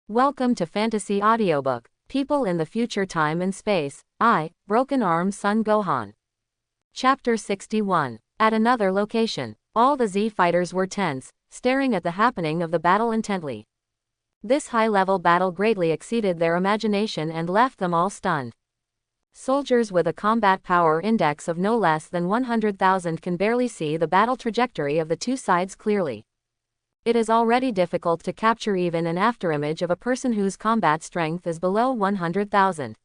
Welcome to Fantasy Audiobook, People in the Future Time and Space, I, Broken Arm Son Gohan. Chapter 61. At another location, all the Z fighters were tense, staring at the happening of the battle intently. This high-level battle greatly exceeded their imagination and left them all stunned. Soldiers with a combat power index of no less than 100,000 can barely see the battle trajectory of the two sides clearly. It is already difficult to capture even an afterimage of a person whose combat strength is below 100,000.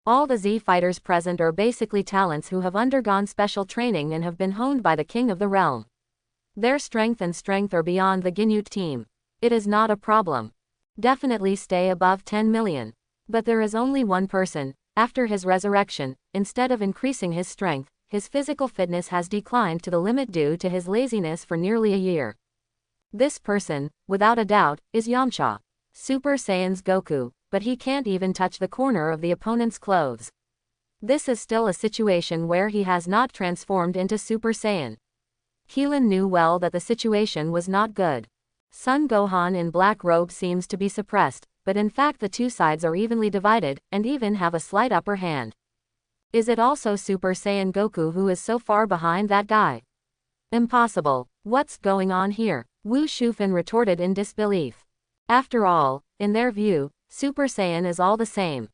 All the Z fighters present are basically talents who have undergone special training and have been honed by the king of the realm. Their strength are beyond the Ginute team. It is not a problem. Definitely stay above 10 million. But there is only one person. After his resurrection, instead of increasing his strength, his physical fitness has declined to the limit due to his laziness for nearly a year. This person, without a doubt, is Yamcha. Super Saiyan's Goku, but he can't even touch the corner of the opponent's clothes. This is still a situation where he has not transformed into Super Saiyan. Keelan knew well that the situation was not good. Son Gohan in black robe seems to be suppressed, but in fact the two sides are evenly divided, and even have a slight upper hand. Is it also Super Saiyan Goku who is so far behind that guy? Impossible. What's going on here? Wu Shufan retorted in disbelief. After all, in their view, Super Saiyan is all the same.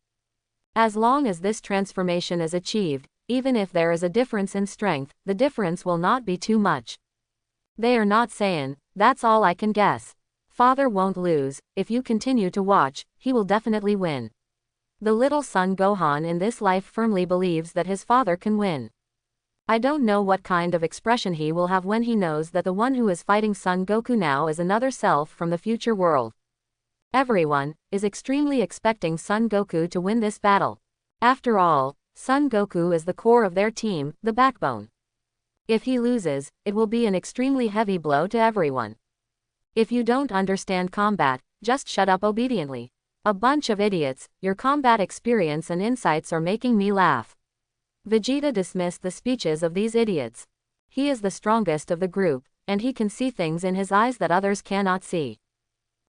As long as this transformation is achieved, even if there is a difference in strength, the difference will not be too much. They are not Saiyan, that's all I can guess. Father won't lose. If you continue to watch, he will definitely win. The little son Gohan in this life firmly believes that his father can win. I don't know what kind of expression he will have when he knows that the one who is fighting Son Goku now is another self from the future world. Everyone is extremely expecting Son Goku to win this battle. After all, Son Goku is the core of their team, the backbone. If he loses, it will be an extremely heavy blow to everyone. If you don't understand combat, just shut up obediently. A bunch of idiots, your combat experience and insights are making me laugh. Vegeta dismissed the speeches of these idiots. He is the strongest of the group, and he can see things in his eyes that others cannot see.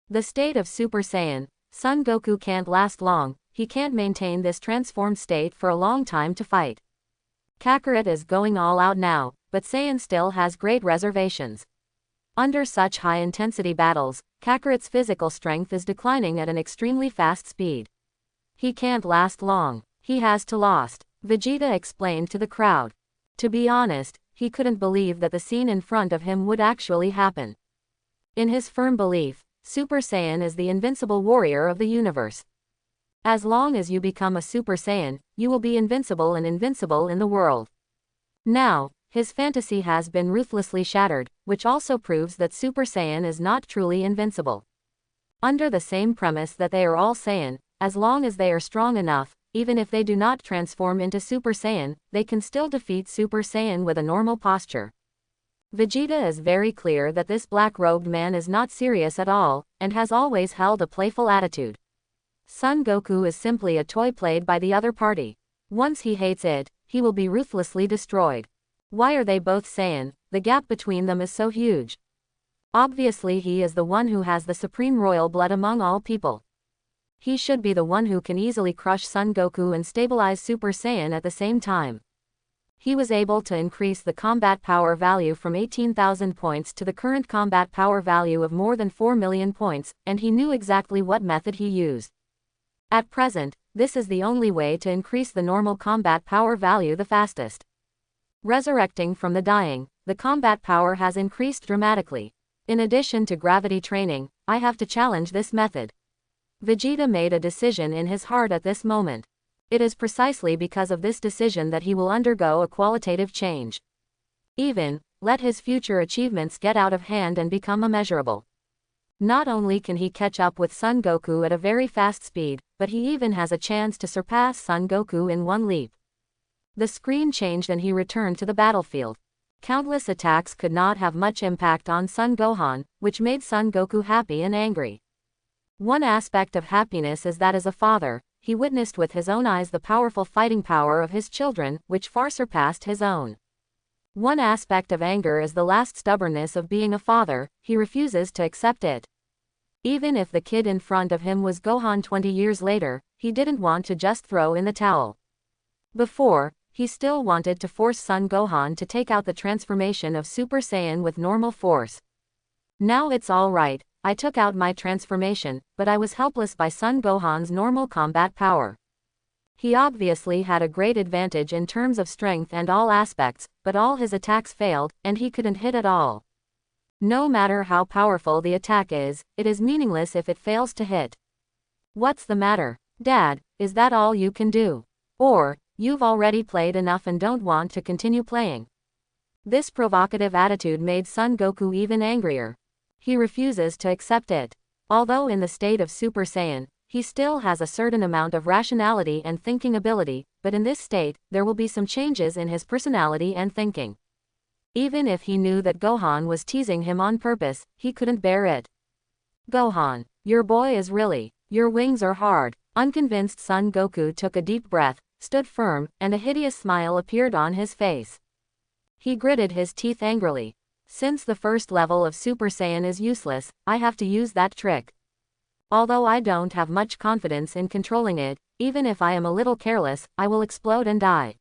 The state of Super Saiyan, Son Goku can't last long, he can't maintain this transformed state for a long time to fight. Kakarot is going all out now, but Saiyan still has great reservations. Under such high-intensity battles, Kakarot's physical strength is declining at an extremely fast speed. He can't last long. He has to lost. Vegeta explained to the crowd. To be honest, he couldn't believe that the scene in front of him would actually happen. In his firm belief, Super Saiyan is the invincible warrior of the universe. As long as you become a Super Saiyan, you will be invincible and invincible in the world. Now, his fantasy has been ruthlessly shattered, which also proves that Super Saiyan is not truly invincible. Under the same premise that they are all Saiyan, as long as they are strong enough, even if they do not transform into Super Saiyan, they can still defeat Super Saiyan with a normal posture. Vegeta is very clear that this black-robed man is not serious at all, and has always held a playful attitude. Son Goku is simply a toy played by the other party. Once he hates it, he will be ruthlessly destroyed. Why are they both Saiyan? The gap between them is so huge. Obviously he is the one who has the supreme royal blood among all people. He should be the one who can easily crush Son Goku and stabilize Super Saiyan at the same time. He was able to increase the combat power value from 18,000 points to the current combat power value of more than 4 million points, and he knew exactly what method he used. At present, this is the only way to increase the normal combat power value the fastest. Resurrecting from the dying, the combat power has increased dramatically. In addition to gravity training, I have to challenge this method. Vegeta made a decision in his heart at this moment. It is precisely because of this decision that he will undergo a qualitative change. Even, let his future achievements get out of hand and become immeasurable. Not only can he catch up with Son Goku at a very fast speed, but he even has a chance to surpass Son Goku in one leap. The screen changed and he returned to the battlefield. Countless attacks could not have much impact on Son Gohan, which made Son Goku happy and angry. One aspect of happiness is that as a father, he witnessed with his own eyes the powerful fighting power of his children, which far surpassed his own. One aspect of anger is the last stubbornness of being a father, he refuses to accept it. Even if the kid in front of him was Gohan 20 years later, he didn't want to just throw in the towel. Before, he still wanted to force Son Gohan to take out the transformation of Super Saiyan with normal force. Now it's all right, I took out my transformation, but I was helpless by Son Gohan's normal combat power. He obviously had a great advantage in terms of strength and all aspects, but all his attacks failed, and he couldn't hit at all. No matter how powerful the attack is, it is meaningless if it fails to hit. What's the matter, Dad? Is that all you can do? Or, you've already played enough and don't want to continue playing? This provocative attitude made Son Goku even angrier. He refuses to accept it. Although in the state of Super Saiyan, he still has a certain amount of rationality and thinking ability, but in this state, there will be some changes in his personality and thinking. Even if he knew that Gohan was teasing him on purpose, he couldn't bear it. Gohan, your boy is really, your wings are hard. Unconvinced Son Goku took a deep breath, stood firm, and a hideous smile appeared on his face. He gritted his teeth angrily. Since the first level of Super Saiyan is useless, I have to use that trick. Although I don't have much confidence in controlling it, even if I am a little careless, I will explode and die.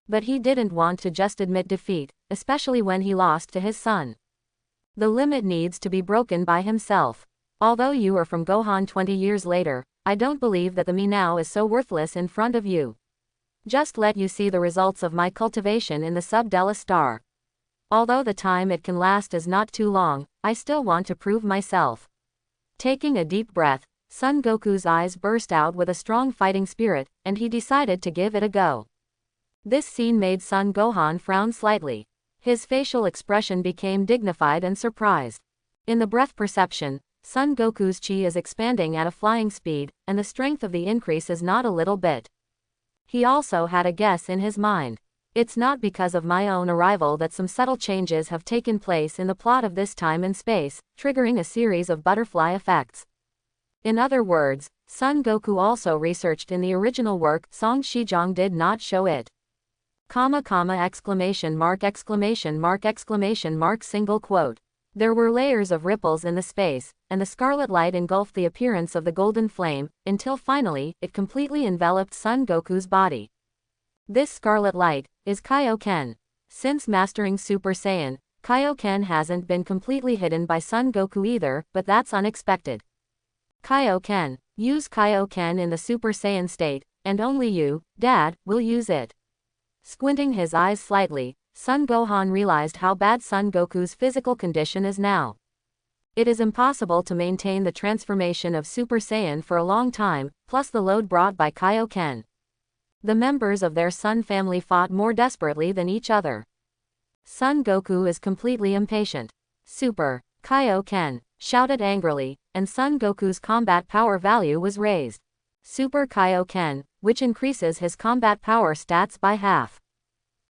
But he didn't want to just admit defeat, especially when he lost to his son. The limit needs to be broken by himself. Although you are from Gohan 20 years later, I don't believe that the me now is so worthless in front of you. Just let you see the results of my cultivation in the Subdella star. Although the time it can last is not too long, I still want to prove myself. Taking a deep breath, Son Goku's eyes burst out with a strong fighting spirit, and he decided to give it a go. This scene made Son Gohan frown slightly. His facial expression became dignified and surprised. In the breath perception, Son Goku's chi is expanding at a flying speed, and the strength of the increase is not a little bit. He also had a guess in his mind. It's not because of my own arrival that some subtle changes have taken place in the plot of this time and space, triggering a series of butterfly effects. In other words, Son Goku also researched in the original work, Song Shijong did not show it. Exclamation mark single quote. There were layers of ripples in the space, and the scarlet light engulfed the appearance of the golden flame, until finally, it completely enveloped Son Goku's body. This scarlet light is Kaioken. Since mastering Super Saiyan, Kaioken hasn't been completely hidden by Son Goku either, but that's unexpected. Kaioken. Use Kaioken in the Super Saiyan state, and only you, Dad, will use it. Squinting his eyes slightly, Son Gohan realized how bad Son Goku's physical condition is now. It is impossible to maintain the transformation of Super Saiyan for a long time, plus the load brought by Kaioken. The members of their Son family fought more desperately than each other. Son Goku is completely impatient. Super Kaioken shouted angrily, and Son Goku's combat power value was raised. Super Kaioken, which increases his combat power stats by half.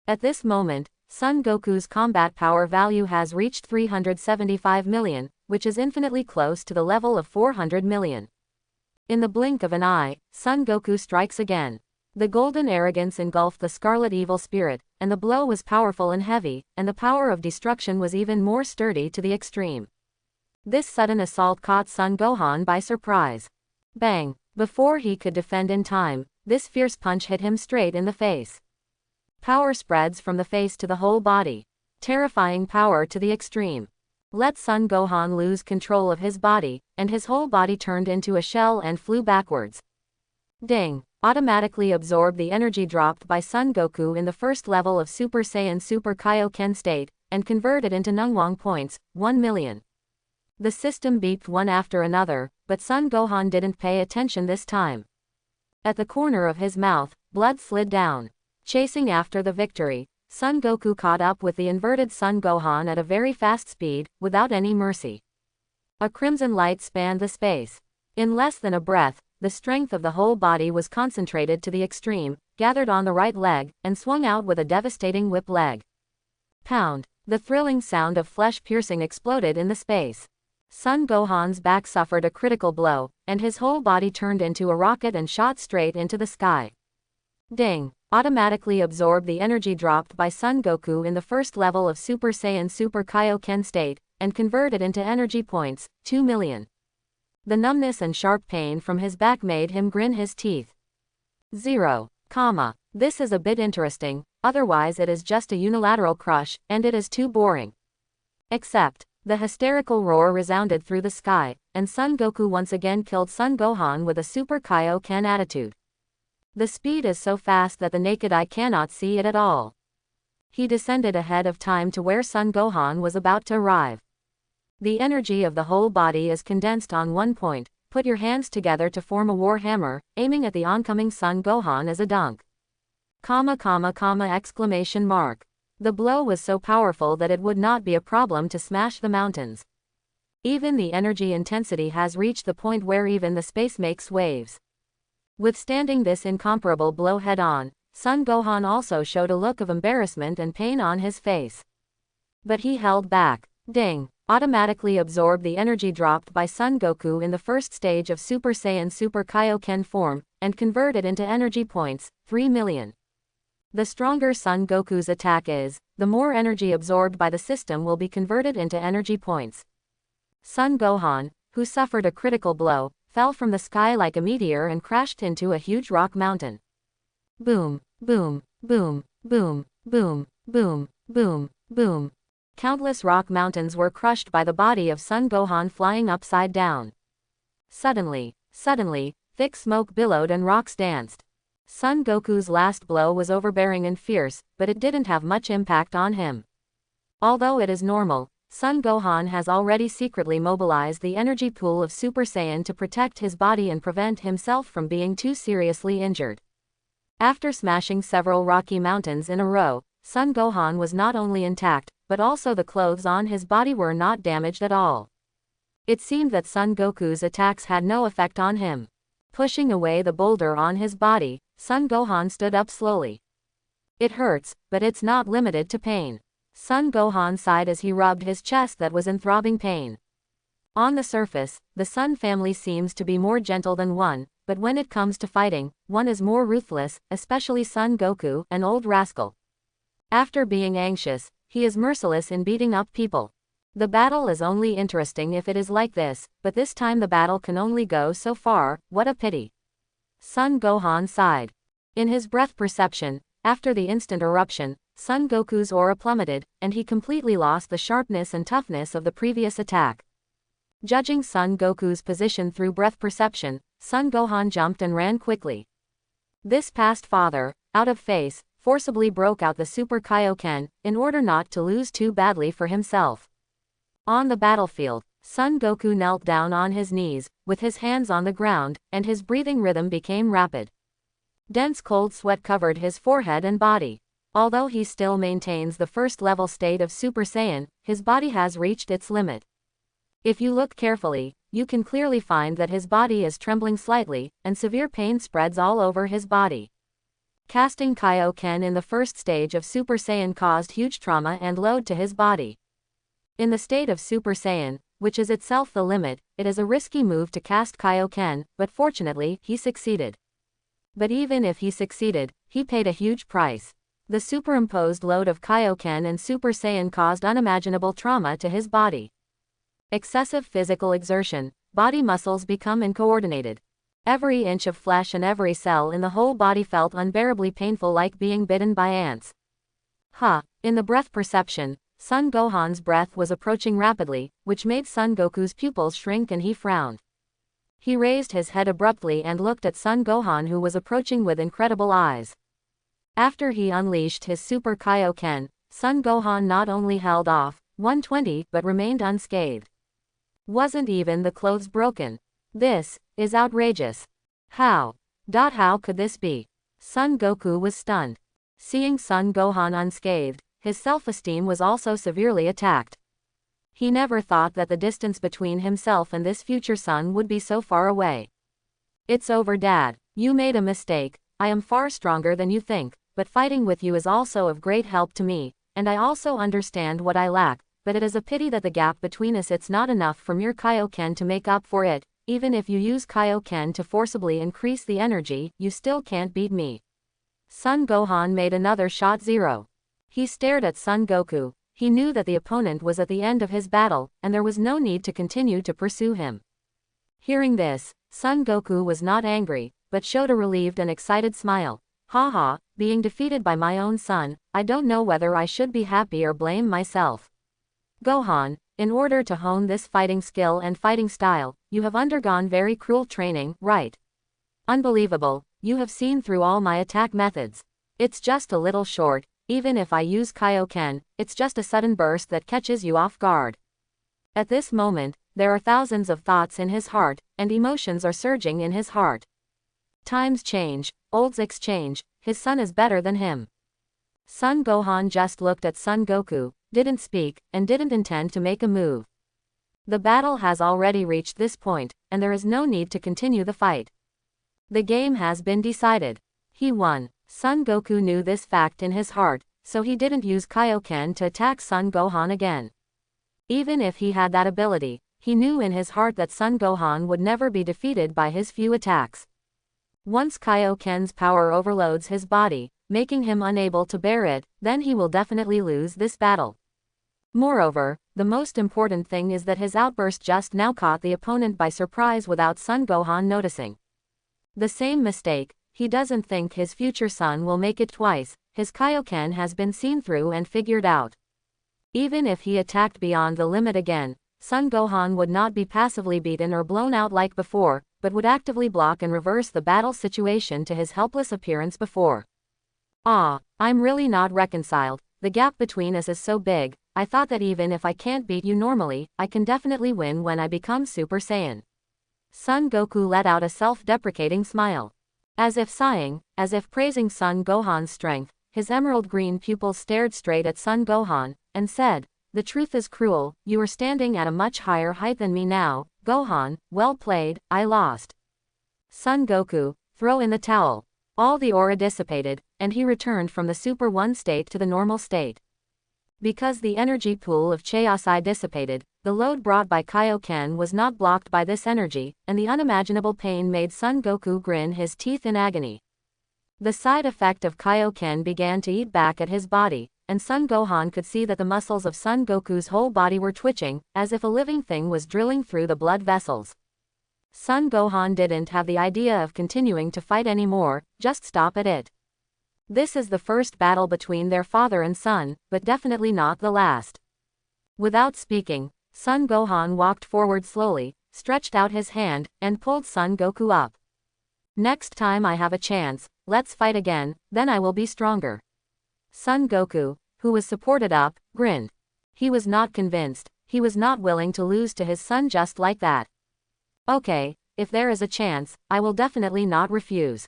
At this moment, Son Goku's combat power value has reached 375 million, which is infinitely close to the level of 400 million. In the blink of an eye, Son Goku strikes again. The golden arrogance engulfed the scarlet evil spirit, and the blow was powerful and heavy, and the power of destruction was even more sturdy to the extreme. This sudden assault caught Son Gohan by surprise. Bang! Before he could defend in time, this fierce punch hit him straight in the face. Power spreads from the face to the whole body. Terrifying power to the extreme. Let Son Gohan lose control of his body, and his whole body turned into a shell and flew backwards. Ding! Automatically absorbed the energy dropped by Son Goku in the first level of Super Saiyan Super Kaioken state, and converted into Nungwang points, 1 million. The system beeped one after another, but Son Gohan didn't pay attention this time. At the corner of his mouth, blood slid down. Chasing after the victory, Son Goku caught up with the inverted Son Gohan at a very fast speed, without any mercy. A crimson light spanned the space. In less than a breath, the strength of the whole body was concentrated to the extreme, gathered on the right leg, and swung out with a devastating whip leg. Pound! The thrilling sound of flesh piercing exploded in the space. Son Gohan's back suffered a critical blow, and his whole body turned into a rocket and shot straight into the sky. Ding! Automatically absorbed the energy dropped by Son Goku in the first level of Super Saiyan Super Kaioken state, and converted into energy points, 2 million. The numbness and sharp pain from his back made him grin his teeth. 0, this is a bit interesting, otherwise it is just a unilateral crush, and it is too boring. Except, the hysterical roar resounded through the sky, and Son Goku once again killed Son Gohan with a Super Kaioken attitude. The speed is so fast that the naked eye cannot see it at all. He descended ahead of time to where Son Gohan was about to arrive. The energy of the whole body is condensed on one point. Put your hands together to form a war hammer, aiming at the oncoming Son Gohan as a dunk. Exclamation mark. The blow was so powerful that it would not be a problem to smash the mountains. Even the energy intensity has reached the point where even the space makes waves. Withstanding this incomparable blow head-on, Son Gohan also showed a look of embarrassment and pain on his face. But he held back. Ding! Automatically absorbed the energy dropped by Son Goku in the first stage of Super Saiyan Super Kaioken form, and converted into energy points, 3 million. The stronger Son Goku's attack is, the more energy absorbed by the system will be converted into energy points. Son Gohan, who suffered a critical blow, fell from the sky like a meteor and crashed into a huge rock mountain. Boom, boom, boom, boom, boom, boom, boom, boom. Countless rock mountains were crushed by the body of Son Gohan flying upside down. Suddenly, thick smoke billowed and rocks danced. Son Goku's last blow was overbearing and fierce, but it didn't have much impact on him. Although it is normal, Son Gohan has already secretly mobilized the energy pool of Super Saiyan to protect his body and prevent himself from being too seriously injured. After smashing several rocky mountains in a row, Son Gohan was not only intact, but also the clothes on his body were not damaged at all. It seemed that Son Goku's attacks had no effect on him. Pushing away the boulder on his body, Son Gohan stood up slowly. It hurts, but it's not limited to pain. Son Gohan sighed as he rubbed his chest that was in throbbing pain. On the surface, the Son family seems to be more gentle than one, but when it comes to fighting, one is more ruthless, especially Son Goku, an old rascal. After being anxious, he is merciless in beating up people. The battle is only interesting if it is like this, but this time the battle can only go so far, what a pity. Son Gohan sighed. In his breath perception, after the instant eruption, Son Goku's aura plummeted, and he completely lost the sharpness and toughness of the previous attack. Judging Son Goku's position through breath perception, Son Gohan jumped and ran quickly. This past father, out of face, forcibly broke out the Super Kaioken, in order not to lose too badly for himself. On the battlefield, Son Goku knelt down on his knees, with his hands on the ground, and his breathing rhythm became rapid. Dense cold sweat covered his forehead and body. Although he still maintains the first-level state of Super Saiyan, his body has reached its limit. If you look carefully, you can clearly find that his body is trembling slightly, and severe pain spreads all over his body. Casting Kaioken in the first stage of Super Saiyan caused huge trauma and load to his body. In the state of Super Saiyan, which is itself the limit, it is a risky move to cast Kaioken, but fortunately, he succeeded. But even if he succeeded, he paid a huge price. The superimposed load of Kaioken and Super Saiyan caused unimaginable trauma to his body. Excessive physical exertion, body muscles become uncoordinated. Every inch of flesh and every cell in the whole body felt unbearably painful, like being bitten by ants. In the breath perception, Son Gohan's breath was approaching rapidly, which made Son Goku's pupils shrink and he frowned. He raised his head abruptly and looked at Son Gohan, who was approaching with incredible eyes. After he unleashed his Super Kaioken, Son Gohan not only held off 120 but remained unscathed. Wasn't even the clothes broken. This is outrageous. How could this be? Son Goku was stunned. Seeing Son Gohan unscathed, his self-esteem was also severely attacked. He never thought that the distance between himself and this future son would be so far away. It's over, Dad. You made a mistake. I am far stronger than you think, but fighting with you is also of great help to me, and I also understand what I lack, but it is a pity that the gap between us, it's not enough for mere Kaioken to make up for it. Even if you use Kaioken to forcibly increase the energy, you still can't beat me. Son Gohan made another shot. 0. He stared at Son Goku. He knew that the opponent was at the end of his battle, and there was no need to continue to pursue him. Hearing this, Son Goku was not angry, but showed a relieved and excited smile. Haha, being defeated by my own son, I don't know whether I should be happy or blame myself. Gohan, in order to hone this fighting skill and fighting style, you have undergone very cruel training, right? Unbelievable, you have seen through all my attack methods. It's just a little short, even if I use Kaioken, it's just a sudden burst that catches you off guard. At this moment, there are thousands of thoughts in his heart, and emotions are surging in his heart. Times change, olds exchange, his son is better than him. Son Gohan just looked at Son Goku, didn't speak, and didn't intend to make a move. The battle has already reached this point, and there is no need to continue the fight. The game has been decided. He won. Son Goku knew this fact in his heart, so he didn't use Kaioken to attack Son Gohan again. Even if he had that ability, he knew in his heart that Son Gohan would never be defeated by his few attacks. Once Kaioken's power overloads his body, making him unable to bear it, then he will definitely lose this battle. Moreover, the most important thing is that his outburst just now caught the opponent by surprise without Son Gohan noticing. The same mistake, he doesn't think his future son will make it twice, his Kaioken has been seen through and figured out. Even if he attacked beyond the limit again, Son Gohan would not be passively beaten or blown out like before, but would actively block and reverse the battle situation to his helpless appearance before. Ah, I'm really not reconciled, the gap between us is so big, I thought that even if I can't beat you normally, I can definitely win when I become Super Saiyan. Son Goku let out a self-deprecating smile. As if sighing, as if praising Son Gohan's strength, his emerald green pupils stared straight at Son Gohan, and said, "The truth is cruel, you are standing at a much higher height than me now, Gohan, well played, I lost." Son Goku, throw in the towel. All the aura dissipated, and he returned from the Super 1 state to the normal state. Because the energy pool of Chaos I dissipated, the load brought by Kaioken was not blocked by this energy, and the unimaginable pain made Son Goku grin his teeth in agony. The side effect of Kaioken began to eat back at his body, and Son Gohan could see that the muscles of Son Goku's whole body were twitching, as if a living thing was drilling through the blood vessels. Son Gohan didn't have the idea of continuing to fight anymore, just stop at it. This is the first battle between their father and son, but definitely not the last. Without speaking, Son Gohan walked forward slowly, stretched out his hand, and pulled Son Goku up. Next time I have a chance, let's fight again, then I will be stronger. Son Goku, who was supported up, grinned. He was not convinced, he was not willing to lose to his son just like that. Okay, if there is a chance, I will definitely not refuse.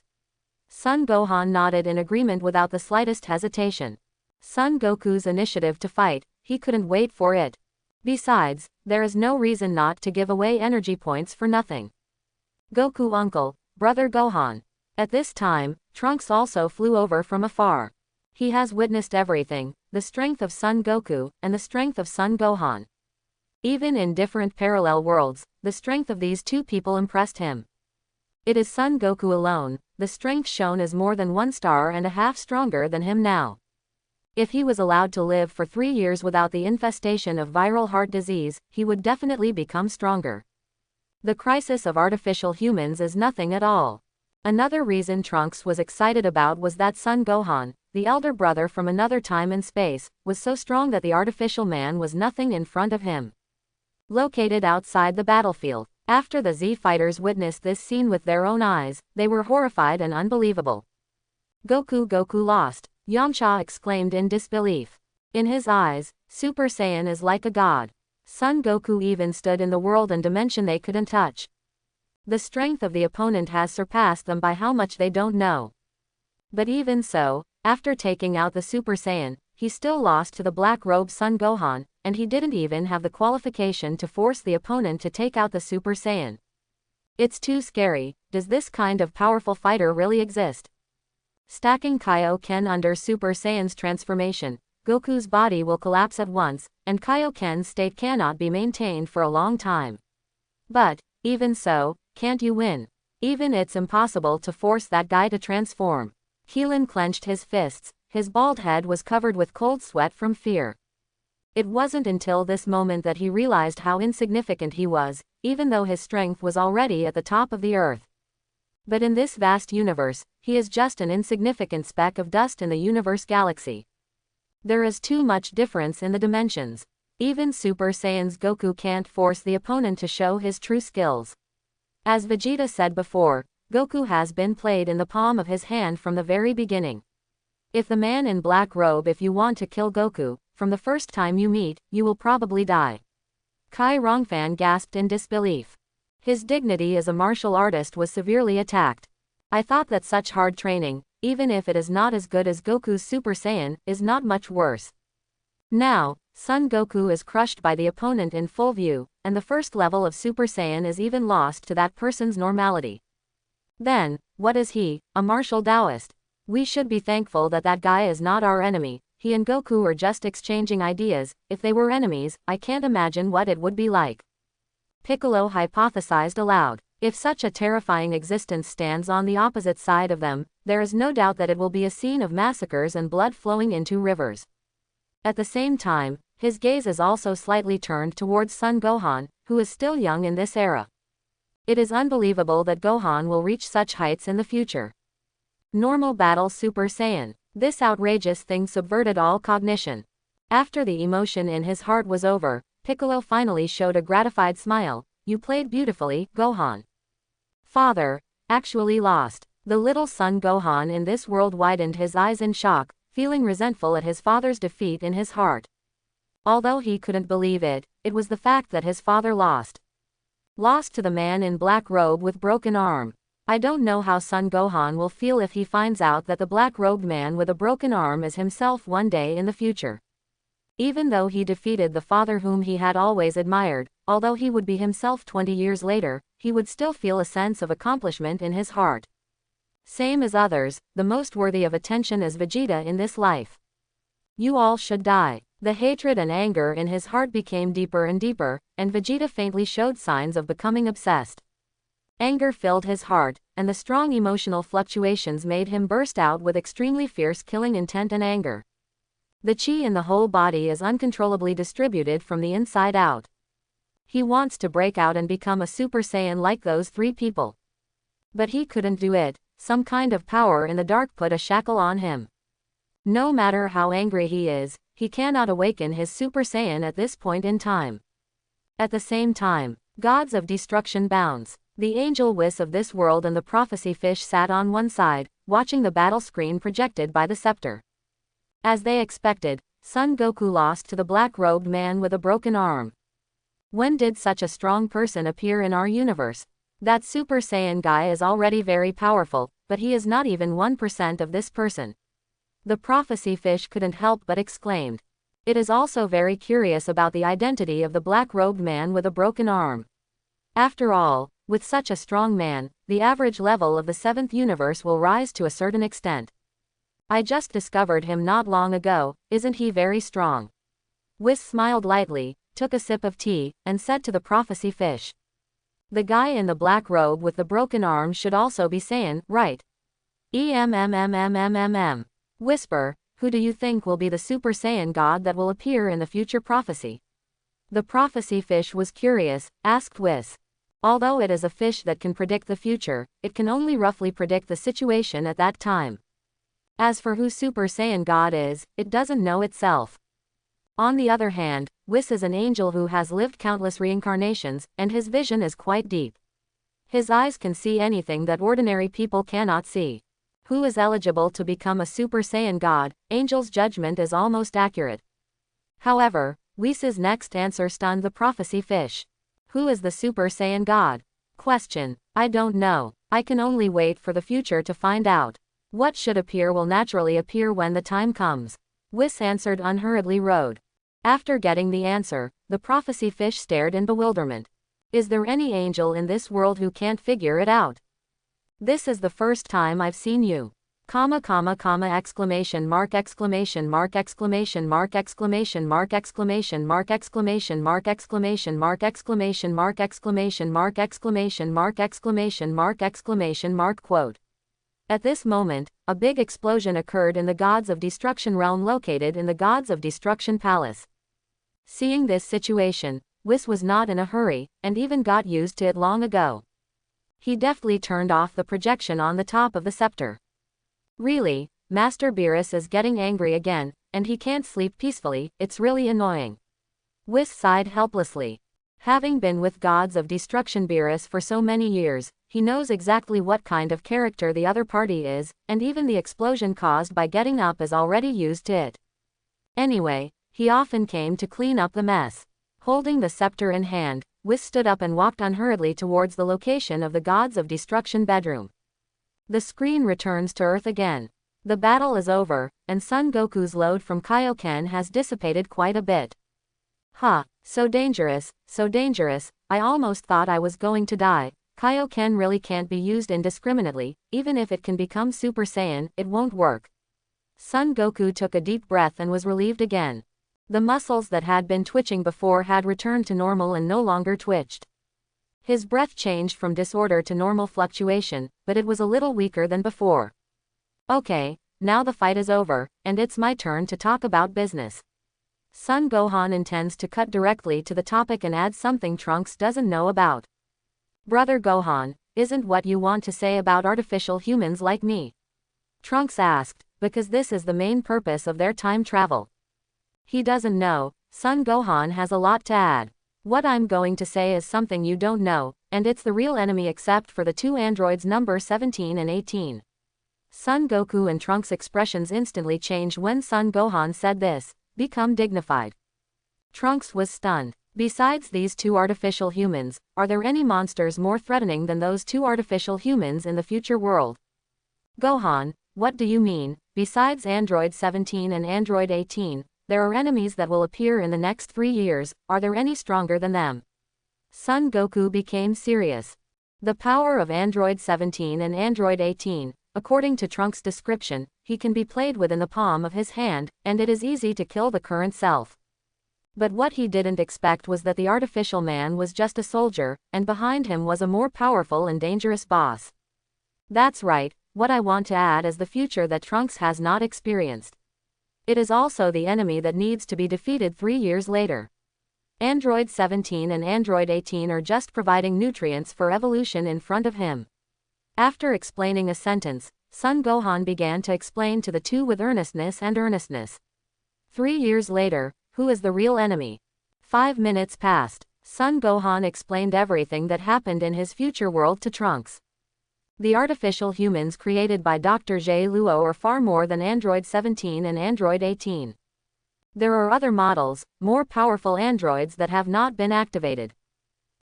Son Gohan nodded in agreement without the slightest hesitation. Son Goku's initiative to fight, he couldn't wait for it. Besides, there is no reason not to give away energy points for nothing. Goku uncle, brother Gohan. At this time, Trunks also flew over from afar. He has witnessed everything, the strength of Son Goku, and the strength of Son Gohan. Even in different parallel worlds, the strength of these two people impressed him. It is Son Goku alone, the strength shown is more than 1.5 stars stronger than him now. If he was allowed to live for 3 years without the infestation of viral heart disease, he would definitely become stronger. The crisis of artificial humans is nothing at all. Another reason Trunks was excited about was that Son Gohan, the elder brother from another time and space, was so strong that the artificial man was nothing in front of him. Located outside the battlefield, after the Z fighters witnessed this scene with their own eyes, they were horrified and unbelievable. Goku lost, Yamcha exclaimed in disbelief. In his eyes, Super Saiyan is like a god. Son Goku even stood in the world and dimension they couldn't touch. The strength of the opponent has surpassed them by how much they don't know. But even so, after taking out the Super Saiyan, he still lost to the black-robed Son Gohan, and he didn't even have the qualification to force the opponent to take out the Super Saiyan. It's too scary, does this kind of powerful fighter really exist? Stacking Kaioken under Super Saiyan's transformation, Goku's body will collapse at once, and Kaioken's state cannot be maintained for a long time. But, even so, can't you win? Even it's impossible to force that guy to transform. Keelan clenched his fists, his bald head was covered with cold sweat from fear. It wasn't until this moment that he realized how insignificant he was, even though his strength was already at the top of the earth. But in this vast universe, he is just an insignificant speck of dust in the universe galaxy. There is too much difference in the dimensions. Even Super Saiyan's Goku can't force the opponent to show his true skills. As Vegeta said before, Goku has been played in the palm of his hand from the very beginning. If the man in black robe, if you want to kill Goku, from the first time you meet, you will probably die. Kai Rongfan gasped in disbelief. His dignity as a martial artist was severely attacked. I thought that such hard training, even if it is not as good as Goku's Super Saiyan, is not much worse. Now, Son Goku is crushed by the opponent in full view, and the first level of Super Saiyan is even lost to that person's normality. Then, what is he, a martial Taoist? We should be thankful that that guy is not our enemy. He and Goku are just exchanging ideas. If they were enemies, I can't imagine what it would be like. Piccolo hypothesized aloud. If such a terrifying existence stands on the opposite side of them, there is no doubt that it will be a scene of massacres and blood flowing into rivers. At the same time, his gaze is also slightly turned towards Son Gohan, who is still young in this era. It is unbelievable that Gohan will reach such heights in the future. Normal battle Super Saiyan. This outrageous thing subverted all cognition. After the emotion in his heart was over, Piccolo finally showed a gratified smile. You played beautifully, Gohan. Father, actually lost. The little son Gohan in this world widened his eyes in shock, feeling resentful at his father's defeat in his heart. Although he couldn't believe it, it was the fact that his father lost. Lost to the man in black robe with broken arm. I don't know how Son Gohan will feel if he finds out that the black-robed man with a broken arm is himself one day in the future. Even though he defeated the father whom he had always admired, although he would be himself 20 years later, he would still feel a sense of accomplishment in his heart. Same as others, the most worthy of attention is Vegeta in this life. You all should die. The hatred and anger in his heart became deeper and deeper, and Vegeta faintly showed signs of becoming obsessed. Anger filled his heart, and the strong emotional fluctuations made him burst out with extremely fierce killing intent and anger. The chi in the whole body is uncontrollably distributed from the inside out. He wants to break out and become a Super Saiyan like those three people. But he couldn't do it. Some kind of power in the dark put a shackle on him. No matter how angry he is, he cannot awaken his Super Saiyan at this point in time. At the same time, gods of destruction bounds. The angel Whis of this world and the prophecy fish sat on one side, watching the battle screen projected by the scepter. As they expected, Son Goku lost to the black-robed man with a broken arm. When did such a strong person appear in our universe? That Super Saiyan guy is already very powerful, but he is not even 1% of this person. The prophecy fish couldn't help but exclaimed. It is also very curious about the identity of the black-robed man with a broken arm. After all, with such a strong man, the average level of the 7th universe will rise to a certain extent. I just discovered him not long ago. Isn't he very strong? Whis smiled lightly, took a sip of tea, and said to the prophecy fish. The guy in the black robe with the broken arm should also be Saiyan, right? Whisper, who do you think will be the Super Saiyan god that will appear in the future prophecy? The prophecy fish was curious, asked Whis. Although it is a fish that can predict the future, it can only roughly predict the situation at that time. As for who Super Saiyan God is, it doesn't know itself. On the other hand, Whis is an angel who has lived countless reincarnations, and his vision is quite deep. His eyes can see anything that ordinary people cannot see. Who is eligible to become a Super Saiyan God? Angel's judgment is almost accurate. However, Whis' next answer stunned the prophecy fish. Who is the Super Saiyan God? Question. I don't know. I can only wait for the future to find out. What should appear will naturally appear when the time comes. Whis answered unhurriedly rode. After getting the answer, the prophecy fish stared in bewilderment. Is there any angel in this world who can't figure it out? This is the first time I've seen you. Exclamation mark exclamation mark exclamation mark exclamation mark exclamation mark exclamation mark exclamation mark exclamation mark exclamation mark exclamation mark exclamation mark exclamation mark quote. At this moment, a big explosion occurred in the Gods of Destruction realm located in the Gods of Destruction Palace. Seeing this situation, Whis was not in a hurry, and even got used to it long ago. He deftly turned off the projection on the top of the scepter. Really, Master Beerus is getting angry again, and he can't sleep peacefully, it's really annoying. Whis sighed helplessly. Having been with Gods of Destruction Beerus for so many years, he knows exactly what kind of character the other party is, and even the explosion caused by getting up is already used to it. Anyway, he often came to clean up the mess. Holding the scepter in hand, Whis stood up and walked unhurriedly towards the location of the Gods of Destruction bedroom. The screen returns to Earth again. The battle is over, and Son Goku's load from Kaioken has dissipated quite a bit. Ha, so dangerous, I almost thought I was going to die. Kaioken really can't be used indiscriminately, even if it can become Super Saiyan, it won't work. Son Goku took a deep breath and was relieved again. The muscles that had been twitching before had returned to normal and no longer twitched. His breath changed from disorder to normal fluctuation, but it was a little weaker than before. Okay, now the fight is over, and it's my turn to talk about business. Son Gohan intends to cut directly to the topic and add something Trunks doesn't know about. Brother Gohan, isn't what you want to say about artificial humans like me? Trunks asked, because this is the main purpose of their time travel. He doesn't know. Son Gohan has a lot to add. What I'm going to say is something you don't know, and it's the real enemy except for the two androids number 17 and 18. Son Goku and Trunks' expressions instantly changed when Son Gohan said this, become dignified. Trunks was stunned. Besides these two artificial humans, are there any monsters more threatening than those two artificial humans in the future world? Gohan, what do you mean? Besides Android 17 and Android 18, there are enemies that will appear in the next 3 years, are there any stronger than them? Son Goku became serious. The power of Android 17 and Android 18, according to Trunks' description, he can be played within the palm of his hand, and it is easy to kill the current self. But what he didn't expect was that the artificial man was just a soldier, and behind him was a more powerful and dangerous boss. That's right, what I want to add is the future that Trunks has not experienced. It is also the enemy that needs to be defeated 3 years later. Android 17 and Android 18 are just providing nutrients for evolution in front of him. After explaining a sentence, Son Gohan began to explain to the two with earnestness. 3 years later, who is the real enemy? 5 minutes passed. Son Gohan explained everything that happened in his future world to Trunks. The artificial humans created by Dr. J. Luo are far more than Android 17 and Android 18. There are other models, more powerful androids that have not been activated.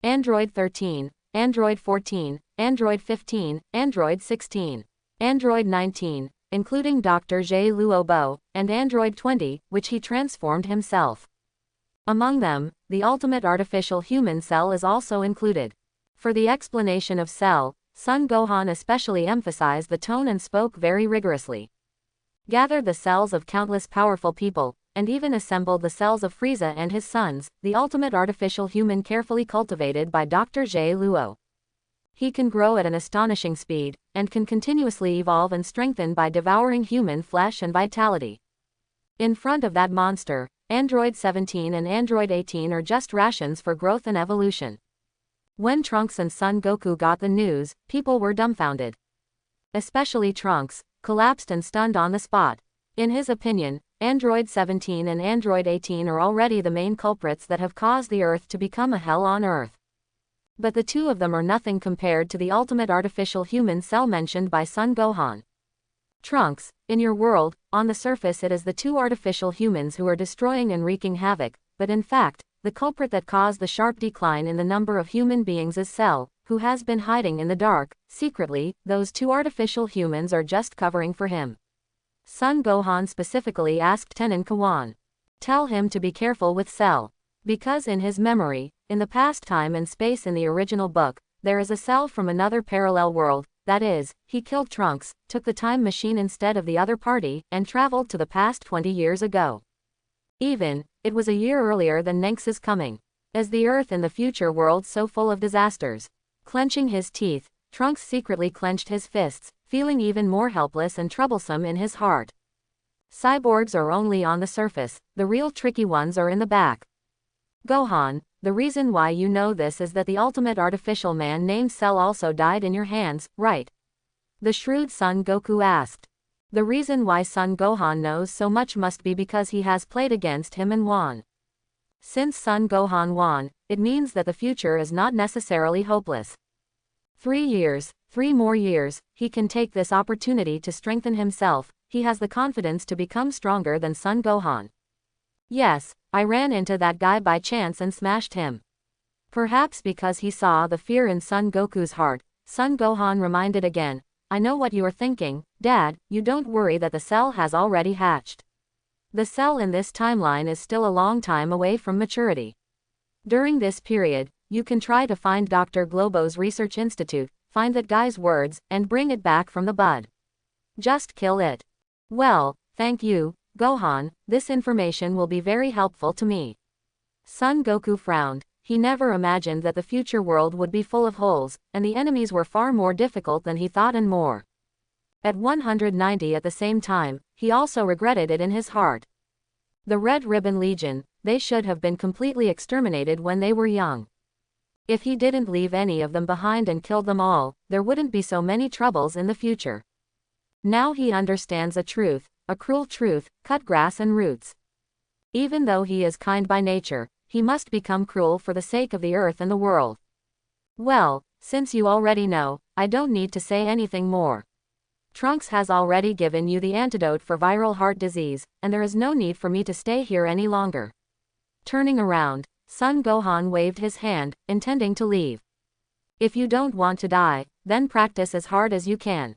Android 13, Android 14, Android 15, Android 16, Android 19, including Dr. J. Luo Bo, and Android 20, which he transformed himself. Among them, the ultimate artificial human Cell is also included. For the explanation of Cell, Son Gohan especially emphasized the tone and spoke very rigorously. Gathered the cells of countless powerful people, and even assembled the cells of Frieza and his sons, the ultimate artificial human carefully cultivated by Dr. J. Luo. He can grow at an astonishing speed, and can continuously evolve and strengthen by devouring human flesh and vitality. In front of that monster, Android 17 and Android 18 are just rations for growth and evolution. When Trunks and Son Goku got the news, people were dumbfounded. Especially Trunks, collapsed and stunned on the spot. In his opinion, Android 17 and Android 18 are already the main culprits that have caused the Earth to become a hell on Earth. But the two of them are nothing compared to the ultimate artificial human Cell mentioned by Son Gohan. Trunks, in your world, on the surface it is the two artificial humans who are destroying and wreaking havoc, but in fact, the culprit that caused the sharp decline in the number of human beings is Cell, who has been hiding in the dark. Secretly, those two artificial humans are just covering for him. Son Gohan specifically asked Tenon Kawan. Tell him to be careful with Cell. Because in his memory, in the past time and space in the original book, there is a Cell from another parallel world, that is, he killed Trunks, took the time machine instead of the other party, and traveled to the past 20 years ago. It was a year earlier than Nexus coming. As the Earth in the future world so full of disasters. Clenching his teeth, Trunks secretly clenched his fists, feeling even more helpless and troublesome in his heart. Cyborgs are only on the surface, the real tricky ones are in the back. Gohan, the reason why you know this is that the ultimate artificial man named Cell also died in your hands, right? The shrewd Son Goku asked. The reason why Son Gohan knows so much must be because he has played against him and won. Since Son Gohan won, it means that the future is not necessarily hopeless. 3 years, 3 more years, he can take this opportunity to strengthen himself. He has the confidence to become stronger than Son Gohan. Yes, I ran into that guy by chance and smashed him. Perhaps because he saw the fear in Son Goku's heart, Son Gohan reminded again, I know what you are thinking, Dad, you don't worry that the cell has already hatched. The cell in this timeline is still a long time away from maturity. During this period, you can try to find Dr. Globo's research institute, find that guy's words, and bring it back from the bud. Just kill it. Well, thank you, Gohan, this information will be very helpful to me. Son Goku frowned. He never imagined that the future world would be full of holes, and the enemies were far more difficult than he thought and more. At 190 at the same time, he also regretted it in his heart. The Red Ribbon Legion, they should have been completely exterminated when they were young. If he didn't leave any of them behind and killed them all, there wouldn't be so many troubles in the future. Now he understands a truth, a cruel truth, cut grass and roots. Even though he is kind by nature, he must become cruel for the sake of the earth and the world. Well, since you already know, I don't need to say anything more. Trunks has already given you the antidote for viral heart disease, and there is no need for me to stay here any longer. Turning around, Son Gohan waved his hand, intending to leave. If you don't want to die, then practice as hard as you can.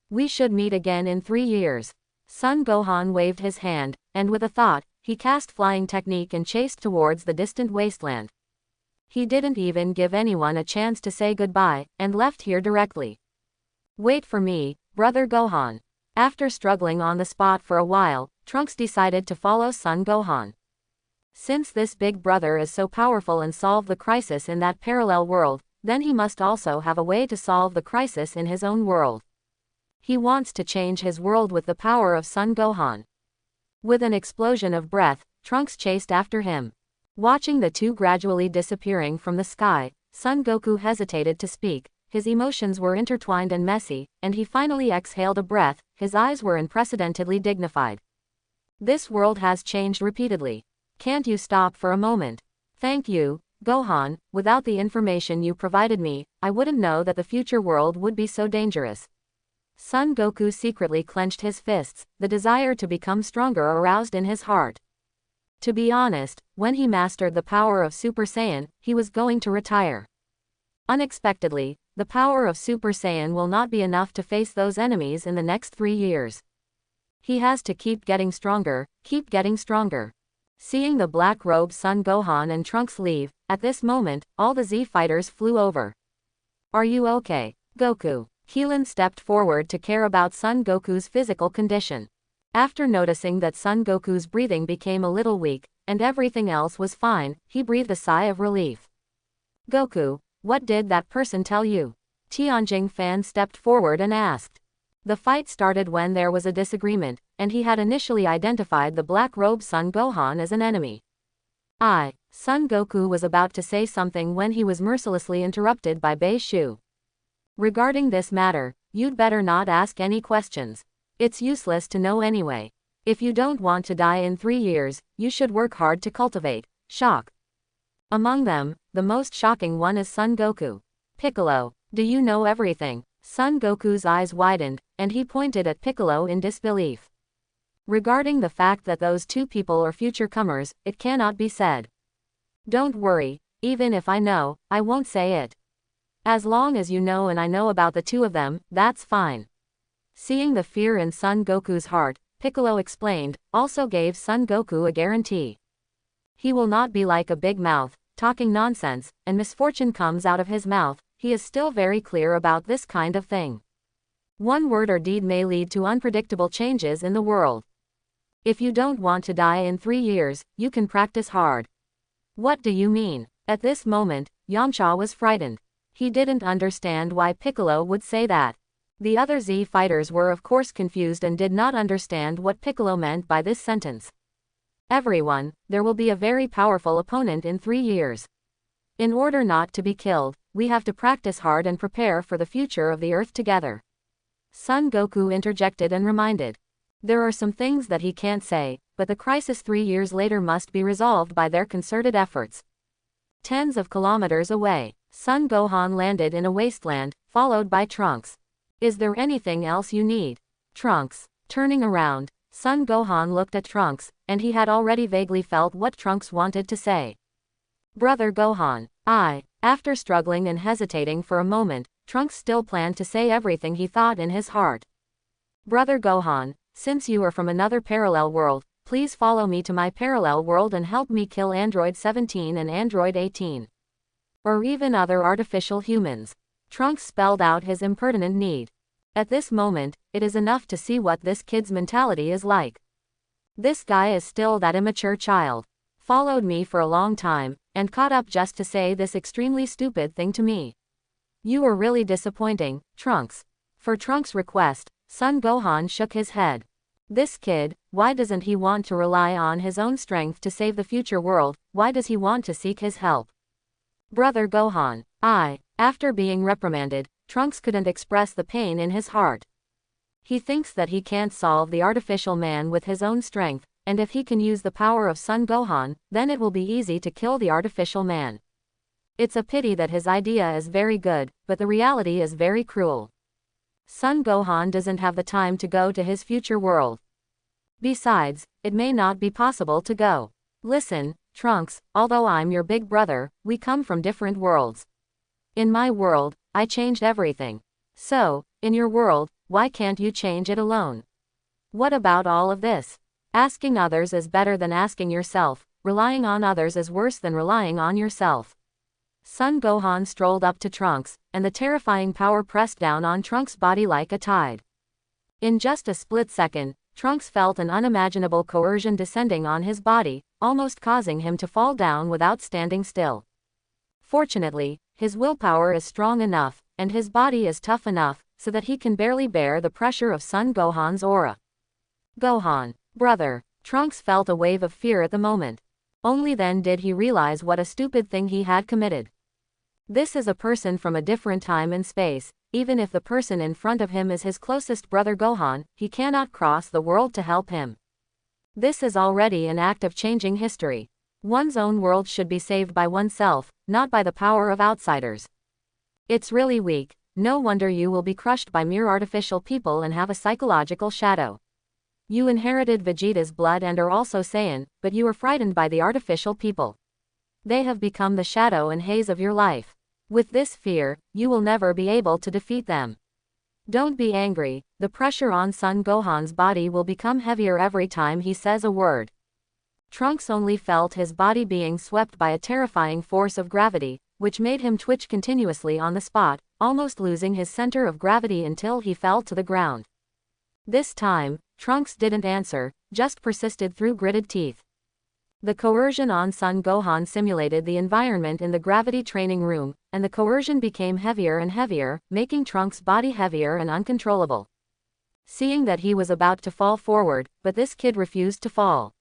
We should meet again in 3 years. Son Gohan waved his hand, and with a thought, he cast flying technique and chased towards the distant wasteland. He didn't even give anyone a chance to say goodbye, and left here directly. Wait for me, brother Gohan. After struggling on the spot for a while, Trunks decided to follow Son Gohan. Since this big brother is so powerful and solve the crisis in that parallel world, then he must also have a way to solve the crisis in his own world. He wants to change his world with the power of Son Gohan. With an explosion of breath, Trunks chased after him. Watching the two gradually disappearing from the sky, Son Goku hesitated to speak. His emotions were intertwined and messy, and he finally exhaled a breath. His eyes were unprecedentedly dignified. This world has changed repeatedly. Can't you stop for a moment? Thank you, Gohan. Without the information you provided me, I wouldn't know that the future world would be so dangerous. Son Goku secretly clenched his fists, the desire to become stronger aroused in his heart. To be honest, when he mastered the power of Super Saiyan, he was going to retire. Unexpectedly, the power of Super Saiyan will not be enough to face those enemies in the next 3 years. He has to keep getting stronger, keep getting stronger. Seeing the black-robed Son Gohan and Trunks leave, at this moment, all the Z fighters flew over. Are you okay, Goku? Keelan stepped forward to care about Son Goku's physical condition. After noticing that Son Goku's breathing became a little weak, and everything else was fine, he breathed a sigh of relief. Goku, what did that person tell you? Tianjing Fan stepped forward and asked. The fight started when there was a disagreement, and he had initially identified the black-robed Son Gohan as an enemy. Son Goku was about to say something when he was mercilessly interrupted by Bei Shu. Regarding this matter, you'd better not ask any questions. It's useless to know anyway. If you don't want to die in 3 years, you should work hard to cultivate shock. Among them, the most shocking one is Son Goku. Piccolo, do you know everything? Son Goku's eyes widened, and he pointed at Piccolo in disbelief. Regarding the fact that those two people are future comers, it cannot be said. Don't worry, even if I know, I won't say it. As long as you know and I know about the two of them, that's fine. Seeing the fear in Son Goku's heart, Piccolo explained, also gave Son Goku a guarantee. He will not be like a big mouth, talking nonsense, and misfortune comes out of his mouth. He is still very clear about this kind of thing. One word or deed may lead to unpredictable changes in the world. If you don't want to die in 3 years, you can practice hard. What do you mean? At this moment, Yamcha was frightened. He didn't understand why Piccolo would say that. The other Z fighters were of course confused and did not understand what Piccolo meant by this sentence. Everyone, there will be a very powerful opponent in 3 years. In order not to be killed, we have to practice hard and prepare for the future of the Earth together. Son Goku interjected and reminded. There are some things that he can't say, but the crisis 3 years later must be resolved by their concerted efforts. Tens of kilometers away, Son Gohan landed in a wasteland, followed by Trunks. Is there anything else you need? Trunks. Turning around, Son Gohan looked at Trunks, and he had already vaguely felt what Trunks wanted to say. Brother Gohan. After struggling and hesitating for a moment, Trunks still planned to say everything he thought in his heart. Brother Gohan, since you are from another parallel world, please follow me to my parallel world and help me kill Android 17 and Android 18. Or even other artificial humans. Trunks spelled out his impertinent need. At this moment, it is enough to see what this kid's mentality is like. This guy is still that immature child. Followed me for a long time, and caught up just to say this extremely stupid thing to me. You are really disappointing, Trunks. For Trunks' request, Son Gohan shook his head. This kid, why doesn't he want to rely on his own strength to save the future world? Why does he want to seek his help? Brother Gohan. After being reprimanded, Trunks couldn't express the pain in his heart. He thinks that he can't solve the artificial man with his own strength, and if he can use the power of Son Gohan, then it will be easy to kill the artificial man. It's a pity that his idea is very good, but the reality is very cruel. Son Gohan doesn't have the time to go to his future world. Besides, it may not be possible to go. Listen, Trunks, although I'm your big brother, we come from different worlds. In my world, I changed everything. So, in your world, why can't you change it alone? What about all of this? Asking others is better than asking yourself, relying on others is worse than relying on yourself. Son Gohan strolled up to Trunks, and the terrifying power pressed down on Trunks' body like a tide. In just a split second, Trunks felt an unimaginable coercion descending on his body, almost causing him to fall down without standing still. Fortunately, his willpower is strong enough, and his body is tough enough, so that he can barely bear the pressure of Son Gohan's aura. Gohan. Brother. Trunks felt a wave of fear at the moment. Only then did he realize what a stupid thing he had committed. This is a person from a different time and space. Even if the person in front of him is his closest brother Gohan, he cannot cross the world to help him. This is already an act of changing history. One's own world should be saved by oneself, not by the power of outsiders. It's really weak. No wonder you will be crushed by mere artificial people and have a psychological shadow. You inherited Vegeta's blood and are also Saiyan, but you are frightened by the artificial people. They have become the shadow and haze of your life. With this fear, you will never be able to defeat them. Don't be angry, the pressure on Son Gohan's body will become heavier every time he says a word. Trunks only felt his body being swept by a terrifying force of gravity, which made him twitch continuously on the spot, almost losing his center of gravity until he fell to the ground. This time, Trunks didn't answer, just persisted through gritted teeth. The coercion on Son Gohan simulated the environment in the gravity training room, and the coercion became heavier and heavier, making Trunks' body heavier and uncontrollable. Seeing that he was about to fall forward, but this kid refused to fall.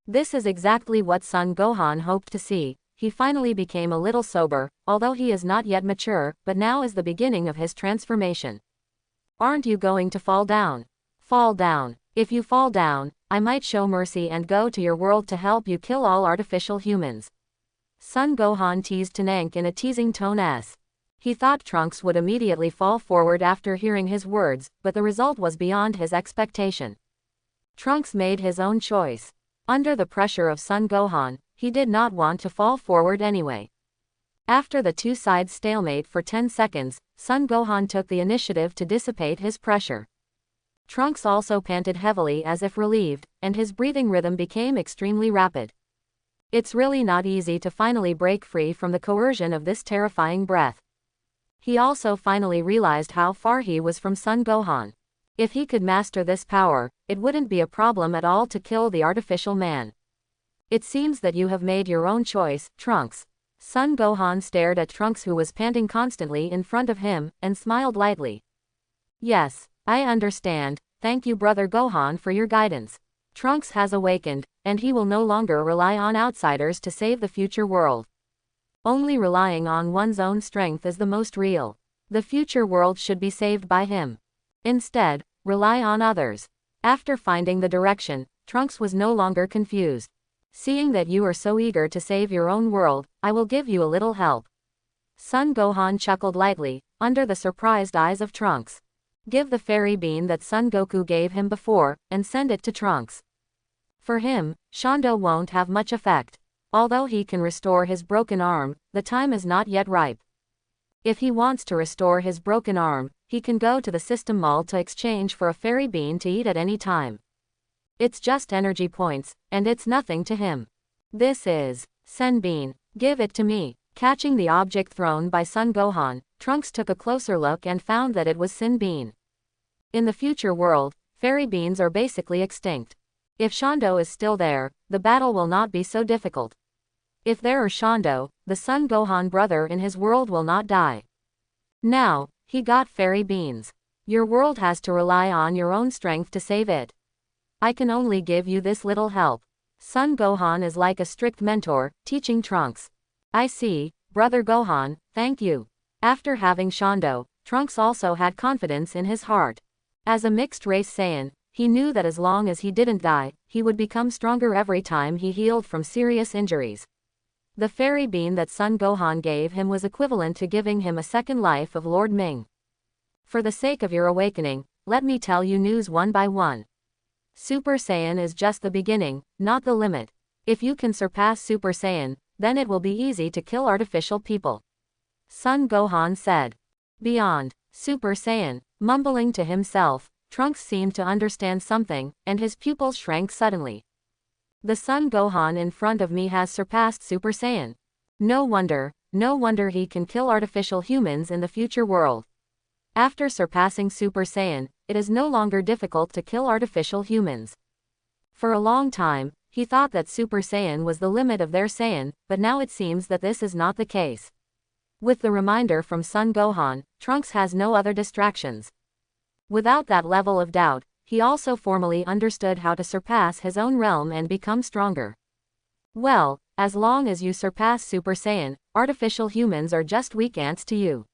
This is exactly what Son Gohan hoped to see. He finally became a little sober, although he is not yet mature, but now is the beginning of his transformation. Aren't you going to fall down? Fall down. If you fall down, I might show mercy and go to your world to help you kill all artificial humans. Son Gohan teased Tenank in a teasing tone as. He thought Trunks would immediately fall forward after hearing his words, but the result was beyond his expectation. Trunks made his own choice. Under the pressure of Son Gohan, he did not want to fall forward anyway. After the two sides stalemate for 10 seconds, Son Gohan took the initiative to dissipate his pressure. Trunks also panted heavily as if relieved, and his breathing rhythm became extremely rapid. It's really not easy to finally break free from the coercion of this terrifying breath. He also finally realized how far he was from Son Gohan. If he could master this power, it wouldn't be a problem at all to kill the artificial man. It seems that you have made your own choice, Trunks. Son Gohan stared at Trunks, who was panting constantly in front of him, and smiled lightly. Yes, I understand, thank you Brother Gohan for your guidance. Trunks has awakened, and he will no longer rely on outsiders to save the future world. Only relying on one's own strength is the most real. The future world should be saved by him. Instead, rely on others. After finding the direction, Trunks was no longer confused. Seeing that you are so eager to save your own world, I will give you a little help. Son Gohan chuckled lightly, under the surprised eyes of Trunks. Give the fairy bean that Son Goku gave him before, and send it to Trunks. For him, Shondo won't have much effect. Although he can restore his broken arm, the time is not yet ripe. If he wants to restore his broken arm, he can go to the system mall to exchange for a fairy bean to eat at any time. It's just energy points, and it's nothing to him. This is Sen Bean. Give it to me. Catching the object thrown by Son Gohan, Trunks took a closer look and found that it was Sin Bean. In the future world, fairy beans are basically extinct. If Shondo is still there, the battle will not be so difficult. If there are Shondo, the Son Gohan brother in his world will not die. Now, he got fairy beans. Your world has to rely on your own strength to save it. I can only give you this little help. Son Gohan is like a strict mentor, teaching Trunks. I see, Brother Gohan, thank you. After having Shondo, Trunks also had confidence in his heart. As a mixed-race Saiyan, he knew that as long as he didn't die, he would become stronger every time he healed from serious injuries. The fairy bean that Son Gohan gave him was equivalent to giving him a second life of Lord Ming. For the sake of your awakening, let me tell you news one by one. Super Saiyan is just the beginning, not the limit. If you can surpass Super Saiyan, then it will be easy to kill artificial people. Son Gohan said. Beyond Super Saiyan, mumbling to himself, Trunks seemed to understand something, and his pupils shrank suddenly. The Son Gohan in front of me has surpassed Super Saiyan. No wonder he can kill artificial humans in the future world. After surpassing Super Saiyan, it is no longer difficult to kill artificial humans. For a long time, he thought that Super Saiyan was the limit of their Saiyan, but now it seems that this is not the case. With the reminder from Son Gohan, Trunks has no other distractions. Without that level of doubt, he also formally understood how to surpass his own realm and become stronger. Well, as long as you surpass Super Saiyan, artificial humans are just weak ants to you.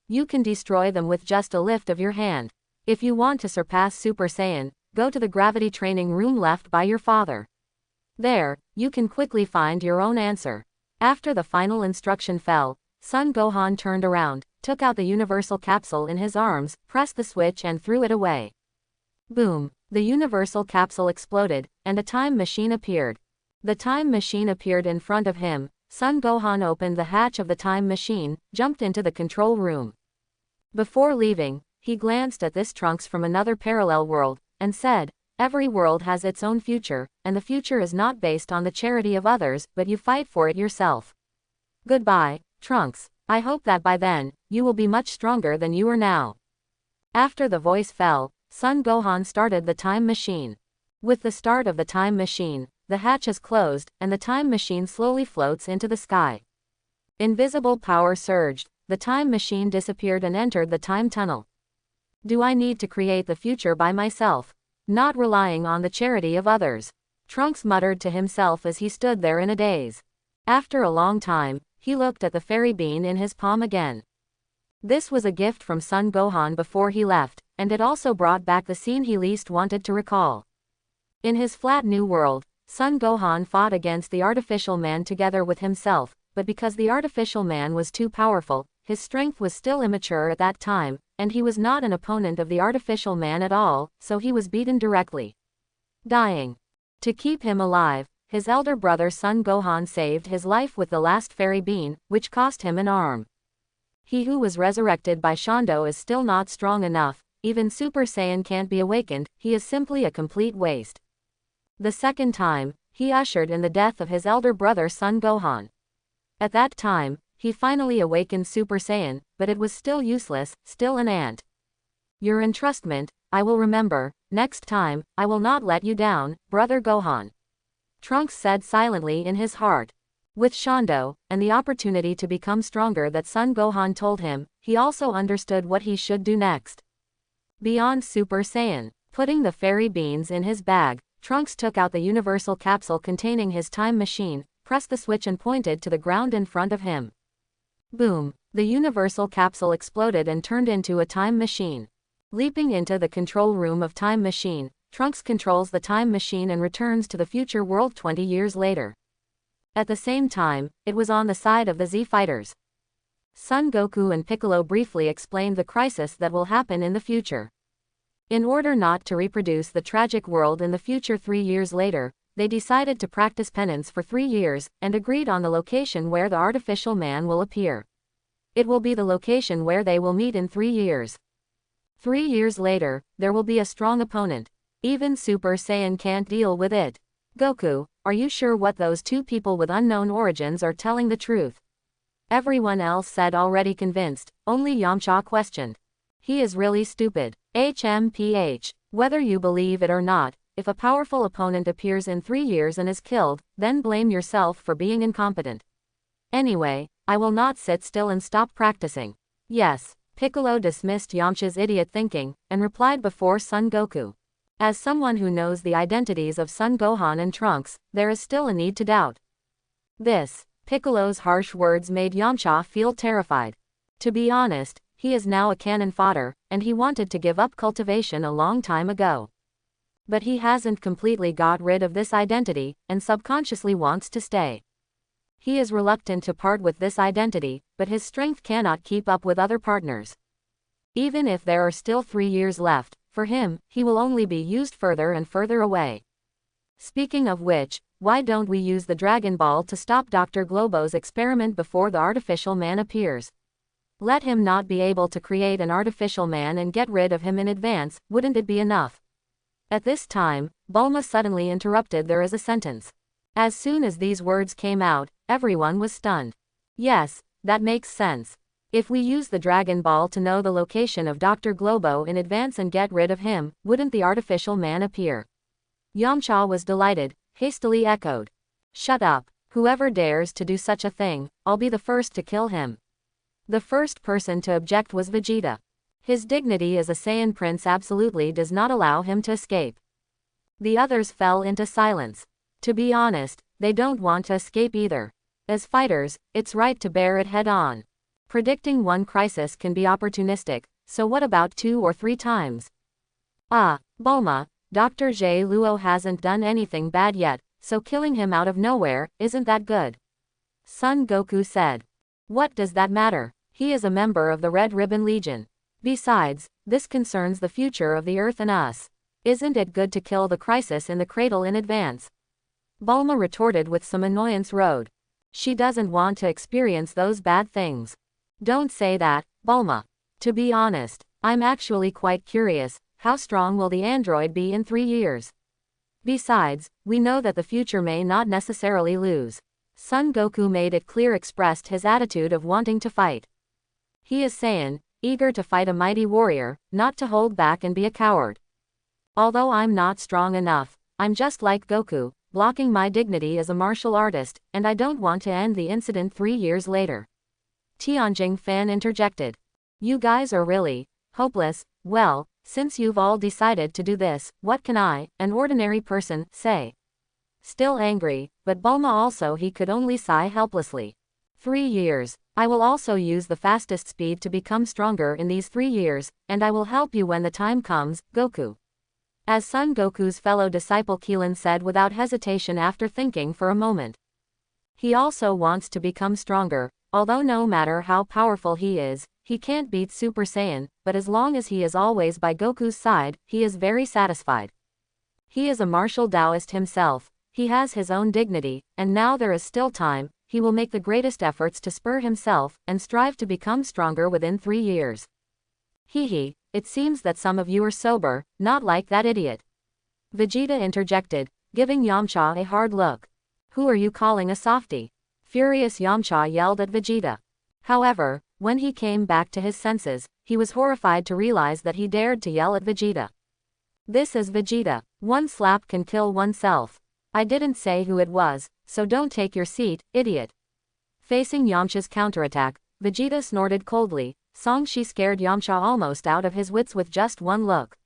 You can destroy them with just a lift of your hand. If you want to surpass Super Saiyan, go to the gravity training room left by your father. There, you can quickly find your own answer. After the final instruction fell, Son Gohan turned around, took out the universal capsule in his arms, pressed the switch and threw it away. Boom! The universal capsule exploded, and a time machine appeared. The time machine appeared in front of him. Son Gohan opened the hatch of the time machine, jumped into the control room. Before leaving, he glanced at this Trunks from another parallel world, and said, "Every world has its own future, and the future is not based on the charity of others, but you fight for it yourself. Goodbye, Trunks. I hope that by then, you will be much stronger than you are now." After the voice fell, Son Gohan started the time machine. With the start of the time machine, the hatch is closed, and the time machine slowly floats into the sky. Invisible power surged, the time machine disappeared and entered the time tunnel. Do I need to create the future by myself? Not relying on the charity of others? Trunks muttered to himself as he stood there in a daze. After a long time, he looked at the fairy bean in his palm again. This was a gift from Son Gohan before he left, and it also brought back the scene he least wanted to recall. In his flat new world, Son Gohan fought against the artificial man together with himself, but because the artificial man was too powerful, his strength was still immature at that time, and he was not an opponent of the artificial man at all, so he was beaten directly. Dying. To keep him alive, his elder brother Son Gohan saved his life with the last fairy bean, which cost him an arm. He who was resurrected by Shondo is still not strong enough, even Super Saiyan can't be awakened, he is simply a complete waste. The second time, he ushered in the death of his elder brother Son Gohan. At that time, he finally awakened Super Saiyan, but it was still useless, still an ant. Your entrustment, I will remember. Next time, I will not let you down, Brother Gohan. Trunks said silently in his heart. With Shondo, and the opportunity to become stronger that Son Gohan told him, he also understood what he should do next. Beyond Super Saiyan, putting the fairy beans in his bag, Trunks took out the universal capsule containing his time machine, pressed the switch and pointed to the ground in front of him. Boom! The universal capsule exploded and turned into a time machine. Leaping into the control room of time machine, Trunks controls the time machine and returns to the future world 20 years later. At the same time, it was on the side of the Z fighters. Son Goku and Piccolo briefly explained the crisis that will happen in the future. In order not to reproduce the tragic world in the future 3 years later, they decided to practice penance for 3 years, and agreed on the location where the artificial man will appear. It will be the location where they will meet in 3 years. 3 years later, there will be a strong opponent. Even Super Saiyan can't deal with it. Goku, are you sure what those two people with unknown origins are telling the truth? Everyone else said already convinced, only Yamcha questioned. He is really stupid. HMPH. Whether you believe it or not, if a powerful opponent appears in 3 years and is killed, then blame yourself for being incompetent. Anyway, I will not sit still and stop practicing. Yes, Piccolo dismissed Yamcha's idiot thinking, and replied before Son Goku. As someone who knows the identities of Son Gohan and Trunks, there is still a need to doubt. This, Piccolo's harsh words made Yamcha feel terrified. To be honest, he is now a cannon fodder, and he wanted to give up cultivation a long time ago. But he hasn't completely got rid of this identity, and subconsciously wants to stay. He is reluctant to part with this identity, but his strength cannot keep up with other partners. Even if there are still 3 years left, for him, he will only be used further and further away. Speaking of which, why don't we use the Dragon Ball to stop Dr. Globo's experiment before the artificial man appears? Let him not be able to create an artificial man and get rid of him in advance, wouldn't it be enough? At this time, Bulma suddenly interrupted there is a sentence. As soon as these words came out, everyone was stunned. Yes, that makes sense. If we use the Dragon Ball to know the location of Dr. Globo in advance and get rid of him, wouldn't the artificial man appear? Yamcha was delighted, hastily echoed. Shut up. Whoever dares to do such a thing, I'll be the first to kill him. The first person to object was Vegeta. His dignity as a Saiyan prince absolutely does not allow him to escape. The others fell into silence. To be honest, they don't want to escape either. As fighters, it's right to bear it head on. Predicting one crisis can be opportunistic, so what about 2 or 3 times? Ah, Bulma, Dr. J. Luo hasn't done anything bad yet, so killing him out of nowhere, isn't that good? Son Goku said. What does that matter? He is a member of the Red Ribbon Legion. Besides, this concerns the future of the Earth and us. Isn't it good to kill the crisis in the cradle in advance? Bulma retorted with some annoyance. She doesn't want to experience those bad things. Don't say that, Bulma. To be honest, I'm actually quite curious, how strong will the android be in 3 years? Besides, we know that the future may not necessarily lose. Son Goku made it clear expressed his attitude of wanting to fight. He is Saiyan, eager to fight a mighty warrior, not to hold back and be a coward. Although I'm not strong enough, I'm just like Goku, blocking my dignity as a martial artist, and I don't want to end the incident 3 years later. Tianjing Fan interjected. You guys are really hopeless. Well, since you've all decided to do this, what can I, an ordinary person, say? Still angry, but Bulma also he could only sigh helplessly. 3 years. I will also use the fastest speed to become stronger in these 3 years, and I will help you when the time comes, Goku. As Son Goku's fellow disciple Keelan said without hesitation after thinking for a moment. He also wants to become stronger, although no matter how powerful he is, he can't beat Super Saiyan, but as long as he is always by Goku's side, he is very satisfied. He is a martial Taoist himself, he has his own dignity, and now there is still time, he will make the greatest efforts to spur himself, and strive to become stronger within 3 years. Hee, it seems that some of you are sober, not like that idiot. Vegeta interjected, giving Yamcha a hard look. Who are you calling a softie? Furious Yamcha yelled at Vegeta. However, when he came back to his senses, he was horrified to realize that he dared to yell at Vegeta. This is Vegeta. One slap can kill oneself. I didn't say who it was, so don't take your seat, idiot. Facing Yamcha's counterattack, Vegeta snorted coldly. She scared Yamcha almost out of his wits with just one look.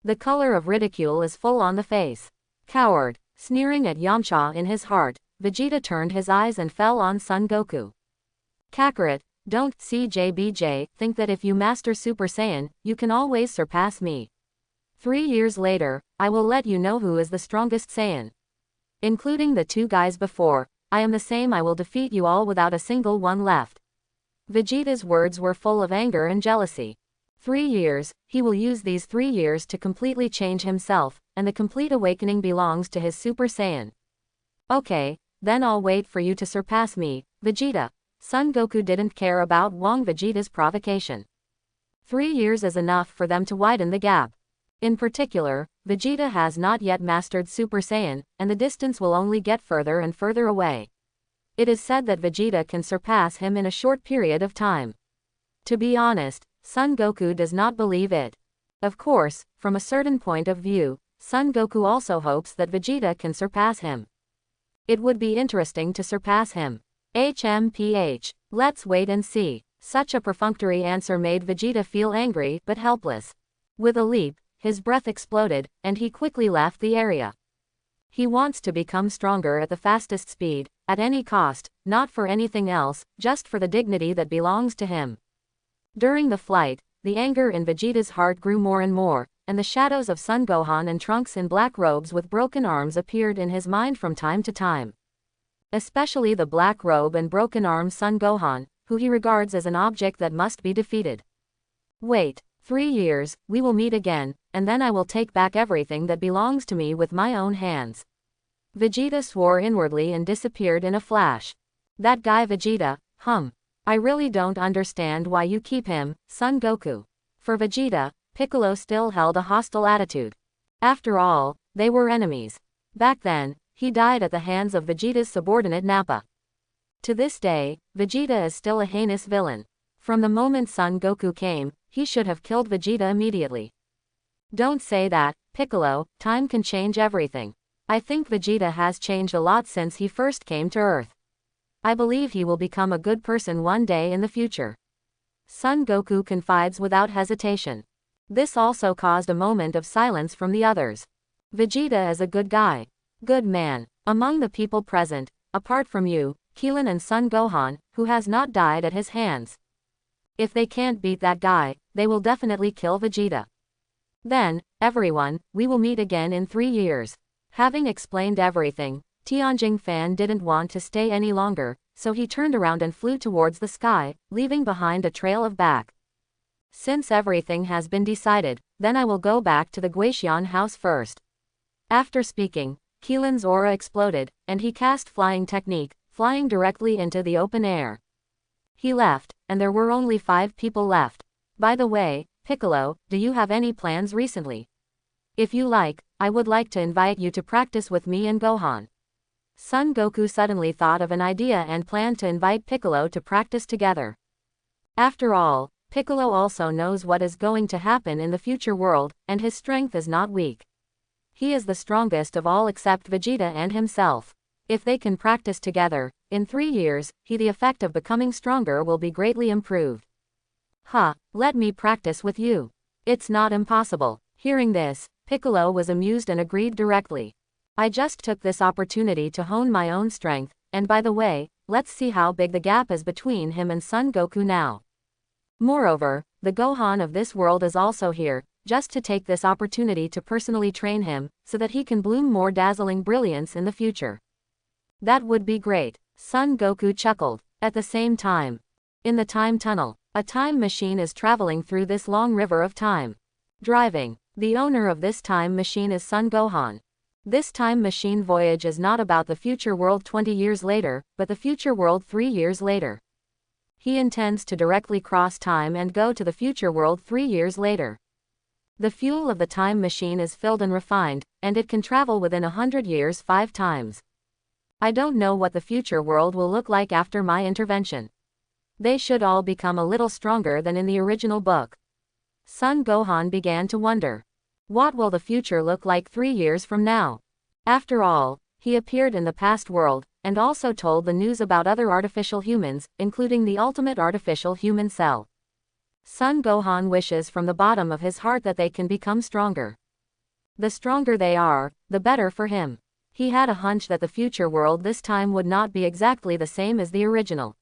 The color of ridicule is full on the face. Coward. Sneering at Yamcha in his heart, Vegeta turned his eyes and fell on Son Goku. Kakarot, don't CJBJ think that if you master Super Saiyan, you can always surpass me. 3 years later, I will let you know who is the strongest Saiyan. Including the 2 guys before, I am the same. I will defeat you all without a single one left. Vegeta's words were full of anger and jealousy. 3 years, he will use these 3 years to completely change himself, and the complete awakening belongs to his Super Saiyan. Okay, then I'll wait for you to surpass me, Vegeta. Son Goku didn't care about Vegeta's provocation. 3 years is enough for them to widen the gap. In particular, Vegeta has not yet mastered Super Saiyan, and the distance will only get further and further away. It is said that Vegeta can surpass him in a short period of time. To be honest, Son Goku does not believe it. Of course, from a certain point of view, Son Goku also hopes that Vegeta can surpass him. It would be interesting to surpass him. HMPH. Let's wait and see. Such a perfunctory answer made Vegeta feel angry but helpless. With a leap, his breath exploded, and he quickly left the area. He wants to become stronger at the fastest speed, at any cost, not for anything else, just for the dignity that belongs to him. During the flight, the anger in Vegeta's heart grew more and more, and the shadows of Son Gohan and Trunks in black robes with broken arms appeared in his mind from time to time. Especially the black robe and broken arm Son Gohan, who he regards as an object that must be defeated. Wait, 3 years, we will meet again, and then I will take back everything that belongs to me with my own hands. Vegeta swore inwardly and disappeared in a flash. That guy Vegeta, I really don't understand why you keep him, Son Goku. For Vegeta, Piccolo still held a hostile attitude. After all, they were enemies. Back then, he died at the hands of Vegeta's subordinate Nappa. To this day, Vegeta is still a heinous villain. From the moment Son Goku came, he should have killed Vegeta immediately. Don't say that, Piccolo, time can change everything. I think Vegeta has changed a lot since he first came to Earth. I believe he will become a good person one day in the future. Son Goku confides without hesitation. This also caused a moment of silence from the others. Vegeta is a good guy. Good man. Among the people present, apart from you, Krillin and Son Gohan, who has not died at his hands. If they can't beat that guy, they will definitely kill Vegeta. Then, everyone, we will meet again in 3 years. Having explained everything, Tianjing Fan didn't want to stay any longer, so he turned around and flew towards the sky, leaving behind a trail of back. Since everything has been decided, then I will go back to the Guaxian house first. After speaking, Krillin's aura exploded, and he cast flying technique, flying directly into the open air. He left, and there were only 5 people left. By the way, Piccolo, do you have any plans recently? If you like, I would like to invite you to practice with me and Gohan. Son Goku suddenly thought of an idea and planned to invite Piccolo to practice together. After all, Piccolo also knows what is going to happen in the future world, and his strength is not weak. He is the strongest of all except Vegeta and himself. If they can practice together, in 3 years, the effect of becoming stronger will be greatly improved. Let me practice with you. It's not impossible. Hearing this, Piccolo was amused and agreed directly. I just took this opportunity to hone my own strength, and by the way, let's see how big the gap is between him and Son Goku now. Moreover, the Gohan of this world is also here, just to take this opportunity to personally train him, so that he can bloom more dazzling brilliance in the future. That would be great. Son Goku chuckled. At the same time, in the time tunnel, a time machine is traveling through this long river of time. Driving. The owner of this time machine is Son Gohan. This time machine voyage is not about the future world 20 years later, but the future world 3 years later. He intends to directly cross time and go to the future world 3 years later. The fuel of the time machine is filled and refined, and it can travel within 100 years 5 times. I don't know what the future world will look like after my intervention. They should all become a little stronger than in the original book. Son Gohan began to wonder. What will the future look like 3 years from now? After all, he appeared in the past world, and also told the news about other artificial humans, including the ultimate artificial human cell. Son Gohan wishes from the bottom of his heart that they can become stronger. The stronger they are, the better for him. He had a hunch that the future world this time would not be exactly the same as the original.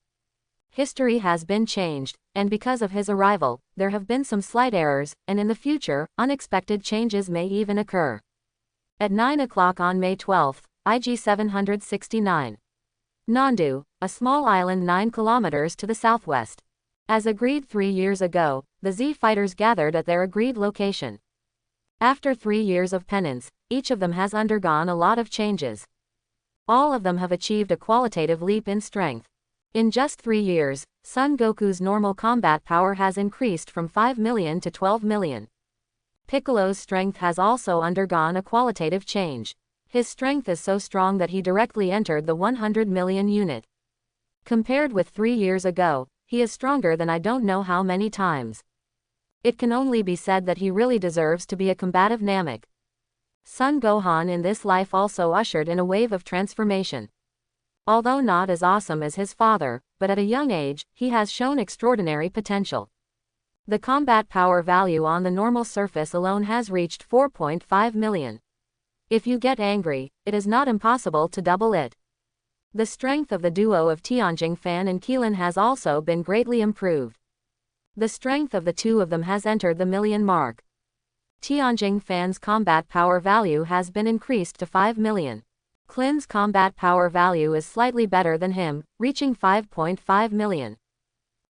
History has been changed, and because of his arrival, there have been some slight errors, and in the future, unexpected changes may even occur. At 9 o'clock on May 12, IG 769. Nandu, a small island 9 kilometers to the southwest. As agreed 3 years ago, the Z fighters gathered at their agreed location. After 3 years of penance, each of them has undergone a lot of changes. All of them have achieved a qualitative leap in strength. In just 3 years, Son Goku's normal combat power has increased from 5 million to 12 million. Piccolo's strength has also undergone a qualitative change. His strength is so strong that he directly entered the 100 million unit. Compared with 3 years ago, he is stronger than I don't know how many times. It can only be said that he really deserves to be a combative Namek. Son Gohan in this life also ushered in a wave of transformation. Although not as awesome as his father, but at a young age, he has shown extraordinary potential. The combat power value on the normal surface alone has reached 4.5 million. If you get angry, it is not impossible to double it. The strength of the duo of Tianjing Fan and Keelan has also been greatly improved. The strength of the two of them has entered the million mark. Tianjing Fan's combat power value has been increased to 5 million. Klin's combat power value is slightly better than him, reaching 5.5 million.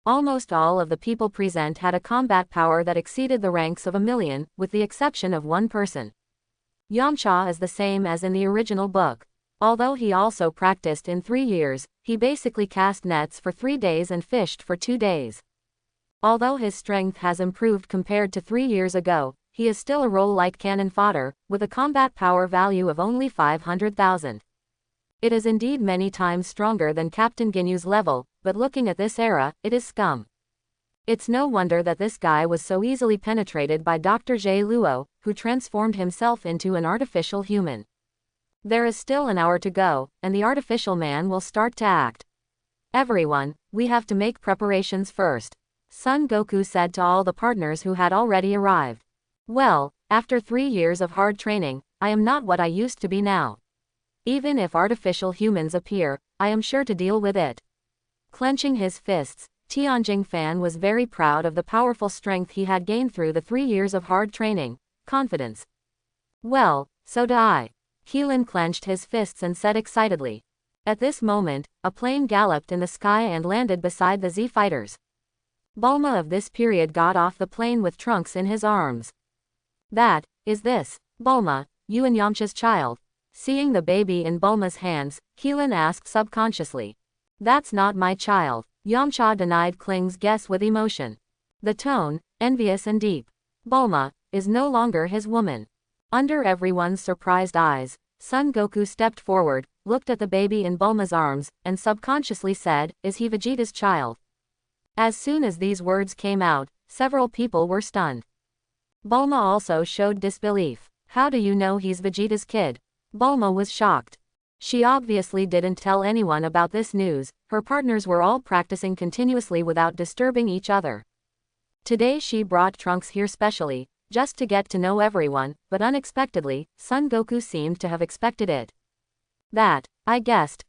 Almost all of the people present had a combat power that exceeded the ranks of 1 million, with the exception of one person. Yamcha is the same as in the original book. Although he also practiced in 3 years, he basically cast nets for 3 days and fished for 2 days. Although his strength has improved compared to 3 years ago, he is still a role-like cannon fodder, with a combat power value of only 500,000. It is indeed many times stronger than Captain Ginyu's level, but looking at this era, it is scum. It's no wonder that this guy was so easily penetrated by Dr. J. Luo, who transformed himself into an artificial human. There is still an hour to go, and the artificial man will start to act. Everyone, we have to make preparations first, Son Goku said to all the partners who had already arrived. Well, after 3 years of hard training, I am not what I used to be now. Even if artificial humans appear, I am sure to deal with it. Clenching his fists, Tianjing Fan was very proud of the powerful strength he had gained through the 3 years of hard training, confidence. Well, so do I. Keelan clenched his fists and said excitedly. At this moment, a plane galloped in the sky and landed beside the Z fighters. Bulma of this period got off the plane with Trunks in his arms. That, is this, Bulma, you and Yamcha's child? Seeing the baby in Bulma's hands, Keelan asked subconsciously. That's not my child. Yamcha denied Kling's guess with emotion. The tone, envious and deep. Bulma, is no longer his woman. Under everyone's surprised eyes, Son Goku stepped forward, looked at the baby in Bulma's arms, and subconsciously said, is he Vegeta's child? As soon as these words came out, several people were stunned. Bulma also showed disbelief. How do you know he's Vegeta's kid? Bulma was shocked. She obviously didn't tell anyone about this news, her partners were all practicing continuously without disturbing each other. Today she brought Trunks here specially, just to get to know everyone, but unexpectedly, Son Goku seemed to have expected it. That, I guessed,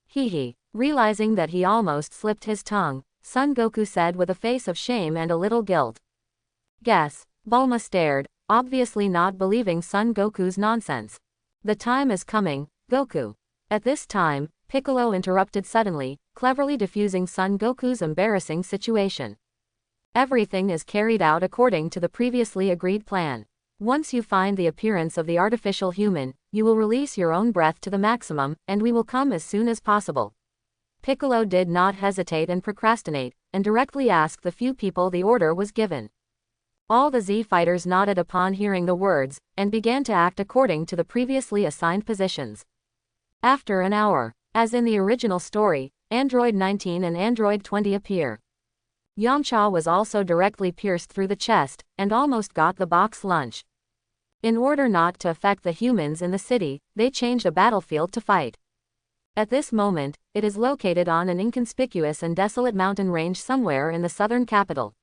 hee. Realizing that he almost slipped his tongue, Son Goku said with a face of shame and a little guilt. Guess. Bulma stared, obviously not believing Son Goku's nonsense. The time is coming, Goku. At this time, Piccolo interrupted suddenly, cleverly diffusing Son Goku's embarrassing situation. Everything is carried out according to the previously agreed plan. Once you find the appearance of the artificial human, you will release your own breath to the maximum, and we will come as soon as possible. Piccolo did not hesitate and procrastinate, and directly asked the few people the order was given. All the Z fighters nodded upon hearing the words, and began to act according to the previously assigned positions. After an hour, as in the original story, Android 19 and Android 20 appear. Yamcha was also directly pierced through the chest, and almost got the box lunch. In order not to affect the humans in the city, they changed a battlefield to fight. At this moment, it is located on an inconspicuous and desolate mountain range somewhere in the southern capital.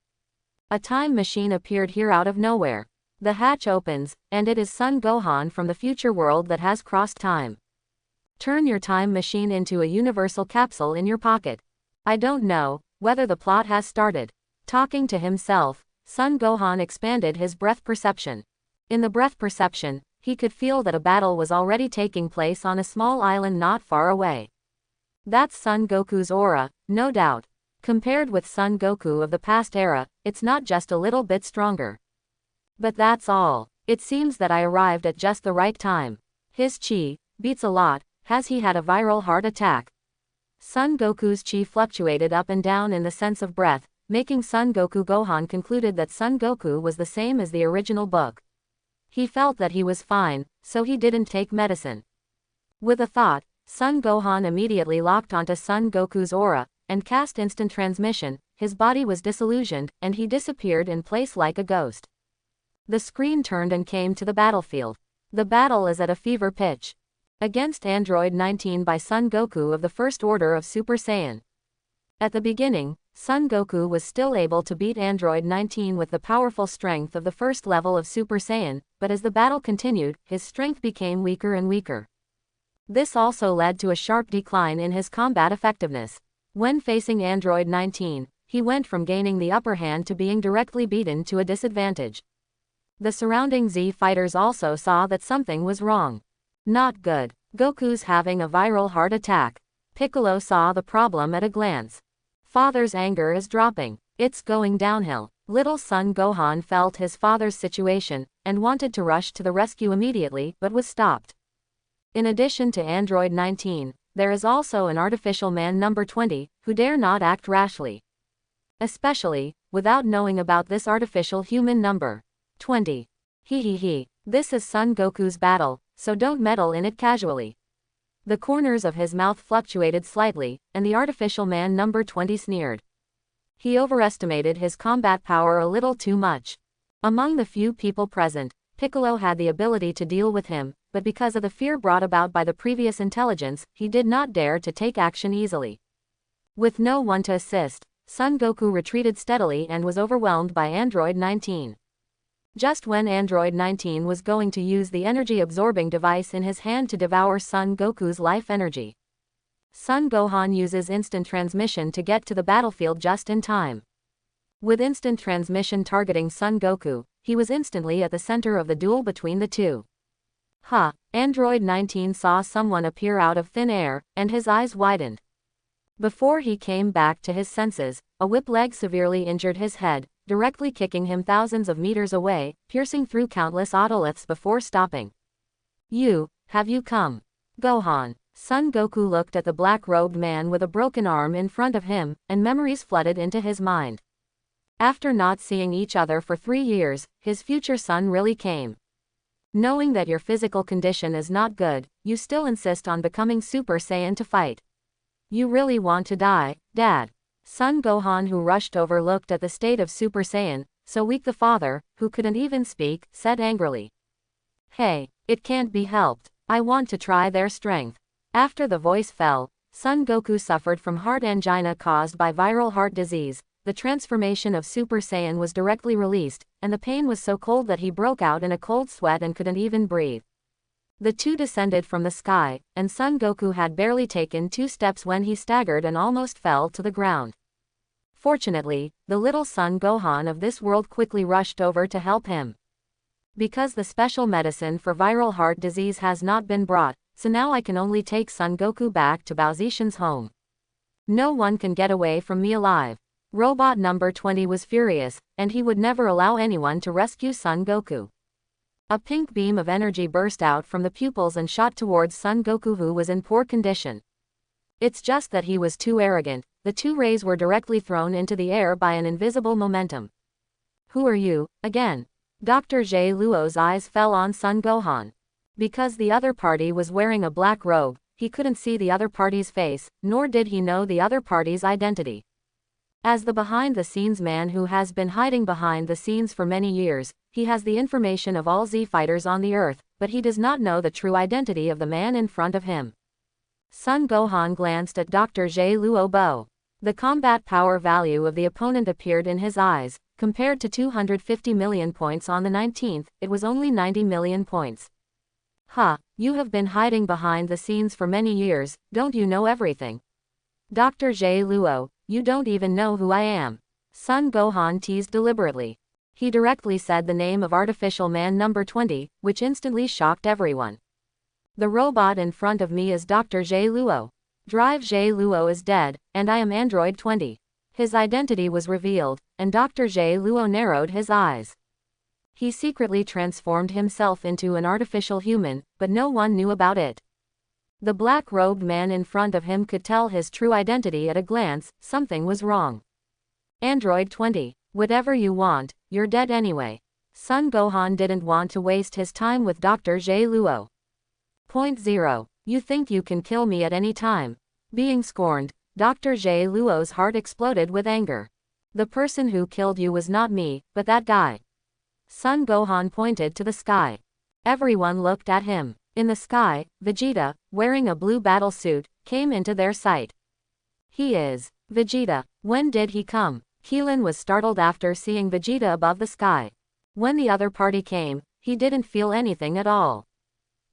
A time machine appeared here out of nowhere. The hatch opens, and it is Son Gohan from the future world that has crossed time. Turn your time machine into a universal capsule in your pocket. I don't know whether the plot has started. Talking to himself, Son Gohan expanded his breath perception. In the breath perception, he could feel that a battle was already taking place on a small island not far away. That's Son Goku's aura, no doubt. Compared with Son Goku of the past era, it's not just a little bit stronger. But that's all. It seems that I arrived at just the right time. His chi beats a lot. Has he had a viral heart attack? Son Goku's chi fluctuated up and down in the sense of breath, making Son Goku Gohan concluded that Son Goku was the same as the original book. He felt that he was fine, so he didn't take medicine. With a thought, Son Gohan immediately locked onto Son Goku's aura, and cast instant transmission. His body was disillusioned, and he disappeared in place like a ghost. The screen turned and came to the battlefield. The battle is at a fever pitch. Against Android 19 by Son Goku of the First Order of Super Saiyan. At the beginning, Son Goku was still able to beat Android 19 with the powerful strength of the first level of Super Saiyan, but as the battle continued, his strength became weaker and weaker. This also led to a sharp decline in his combat effectiveness. When facing Android 19, he went from gaining the upper hand to being directly beaten to a disadvantage. The surrounding Z fighters also saw that something was wrong. Not good. Goku's having a viral heart attack. Piccolo saw the problem at a glance. Father's anger is dropping. It's going downhill. Little Son Gohan felt his father's situation, and wanted to rush to the rescue immediately, but was stopped. In addition to Android 19, there is also an artificial man number 20, who dare not act rashly. Especially, without knowing about this artificial human number 20. He. This is Son Goku's battle, so don't meddle in it casually. The corners of his mouth fluctuated slightly, and the artificial man number 20 sneered. He overestimated his combat power a little too much. Among the few people present, Piccolo had the ability to deal with him, but because of the fear brought about by the previous intelligence, he did not dare to take action easily. With no one to assist, Son Goku retreated steadily and was overwhelmed by Android 19. Just when Android 19 was going to use the energy-absorbing device in his hand to devour Son Goku's life energy, Son Gohan uses instant transmission to get to the battlefield just in time. With instant transmission targeting Son Goku, he was instantly at the center of the duel between the two. Android 19 saw someone appear out of thin air, and his eyes widened. Before he came back to his senses, a whip leg severely injured his head, directly kicking him thousands of meters away, piercing through countless otoliths before stopping. Have you come? Gohan. Son Goku looked at the black-robed man with a broken arm in front of him, and memories flooded into his mind. After not seeing each other for 3 years, his future son really came. Knowing that your physical condition is not good, you still insist on becoming Super Saiyan to fight. You really want to die, Dad? Son Gohan, who rushed over, looked at the state of Super Saiyan, so weak the father, who couldn't even speak, said angrily. Hey, it can't be helped. I want to try their strength. After the voice fell, Son Goku suffered from heart angina caused by viral heart disease. The transformation of Super Saiyan was directly released, and the pain was so cold that he broke out in a cold sweat and couldn't even breathe. The two descended from the sky, and Son Goku had barely taken 2 steps when he staggered and almost fell to the ground. Fortunately, the little Son Gohan of this world quickly rushed over to help him. Because the special medicine for viral heart disease has not been brought, so now I can only take Son Goku back to Bao Zishan's home. No one can get away from me alive. Robot number 20 was furious, and he would never allow anyone to rescue Son Goku. A pink beam of energy burst out from the pupils and shot towards Son Goku, who was in poor condition. It's just that he was too arrogant. The 2 rays were directly thrown into the air by an invisible momentum. Who are you, again? Dr. Zhe Luo's eyes fell on Son Gohan. Because the other party was wearing a black robe, he couldn't see the other party's face, nor did he know the other party's identity. As the behind-the-scenes man who has been hiding behind the scenes for many years, he has the information of all Z fighters on the earth, but he does not know the true identity of the man in front of him. Son Gohan glanced at Dr. Zhe Luo Bo. The combat power value of the opponent appeared in his eyes. Compared to 250 million points on the 19th, it was only 90 million points. Ha, you have been hiding behind the scenes for many years, don't you know everything? Dr. J. Luo, you don't even know who I am. Son Gohan teased deliberately. He directly said the name of Artificial Man number 20, which instantly shocked everyone. The robot in front of me is Dr. J. Luo. Drive J. Luo is dead, and I am Android 20. His identity was revealed, and Dr. J. Luo narrowed his eyes. He secretly transformed himself into an artificial human, but no one knew about it. The black-robed man in front of him could tell his true identity at a glance. Something was wrong. Android 20, whatever you want, you're dead anyway. Son Gohan didn't want to waste his time with Dr. J. Luo. Point 0. You think you can kill me at any time? Being scorned, Dr. J. Luo's heart exploded with anger. The person who killed you was not me, but that guy. Son Gohan pointed to the sky. Everyone looked at him. In the sky, Vegeta, wearing a blue battle suit, came into their sight. He is Vegeta. When did he come? Keelan was startled after seeing Vegeta above the sky. When the other party came, he didn't feel anything at all.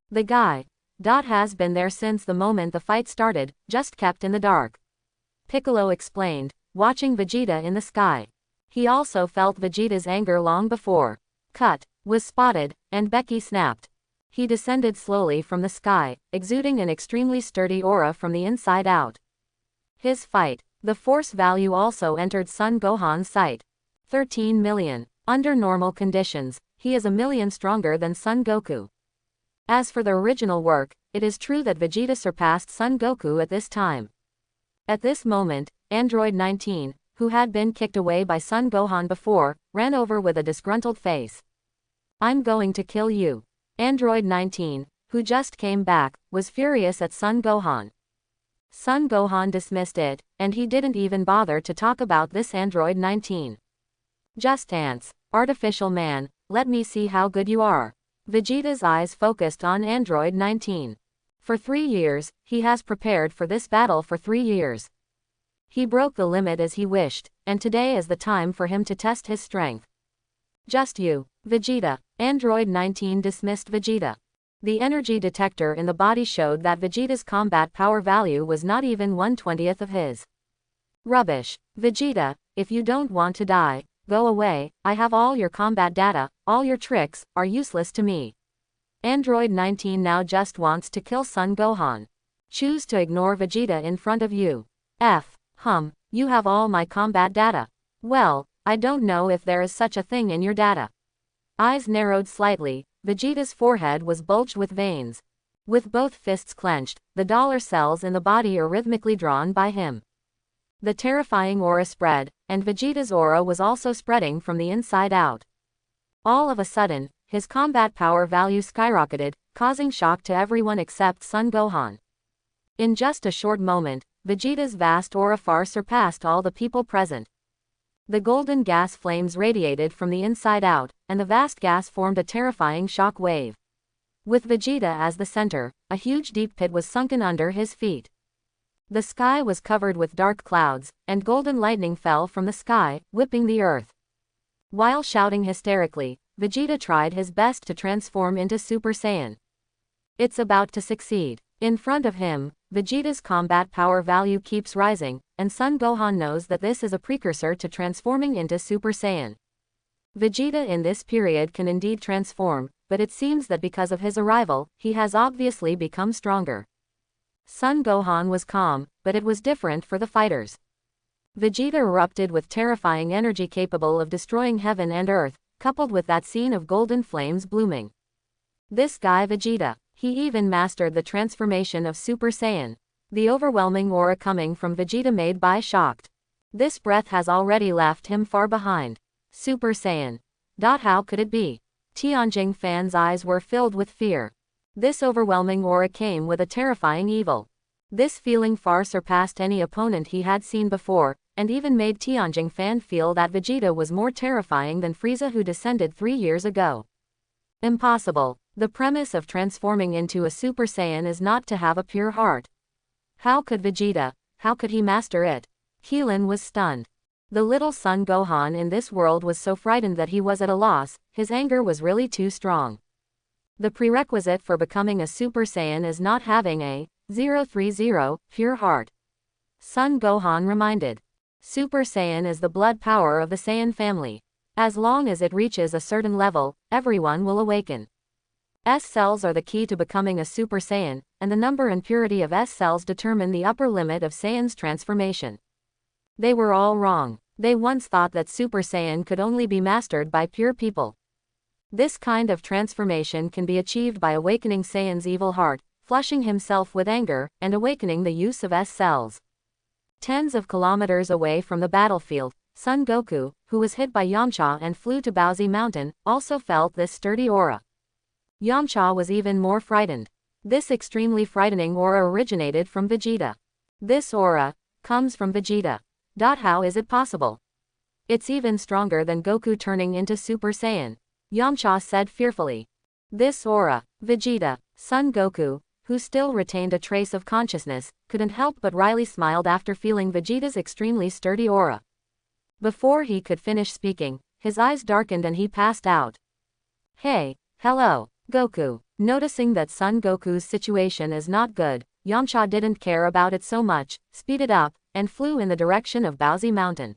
The guy has been there since the moment the fight started, just kept in the dark. Piccolo explained, watching Vegeta in the sky. He also felt Vegeta's anger long before. Cut was spotted, and Becky snapped. He descended slowly from the sky, exuding an extremely sturdy aura from the inside out. His fight. The force value also entered Son Gohan's sight. 13 million. Under normal conditions, he is a million stronger than Son Goku. As for the original work, it is true that Vegeta surpassed Son Goku at this time. At this moment, Android 19, who had been kicked away by Son Gohan before, ran over with a disgruntled face. I'm going to kill you. Android 19, who just came back, was furious at Son Gohan. Son Gohan dismissed it, and he didn't even bother to talk about this Android 19. Just ants. Artificial man, let me see how good you are. Vegeta's eyes focused on Android 19. For 3 years, he has prepared for this battle for 3 years. He broke the limit as he wished, and today is the time for him to test his strength. Just you, Vegeta. Android 19 dismissed Vegeta. The energy detector in the body showed that Vegeta's combat power value was not even 1/20th of his. Rubbish. Vegeta, if you don't want to die, go away. I have all your combat data, all your tricks are useless to me. Android 19 now just wants to kill Son Gohan. Choose to ignore Vegeta in front of you. You have all my combat data. Well, I don't know if there is such a thing in your data. Eyes narrowed slightly, Vegeta's forehead was bulged with veins. With both fists clenched, the dollar cells in the body are rhythmically drawn by him. The terrifying aura spread, and Vegeta's aura was also spreading from the inside out. All of a sudden, his combat power value skyrocketed, causing shock to everyone except Son Gohan. In just a short moment, Vegeta's vast aura far surpassed all the people present. The golden gas flames radiated from the inside out, and the vast gas formed a terrifying shock wave. With Vegeta as the center, a huge deep pit was sunken under his feet. The sky was covered with dark clouds, and golden lightning fell from the sky, whipping the earth. While shouting hysterically, Vegeta tried his best to transform into Super Saiyan. It's about to succeed. In front of him, Vegeta's combat power value keeps rising, and Son Gohan knows that this is a precursor to transforming into Super Saiyan. Vegeta in this period can indeed transform, but it seems that because of his arrival, he has obviously become stronger. Son Gohan was calm, but it was different for the fighters. Vegeta erupted with terrifying energy capable of destroying heaven and earth, coupled with that scene of golden flames blooming. This guy Vegeta. He even mastered the transformation of Super Saiyan. The overwhelming aura coming from Vegeta made Bai shocked. This breath has already left him far behind. Super Saiyan. How could it be? Tianjing fans' eyes were filled with fear. This overwhelming aura came with a terrifying evil. This feeling far surpassed any opponent he had seen before, and even made Tianjing fan feel that Vegeta was more terrifying than Frieza, who descended 3 years ago. Impossible. The premise of transforming into a Super Saiyan is not to have a pure heart. How could he master it? Keelan was stunned. The little son Gohan in this world was so frightened that he was at a loss. His anger was really too strong. The prerequisite for becoming a Super Saiyan is not having a 030 pure heart. Son Gohan reminded. Super Saiyan is the blood power of the Saiyan family. As long as it reaches a certain level, everyone will awaken. S cells are the key to becoming a Super Saiyan, and the number and purity of S cells determine the upper limit of Saiyan's transformation. They were all wrong. They once thought that Super Saiyan could only be mastered by pure people. This kind of transformation can be achieved by awakening Saiyan's evil heart, flushing himself with anger, and awakening the use of S cells. Tens of kilometers away from the battlefield, Son Goku, who was hit by Yamcha and flew to Baozi Mountain, also felt this sturdy aura. Yamcha was even more frightened. This extremely frightening aura originated from Vegeta. This aura comes from Vegeta. How is it possible? It's even stronger than Goku turning into Super Saiyan, Yamcha said fearfully. This aura, Vegeta, Son Goku, who still retained a trace of consciousness, couldn't help but wryly smiled after feeling Vegeta's extremely sturdy aura. Before he could finish speaking, his eyes darkened and he passed out. Hey, hello, Goku. Noticing that Son Goku's situation is not good, Yamcha didn't care about it so much, speeded up, and flew in the direction of Baozi Mountain.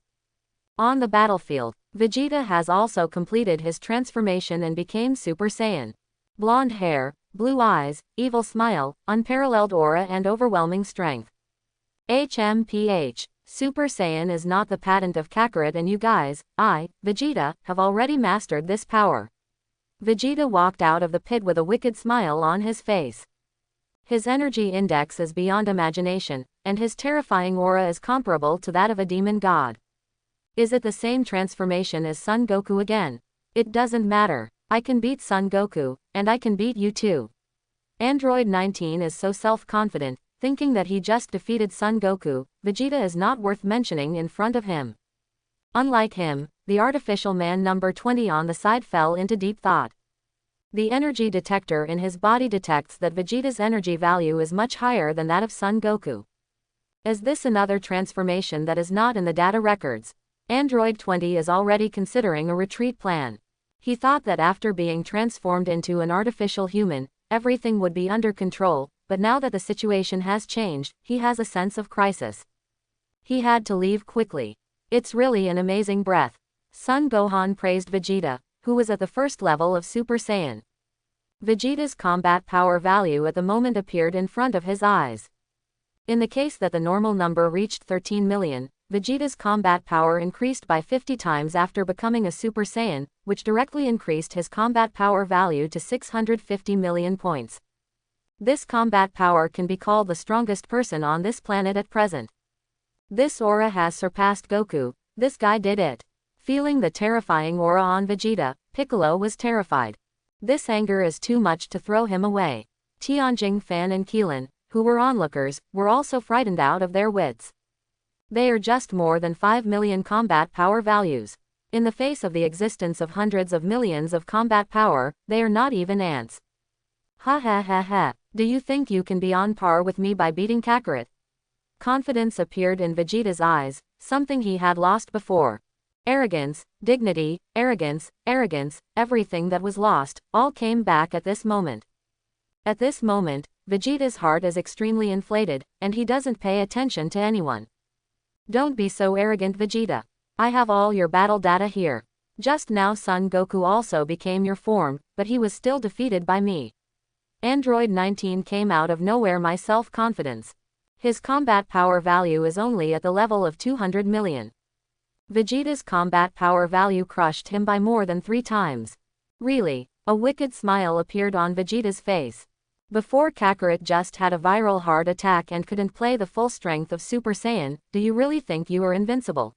On the battlefield, Vegeta has also completed his transformation and became Super Saiyan. Blonde hair, blue eyes, evil smile, unparalleled aura and overwhelming strength. HMPH. Super Saiyan is not the patent of Kakarot, and you guys, Vegeta, have already mastered this power. Vegeta walked out of the pit with a wicked smile on his face. His energy index is beyond imagination, and his terrifying aura is comparable to that of a demon god. Is it the same transformation as Son Goku again? It doesn't matter. I can beat Son Goku, and I can beat you too. Android 19 is so self-confident, thinking that he just defeated Son Goku. Vegeta is not worth mentioning in front of him. Unlike him, the artificial man number 20 on the side fell into deep thought. The energy detector in his body detects that Vegeta's energy value is much higher than that of Son Goku. Is this another transformation that is not in the data records? Android 20 is already considering a retreat plan. He thought that after being transformed into an artificial human, everything would be under control, but now that the situation has changed, he has a sense of crisis. He had to leave quickly. It's really an amazing breath. Son Gohan praised Vegeta, who was at the first level of Super Saiyan. Vegeta's combat power value at the moment appeared in front of his eyes. In the case that the normal number reached 13 million, Vegeta's combat power increased by 50 times after becoming a Super Saiyan, which directly increased his combat power value to 650 million points. This combat power can be called the strongest person on this planet at present. This aura has surpassed Goku. This guy did it. Feeling the terrifying aura on Vegeta, Piccolo was terrified. This anger is too much to throw him away. Tianjing Fan and Keelan, who were onlookers, were also frightened out of their wits. They are just more than 5 million combat power values. In the face of the existence of hundreds of millions of combat power, they are not even ants. Ha ha ha ha, do you think you can be on par with me by beating Kakarot? Confidence appeared in Vegeta's eyes, something he had lost before. Arrogance, dignity, arrogance, everything that was lost, all came back at this moment. At this moment, Vegeta's heart is extremely inflated, and he doesn't pay attention to anyone. Don't be so arrogant, Vegeta. I have all your battle data here. Just now Son Goku also became your form, but he was still defeated by me. Android 19 came out of nowhere. My self-confidence. His combat power value is only at the level of 200 million. Vegeta's combat power value crushed him by more than 3 times. Really? A wicked smile appeared on Vegeta's face. Before Kakarot just had a viral heart attack and couldn't play the full strength of Super Saiyan, do you really think you are invincible?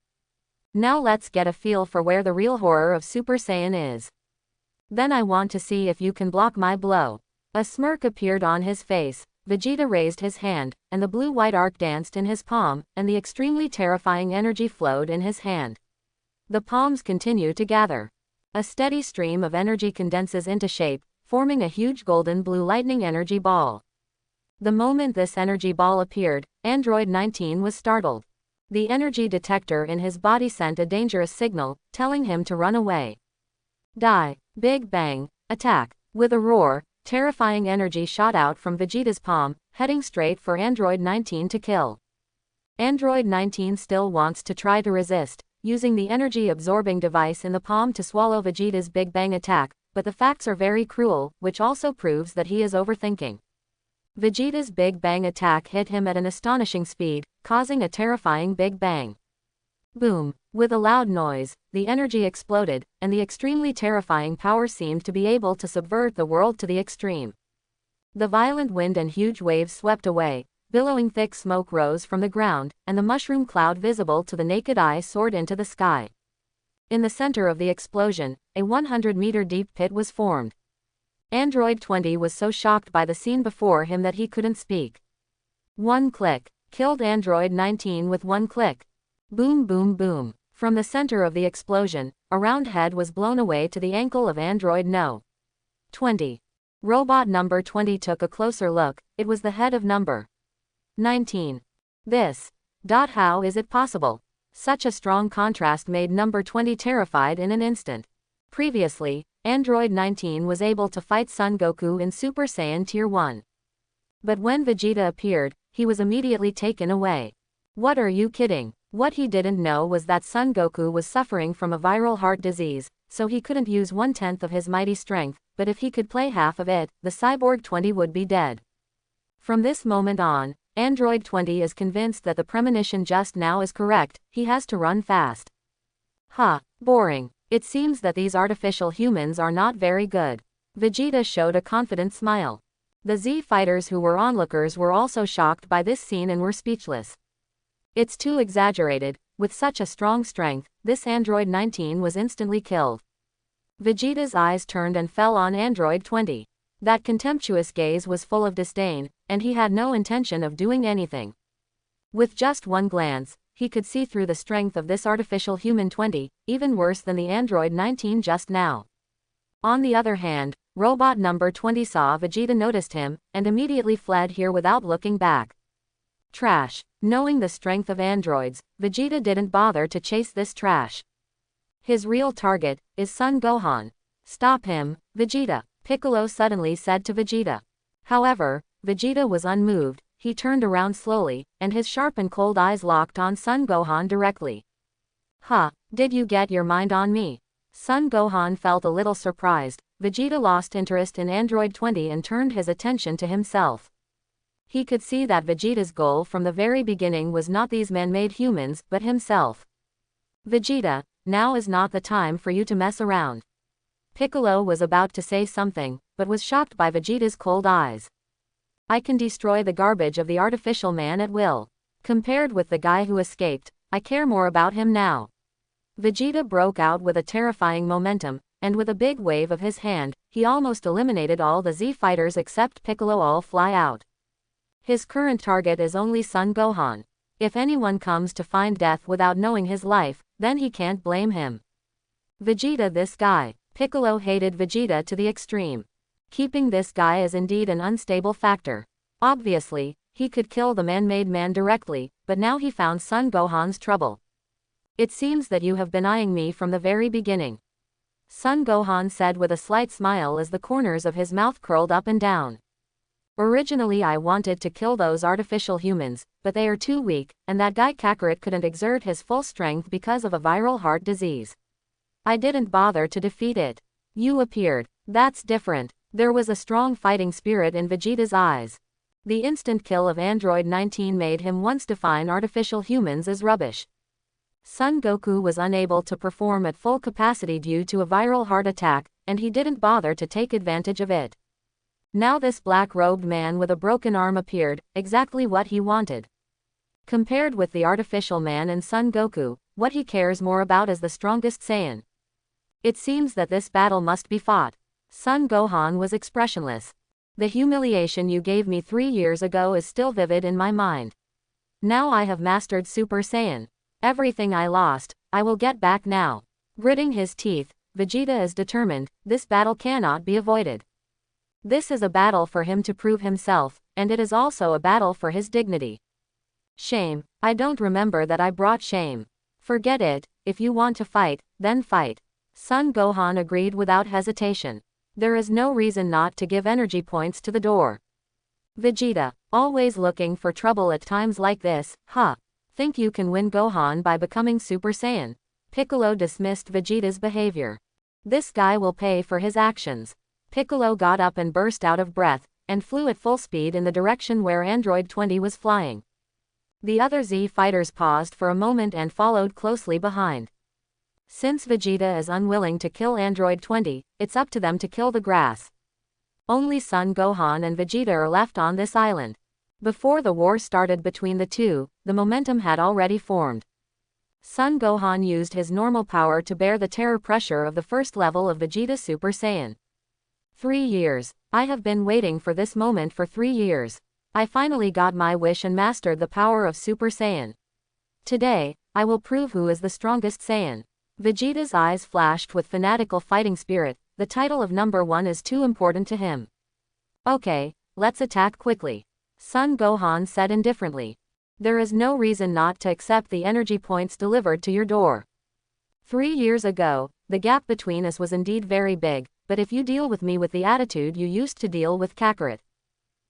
Now let's get a feel for where the real horror of Super Saiyan is. Then I want to see if you can block my blow. A smirk appeared on his face. Vegeta raised his hand, and the blue-white arc danced in his palm, and the extremely terrifying energy flowed in his hand. The palms continue to gather. A steady stream of energy condenses into shape, forming a huge golden blue lightning energy ball. The moment this energy ball appeared, Android 19 was startled. The energy detector in his body sent a dangerous signal, telling him to run away. Die. Big bang. Attack. With a roar, terrifying energy shot out from Vegeta's palm, heading straight for Android 19 to kill. Android 19 still wants to try to resist, using the energy-absorbing device in the palm to swallow Vegeta's Big Bang attack, but the facts are very cruel, which also proves that he is overthinking. Vegeta's Big Bang attack hit him at an astonishing speed, causing a terrifying Big Bang. Boom. With a loud noise, the energy exploded, and the extremely terrifying power seemed to be able to subvert the world to the extreme. The violent wind and huge waves swept away, billowing thick smoke rose from the ground, and the mushroom cloud visible to the naked eye soared into the sky. In the center of the explosion, a 100-meter deep pit was formed. Android 20 was so shocked by the scene before him that he couldn't speak. One click. Killed Android 19 with one click. Boom boom boom. From the center of the explosion, a round head was blown away to the ankle of Android No. 20. Robot number 20 took a closer look. It was the head of number 19. This. How is it possible? Such a strong contrast made number 20 terrified in an instant. Previously, Android 19 was able to fight Son Goku in Super Saiyan Tier 1. But when Vegeta appeared, he was immediately taken away. What are you kidding? What he didn't know was that Son Goku was suffering from a viral heart disease, so he couldn't use 1/10 of his mighty strength, but if he could play half of it, the Cyborg 20 would be dead. From this moment on, Android 20 is convinced that the premonition just now is correct. He has to run fast. Boring. It seems that these artificial humans are not very good. Vegeta showed a confident smile. The Z fighters who were onlookers were also shocked by this scene and were speechless. It's too exaggerated. With such a strong strength, this Android 19 was instantly killed. Vegeta's eyes turned and fell on Android 20. That contemptuous gaze was full of disdain, and he had no intention of doing anything. With just one glance, he could see through the strength of this artificial human 20, even worse than the Android 19 just now. On the other hand, robot number 20 saw Vegeta noticed him, and immediately fled here without looking back. Trash. Knowing the strength of androids, Vegeta didn't bother to chase this trash. His real target is Son Gohan. Stop him, Vegeta, Piccolo suddenly said to Vegeta. However, Vegeta was unmoved. He turned around slowly, and his sharp and cold eyes locked on Son Gohan directly. Did you get your mind on me? Son Gohan felt a little surprised. Vegeta lost interest in Android 20 and turned his attention to himself. He could see that Vegeta's goal from the very beginning was not these man-made humans, but himself. Vegeta, now is not the time for you to mess around. Piccolo was about to say something, but was shocked by Vegeta's cold eyes. I can destroy the garbage of the artificial man at will. Compared with the guy who escaped, I care more about him now. Vegeta broke out with a terrifying momentum, and with a big wave of his hand, he almost eliminated all the Z fighters except Piccolo. All fly out. His current target is only Son Gohan. If anyone comes to find death without knowing his life, then he can't blame him. Vegeta, this guy. Piccolo hated Vegeta to the extreme. Keeping this guy is indeed an unstable factor. Obviously, he could kill the man-made man directly, but now he found Son Gohan's trouble. It seems that you have been eyeing me from the very beginning. Son Gohan said with a slight smile as the corners of his mouth curled up and down. Originally I wanted to kill those artificial humans, but they are too weak, and that guy Kakarot couldn't exert his full strength because of a viral heart disease. I didn't bother to defeat it. You appeared. That's different. There was a strong fighting spirit in Vegeta's eyes. The instant kill of Android 19 made him once define artificial humans as rubbish. Son Goku was unable to perform at full capacity due to a viral heart attack, and he didn't bother to take advantage of it. Now this black-robed man with a broken arm appeared, exactly what he wanted. Compared with the artificial man and Son Goku, what he cares more about is the strongest Saiyan. It seems that this battle must be fought. Son Gohan was expressionless. The humiliation you gave me 3 years ago is still vivid in my mind. Now I have mastered Super Saiyan. Everything I lost, I will get back now. Gritting his teeth, Vegeta is determined. This battle cannot be avoided. This is a battle for him to prove himself, and it is also a battle for his dignity. Shame. I don't remember that I brought shame. Forget it, if you want to fight, then fight. Son Gohan agreed without hesitation. There is no reason not to give energy points to the door. Vegeta, always looking for trouble at times like this, huh? Think you can win Gohan by becoming Super Saiyan? Piccolo dismissed Vegeta's behavior. This guy will pay for his actions. Piccolo got up and burst out of breath, and flew at full speed in the direction where Android 20 was flying. The other Z fighters paused for a moment and followed closely behind. Since Vegeta is unwilling to kill Android 20, it's up to them to kill the grass. Only Son Gohan and Vegeta are left on this island. Before the war started between the two, the momentum had already formed. Son Gohan used his normal power to bear the terror pressure of the first level of Vegeta Super Saiyan. 3 years. I have been waiting for this moment for 3 years. I finally got my wish and mastered the power of Super Saiyan. Today, I will prove who is the strongest Saiyan. Vegeta's eyes flashed with fanatical fighting spirit. The title of number 1 is too important to him. Okay, let's attack quickly. Son Gohan said indifferently. There is no reason not to accept the energy points delivered to your door. 3 years ago, the gap between us was indeed very big, but if you deal with me with the attitude you used to deal with Kakarot,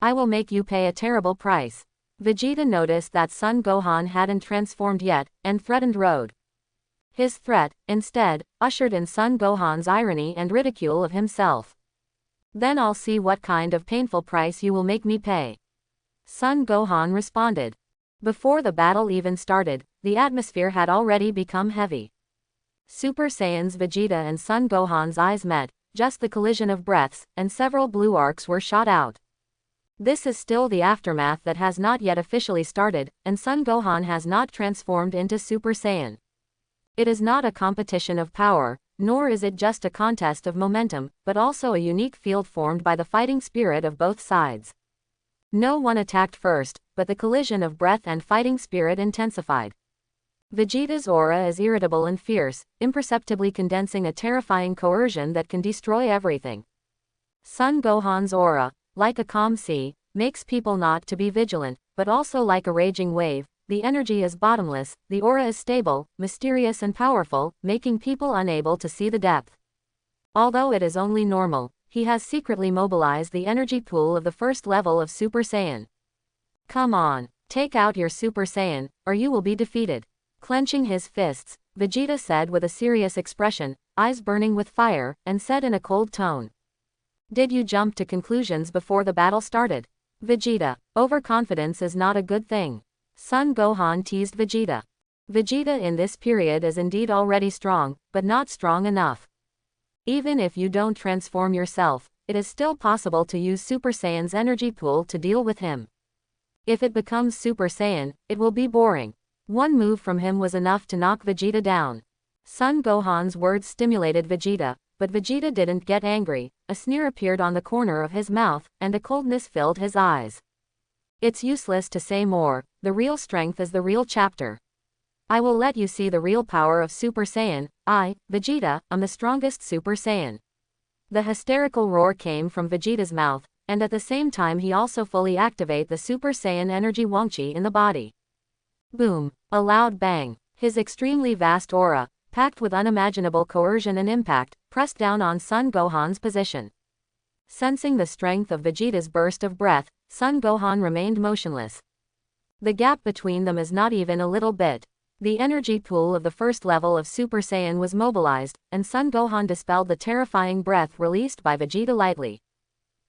I will make you pay a terrible price. Vegeta noticed that Son Gohan hadn't transformed yet, and threatened Road. His threat, instead, ushered in Son Gohan's irony and ridicule of himself. Then I'll see what kind of painful price you will make me pay. Son Gohan responded. Before the battle even started, the atmosphere had already become heavy. Super Saiyans Vegeta and Son Gohan's eyes met, just the collision of breaths, and several blue arcs were shot out. This is still the aftermath that has not yet officially started, and Son Gohan has not transformed into Super Saiyan. It is not a competition of power, nor is it just a contest of momentum, but also a unique field formed by the fighting spirit of both sides. No one attacked first, but the collision of breath and fighting spirit intensified. Vegeta's aura is irritable and fierce, imperceptibly condensing a terrifying coercion that can destroy everything. Son Gohan's aura, like a calm sea, makes people not to be vigilant, but also like a raging wave. The energy is bottomless, the aura is stable, mysterious and powerful, making people unable to see the depth. Although it is only normal, he has secretly mobilized the energy pool of the first level of Super Saiyan. Come on, take out your Super Saiyan, or you will be defeated. Clenching his fists, Vegeta said with a serious expression, eyes burning with fire, and said in a cold tone. Did you jump to conclusions before the battle started? Vegeta, overconfidence is not a good thing. Son Gohan teased Vegeta. Vegeta in this period is indeed already strong, but not strong enough. Even if you don't transform yourself, it is still possible to use Super Saiyan's energy pool to deal with him. If it becomes Super Saiyan, it will be boring. One move from him was enough to knock Vegeta down. Son Gohan's words stimulated Vegeta, but Vegeta didn't get angry. A sneer appeared on the corner of his mouth, and a coldness filled his eyes. It's useless to say more, the real strength is the real chapter. I will let you see the real power of Super Saiyan. I, Vegeta, am the strongest Super Saiyan. The hysterical roar came from Vegeta's mouth, and at the same time he also fully activated the Super Saiyan energy Wangchi in the body. Boom! A loud bang. His extremely vast aura, packed with unimaginable coercion and impact, pressed down on Son Gohan's position. Sensing the strength of Vegeta's burst of breath, Son Gohan remained motionless. The gap between them is not even a little bit. The energy pool of the first level of Super Saiyan was mobilized, and Son Gohan dispelled the terrifying breath released by Vegeta lightly.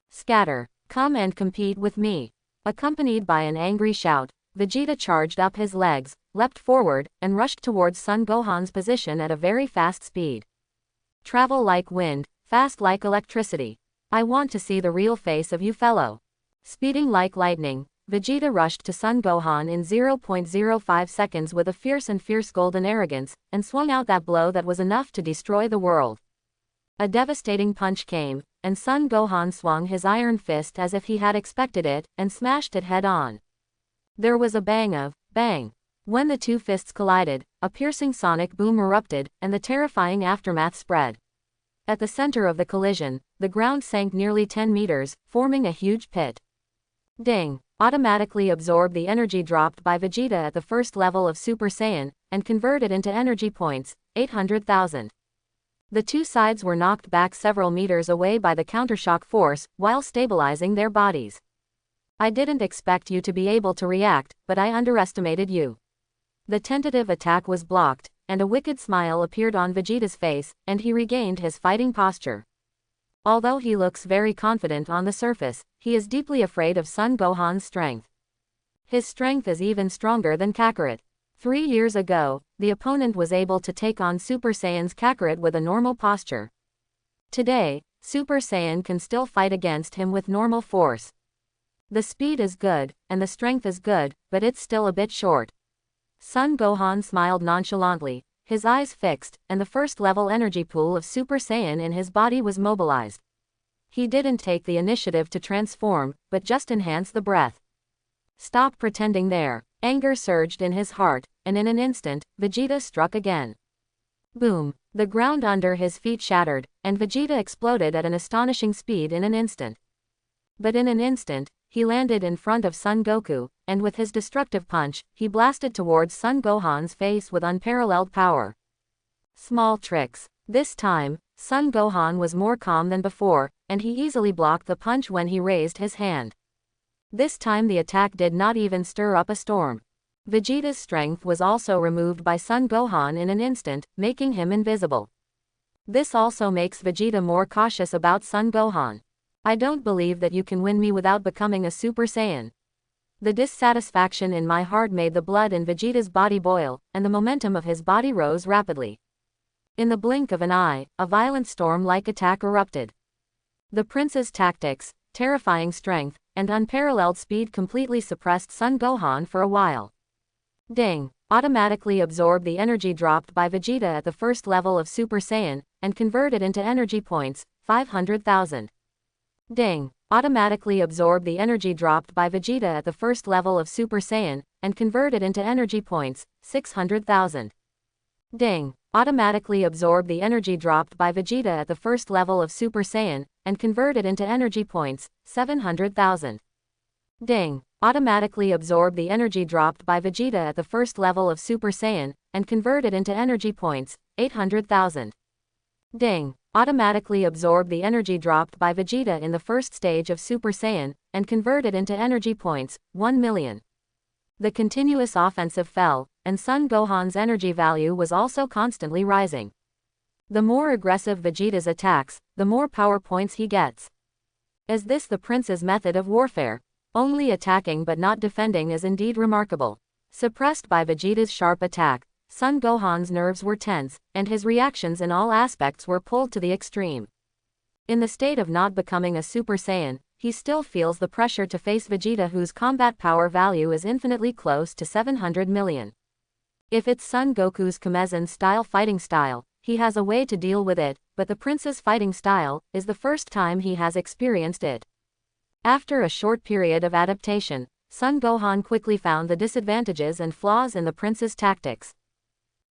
Scatter! Come and compete with me! Accompanied by an angry shout, Vegeta charged up his legs, leapt forward, and rushed towards Son Gohan's position at a very fast speed. Travel like wind, fast like electricity. I want to see the real face of you fellow. Speeding like lightning, Vegeta rushed to Son Gohan in 0.05 seconds with a fierce golden arrogance, and swung out that blow that was enough to destroy the world. A devastating punch came, and Son Gohan swung his iron fist as if he had expected it, and smashed it head-on. There was a bang. When the two fists collided, a piercing sonic boom erupted, and the terrifying aftermath spread. At the center of the collision, the ground sank nearly 10 meters, forming a huge pit. Ding! automatically absorb the energy dropped by Vegeta at the first level of Super Saiyan, and convert it into energy points, 800,000. The two sides were knocked back several meters away by the countershock force, while stabilizing their bodies. I didn't expect you to be able to react, but I underestimated you. The tentative attack was blocked, and a wicked smile appeared on Vegeta's face, and he regained his fighting posture. Although he looks very confident on the surface, he is deeply afraid of Son Gohan's strength. His strength is even stronger than Kakarot. 3 years ago, the opponent was able to take on Super Saiyan's Kakarot with a normal posture. Today, Super Saiyan can still fight against him with normal force. The speed is good, and the strength is good, but it's still a bit short. Son Gohan smiled nonchalantly, his eyes fixed, and the first-level energy pool of Super Saiyan in his body was mobilized. He didn't take the initiative to transform, but just enhance the breath. Stop pretending there. Anger surged in his heart, and in an instant, Vegeta struck again. Boom! The ground under his feet shattered, and Vegeta exploded at an astonishing speed in an instant. But in an instant, he landed in front of Son Goku, and with his destructive punch, he blasted towards Son Gohan's face with unparalleled power. Small tricks. This time, Son Gohan was more calm than before, and he easily blocked the punch when he raised his hand. This time the attack did not even stir up a storm. Vegeta's strength was also removed by Son Gohan in an instant, making him invisible. This also makes Vegeta more cautious about Son Gohan. I don't believe that you can win me without becoming a Super Saiyan. The dissatisfaction in my heart made the blood in Vegeta's body boil, and the momentum of his body rose rapidly. In the blink of an eye, a violent storm-like attack erupted. The prince's tactics, terrifying strength, and unparalleled speed completely suppressed Son Gohan for a while. Ding! Automatically absorb the energy dropped by Vegeta at the first level of Super Saiyan, and convert it into energy points, 500,000. Ding! Automatically absorb the energy dropped by Vegeta at the first level of Super Saiyan, and convert it into energy points, 600,000. Ding! Automatically absorb the energy dropped by Vegeta at the first level of Super Saiyan, and convert it into energy points, 700,000. Ding! Automatically absorb the energy dropped by Vegeta at the first level of Super Saiyan, and convert it into energy points, 800,000. Ding! Automatically absorb the energy dropped by Vegeta in the first stage of Super Saiyan, and convert it into energy points, 1 million. The continuous offensive fell, and Son Gohan's energy value was also constantly rising. The more aggressive Vegeta's attacks, the more power points he gets. Is this the prince's method of warfare? Only attacking but not defending is indeed remarkable. Suppressed by Vegeta's sharp attack, Son Gohan's nerves were tense, and his reactions in all aspects were pulled to the extreme. In the state of not becoming a Super Saiyan, he still feels the pressure to face Vegeta, whose combat power value is infinitely close to 700 million. If it's Son Goku's Kamezen-style fighting style, he has a way to deal with it, but the prince's fighting style is the first time he has experienced it. After a short period of adaptation, Son Gohan quickly found the disadvantages and flaws in the prince's tactics.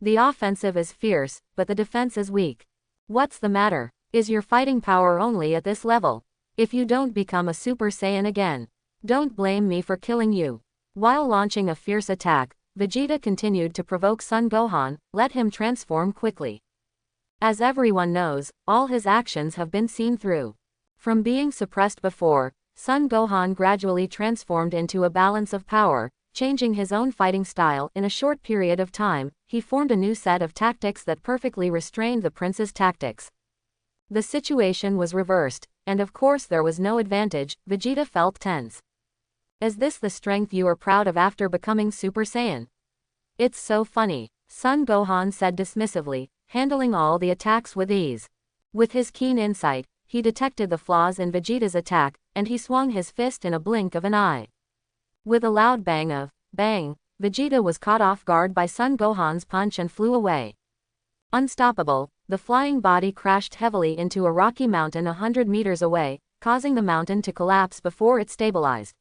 The offensive is fierce, but the defense is weak. What's the matter? Is your fighting power only at this level? If you don't become a Super Saiyan again, don't blame me for killing you. While launching a fierce attack, Vegeta continued to provoke Son Gohan, let him transform quickly. As everyone knows, all his actions have been seen through. From being suppressed before, Son Gohan gradually transformed into a balance of power, changing his own fighting style in a short period of time. He formed a new set of tactics that perfectly restrained the prince's tactics. The situation was reversed, and of course there was no advantage. Vegeta felt tense. Is this the strength you are proud of after becoming Super Saiyan? It's so funny, Son Gohan said dismissively, handling all the attacks with ease. With his keen insight, he detected the flaws in Vegeta's attack, and he swung his fist in a blink of an eye. With a loud bang, Vegeta was caught off guard by Son Gohan's punch and flew away. Unstoppable, the flying body crashed heavily into a rocky mountain 100 meters away, causing the mountain to collapse before it stabilized.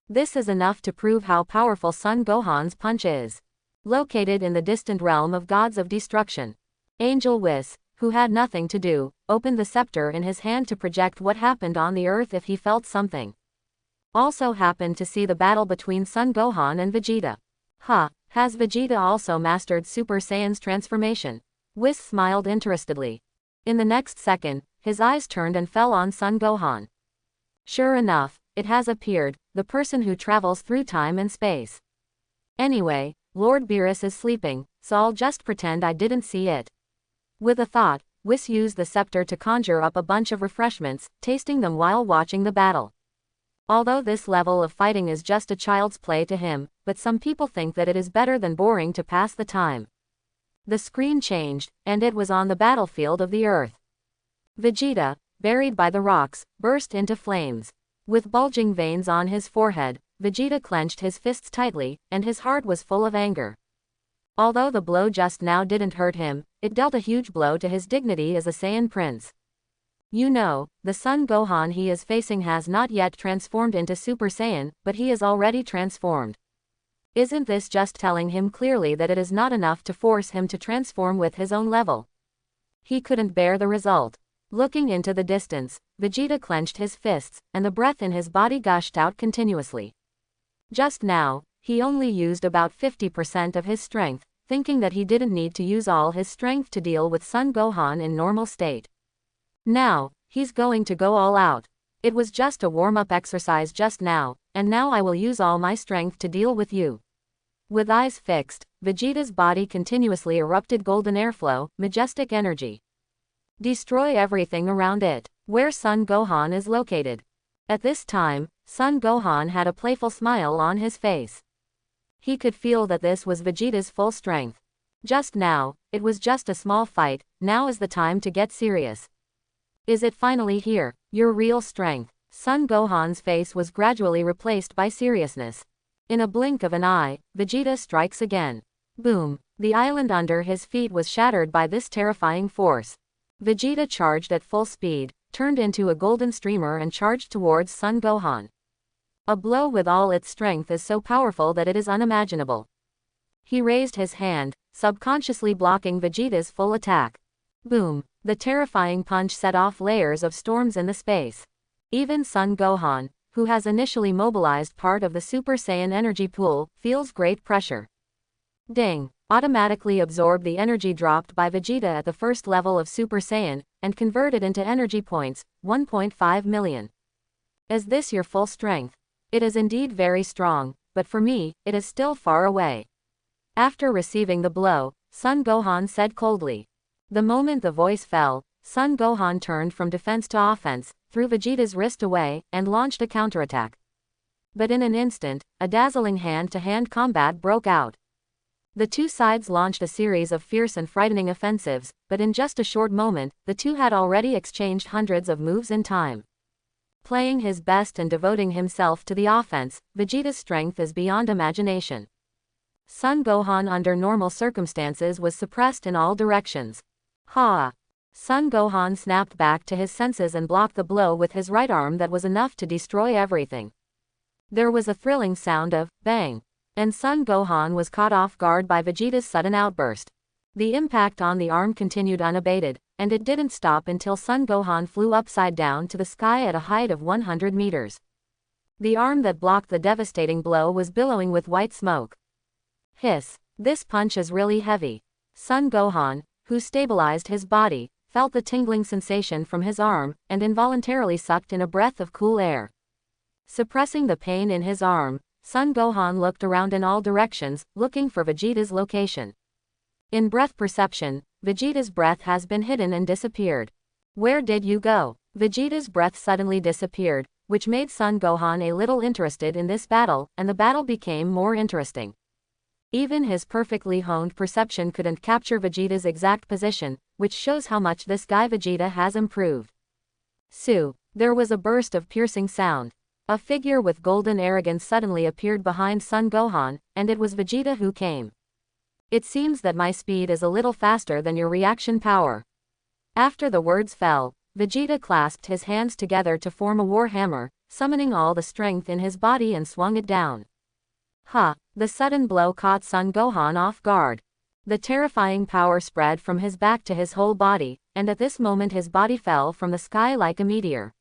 This is enough to prove how powerful Son Gohan's punch is. Located in the distant realm of gods of destruction, Angel Whis, who had nothing to do, opened the scepter in his hand to project what happened on the earth if he felt something. also happened to see the battle between Son Gohan and Vegeta. Huh, has Vegeta also mastered Super Saiyan's transformation? Whis smiled interestedly. In the next second, his eyes turned and fell on Son Gohan. Sure enough, it has appeared, the person who travels through time and space. Anyway, Lord Beerus is sleeping, so I'll just pretend I didn't see it. With a thought, Whis used the scepter to conjure up a bunch of refreshments, tasting them while watching the battle. Although this level of fighting is just a child's play to him, but some people think that it is better than boring to pass the time. The screen changed, and it was on the battlefield of the Earth. Vegeta, buried by the rocks, burst into flames. With bulging veins on his forehead, Vegeta clenched his fists tightly, and his heart was full of anger. Although the blow just now didn't hurt him, it dealt a huge blow to his dignity as a Saiyan prince. You know, the Son Gohan he is facing has not yet transformed into Super Saiyan, but he is already transformed. Isn't this just telling him clearly that it is not enough to force him to transform with his own level? He couldn't bear the result. Looking into the distance, Vegeta clenched his fists, and the breath in his body gushed out continuously. Just now, he only used about 50% of his strength, thinking that he didn't need to use all his strength to deal with Son Gohan in normal state. Now, he's going to go all out. It was just a warm-up exercise just now, and now I will use all my strength to deal with you. With eyes fixed, Vegeta's body continuously erupted golden airflow, majestic energy. Destroy everything around it. Where Son Gohan is located. At this time, Son Gohan had a playful smile on his face. He could feel that this was Vegeta's full strength. Just now, it was just a small fight, now is the time to get serious. Is it finally here, your real strength? Son Gohan's face was gradually replaced by seriousness. In a blink of an eye, Vegeta strikes again. Boom! The island under his feet was shattered by this terrifying force. Vegeta charged at full speed, turned into a golden streamer and charged towards Son Gohan. A blow with all its strength is so powerful that it is unimaginable. He raised his hand, subconsciously blocking Vegeta's full attack. Boom! The terrifying punch set off layers of storms in the space. Even Son Gohan, who has initially mobilized part of the Super Saiyan energy pool, feels great pressure. Ding! Automatically absorb the energy dropped by Vegeta at the first level of Super Saiyan, and convert it into energy points, 1.5 million. Is this your full strength? It is indeed very strong, but for me, it is still far away. After receiving the blow, Son Gohan said coldly. The moment the voice fell, Son Gohan turned from defense to offense, threw Vegeta's wrist away, and launched a counterattack. But in an instant, a dazzling hand-to-hand combat broke out. The two sides launched a series of fierce and frightening offensives, but in just a short moment, the two had already exchanged hundreds of moves in time. Playing his best and devoting himself to the offense, Vegeta's strength is beyond imagination. Son Gohan under normal circumstances was suppressed in all directions. Ha! Son Gohan snapped back to his senses and blocked the blow with his right arm that was enough to destroy everything. There was a thrilling sound of bang. And Son Gohan was caught off guard by Vegeta's sudden outburst. The impact on the arm continued unabated, and it didn't stop until Son Gohan flew upside down to the sky at a height of 100 meters. The arm that blocked the devastating blow was billowing with white smoke. Hiss! This punch is really heavy. Son Gohan, who stabilized his body, felt the tingling sensation from his arm, and involuntarily sucked in a breath of cool air. Suppressing the pain in his arm, Son Gohan looked around in all directions, looking for Vegeta's location. In breath perception, Vegeta's breath has been hidden and disappeared. Where did you go? Vegeta's breath suddenly disappeared, which made Son Gohan a little interested in this battle, and the battle became more interesting. Even his perfectly honed perception couldn't capture Vegeta's exact position, which shows how much this guy Vegeta has improved. Sue! There was a burst of piercing sound. A figure with golden arrogance suddenly appeared behind Son Gohan, and it was Vegeta who came. It seems that my speed is a little faster than your reaction power. After the words fell, Vegeta clasped his hands together to form a war hammer, summoning all the strength in his body and swung it down. Ha! The sudden blow caught Son Gohan off guard. The terrifying power spread from his back to his whole body, and at this moment his body fell from the sky like a meteor.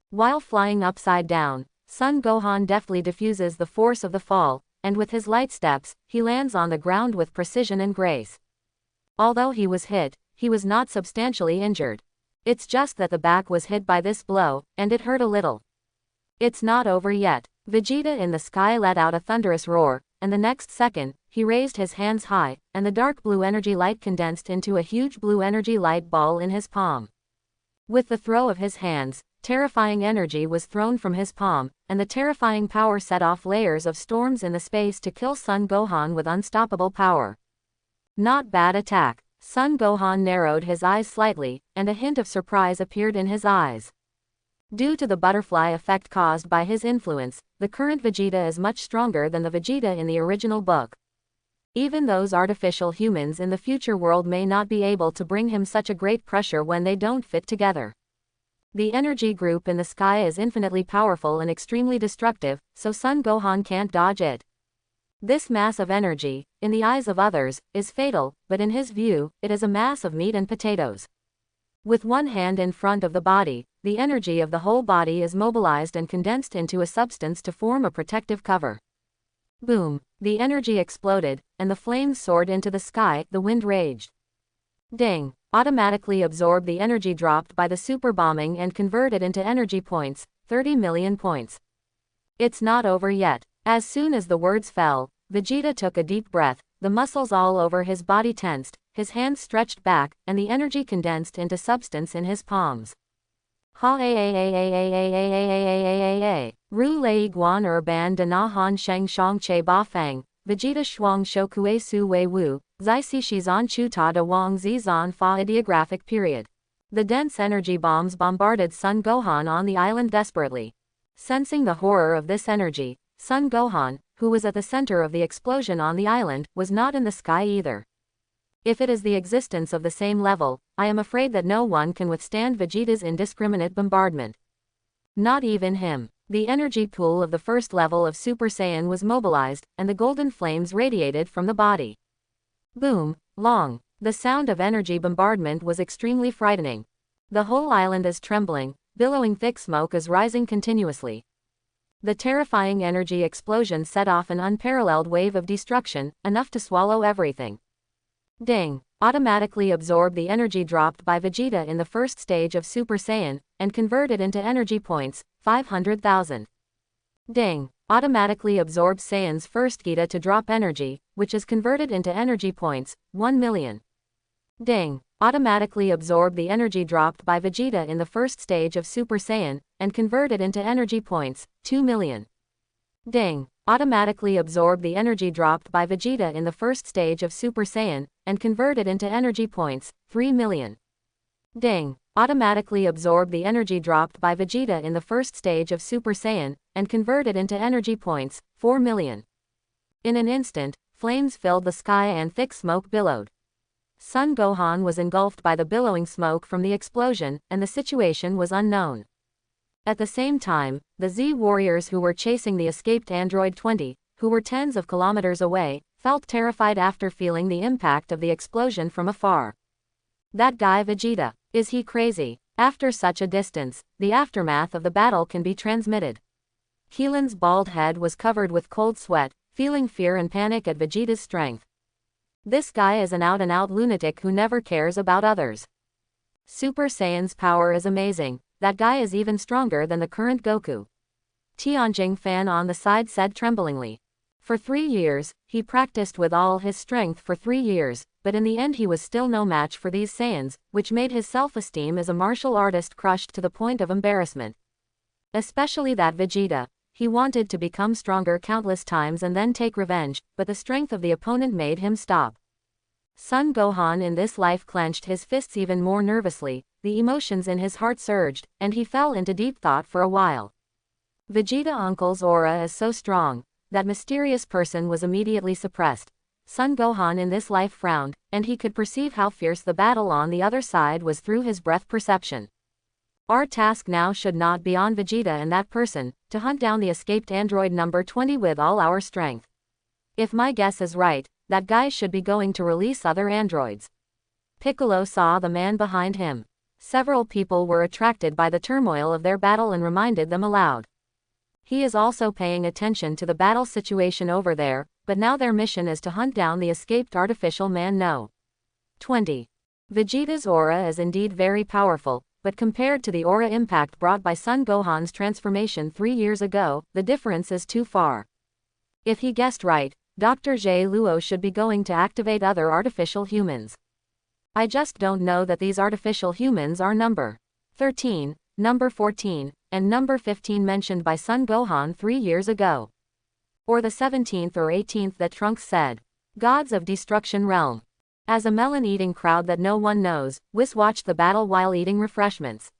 While flying upside down, Son Gohan deftly diffuses the force of the fall, and with his light steps, he lands on the ground with precision and grace. Although he was hit, he was not substantially injured. It's just that the back was hit by this blow, and it hurt a little. It's not over yet. Vegeta in the sky let out a thunderous roar, and the next second, he raised his hands high, and the dark blue energy light condensed into a huge blue energy light ball in his palm. With the throw of his hands, terrifying energy was thrown from his palm, and the terrifying power set off layers of storms in the space to kill Son Gohan with unstoppable power. Not bad attack. Son Gohan narrowed his eyes slightly, and a hint of surprise appeared in his eyes. Due to the butterfly effect caused by his influence, the current Vegeta is much stronger than the Vegeta in the original book. Even those artificial humans in the future world may not be able to bring him such a great pressure when they don't fit together. The energy group in the sky is infinitely powerful and extremely destructive, so Son Gohan can't dodge it. This mass of energy, in the eyes of others, is fatal, but in his view, it is a mass of meat and potatoes. With one hand in front of the body, the energy of the whole body is mobilized and condensed into a substance to form a protective cover. Boom! The energy exploded, and the flames soared into the sky, the wind raged. Ding! Automatically absorb the energy dropped by the super bombing and convert it into energy points, 30 million points. It's not over yet. As soon as the words fell, Vegeta took a deep breath, the muscles all over his body tensed, his hands stretched back, and the energy condensed into substance in his palms. Ha a a a a a a a a a a a Ru lei guan ban de na han sheng shang che ba fang, Vegeta shuang shokue su wei wu, zai si shizan chu ta de wang zi zan fa ideographic period. The dense energy bombs bombarded Son Gohan on the island desperately. Sensing the horror of this energy, Son Gohan, who was at the center of the explosion on the island, was not in the sky either. If it is the existence of the same level, I am afraid that no one can withstand Vegeta's indiscriminate bombardment. Not even him. The energy pool of the first level of Super Saiyan was mobilized, and the golden flames radiated from the body. Boom! Long. The sound of energy bombardment was extremely frightening. The whole island is trembling, billowing thick smoke is rising continuously. The terrifying energy explosion set off an unparalleled wave of destruction, enough to swallow everything. Ding! Automatically absorb the energy dropped by Vegeta in the first stage of Super Saiyan, and convert it into energy points, 500,000. Ding! Automatically absorb Saiyan's first Gita to drop energy, which is converted into energy points, 1 million. Ding! Automatically absorb the energy dropped by Vegeta in the first stage of Super Saiyan, and convert it into energy points, 2 million. Ding! Automatically absorb the energy dropped by Vegeta in the first stage of Super Saiyan, and convert it into energy points, 3 million. Ding! Automatically absorb the energy dropped by Vegeta in the first stage of Super Saiyan, and convert it into energy points, 4 million. In an instant, flames filled the sky and thick smoke billowed. Son Gohan was engulfed by the billowing smoke from the explosion, and the situation was unknown. At the same time, the Z warriors who were chasing the escaped Android 20, who were tens of kilometers away, felt terrified after feeling the impact of the explosion from afar. That guy Vegeta, is he crazy? After such a distance, the aftermath of the battle can be transmitted. Keelan's bald head was covered with cold sweat, feeling fear and panic at Vegeta's strength. This guy is an out-and-out lunatic who never cares about others. Super Saiyan's power is amazing. That guy is even stronger than the current Goku. Tianjing fan on the side said tremblingly. For 3 years, he practiced with all his strength for 3 years, but in the end he was still no match for these Saiyans, which made his self-esteem as a martial artist crushed to the point of embarrassment. Especially that Vegeta. He wanted to become stronger countless times and then take revenge, but the strength of the opponent made him stop. Son Gohan in this life clenched his fists even more nervously, the emotions in his heart surged, and he fell into deep thought for a while. Vegeta Uncle's aura is so strong. That mysterious person was immediately suppressed. Son Gohan in this life frowned, and he could perceive how fierce the battle on the other side was through his breath perception. Our task now should not be on Vegeta and that person, to hunt down the escaped android number 20 with all our strength. If my guess is right, that guy should be going to release other androids. Piccolo saw the man behind him. Several people were attracted by the turmoil of their battle and reminded them aloud. He is also paying attention to the battle situation over there, but now their mission is to hunt down the escaped artificial man. No. 20. Vegeta's aura is indeed very powerful, but compared to the aura impact brought by Son Gohan's transformation 3 years ago, the difference is too far. If he guessed right, Dr. Jie Luo should be going to activate other artificial humans. I just don't know that these artificial humans are number 13, number 14, and number 15 mentioned by Son Gohan 3 years ago. Or the 17th or 18th that Trunks said. Gods of Destruction Realm. As a melon-eating crowd that no one knows, Whis watched the battle while eating refreshments.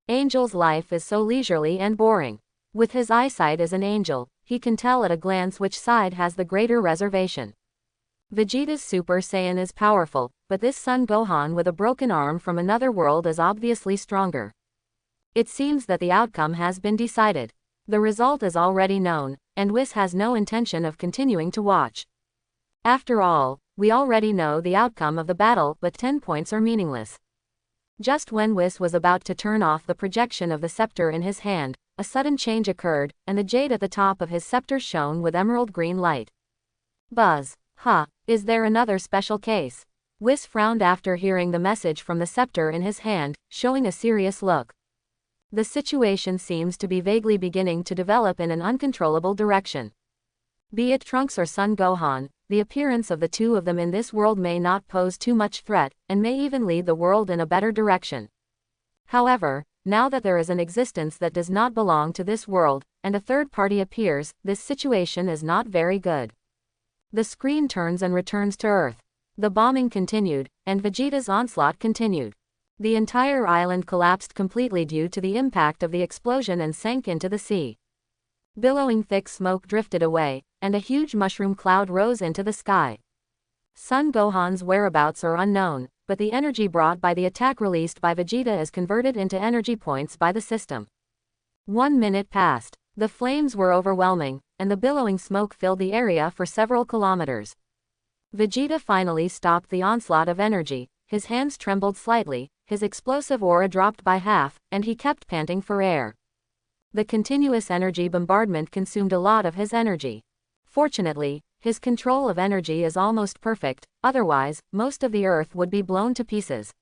Angel's life is so leisurely and boring. With his eyesight as an angel, he can tell at a glance which side has the greater reservation. Vegeta's Super Saiyan is powerful, but this Son Gohan with a broken arm from another world is obviously stronger. It seems that the outcome has been decided. The result is already known, and Whis has no intention of continuing to watch. After all, we already know the outcome of the battle, but 10 points are meaningless. Just when Whis was about to turn off the projection of the scepter in his hand, a sudden change occurred, and the jade at the top of his scepter shone with emerald green light. Buzz. Huh, is there another special case? Whis frowned after hearing the message from the scepter in his hand, showing a serious look. The situation seems to be vaguely beginning to develop in an uncontrollable direction. Be it Trunks or Son Gohan, the appearance of the two of them in this world may not pose too much threat, and may even lead the world in a better direction. However, now that there is an existence that does not belong to this world, and a third party appears, this situation is not very good. The screen turns and returns to Earth. The bombing continued, and Vegeta's onslaught continued. The entire island collapsed completely due to the impact of the explosion and sank into the sea. Billowing thick smoke drifted away, and a huge mushroom cloud rose into the sky. Son Gohan's whereabouts are unknown, but the energy brought by the attack released by Vegeta is converted into energy points by the system. 1 minute passed. The flames were overwhelming, and the billowing smoke filled the area for several kilometers. Vegeta finally stopped the onslaught of energy. His hands trembled slightly, his explosive aura dropped by half, and he kept panting for air. The continuous energy bombardment consumed a lot of his energy. Fortunately, his control of energy is almost perfect, otherwise, most of the Earth would be blown to pieces.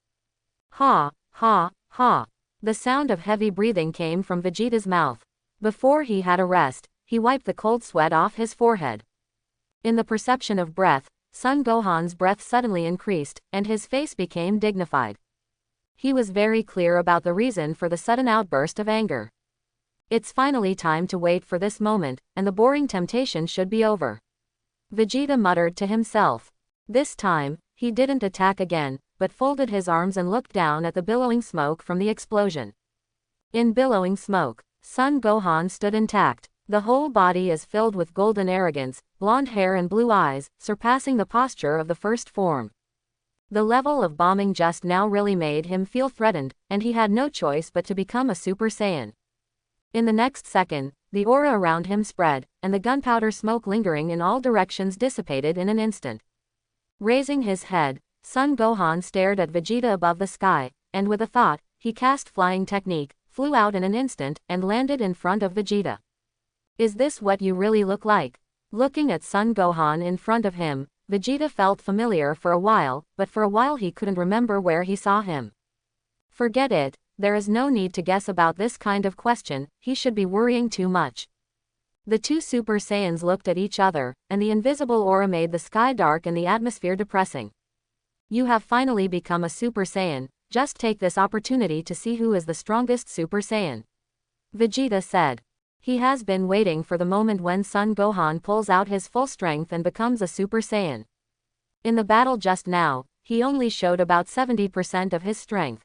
Ha, ha, ha. The sound of heavy breathing came from Vegeta's mouth. Before he had a rest, he wiped the cold sweat off his forehead. In the perception of breath, Son Gohan's breath suddenly increased, and his face became dignified. He was very clear about the reason for the sudden outburst of anger. It's finally time to wait for this moment, and the boring temptation should be over. Vegeta muttered to himself. This time, he didn't attack again, but folded his arms and looked down at the billowing smoke from the explosion. In billowing smoke, Son Gohan stood intact. The whole body is filled with golden arrogance, blonde hair and blue eyes, surpassing the posture of the first form. The level of bombing just now really made him feel threatened, and he had no choice but to become a Super Saiyan. In the next second, the aura around him spread, and the gunpowder smoke lingering in all directions dissipated in an instant. Raising his head, Son Gohan stared at Vegeta above the sky, and with a thought, he cast flying technique, flew out in an instant, and landed in front of Vegeta. Is this what you really look like? Looking at Son Gohan in front of him, Vegeta felt familiar for a while, but for a while he couldn't remember where he saw him. Forget it, there is no need to guess about this kind of question, he should be worrying too much. The two Super Saiyans looked at each other, and the invisible aura made the sky dark and the atmosphere depressing. You have finally become a Super Saiyan, just take this opportunity to see who is the strongest Super Saiyan. Vegeta said. He has been waiting for the moment when Son Gohan pulls out his full strength and becomes a Super Saiyan. In the battle just now, he only showed about 70% of his strength.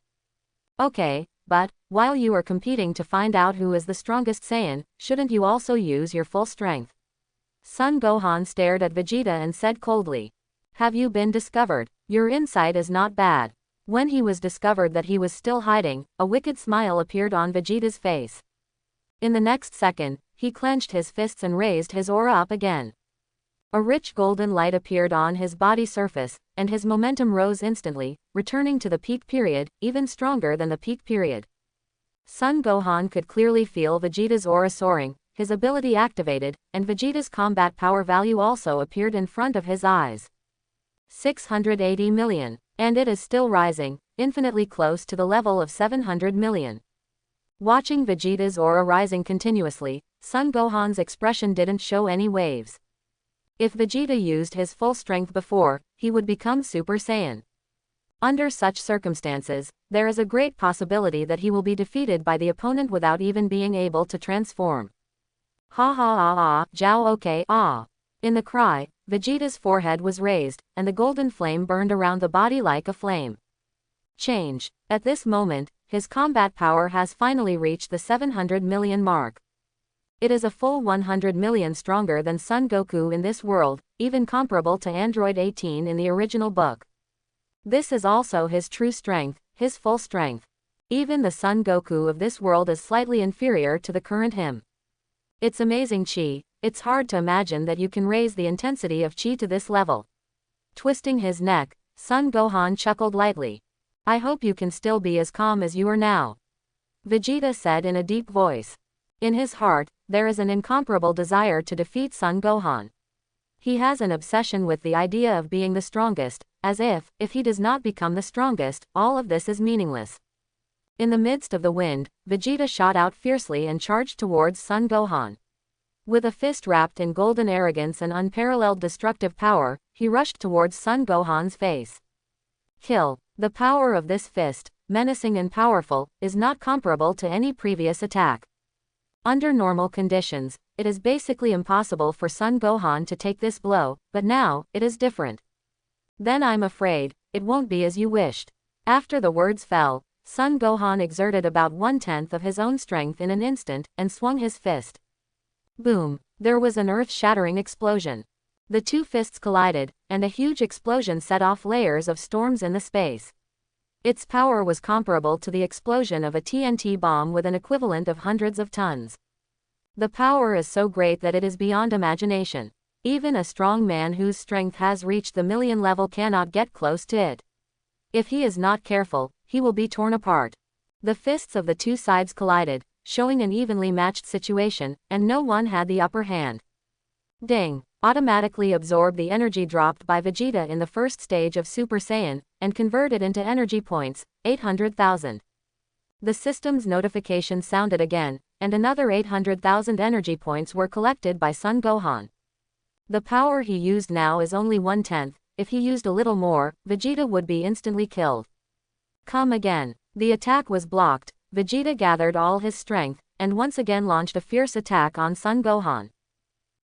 Okay, but, while you are competing to find out who is the strongest Saiyan, shouldn't you also use your full strength? Son Gohan stared at Vegeta and said coldly. Have you been discovered? Your insight is not bad. When he was discovered that he was still hiding, a wicked smile appeared on Vegeta's face. In the next second, he clenched his fists and raised his aura up again. A rich golden light appeared on his body surface, and his momentum rose instantly, returning to the peak period, even stronger than the peak period. Son Gohan could clearly feel Vegeta's aura soaring, his ability activated, and Vegeta's combat power value also appeared in front of his eyes. 680 million. And it is still rising, infinitely close to the level of 700 million. Watching Vegeta's aura rising continuously, Son Gohan's expression didn't show any waves. If Vegeta used his full strength before, he would become Super Saiyan. Under such circumstances, there is a great possibility that he will be defeated by the opponent without even being able to transform. Ha ha ah ah, Zhao okay ah. In the cry, Vegeta's forehead was raised, and the golden flame burned around the body like a flame. Change. At this moment, his combat power has finally reached the 700 million mark. It is a full 100 million stronger than Son Goku in this world, even comparable to Android 18 in the original book. This is also his true strength, his full strength. Even the Son Goku of this world is slightly inferior to the current him. It's amazing chi. It's hard to imagine that you can raise the intensity of chi to this level. Twisting his neck, Son Gohan chuckled lightly. I hope you can still be as calm as you are now. Vegeta said in a deep voice. In his heart, there is an incomparable desire to defeat Son Gohan. He has an obsession with the idea of being the strongest, as if he does not become the strongest, all of this is meaningless. In the midst of the wind, Vegeta shot out fiercely and charged towards Son Gohan. With a fist wrapped in golden arrogance and unparalleled destructive power, he rushed towards Son Gohan's face. Kill. The power of this fist, menacing and powerful, is not comparable to any previous attack. Under normal conditions, it is basically impossible for Son Gohan to take this blow, but now, it is different. Then I'm afraid, it won't be as you wished. After the words fell, Son Gohan exerted about 1/10 of his own strength in an instant, and swung his fist. Boom! There was an earth-shattering explosion. The two fists collided, and a huge explosion set off layers of storms in the space. Its power was comparable to the explosion of a TNT bomb with an equivalent of hundreds of tons. The power is so great that it is beyond imagination. Even a strong man whose strength has reached the million level cannot get close to it. If he is not careful, he will be torn apart. The fists of the two sides collided, showing an evenly matched situation, and no one had the upper hand. Ding! Automatically absorbed the energy dropped by Vegeta in the first stage of Super Saiyan, and converted into energy points, 800,000. The system's notification sounded again, and another 800,000 energy points were collected by Son Gohan. The power he used now is only 1/10, if he used a little more, Vegeta would be instantly killed. Come again. The attack was blocked. Vegeta gathered all his strength, and once again launched a fierce attack on Son Gohan.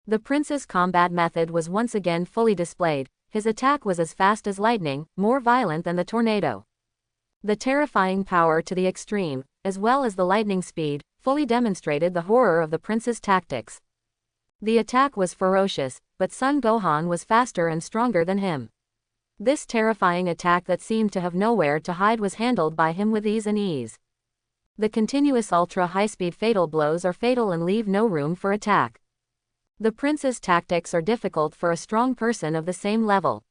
The prince's combat method was once again fully displayed. His attack was as fast as lightning, more violent than the tornado. The terrifying power to the extreme, as well as the lightning speed, fully demonstrated the horror of the prince's tactics. The attack was ferocious, but Son Gohan was faster and stronger than him. This terrifying attack that seemed to have nowhere to hide was handled by him with ease and ease. The continuous ultra-high-speed fatal blows are fatal and leave no room for attack. The prince's tactics are difficult for a strong person of the same level.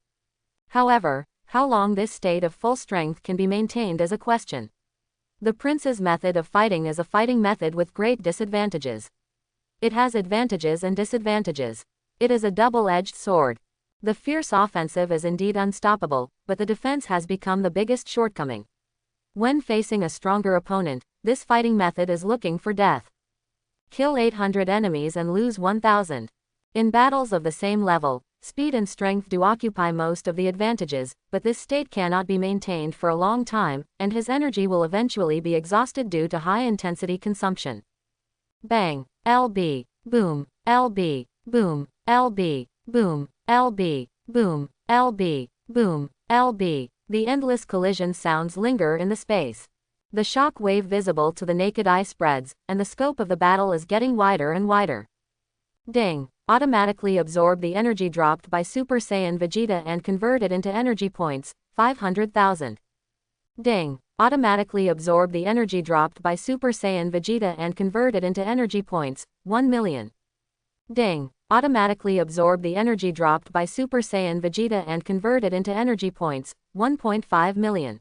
However, how long this state of full strength can be maintained is a question. The prince's method of fighting is a fighting method with great disadvantages. It has advantages and disadvantages. It is a double-edged sword. The fierce offensive is indeed unstoppable, but the defense has become the biggest shortcoming. When facing a stronger opponent, this fighting method is looking for death. Kill 800 enemies and lose 1,000. In battles of the same level, speed and strength do occupy most of the advantages, but this state cannot be maintained for a long time, and his energy will eventually be exhausted due to high-intensity consumption. Bang! LB! Boom! LB! Boom! LB! Boom! LB! Boom! LB! Boom! LB! The endless collision sounds linger in the space. The shock wave visible to the naked eye spreads, and the scope of the battle is getting wider and wider. Ding! Automatically absorb the energy dropped by Super Saiyan Vegeta and convert it into energy points, 500,000. Ding! Automatically absorb the energy dropped by Super Saiyan Vegeta and convert it into energy points, 1 million. Ding! Automatically absorb the energy dropped by Super Saiyan Vegeta and convert it into energy points, 1.5 million.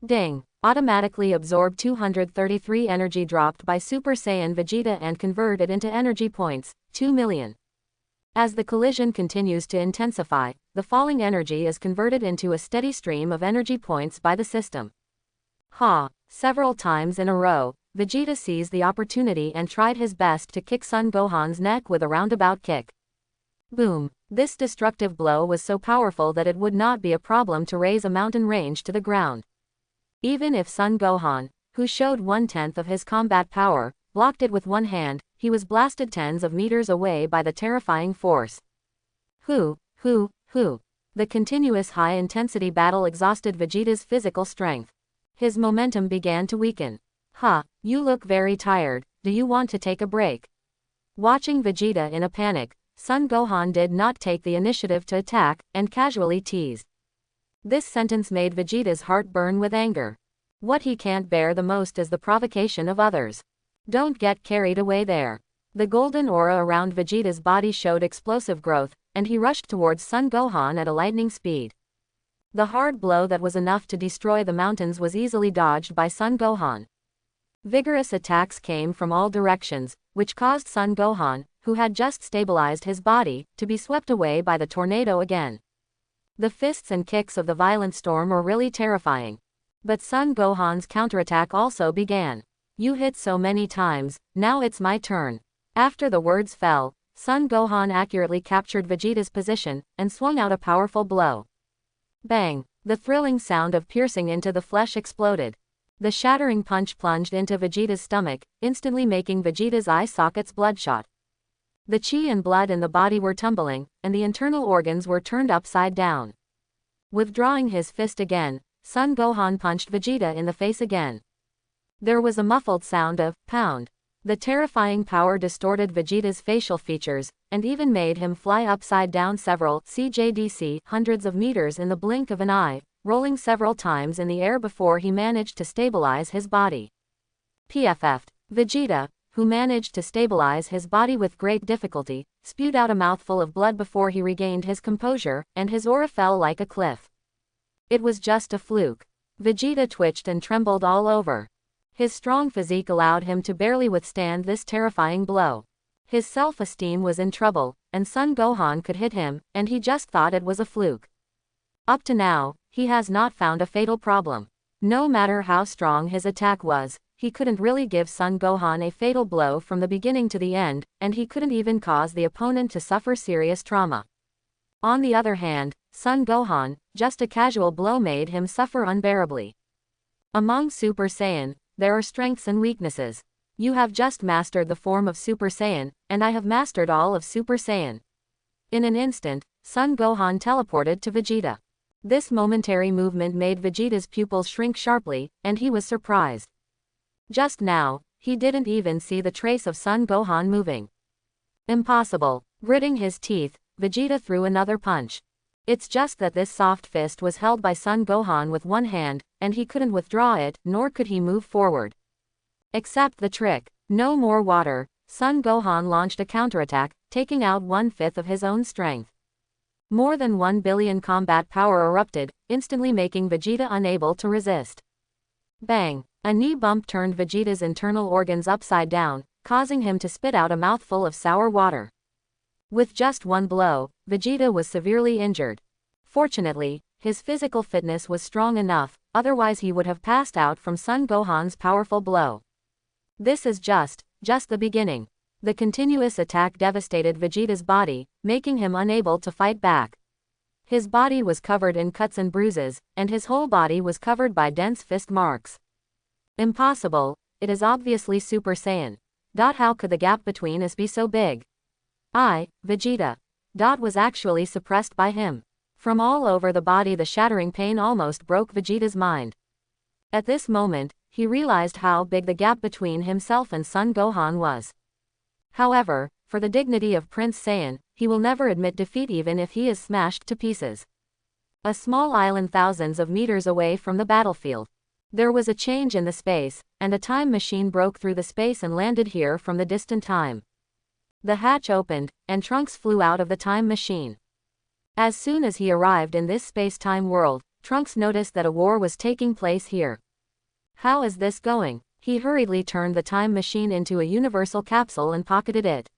Ding. Automatically absorb 233 energy dropped by Super Saiyan Vegeta and converted into energy points, 2 million. As the collision continues to intensify, the falling energy is converted into a steady stream of energy points by the system. Several times in a row, Vegeta seized the opportunity and tried his best to kick Son Gohan's neck with a roundabout kick. Boom. This destructive blow was so powerful that it would not be a problem to raise a mountain range to the ground. Even if Son Gohan, who showed 1/10 of his combat power, blocked it with one hand, he was blasted tens of meters away by the terrifying force. The continuous high-intensity battle exhausted Vegeta's physical strength. His momentum began to weaken. You look very tired, do you want to take a break? Watching Vegeta in a panic, Son Gohan did not take the initiative to attack, and casually teased. This sentence made Vegeta's heart burn with anger. What he can't bear the most is the provocation of others. Don't get carried away there. The golden aura around Vegeta's body showed explosive growth, and he rushed towards Son Gohan at a lightning speed. The hard blow that was enough to destroy the mountains was easily dodged by Son Gohan. Vigorous attacks came from all directions, which caused Son Gohan, who had just stabilized his body, to be swept away by the tornado again. The fists and kicks of the violent storm were really terrifying. But Son Gohan's counterattack also began. You hit so many times, now it's my turn. After the words fell, Son Gohan accurately captured Vegeta's position, and swung out a powerful blow. Bang! The thrilling sound of piercing into the flesh exploded. The shattering punch plunged into Vegeta's stomach, instantly making Vegeta's eye sockets bloodshot. The chi and blood in the body were tumbling, and the internal organs were turned upside down. Withdrawing his fist again, Son Gohan punched Vegeta in the face again. There was a muffled sound of pound. The terrifying power distorted Vegeta's facial features, and even made him fly upside down several hundreds of meters in the blink of an eye, rolling several times in the air before he managed to stabilize his body. Vegeta, who managed to stabilize his body with great difficulty, spewed out a mouthful of blood before he regained his composure, and his aura fell like a cliff. It was just a fluke. Vegeta twitched and trembled all over. His strong physique allowed him to barely withstand this terrifying blow. His self-esteem was in trouble, and Son Gohan could hit him, and he just thought it was a fluke. Up to now, he has not found a fatal problem. No matter how strong his attack was, he couldn't really give Son Gohan a fatal blow from the beginning to the end, and he couldn't even cause the opponent to suffer serious trauma. On the other hand, Son Gohan, just a casual blow made him suffer unbearably. Among Super Saiyan, there are strengths and weaknesses. You have just mastered the form of Super Saiyan, and I have mastered all of Super Saiyan. In an instant, Son Gohan teleported to Vegeta. This momentary movement made Vegeta's pupils shrink sharply, and he was surprised. Just now, he didn't even see the trace of Son Gohan moving. Impossible. Gritting his teeth, Vegeta threw another punch. It's just that this soft fist was held by Son Gohan with one hand, and he couldn't withdraw it, nor could he move forward. Accept the trick. No more water. Son Gohan launched a counterattack, taking out 1/5 of his own strength. More than 1 billion combat power erupted, instantly making Vegeta unable to resist. Bang! A knee bump turned Vegeta's internal organs upside down, causing him to spit out a mouthful of sour water. With just one blow, Vegeta was severely injured. Fortunately, his physical fitness was strong enough, otherwise he would have passed out from Son Gohan's powerful blow. This is just the beginning. The continuous attack devastated Vegeta's body, making him unable to fight back. His body was covered in cuts and bruises, and his whole body was covered by dense fist marks. Impossible, it is obviously Super Saiyan. How could the gap between us be so big? Vegeta. Was actually suppressed by him. From all over the body the shattering pain almost broke Vegeta's mind. At this moment, he realized how big the gap between himself and Son Gohan was. However, for the dignity of Prince Saiyan, he will never admit defeat even if he is smashed to pieces. A small island thousands of meters away from the battlefield. There was a change in the space, and a time machine broke through the space and landed here from the distant time. The hatch opened, and Trunks flew out of the time machine. As soon as he arrived in this space-time world, Trunks noticed that a war was taking place here. How is this going? He hurriedly turned the time machine into a universal capsule and pocketed it.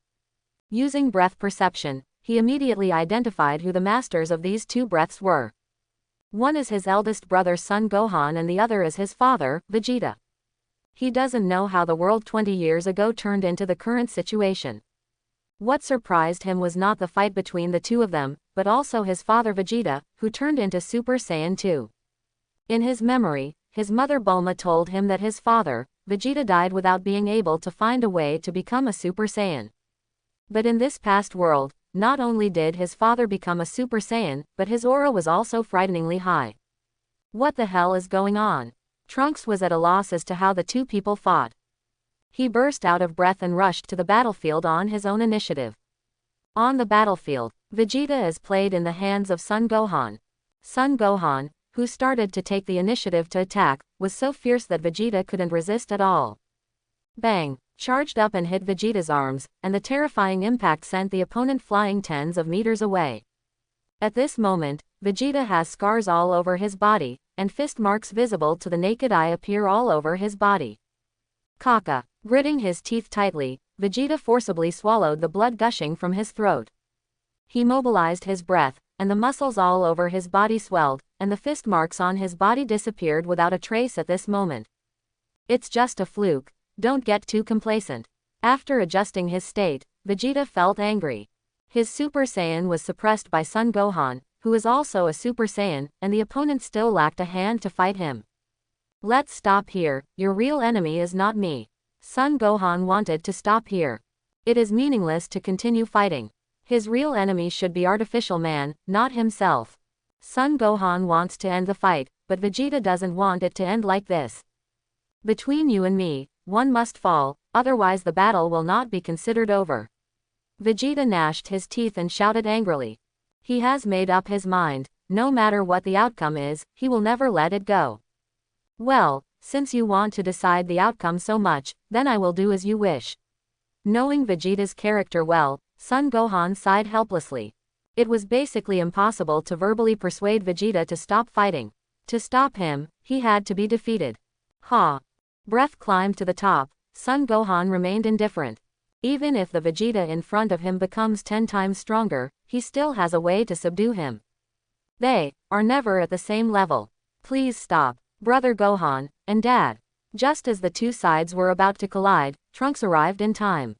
Using breath perception, he immediately identified who the masters of these two breaths were. One is his eldest brother Son Gohan and the other is his father, Vegeta. He doesn't know how the world 20 years ago turned into the current situation. What surprised him was not the fight between the two of them, but also his father Vegeta, who turned into Super Saiyan 2. In his memory, his mother Bulma told him that his father, Vegeta, died without being able to find a way to become a Super Saiyan. But in this past world, not only did his father become a Super Saiyan, but his aura was also frighteningly high. What the hell is going on? Trunks was at a loss as to how the two people fought. He burst out of breath and rushed to the battlefield on his own initiative. On the battlefield, Vegeta is played in the hands of Son Gohan. Son Gohan, who started to take the initiative to attack, was so fierce that Vegeta couldn't resist at all. Bang! Charged up and hit Vegeta's arms, and the terrifying impact sent the opponent flying tens of meters away. At this moment, Vegeta has scars all over his body, and fist marks visible to the naked eye appear all over his body. Caca. Gritting his teeth tightly, Vegeta forcibly swallowed the blood gushing from his throat. He mobilized his breath, and the muscles all over his body swelled, and the fist marks on his body disappeared without a trace at this moment. It's just a fluke, don't get too complacent. After adjusting his state, Vegeta felt angry. His Super Saiyan was suppressed by Son Gohan, who is also a Super Saiyan, and the opponent still lacked a hand to fight him. Let's stop here, your real enemy is not me. Son Gohan wanted to stop here. It is meaningless to continue fighting. His real enemy should be Artificial Man, not himself. Son Gohan wants to end the fight, but Vegeta doesn't want it to end like this. Between you and me, one must fall, otherwise the battle will not be considered over. Vegeta gnashed his teeth and shouted angrily. He has made up his mind, no matter what the outcome is, he will never let it go. Well, since you want to decide the outcome so much, then I will do as you wish. Knowing Vegeta's character well, Son Gohan sighed helplessly. It was basically impossible to verbally persuade Vegeta to stop fighting. To stop him, he had to be defeated. Ha! Breath climbed to the top, Son Gohan remained indifferent. Even if the Vegeta in front of him becomes 10 times stronger, he still has a way to subdue him. They are never at the same level. Please stop, Brother Gohan, and Dad. Just as the two sides were about to collide, Trunks arrived in time.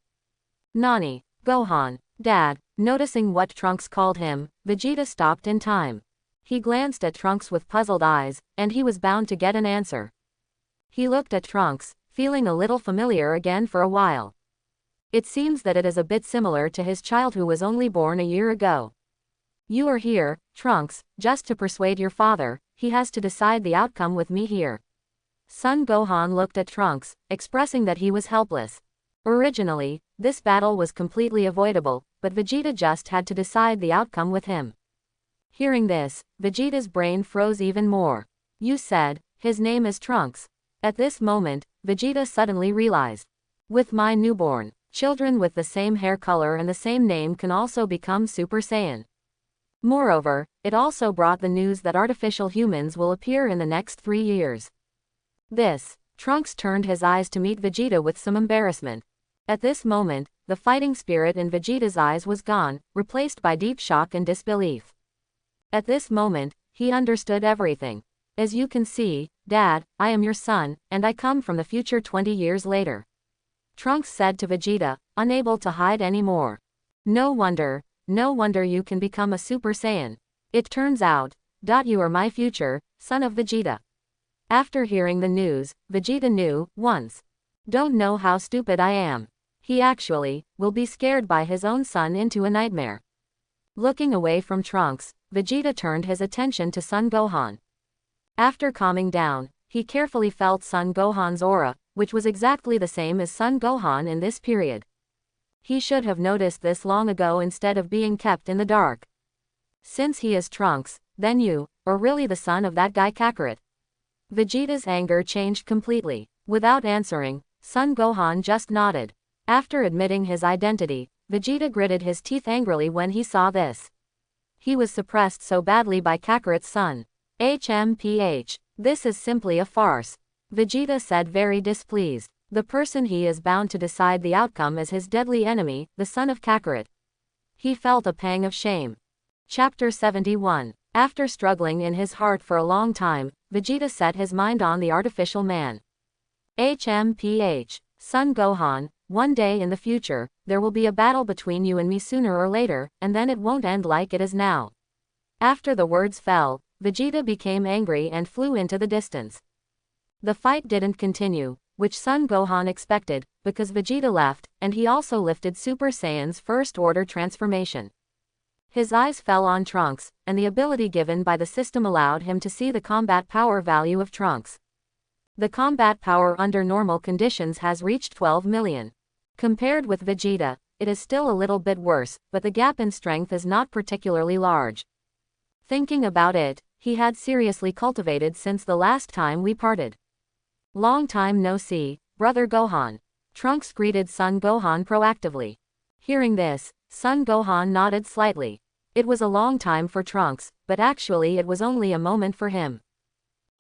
Nani, Gohan, Dad. Noticing what Trunks called him, Vegeta stopped in time. He glanced at Trunks with puzzled eyes, and he was bound to get an answer. He looked at Trunks, feeling a little familiar again for a while. It seems that it is a bit similar to his child who was only born a year ago. You are here, Trunks, just to persuade your father. He has to decide the outcome with me here. Son Gohan looked at Trunks, expressing that he was helpless. Originally, this battle was completely avoidable, but Vegeta just had to decide the outcome with him. Hearing this, Vegeta's brain froze even more. You said, his name is Trunks. At this moment, Vegeta suddenly realized. With my newborn, children with the same hair color and the same name can also become Super Saiyan. Moreover, it also brought the news that artificial humans will appear in the next 3 years. Trunks turned his eyes to meet Vegeta with some embarrassment. At this moment, the fighting spirit in Vegeta's eyes was gone, replaced by deep shock and disbelief. At this moment, he understood everything. As you can see, Dad, I am your son, and I come from the future 20 years later. Trunks said to Vegeta, unable to hide any more. No wonder you can become a Super Saiyan. It turns out, you are my future, son of Vegeta. After hearing the news, Vegeta knew, don't know how stupid I am. He actually will be scared by his own son into a nightmare. Looking away from Trunks, Vegeta turned his attention to Son Gohan. After calming down, he carefully felt Son Gohan's aura, which was exactly the same as Son Gohan in this period. He should have noticed this long ago instead of being kept in the dark. Since he is Trunks, then you are really the son of that guy Kakarot. Vegeta's anger changed completely. Without answering, Son Gohan just nodded. After admitting his identity, Vegeta gritted his teeth angrily when he saw this. He was suppressed so badly by Kakarot's son. HMPH. This is simply a farce. Vegeta said, very displeased. The person he is bound to decide the outcome is his deadly enemy, the son of Kakarot. He felt a pang of shame. Chapter 71. After struggling in his heart for a long time, Vegeta set his mind on the artificial man. HMPH. Son Gohan, one day in the future, there will be a battle between you and me sooner or later, and then it won't end like it is now. After the words fell, Vegeta became angry and flew into the distance. The fight didn't continue, which Son Gohan expected, because Vegeta left, and he also lifted Super Saiyan's first order transformation. His eyes fell on Trunks, and the ability given by the system allowed him to see the combat power value of Trunks. The combat power under normal conditions has reached 12 million. Compared with Vegeta, it is still a little bit worse, but the gap in strength is not particularly large. Thinking about it, he had seriously cultivated since the last time we parted. Long time no see, brother Gohan. Trunks greeted Son Gohan proactively. Hearing this, Son Gohan nodded slightly. It was a long time for Trunks, but actually it was only a moment for him.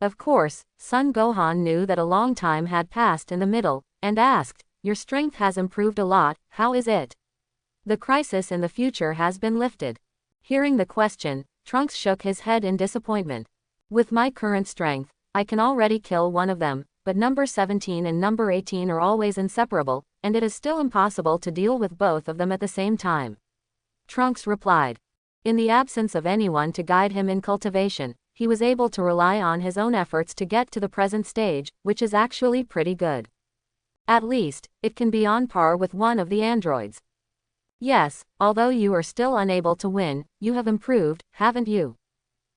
Of course, Son Gohan knew that a long time had passed in the middle, and asked, "Your strength has improved a lot, how is it? The crisis in the future has been lifted." Hearing the question, Trunks shook his head in disappointment. "With my current strength, I can already kill one of them, but number 17 and number 18 are always inseparable, and it is still impossible to deal with both of them at the same time." Trunks replied. In the absence of anyone to guide him in cultivation, he was able to rely on his own efforts to get to the present stage, which is actually pretty good. At least, it can be on par with one of the androids. Yes, although you are still unable to win, you have improved, haven't you?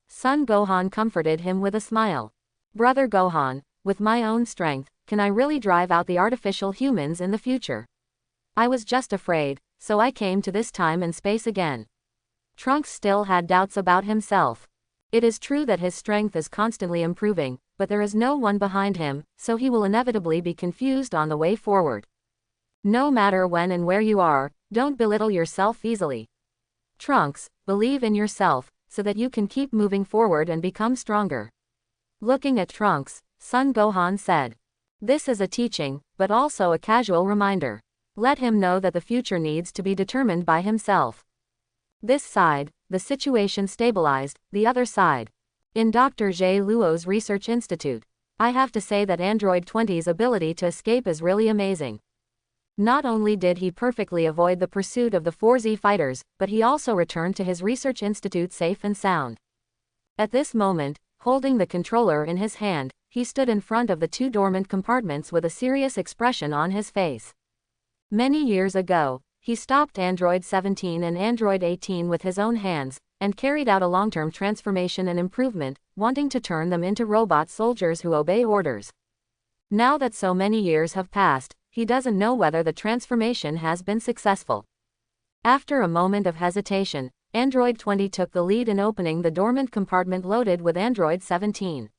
Son Gohan comforted him with a smile. Brother Gohan, with my own strength, can I really drive out the artificial humans in the future? I was just afraid, so I came to this time and space again. Trunks still had doubts about himself. It is true that his strength is constantly improving, but there is no one behind him, so he will inevitably be confused on the way forward. No matter when and where you are, don't belittle yourself easily. Trunks, believe in yourself, so that you can keep moving forward and become stronger. Looking at Trunks, Son Gohan said. This is a teaching, but also a casual reminder. Let him know that the future needs to be determined by himself. This side, the situation stabilized, the other side. In Dr. J. Luo's research institute, I have to say that Android 20's ability to escape is really amazing. Not only did he perfectly avoid the pursuit of the 4Z fighters, but he also returned to his research institute safe and sound. At this moment, holding the controller in his hand, he stood in front of the two dormant compartments with a serious expression on his face. Many years ago, he stopped Android 17 and Android 18 with his own hands, and carried out a long-term transformation and improvement, wanting to turn them into robot soldiers who obey orders. Now that so many years have passed, he doesn't know whether the transformation has been successful. After a moment of hesitation, Android 20 took the lead in opening the dormant compartment loaded with Android 17.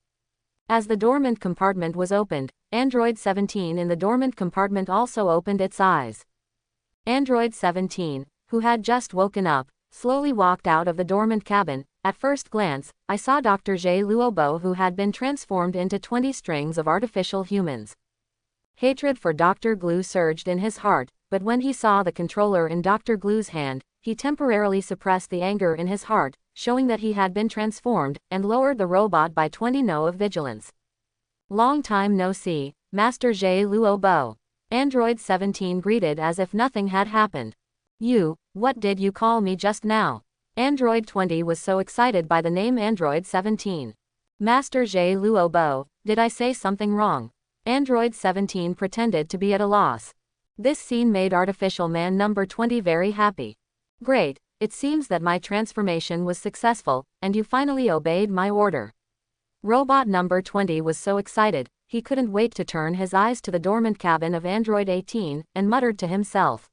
As the dormant compartment was opened, Android 17 in the dormant compartment also opened its eyes. Android 17, who had just woken up, slowly walked out of the dormant cabin. At first glance, I saw Dr. J. Luobo, who had been transformed into 20 strings of artificial humans. Hatred for Dr. Glue surged in his heart, but when he saw the controller in Dr. Glue's hand, he temporarily suppressed the anger in his heart, showing that he had been transformed, and lowered the robot by 20 no of vigilance. Long time no see, Master J. Luobo. Android 17 greeted as if nothing had happened. What did you call me just now? Android 20 was so excited by the name Android 17. Master J. Luobo, did I say something wrong? Android 17 pretended to be at a loss. This scene made artificial man number 20 very happy. Great, it seems that my transformation was successful, and you finally obeyed my order. Robot number 20 was so excited, he couldn't wait to turn his eyes to the dormant cabin of Android 18, and muttered to himself.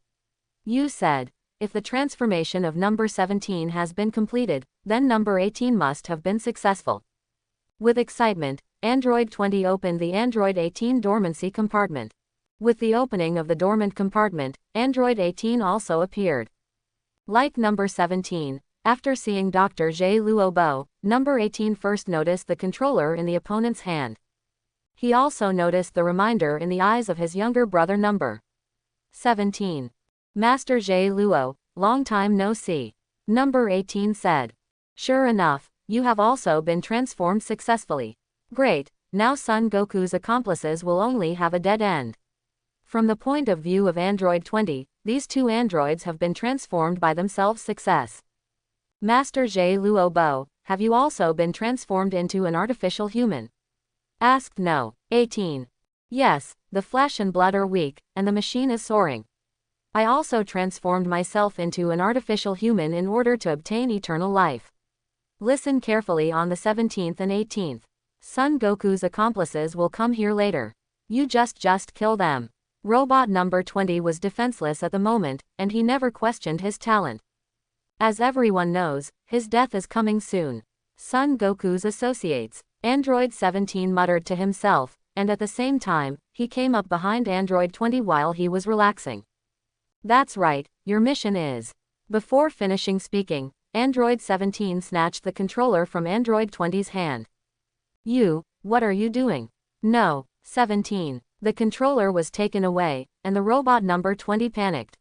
You said, if the transformation of number 17 has been completed, then number 18 must have been successful. With excitement, Android 20 opened the Android 18 dormancy compartment. With the opening of the dormant compartment, Android 18 also appeared. Like number 17, after seeing Dr. J. Luobo, Number 18 first noticed the controller in the opponent's hand. He also noticed the reminder in the eyes of his younger brother number 17. Master Jie Luo, long time no see. Number 18 said. Sure enough, you have also been transformed successfully. Great, now Son Goku's accomplices will only have a dead end. From the point of view of Android 20, these two androids have been transformed by themselves success. Master Jie Luo Bo, have you also been transformed into an artificial human? Asked No. 18. Yes, the flesh and blood are weak, and the machine is soaring. I also transformed myself into an artificial human in order to obtain eternal life. Listen carefully on the 17th and 18th. Son Goku's accomplices will come here later. You just kill them. Robot number 20 was defenseless at the moment, and he never questioned his talent. As everyone knows, his death is coming soon. Son Goku's associates. Android 17 muttered to himself, and at the same time, he came up behind Android 20 while he was relaxing. That's right, your mission is. Before finishing speaking, Android 17 snatched the controller from Android 20's hand. You, what are you doing? No, 17. The controller was taken away, and the robot number 20 panicked.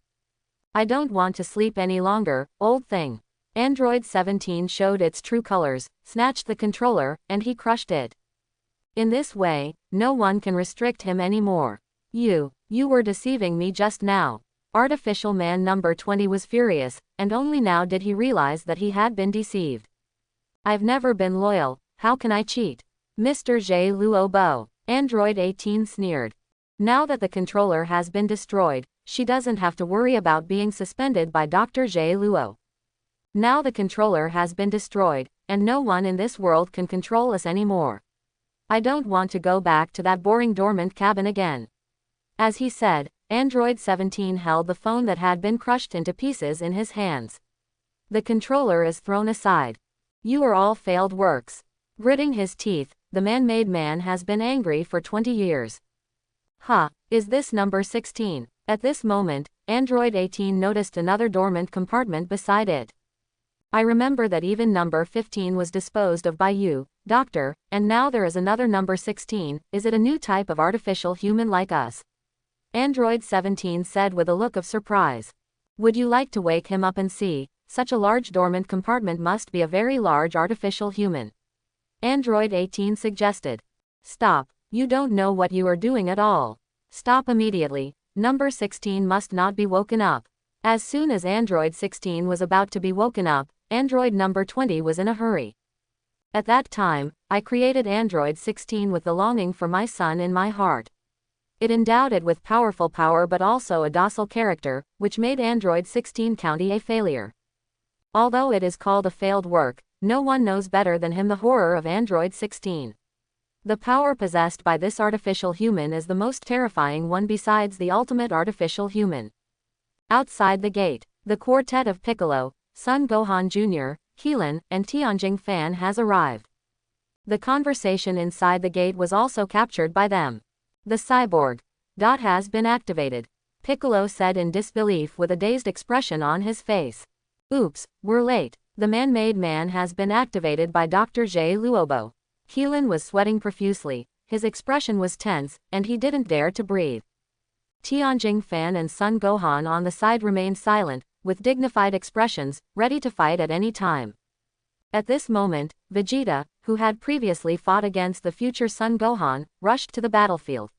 I don't want to sleep any longer, old thing. Android 17 showed its true colors, snatched the controller, and he crushed it. In this way, no one can restrict him anymore. You were deceiving me just now. Artificial man number 20 was furious, and only now did he realize that he had been deceived. I've never been loyal, how can I cheat? Mr. Jie Luo Bo. Android 18 sneered. Now that the controller has been destroyed, she doesn't have to worry about being suspended by Dr. Jie Luo. Now the controller has been destroyed, and no one in this world can control us anymore. I don't want to go back to that boring dormant cabin again. As he said, Android 17 held the phone that had been crushed into pieces in his hands. The controller is thrown aside. You are all failed works. Gritting his teeth, the man-made man has been angry for 20 years. Is this number 16? At this moment, Android 18 noticed another dormant compartment beside it. I remember that even number 15 was disposed of by you, Doctor, and now there is another number 16, is it a new type of artificial human like us? Android 17 said with a look of surprise. Would you like to wake him up and see? Such a large dormant compartment must be a very large artificial human. Android 18 suggested. Stop, you don't know what you are doing at all. Stop immediately, number 16 must not be woken up. As soon as Android 16 was about to be woken up, Android number 20 was in a hurry. At that time, I created Android 16 with the longing for my son in my heart. It endowed it with powerful power but also a docile character, which made Android 16 County a failure. Although it is called a failed work, no one knows better than him the horror of Android 16. The power possessed by this artificial human is the most terrifying one besides the ultimate artificial human. Outside the gate, the quartet of Piccolo, Son Gohan Jr., Keelan, and Tianjing Fan has arrived. The conversation inside the gate was also captured by them. The cyborg dot has been activated, Piccolo said in disbelief with a dazed expression on his face. Oops, we're late. The man-made man has been activated by Dr. Jie Luobo. Keelan was sweating profusely, his expression was tense, and he didn't dare to breathe. Tianjing Fan and Son Gohan on the side remained silent, with dignified expressions, ready to fight at any time. At this moment, Vegeta, who had previously fought against the future Son Gohan, rushed to the battlefield.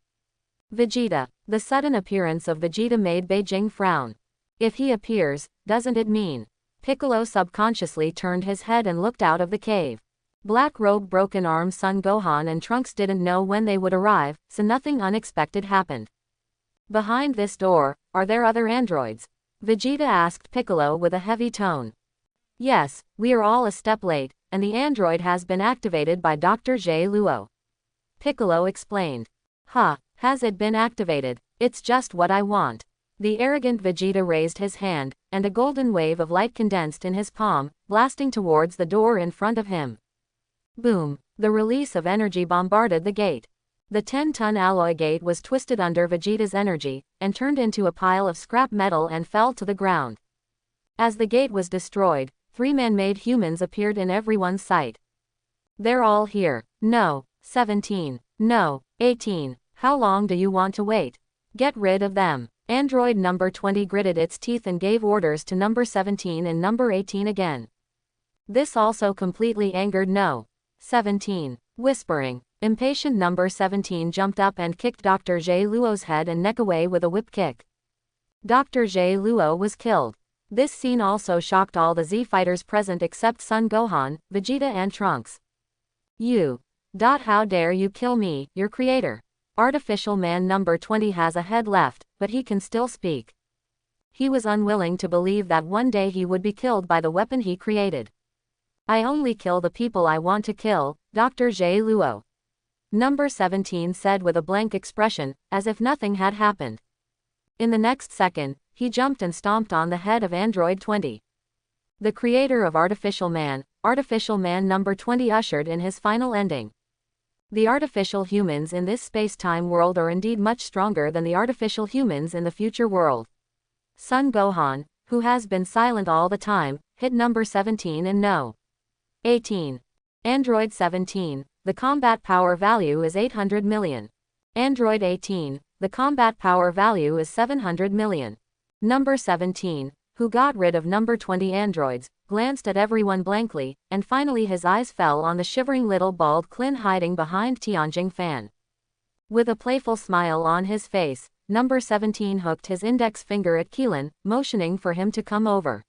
Vegeta. The sudden appearance of Vegeta made Beijing frown. If he appears, doesn't it mean? Piccolo subconsciously turned his head and looked out of the cave. Black Robe Broken Arm Son Gohan and Trunks didn't know when they would arrive, so nothing unexpected happened. Behind this door, are there other androids? Vegeta asked Piccolo with a heavy tone. Yes, we are all a step late, and the android has been activated by Dr. Jie Luo. Piccolo explained. Has it been activated? It's just what I want. The arrogant Vegeta raised his hand, and a golden wave of light condensed in his palm, blasting towards the door in front of him. Boom! The release of energy bombarded the gate. The 10-ton alloy gate was twisted under Vegeta's energy, and turned into a pile of scrap metal and fell to the ground. As the gate was destroyed, 3 man-made humans appeared in everyone's sight. They're all here. No. 17. No. 18. How long do you want to wait? Get rid of them. Android number 20 gritted its teeth and gave orders to number 17 and number 18 again. This also completely angered No. 17. Whispering. Impatient number 17 jumped up and kicked Dr. J. Luo's head and neck away with a whip kick. Dr. J. Luo was killed. This scene also shocked all the Z fighters present except Son Gohan, Vegeta and Trunks. You. How dare you kill me, your creator? Artificial man number 20 has a head left, but he can still speak. He was unwilling to believe that one day he would be killed by the weapon he created. I only kill the people I want to kill, Dr. J. Luo. Number 17 said with a blank expression, as if nothing had happened. In the next second, he jumped and stomped on the head of Android 20. The creator of Artificial Man number 20 ushered in his final ending. The artificial humans in this space-time world are indeed much stronger than the artificial humans in the future world. Son Gohan, who has been silent all the time, hit number 17 and No. 18. Android 17, the combat power value is 800 million. Android 18, the combat power value is 700 million. Number 17, who got rid of number 20 androids, glanced at everyone blankly, and finally his eyes fell on the shivering little bald Klin hiding behind Tianjing Fan. With a playful smile on his face, number 17 hooked his index finger at Keelan, motioning for him to come over.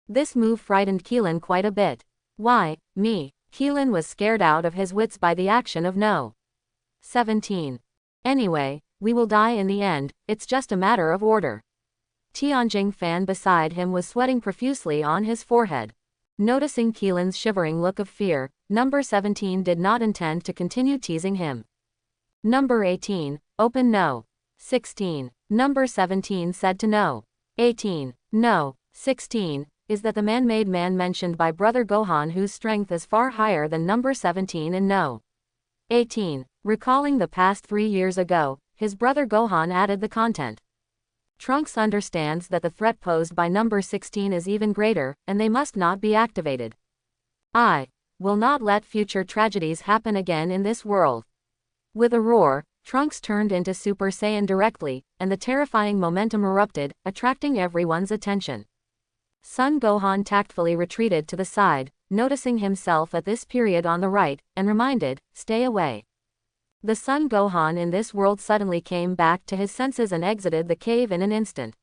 This move frightened Keelan quite a bit. Why, me? Keelan was scared out of his wits by the action of No. 17. Anyway, we will die in the end, it's just a matter of order. Tianjing Fan beside him was sweating profusely on his forehead. Noticing Keelan's shivering look of fear, number 17 did not intend to continue teasing him. Number 18, open No. 16. Number 17 said to No. 18. No. 16, is that the man-made man mentioned by Brother Gohan whose strength is far higher than number 17 and No. 18. Recalling the past 3 years ago, his brother Gohan added the content. Trunks understands that the threat posed by number 16 is even greater, and they must not be activated. I will not let future tragedies happen again in this world. With a roar, Trunks turned into Super Saiyan directly, and the terrifying momentum erupted, attracting everyone's attention. Son Gohan tactfully retreated to the side, noticing himself at this period on the right, and reminded, stay away. The Son Gohan in this world suddenly came back to his senses and exited the cave in an instant.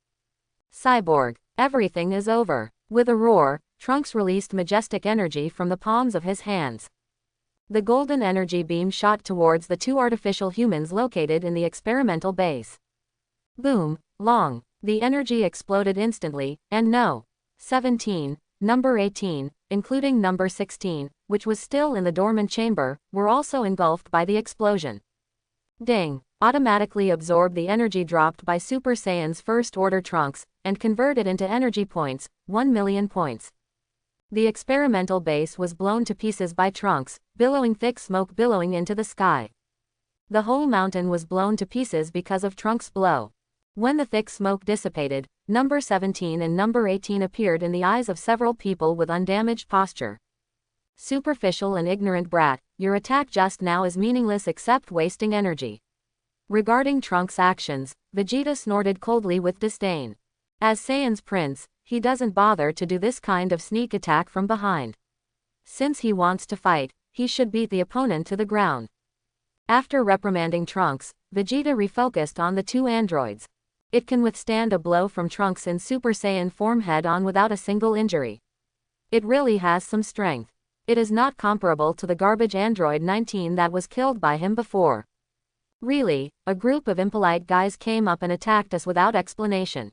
Cyborg, everything is over. With a roar, Trunks released majestic energy from the palms of his hands. The golden energy beam shot towards the 2 artificial humans located in the experimental base. Boom, long. The energy exploded instantly, and No. 17, number 18, including number 16, which was still in the dormant chamber, were also engulfed by the explosion. Ding! Automatically absorbed the energy dropped by Super Saiyan's first order Trunks, and converted into energy points, 1 million points. The experimental base was blown to pieces by Trunks, billowing thick smoke billowing into the sky. The whole mountain was blown to pieces because of Trunks' blow. When the thick smoke dissipated, number 17 and number 18 appeared in the eyes of several people with undamaged posture. Superficial and ignorant brat, your attack just now is meaningless except wasting energy. Regarding Trunks' actions, Vegeta snorted coldly with disdain. As Saiyan's prince, he doesn't bother to do this kind of sneak attack from behind. Since he wants to fight, he should beat the opponent to the ground. After reprimanding Trunks, Vegeta refocused on the 2 androids. It can withstand a blow from Trunks in Super Saiyan form head-on without a single injury. It really has some strength. It is not comparable to the garbage Android 19 that was killed by him before. Really, a group of impolite guys came up and attacked us without explanation.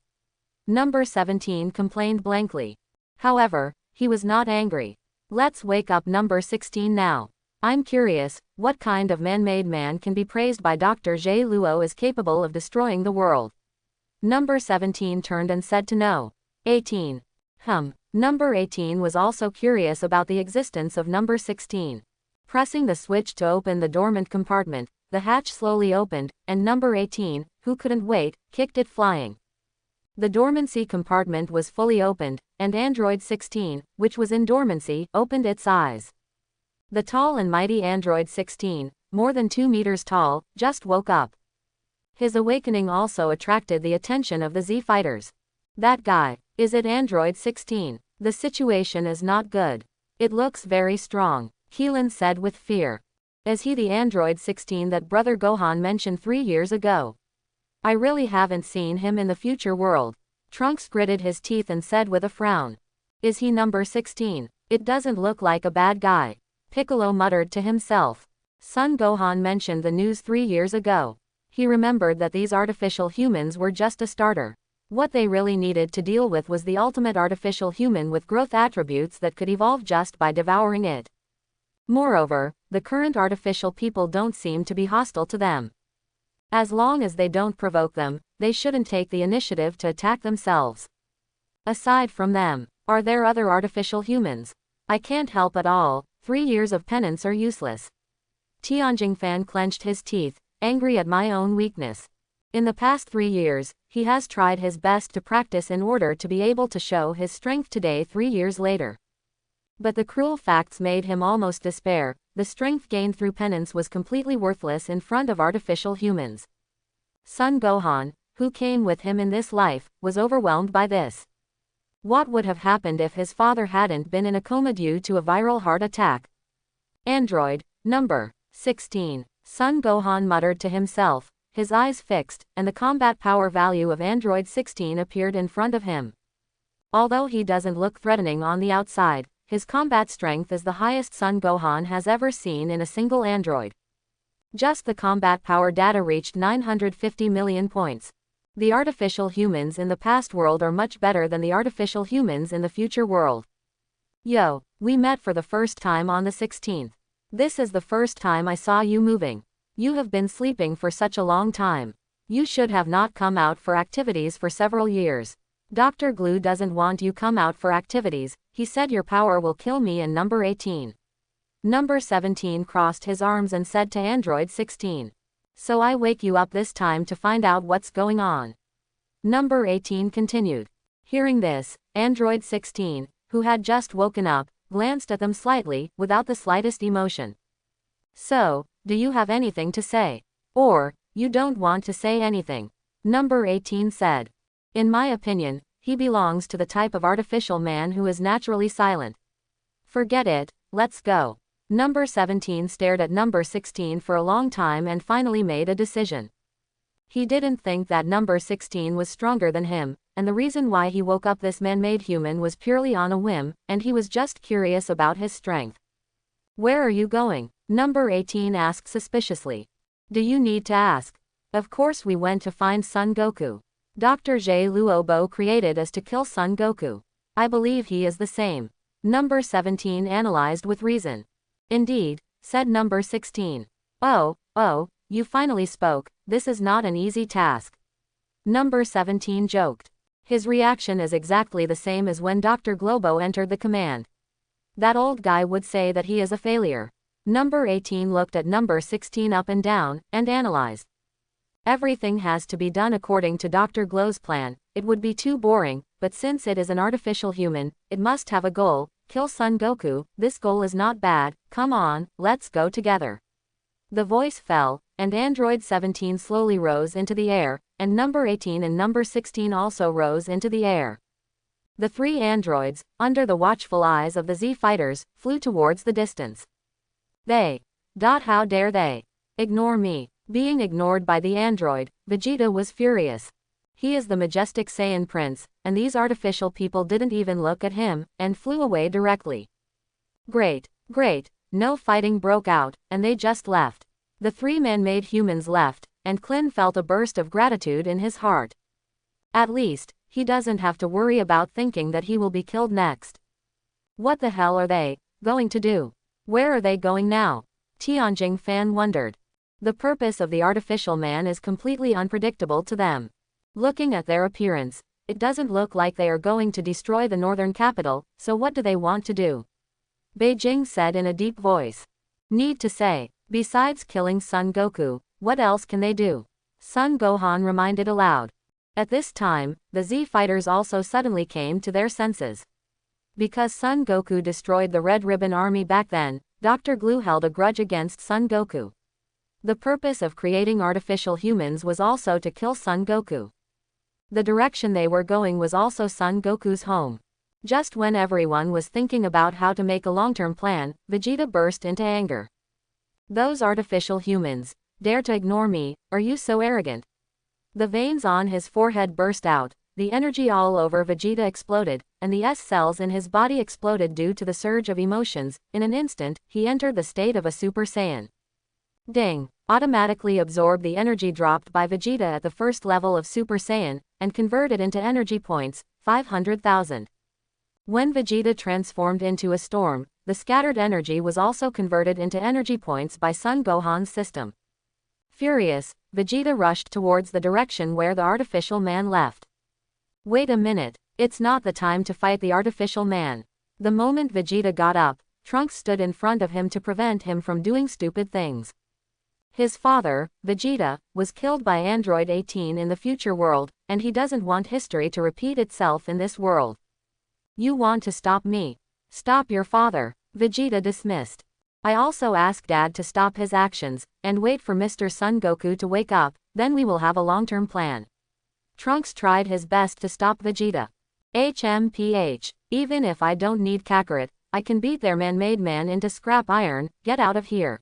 Number 17 complained blankly. However, he was not angry. Let's wake up number 16 now. I'm curious, what kind of man-made man can be praised by Dr. J. Luo as capable of destroying the world? Number 17 turned and said to No. 18. Number 18 was also curious about the existence of number 16. Pressing the switch to open the dormant compartment, the hatch slowly opened, and number 18, who couldn't wait, kicked it flying. The dormancy compartment was fully opened, and Android 16, which was in dormancy, opened its eyes. The tall and mighty Android 16, more than 2 meters tall, just woke up. His awakening also attracted the attention of the Z fighters. That guy, is it Android 16? The situation is not good. It looks very strong, Keelan said with fear. Is he the Android 16 that Brother Gohan mentioned 3 years ago? I really haven't seen him in the future world. Trunks gritted his teeth and said with a frown. Is he number 16? It doesn't look like a bad guy. Piccolo muttered to himself. Son Gohan mentioned the news 3 years ago. He remembered that these artificial humans were just a starter. What they really needed to deal with was the ultimate artificial human with growth attributes that could evolve just by devouring it. Moreover, the current artificial people don't seem to be hostile to them. As long as they don't provoke them, they shouldn't take the initiative to attack themselves. Aside from them, are there other artificial humans? I can't help at all, 3 years of penance are useless. Tianjing Fan clenched his teeth, angry at my own weakness. In the past 3 years, he has tried his best to practice in order to be able to show his strength today 3 years later. But the cruel facts made him almost despair. The strength gained through penance was completely worthless in front of artificial humans. Son Gohan, who came with him in this life, was overwhelmed by this. What would have happened if his father hadn't been in a coma due to a viral heart attack? Android, number 16. Son Gohan muttered to himself, his eyes fixed, and the combat power value of Android 16 appeared in front of him. Although he doesn't look threatening on the outside, his combat strength is the highest Son Gohan has ever seen in a single android. Just the combat power data reached 950 million points. The artificial humans in the past world are much better than the artificial humans in the future world. Yo, we met for the first time on the 16th. This is the first time I saw you moving. You have been sleeping for such a long time. You should have not come out for activities for several years. Dr. Glue doesn't want you come out for activities. He said your power will kill me and number 18. Number 17 crossed his arms and said to Android 16. So I wake you up this time to find out what's going on. Number 18 continued. Hearing this, Android 16, who had just woken up, glanced at them slightly, without the slightest emotion. So, do you have anything to say? Or, you don't want to say anything? Number 18 said. In my opinion, he belongs to the type of artificial man who is naturally silent. Forget it, let's go. Number 17 stared at number 16 for a long time and finally made a decision. He didn't think that number 16 was stronger than him, and the reason why he woke up this man-made human was purely on a whim, and he was just curious about his strength. Where are you going? Number 18 asked suspiciously. Do you need to ask? Of course we went to find Son Goku. Dr. Jie Luobo created us to kill Son Goku. I believe he is the same. Number 17 analyzed with reason. Indeed, said number 16. Oh, you finally spoke. This is not an easy task. Number 17 joked. His reaction is exactly the same as when Dr. Globo entered the command. That old guy would say that he is a failure. Number 18 looked at number 16 up and down, and analyzed. Everything has to be done according to Dr. Glow's plan. It would be too boring, but since it is an artificial human, it must have a goal. Kill Son Goku. This goal is not bad. Come on, let's go together. The voice fell, and Android 17 slowly rose into the air, and number 18 and number 16 also rose into the air. The 3 androids, under the watchful eyes of the Z fighters, flew towards the distance. How dare they? Ignore me. Being ignored by the android, Vegeta was furious. He is the majestic Saiyan prince, and these artificial people didn't even look at him, and flew away directly. Great. No fighting broke out, and they just left. The 3 man-made humans left, and Klin felt a burst of gratitude in his heart. At least, he doesn't have to worry about thinking that he will be killed next. What the hell are they going to do? Where are they going now? Tianjing Fan wondered. The purpose of the artificial man is completely unpredictable to them. Looking at their appearance, it doesn't look like they are going to destroy the northern capital, so what do they want to do? Beijing said in a deep voice. Need to say, besides killing Son Goku, what else can they do? Son Gohan reminded aloud. At this time, the Z fighters also suddenly came to their senses. Because Son Goku destroyed the Red Ribbon Army back then, Dr. Glue held a grudge against Son Goku. The purpose of creating artificial humans was also to kill Son Goku. The direction they were going was also Son Goku's home. Just when everyone was thinking about how to make a long-term plan, Vegeta burst into anger. Those artificial humans dare to ignore me, are you so arrogant? The veins on his forehead burst out, the energy all over Vegeta exploded, and the S-cells in his body exploded due to the surge of emotions. In an instant, he entered the state of a Super Saiyan. Ding! Automatically absorbed the energy dropped by Vegeta at the first level of Super Saiyan, and converted into energy points, 500,000. When Vegeta transformed into a storm, the scattered energy was also converted into energy points by Son Gohan's system. Furious, Vegeta rushed towards the direction where the artificial man left. Wait a minute, it's not the time to fight the artificial man. The moment Vegeta got up, Trunks stood in front of him to prevent him from doing stupid things. His father, Vegeta, was killed by Android 18 in the future world, and he doesn't want history to repeat itself in this world. You want to stop me? Stop your father, Vegeta dismissed. I also ask Dad to stop his actions, and wait for Mr. Son Goku to wake up, then we will have a long-term plan. Trunks tried his best to stop Vegeta. HMPH, even if I don't need Kakarot, I can beat their man-made man into scrap iron, get out of here.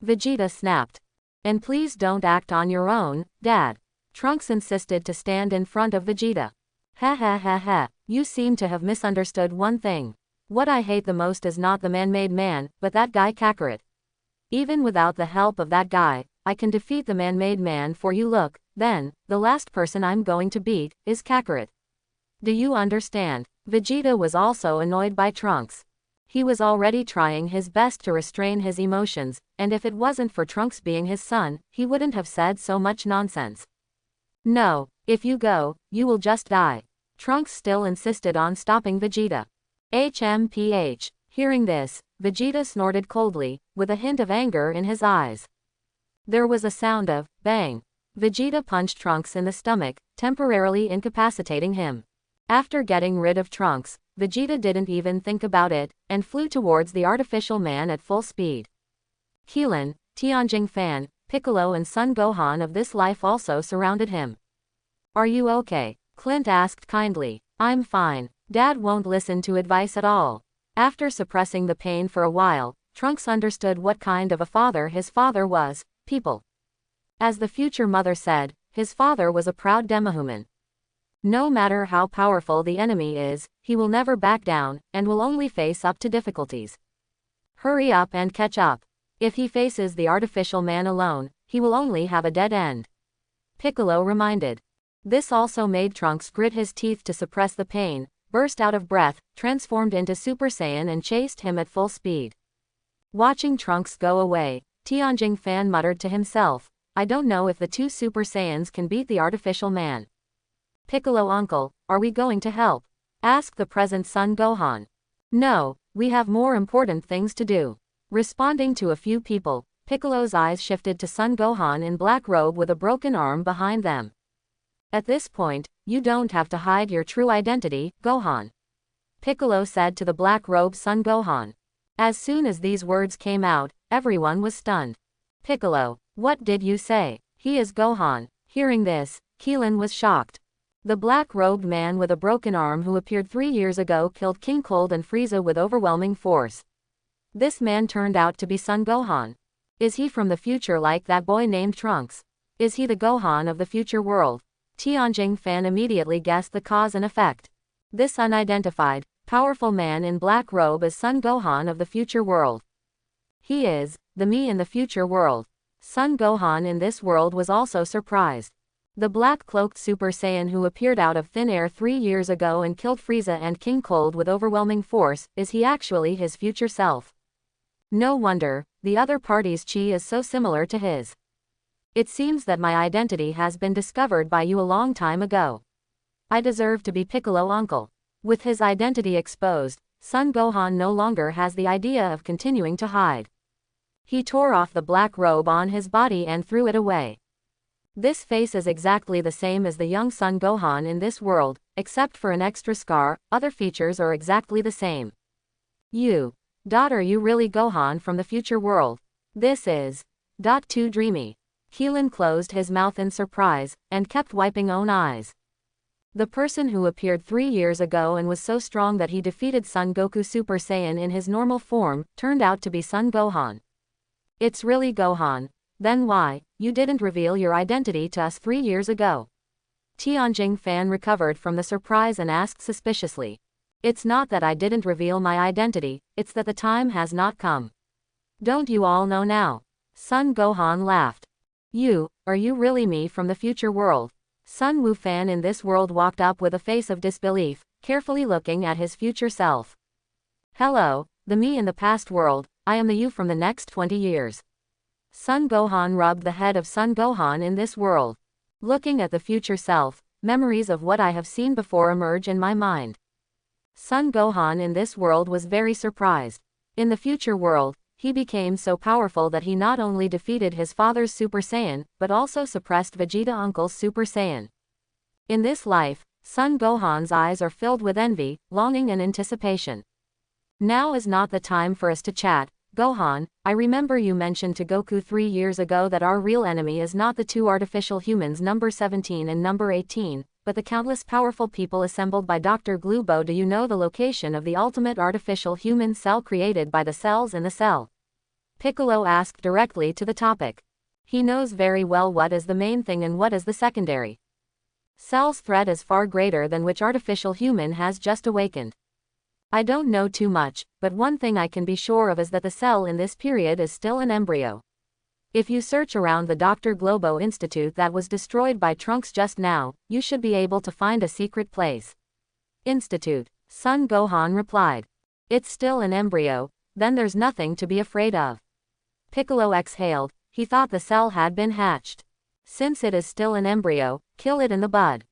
Vegeta snapped. And please don't act on your own, Dad. Trunks insisted to stand in front of Vegeta. Ha ha ha ha, you seem to have misunderstood one thing. What I hate the most is not the man-made man, but that guy Kakarot. Even without the help of that guy, I can defeat the man-made man for you. Look, then, the last person I'm going to beat is Kakarot. Do you understand? Vegeta was also annoyed by Trunks. He was already trying his best to restrain his emotions, and if it wasn't for Trunks being his son, he wouldn't have said so much nonsense. No, if you go, you will just die. Trunks still insisted on stopping Vegeta. HMPH. Hearing this, Vegeta snorted coldly, with a hint of anger in his eyes. There was a sound of bang. Vegeta punched Trunks in the stomach, temporarily incapacitating him. After getting rid of Trunks, Vegeta didn't even think about it, and flew towards the artificial man at full speed. Keelan, Tianjing Fan, Piccolo and Son Gohan of this life also surrounded him. Are you okay? Clint asked kindly. I'm fine. Dad won't listen to advice at all. After suppressing the pain for a while, Trunks understood what kind of a father his father was, people. As the future mother said, his father was a proud demihuman. No matter how powerful the enemy is, he will never back down, and will only face up to difficulties. Hurry up and catch up. If he faces the artificial man alone, he will only have a dead end. Piccolo reminded. This also made Trunks grit his teeth to suppress the pain, burst out of breath, transformed into Super Saiyan and chased him at full speed. Watching Trunks go away, Tianjing Fan muttered to himself, I don't know if the two Super Saiyans can beat the artificial man. Piccolo uncle, are we going to help? Asked the present Son Gohan. No, we have more important things to do. Responding to a few people, Piccolo's eyes shifted to Son Gohan in black robe with a broken arm behind them. At this point, you don't have to hide your true identity, Gohan. Piccolo said to the black robe Son Gohan. As soon as these words came out, everyone was stunned. Piccolo, what did you say? He is Gohan. Hearing this, Keelan was shocked. The black-robed man with a broken arm who appeared 3 years ago killed King Cold and Frieza with overwhelming force. This man turned out to be Son Gohan. Is he from the future like that boy named Trunks? Is he the Gohan of the future world? Tianjing Fan immediately guessed the cause and effect. This unidentified, powerful man in black robe is Son Gohan of the future world. He is the me in the future world. Son Gohan in this world was also surprised. The black-cloaked Super Saiyan who appeared out of thin air 3 years ago and killed Frieza and King Cold with overwhelming force, is he actually his future self? No wonder, the other party's chi is so similar to his. It seems that my identity has been discovered by you a long time ago. I deserve to be Piccolo uncle. With his identity exposed, Son Gohan no longer has the idea of continuing to hide. He tore off the black robe on his body and threw it away. This face is exactly the same as the young Son Gohan in this world, except for an extra scar, other features are exactly the same. You Are you really Gohan from the future world? This is too dreamy. Keelan closed his mouth in surprise, and kept wiping own eyes. The person who appeared 3 years ago and was so strong that he defeated Son Goku Super Saiyan in his normal form, turned out to be Son Gohan. It's really Gohan. Then why, you didn't reveal your identity to us 3 years ago? Tianjing Fan recovered from the surprise and asked suspiciously. It's not that I didn't reveal my identity, it's that the time has not come. Don't you all know now? Son Gohan laughed. Are you really me from the future world? Sun Wufan in this world walked up with a face of disbelief, carefully looking at his future self. Hello, the me in the past world, I am the you from the next 20 years. Son Gohan rubbed the head of Son Gohan in this world. Looking at the future self, memories of what I have seen before emerge in my mind. Son Gohan in this world was very surprised. In the future world, he became so powerful that he not only defeated his father's Super Saiyan, but also suppressed Vegeta uncle's Super Saiyan. In this life, Son Gohan's eyes are filled with envy, longing and anticipation. Now is not the time for us to chat, Gohan. I remember you mentioned to Goku 3 years ago that our real enemy is not the two artificial humans number 17 and number 18, but the countless powerful people assembled by Dr. Glubo. Do you know the location of the ultimate artificial human cell created by the cells in the cell? Piccolo asked directly to the topic. He knows very well what is the main thing and what is the secondary. Cell's threat is far greater than which artificial human has just awakened. I don't know too much, but one thing I can be sure of is that the cell in this period is still an embryo. If you search around the Dr. Globo Institute that was destroyed by Trunks just now, you should be able to find a secret place. Institute, Son Gohan replied. It's still an embryo, then there's nothing to be afraid of. Piccolo exhaled, he thought the cell had been hatched. Since it is still an embryo, kill it in the bud.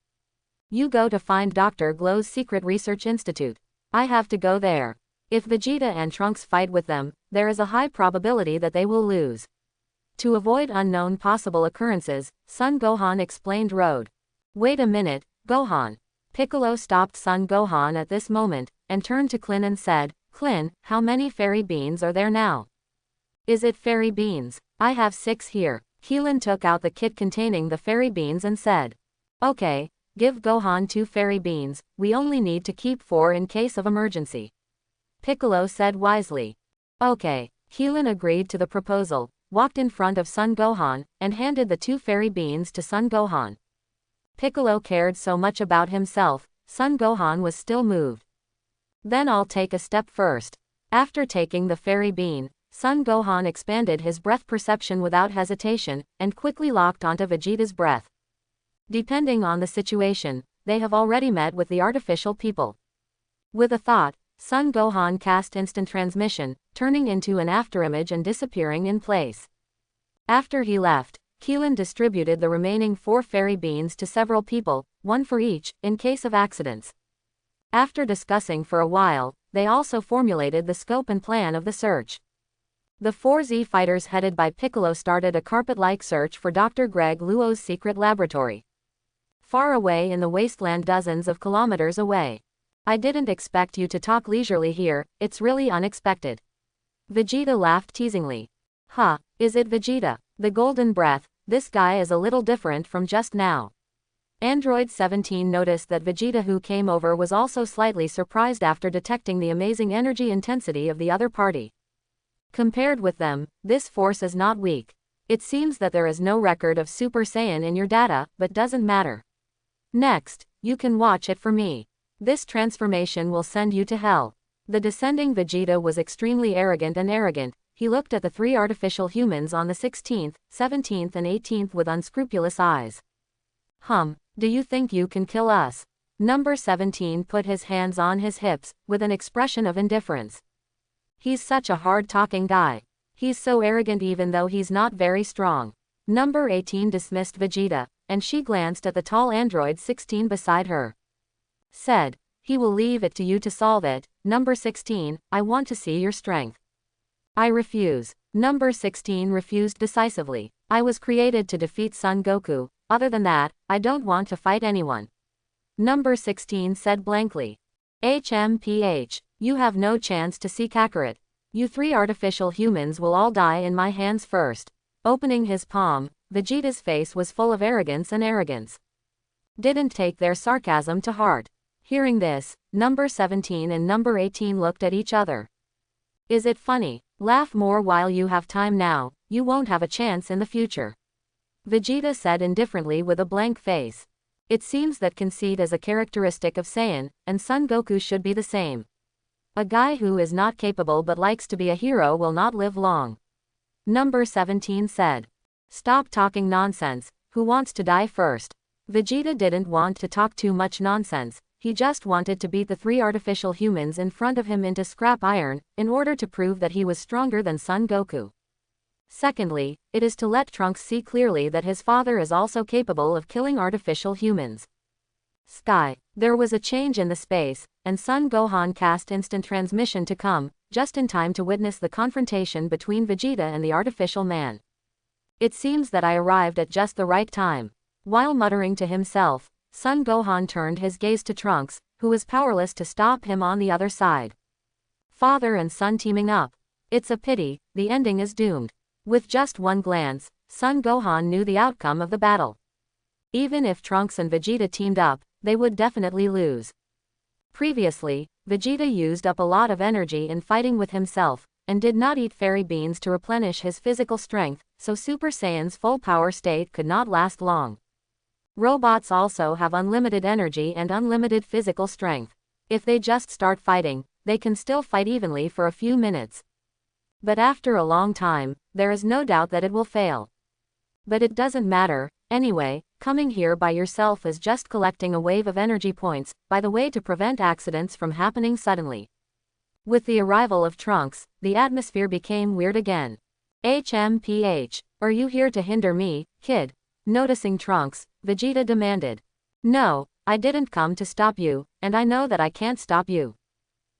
You go to find Dr. Glow's secret research institute. I have to go there. If Vegeta and Trunks fight with them, there is a high probability that they will lose. To avoid unknown possible occurrences, Son Gohan explained Road. Wait a minute, Gohan. Piccolo stopped Son Gohan at this moment, and turned to Klin and said, Klin, how many fairy beans are there now? Is it fairy beans? I have 6 here. Keelan took out the kit containing the fairy beans and said. Okay, give Gohan 2 fairy beans, we only need to keep 4 in case of emergency. Piccolo said wisely. Okay, Keelan agreed to the proposal, walked in front of Son Gohan, and handed the 2 fairy beans to Son Gohan. Piccolo cared so much about himself, Son Gohan was still moved. Then I'll take a step first. After taking the fairy bean, Son Gohan expanded his breath perception without hesitation, and quickly locked onto Vegeta's breath. Depending on the situation, they have already met with the artificial people. With a thought, Son Gohan cast instant transmission, turning into an afterimage and disappearing in place. After he left, Keelan distributed the remaining 4 fairy beans to several people, 1 for each, in case of accidents. After discussing for a while, they also formulated the scope and plan of the search. The 4 Z fighters headed by Piccolo started a carpet-like search for Dr. Greg Luo's secret laboratory. Far away in the wasteland, dozens of kilometers away. I didn't expect you to talk leisurely here, it's really unexpected. Vegeta laughed teasingly. Huh, is it Vegeta? The golden breath, this guy is a little different from just now. Android 17 noticed that Vegeta, who came over, was also slightly surprised after detecting the amazing energy intensity of the other party. Compared with them, this force is not weak. It seems that there is no record of Super Saiyan in your data, but doesn't matter. Next, you can watch it for me. This transformation will send you to hell. The descending Vegeta was extremely arrogant. He looked at the 3 artificial humans on the 16th, 17th and 18th with unscrupulous eyes. Do you think you can kill us? Number 17 put his hands on his hips, with an expression of indifference. He's such a hard-talking guy. He's so arrogant even though he's not very strong. Number 18 dismissed Vegeta, and she glanced at the tall android 16 beside her. Said, he will leave it to you to solve it. Number 16, I want to see your strength. I refuse. Number 16 refused decisively. I was created to defeat Son Goku, other than that, I don't want to fight anyone. Number 16 said blankly. HMPH, you have no chance to see Kakarot. You 3 artificial humans will all die in my hands first. Opening his palm, Vegeta's face was full of arrogance and arrogance. Didn't take their sarcasm to heart. Hearing this, number 17 and number 18 looked at each other. Is it funny? Laugh more while you have time now, you won't have a chance in the future. Vegeta said indifferently with a blank face. It seems that conceit is a characteristic of Saiyan, and Son Goku should be the same. A guy who is not capable but likes to be a hero will not live long. Number 17 said. Stop talking nonsense, who wants to die first? Vegeta didn't want to talk too much nonsense, he just wanted to beat the 3 artificial humans in front of him into scrap iron, in order to prove that he was stronger than Son Goku. Secondly, it is to let Trunks see clearly that his father is also capable of killing artificial humans. Sky. There was a change in the space, and Son Gohan cast instant transmission to come, just in time to witness the confrontation between Vegeta and the artificial man. It seems that I arrived at just the right time. While muttering to himself, Son Gohan turned his gaze to Trunks, who was powerless to stop him on the other side. Father and son teaming up. It's a pity, the ending is doomed. With just one glance, Son Gohan knew the outcome of the battle. Even if Trunks and Vegeta teamed up, they would definitely lose. Previously, Vegeta used up a lot of energy in fighting with himself, and did not eat fairy beans to replenish his physical strength, so Super Saiyan's full power state could not last long. Robots also have unlimited energy and unlimited physical strength. If they just start fighting, they can still fight evenly for a few minutes. But after a long time, there is no doubt that it will fail. But it doesn't matter, anyway, coming here by yourself is just collecting a wave of energy points, by the way, to prevent accidents from happening suddenly. With the arrival of Trunks, the atmosphere became weird again. HMPH, are you here to hinder me, kid? Noticing Trunks, Vegeta demanded. No, I didn't come to stop you, and I know that I can't stop you.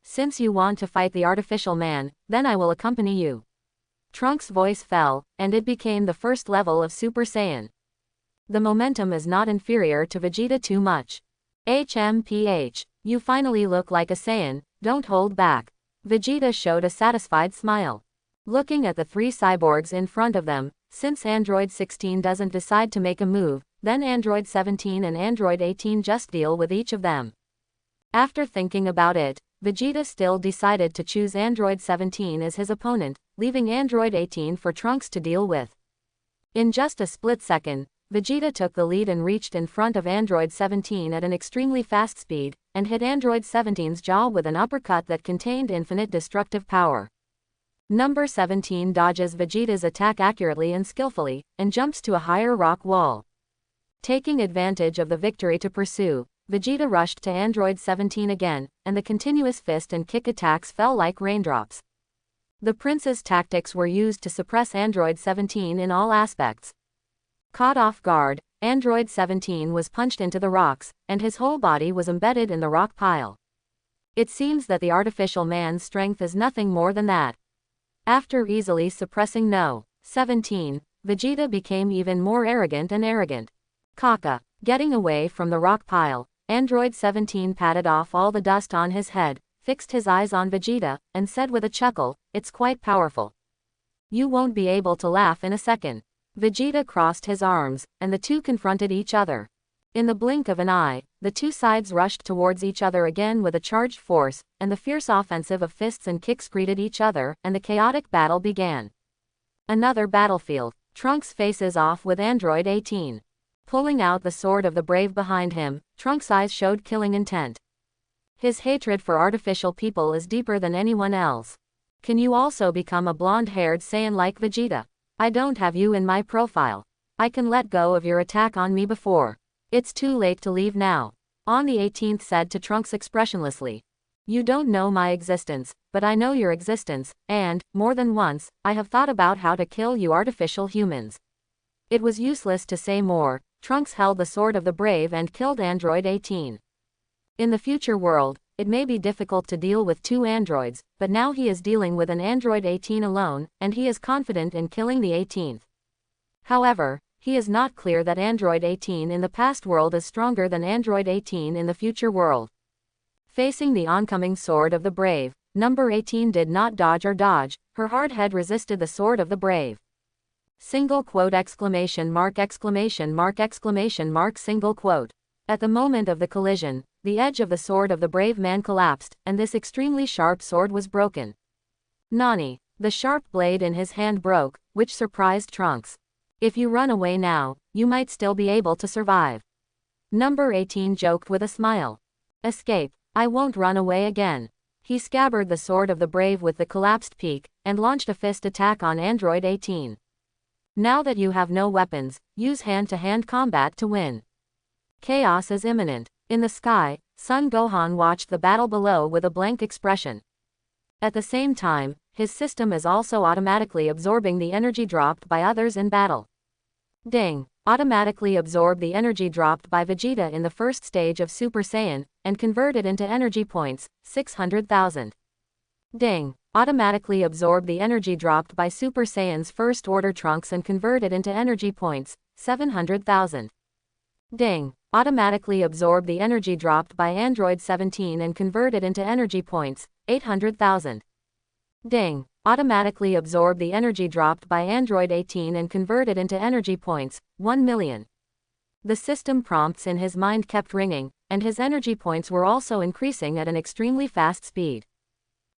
Since you want to fight the artificial man, then I will accompany you. Trunks' voice fell, and it became the first level of Super Saiyan. The momentum is not inferior to Vegeta too much. HMPH, you finally look like a Saiyan, don't hold back. Vegeta showed a satisfied smile. Looking at the 3 cyborgs in front of them, since Android 16 doesn't decide to make a move, then Android 17 and Android 18 just deal with each of them. After thinking about it, Vegeta still decided to choose Android 17 as his opponent, leaving Android 18 for Trunks to deal with. In just a split second, Vegeta took the lead and reached in front of Android 17 at an extremely fast speed, and hit Android 17's jaw with an uppercut that contained infinite destructive power. Number 17 dodges Vegeta's attack accurately and skillfully, and jumps to a higher rock wall. Taking advantage of the victory to pursue, Vegeta rushed to Android 17 again, and the continuous fist and kick attacks fell like raindrops. The Prince's tactics were used to suppress Android 17 in all aspects. Caught off guard, Android 17 was punched into the rocks, and his whole body was embedded in the rock pile. It seems that the artificial man's strength is nothing more than that. After easily suppressing No. 17, Vegeta became even more arrogant and arrogant. Kaka. Getting away from the rock pile, Android 17 patted off all the dust on his head, fixed his eyes on Vegeta, and said with a chuckle, "It's quite powerful. You won't be able to laugh in a second." Vegeta crossed his arms, and the two confronted each other. In the blink of an eye, the two sides rushed towards each other again with a charged force, and the fierce offensive of fists and kicks greeted each other, and the chaotic battle began. Another battlefield. Trunks faces off with Android 18. Pulling out the sword of the brave behind him, Trunks' eyes showed killing intent. His hatred for artificial people is deeper than anyone else. Can you also become a blonde-haired Saiyan like Vegeta? I don't have you in my profile. I can let go of your attack on me before. It's too late to leave now. On the 18th said to Trunks expressionlessly. You don't know my existence, but I know your existence, and, more than once, I have thought about how to kill you artificial humans. It was useless to say more. Trunks held the sword of the brave and killed Android 18. In the future world, it may be difficult to deal with two androids, but now he is dealing with an Android 18 alone, and he is confident in killing the 18th. However, he is not clear that Android 18 in the past world is stronger than Android 18 in the future world. Facing the oncoming sword of the brave, Number 18 did not dodge or dodge, her hard head resisted the sword of the brave. Single quote exclamation mark exclamation mark exclamation mark single quote. At the moment of the collision, the edge of the sword of the brave man collapsed, and this extremely sharp sword was broken. Nani. The sharp blade in his hand broke, which surprised Trunks. If you run away now, you might still be able to survive. Number 18 joked with a smile. Escape. I won't run away again. He scabbarded the sword of the brave with the collapsed peak, and launched a fist attack on Android 18. Now that you have no weapons, use hand-to-hand combat to win. Chaos is imminent. In the sky, Son Gohan watched the battle below with a blank expression. At the same time, his system is also automatically absorbing the energy dropped by others in battle. Ding. Automatically absorb the energy dropped by Vegeta in the first stage of Super Saiyan, and convert it into energy points, 600,000. Ding. Automatically absorb the energy dropped by Super Saiyan's first order Trunks and convert it into energy points, 700,000. Ding. Automatically absorb the energy dropped by Android 17 and convert it into energy points, 800,000. Ding. Automatically absorb the energy dropped by Android 18 and convert it into energy points, 1 million. The system prompts in his mind kept ringing, and his energy points were also increasing at an extremely fast speed.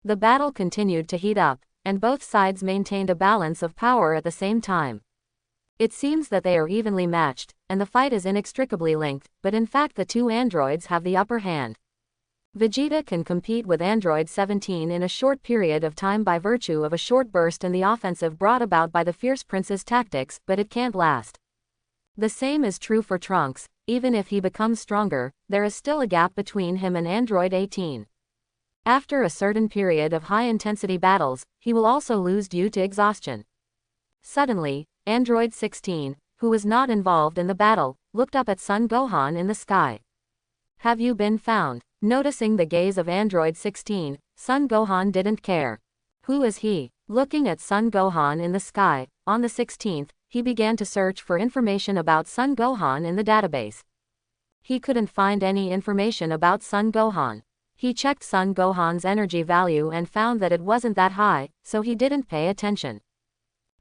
The battle continued to heat up, and both sides maintained a balance of power at the same time. It seems that they are evenly matched, and the fight is inextricably linked, but in fact the two androids have the upper hand. Vegeta can compete with Android 17 in a short period of time by virtue of a short burst in the offensive brought about by the Fierce Prince's tactics, but it can't last. The same is true for Trunks. Even if he becomes stronger, there is still a gap between him and Android 18. After a certain period of high-intensity battles, he will also lose due to exhaustion. Suddenly, Android 16, who was not involved in the battle, looked up at Son Gohan in the sky. Have you been found? Noticing the gaze of Android 16, Son Gohan didn't care. Who is he? Looking at Son Gohan in the sky, on the 16th, he began to search for information about Son Gohan in the database. He couldn't find any information about Son Gohan. He checked Son Gohan's energy value and found that it wasn't that high, so he didn't pay attention.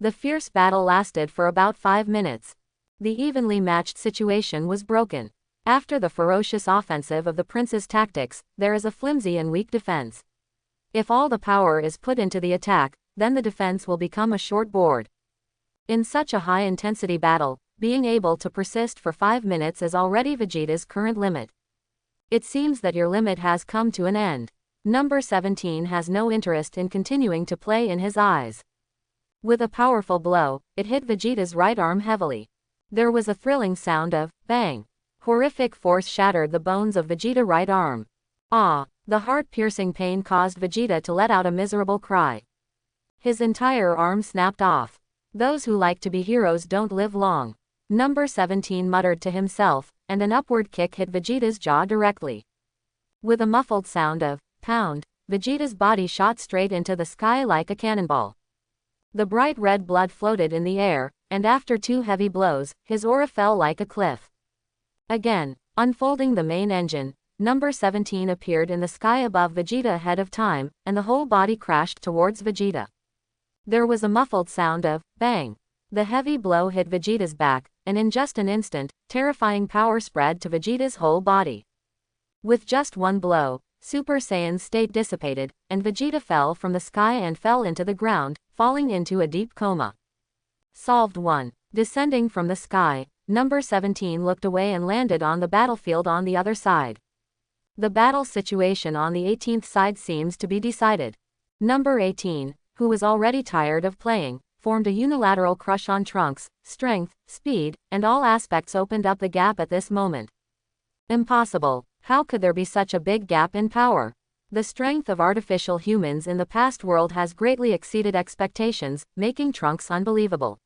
The fierce battle lasted for about 5 minutes. The evenly matched situation was broken. After the ferocious offensive of the prince's tactics, there is a flimsy and weak defense. If all the power is put into the attack, then the defense will become a short board. In such a high-intensity battle, being able to persist for 5 minutes is already Vegeta's current limit. It seems that your limit has come to an end. Number 17 has no interest in continuing to play in his eyes. With a powerful blow, it hit Vegeta's right arm heavily. There was a thrilling sound of bang. Horrific force shattered the bones of Vegeta's right arm. Ah! The heart-piercing pain caused Vegeta to let out a miserable cry. His entire arm snapped off. Those who like to be heroes don't live long. Number 17 muttered to himself, and an upward kick hit Vegeta's jaw directly. With a muffled sound of pound, Vegeta's body shot straight into the sky like a cannonball. The bright red blood floated in the air, and after 2 heavy blows, his aura fell like a cliff. Again, unfolding the main engine, number 17 appeared in the sky above Vegeta ahead of time, and the whole body crashed towards Vegeta. There was a muffled sound of bang. The heavy blow hit Vegeta's back, and in just an instant, terrifying power spread to Vegeta's whole body. With just one blow, Super Saiyan's state dissipated, and Vegeta fell from the sky and fell into the ground, falling into a deep coma. Solved 1. Descending from the sky, number 17 looked away and landed on the battlefield on the other side. The battle situation on the 18th side seems to be decided. Number 18, who was already tired of playing, formed a unilateral crush on Trunks. Strength, speed, and all aspects opened up the gap at this moment. Impossible. How could there be such a big gap in power? The strength of artificial humans in the past world has greatly exceeded expectations, making Trunks unbelievable.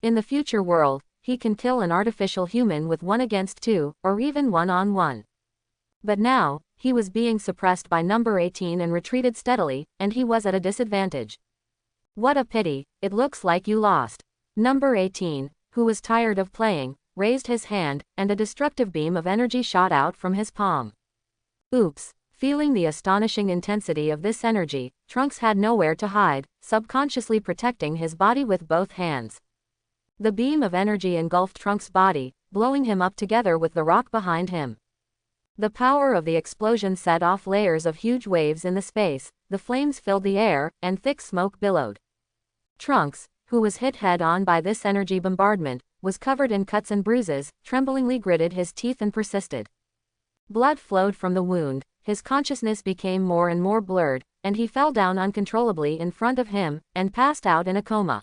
In the future world, he can kill an artificial human with 1 against 2, or even 1-on-1. But now, he was being suppressed by number 18 and retreated steadily, and he was at a disadvantage. What a pity, it looks like you lost. Number 18, who was tired of playing, raised his hand, and a destructive beam of energy shot out from his palm. Oops. Feeling the astonishing intensity of this energy, Trunks had nowhere to hide, subconsciously protecting his body with both hands. The beam of energy engulfed Trunks' body, blowing him up together with the rock behind him. The power of the explosion set off layers of huge waves in the space, the flames filled the air, and thick smoke billowed. Trunks, who was hit head-on by this energy bombardment, was covered in cuts and bruises, tremblingly gritted his teeth and persisted. Blood flowed from the wound, his consciousness became more and more blurred, and he fell down uncontrollably in front of him, and passed out in a coma.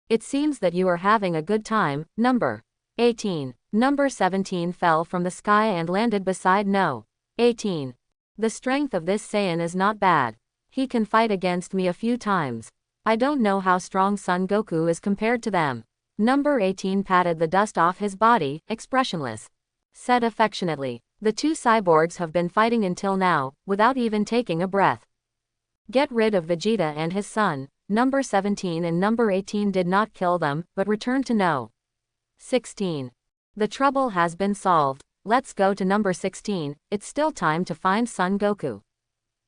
It seems that you are having a good time, number 18. Number 17 fell from the sky and landed beside No. 18. The strength of this Saiyan is not bad. He can fight against me a few times. I don't know how strong Son Goku is compared to them. Number 18 patted the dust off his body, expressionless. Said affectionately, the two cyborgs have been fighting until now, without even taking a breath. Get rid of Vegeta and his son. Number 17 and number 18 did not kill them, but returned to No. 16. The trouble has been solved. Let's go to number 16, it's still time to find Son Goku.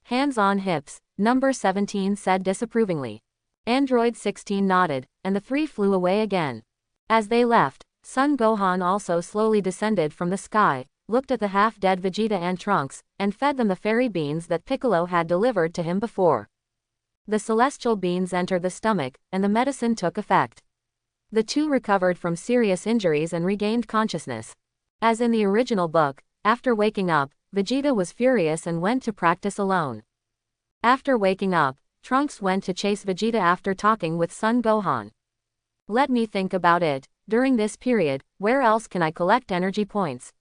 Hands on hips, number 17 said disapprovingly. Android 16 nodded, and the three flew away again. As they left, Son Gohan also slowly descended from the sky, looked at the half-dead Vegeta and Trunks, and fed them the fairy beans that Piccolo had delivered to him before. The celestial beans entered the stomach, and the medicine took effect. The two recovered from serious injuries and regained consciousness. As in the original book, after waking up, Vegeta was furious and went to practice alone. After waking up, Trunks went to chase Vegeta after talking with Son Gohan. Let me think about it. During this period, where else can I collect energy points?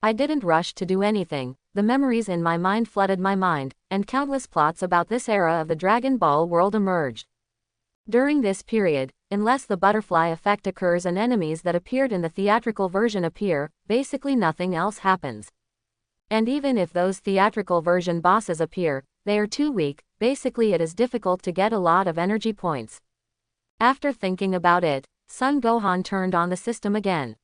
I didn't rush to do anything, the memories in my mind flooded my mind, and countless plots about this era of the Dragon Ball world emerged. During this period, unless the butterfly effect occurs and enemies that appeared in the theatrical version appear, basically nothing else happens. And even if those theatrical version bosses appear, they are too weak, basically it is difficult to get a lot of energy points. After thinking about it, Son Gohan turned on the system again.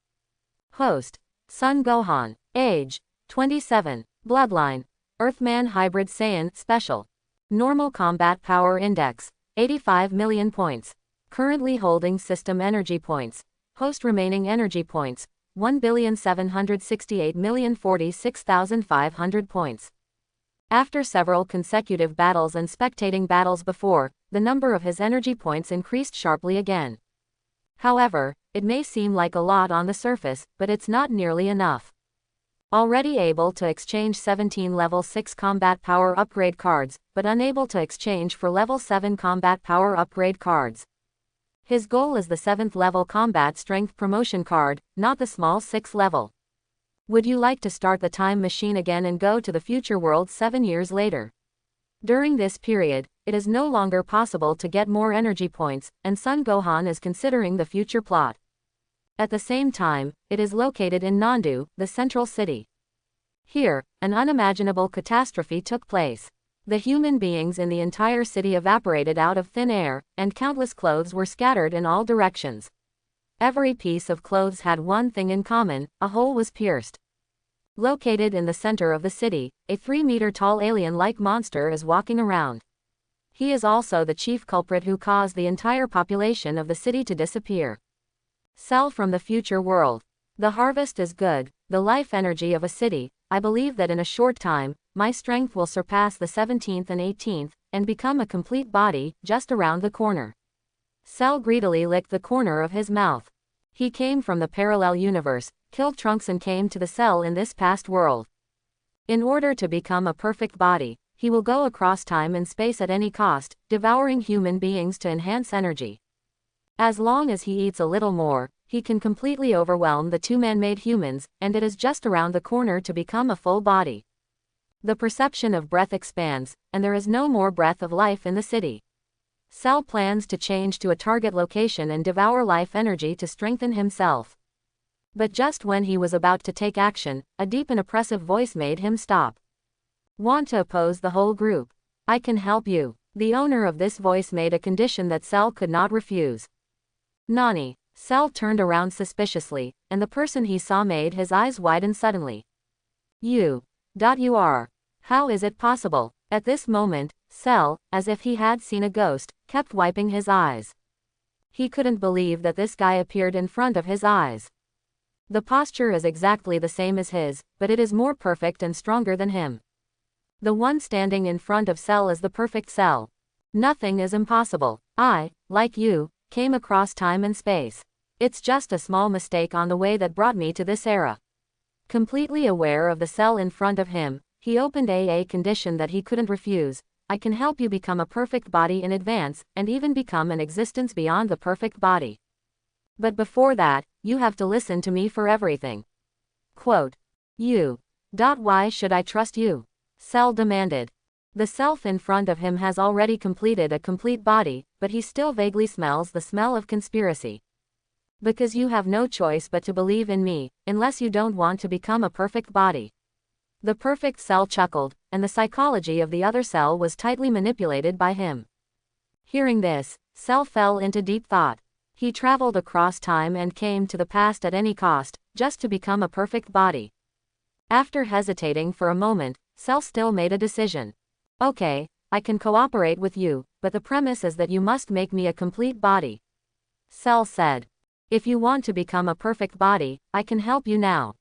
Host: Son Gohan. Age: 27. Bloodline: Earthman Hybrid Saiyan Special. Normal Combat Power Index: 85 million points. Currently holding system energy points. Host remaining energy points: 1,768,046,500 points. After several consecutive battles and spectating battles before, the number of his energy points increased sharply again. However, it may seem like a lot on the surface, but it's not nearly enough. Already able to exchange 17 level 6 combat power upgrade cards, but unable to exchange for level 7 combat power upgrade cards. His goal is the 7th level combat strength promotion card, not the small 6th level. Would you like to start the time machine again and go to the future world 7 years later? During this period, it is no longer possible to get more energy points, and Son Gohan is considering the future plot. At the same time, it is located in Nandu, the central city. Here, an unimaginable catastrophe took place. The human beings in the entire city evaporated out of thin air, and countless clothes were scattered in all directions. Every piece of clothes had one thing in common: a hole was pierced. Located in the center of the city, a 3-meter-tall alien-like monster is walking around. He is also the chief culprit who caused the entire population of the city to disappear. Cell from the future world. The harvest is good, the life energy of a city. I believe that in a short time, my strength will surpass the 17th and 18th, and become a complete body, just around the corner. Cell greedily licked the corner of his mouth. He came from the parallel universe, killed Trunks and came to the Cell in this past world. In order to become a perfect body, he will go across time and space at any cost, devouring human beings to enhance energy. As long as he eats a little more, he can completely overwhelm the two man-made humans, and it is just around the corner to become a full body. The perception of breath expands, and there is no more breath of life in the city. Cell plans to change to a target location and devour life energy to strengthen himself. But just when he was about to take action, a deep and oppressive voice made him stop. Want to oppose the whole group? I can help you. The owner of this voice made a condition that Cell could not refuse. Nani? Cell turned around suspiciously, and the person he saw made his eyes widen suddenly. You are. How is it possible? At this moment, Cell, as if he had seen a ghost, kept wiping his eyes. He couldn't believe that this guy appeared in front of his eyes. The posture is exactly the same as his, but it is more perfect and stronger than him. The one standing in front of Cell is the perfect Cell. Nothing is impossible. I, like you, came across time and space. It's just a small mistake on the way that brought me to this era. Completely aware of the Cell in front of him, he opened a condition that he couldn't refuse. I can help you become a perfect body in advance, and even become an existence beyond the perfect body. But before that, you have to listen to me for everything. Quote. You. Why should I trust you? Cell demanded. The self in front of him has already completed a complete body, but he still vaguely smells the smell of conspiracy. Because you have no choice but to believe in me, unless you don't want to become a perfect body. The perfect Cell chuckled, and the psychology of the other Cell was tightly manipulated by him. Hearing this, Cell fell into deep thought. He traveled across time and came to the past at any cost, just to become a perfect body. After hesitating for a moment, Cell still made a decision. Okay, I can cooperate with you, but the premise is that you must make me a complete body. Cell said. If you want to become a perfect body, I can help you now.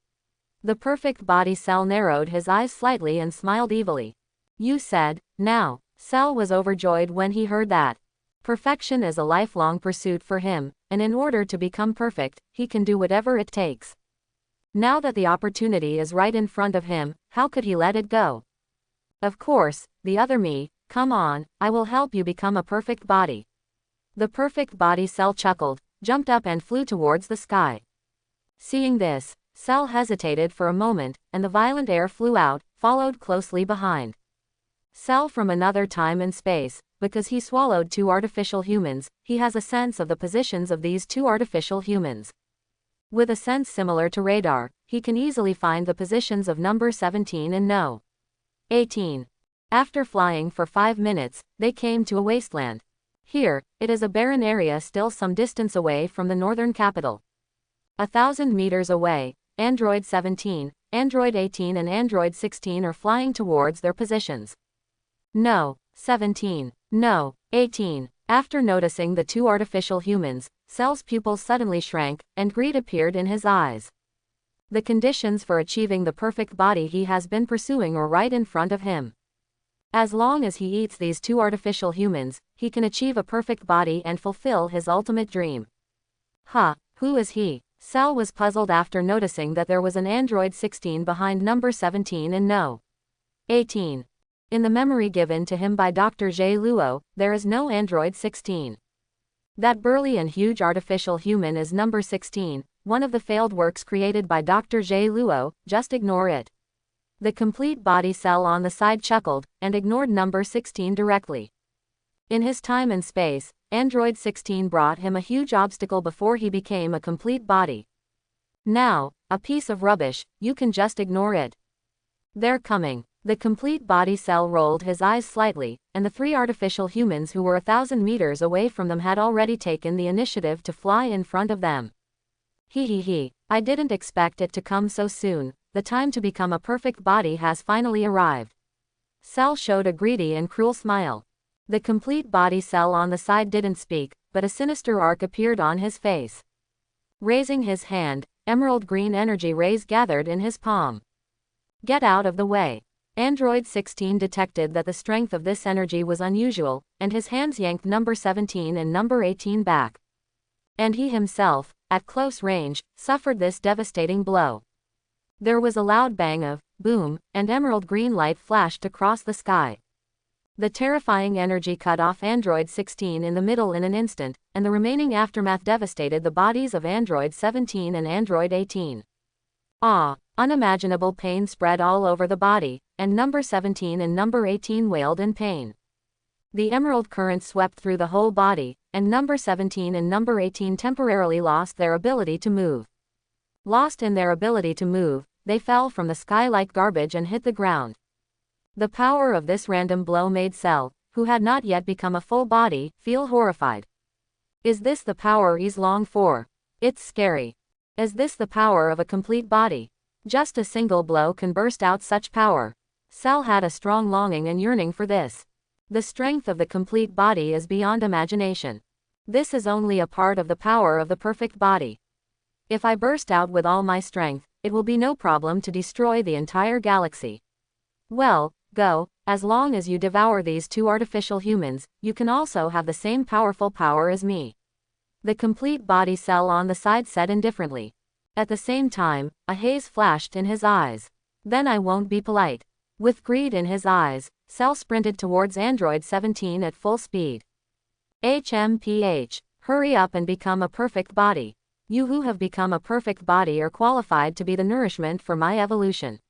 The perfect body Cell narrowed his eyes slightly and smiled evilly. You said, now. Cell was overjoyed when he heard that. Perfection is a lifelong pursuit for him, and in order to become perfect, he can do whatever it takes. Now that the opportunity is right in front of him, how could he let it go? Of course, the other me, come on, I will help you become a perfect body. The perfect body Cell chuckled, jumped up and flew towards the sky. Seeing this, Cell hesitated for a moment, and the violent air flew out, followed closely behind. Cell from another time and space, because he swallowed 2 artificial humans, he has a sense of the positions of these 2 artificial humans. With a sense similar to radar, he can easily find the positions of number 17 and no. 18. After flying for 5 minutes, they came to a wasteland. Here, it is a barren area still some distance away from the northern capital. 1,000 meters away, Android 17, Android 18 and Android 16 are flying towards their positions. No. 17. No. 18. After noticing the 2 artificial humans, Cell's pupils suddenly shrank, and greed appeared in his eyes. The conditions for achieving the perfect body he has been pursuing are right in front of him. As long as he eats these 2 artificial humans, he can achieve a perfect body and fulfill his ultimate dream. Who is he? Cell was puzzled after noticing that there was an Android 16 behind number 17 and no. 18. In the memory given to him by Dr. J. Luo, there is no Android 16. That burly and huge artificial human is number 16, one of the failed works created by Dr. J. Luo, just ignore it. The complete body Cell on the side chuckled, and ignored number 16 directly. In his time and space, Android 16 brought him a huge obstacle before he became a complete body. Now, a piece of rubbish, you can just ignore it. They're coming. The complete body Cell rolled his eyes slightly, and the 3 artificial humans who were 1,000 meters away from them had already taken the initiative to fly in front of them. I didn't expect it to come so soon. The time to become a perfect body has finally arrived. Cell showed a greedy and cruel smile. The complete body Cell on the side didn't speak, but a sinister arc appeared on his face. Raising his hand, emerald green energy rays gathered in his palm. Get out of the way. Android 16 detected that the strength of this energy was unusual, and his hands yanked number 17 and number 18 back. And he himself, at close range, suffered this devastating blow. There was a loud bang of boom, and emerald green light flashed across the sky. The terrifying energy cut off Android 16 in the middle in an instant, and the remaining aftermath devastated the bodies of Android 17 and Android 18. Unimaginable pain spread all over the body, and number 17 and number 18 wailed in pain. The emerald current swept through the whole body, and number 17 and number 18 temporarily lost their ability to move. Lost in their ability to move, they fell from the sky like garbage and hit the ground. The power of this random blow made Cell, who had not yet become a full body, feel horrified. Is this the power he's longed for? It's scary. Is this the power of a complete body? Just a single blow can burst out such power. Cell had a strong longing and yearning for this. The strength of the complete body is beyond imagination. This is only a part of the power of the perfect body. If I burst out with all my strength, it will be no problem to destroy the entire galaxy. Well, go, as long as you devour these two artificial humans, you can also have the same powerful power as me. The complete body Cell on the side said indifferently. At the same time, a haze flashed in his eyes. Then I won't be polite. With greed in his eyes, Cell sprinted towards Android 17 at full speed. HMPH, hurry up and become a perfect body. You who have become a perfect body are qualified to be the nourishment for my evolution.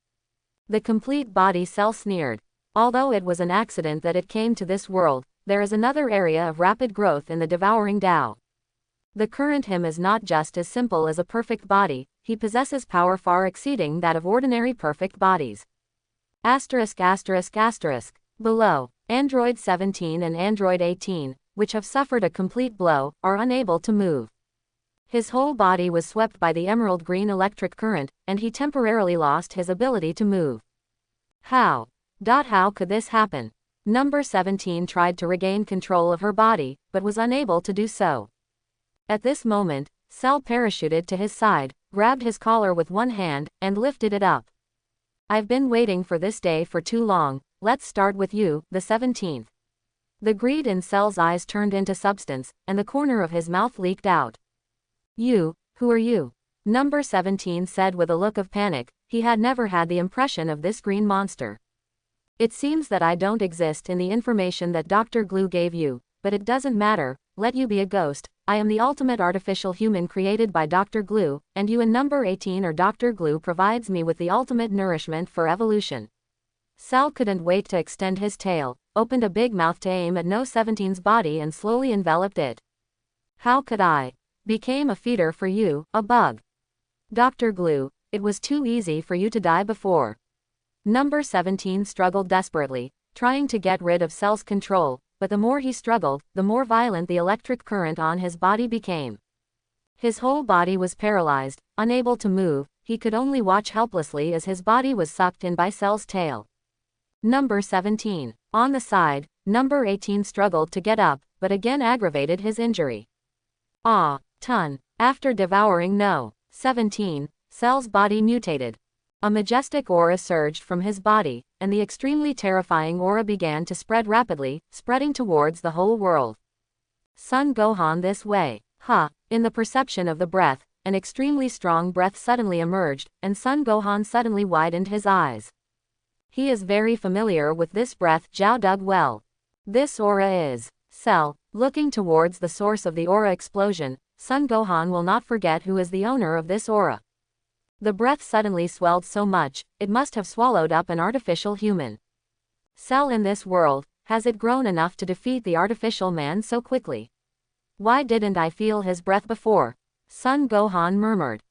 The complete body Cell sneered. Although it was an accident that it came to this world, there is another area of rapid growth in the devouring Tao. The current him is not just as simple as a perfect body, he possesses power far exceeding that of ordinary perfect bodies. Below, Android 17 and Android 18, which have suffered a complete blow, are unable to move. His whole body was swept by the emerald green electric current, and he temporarily lost his ability to move. How could this happen? Number 17 tried to regain control of her body, but was unable to do so. At this moment, Cell parachuted to his side, grabbed his collar with one hand, and lifted it up. I've been waiting for this day for too long, let's start with you, the 17th. The greed in Cell's eyes turned into substance, and the corner of his mouth leaked out. You, who are you? Number 17 said with a look of panic. He had never had the impression of this green monster. It seems that I don't exist in the information that Dr. Glue gave you, but it doesn't matter, let you be a ghost. I am the ultimate artificial human created by Dr. Glue, and you in number 18 or Dr. Glue provides me with the ultimate nourishment for evolution. Cell couldn't wait to extend his tail, opened a big mouth to aim at No 17's body and slowly enveloped it. How could I? Became a feeder for you, a bug. Dr. Glue, it was too easy for you to die before. Number 17 struggled desperately, trying to get rid of Cell's control, but the more he struggled, the more violent the electric current on his body became. His whole body was paralyzed, unable to move, he could only watch helplessly as his body was sucked in by Cell's tail. Number 17. On the side, number 18 struggled to get up, but again aggravated his injury. After devouring No. 17, Cell's body mutated. A majestic aura surged from his body, and the extremely terrifying aura began to spread rapidly, spreading towards the whole world. Son Gohan this way. In the perception of the breath, an extremely strong breath suddenly emerged, and Son Gohan suddenly widened his eyes. He is very familiar with this breath. Zhao dug well. This aura is Cell. Looking towards the source of the aura explosion, Son Gohan will not forget who is the owner of this aura. The breath suddenly swelled so much, it must have swallowed up an artificial human. Cell in this world, has it grown enough to defeat the artificial man so quickly? Why didn't I feel his breath before? Son Gohan murmured.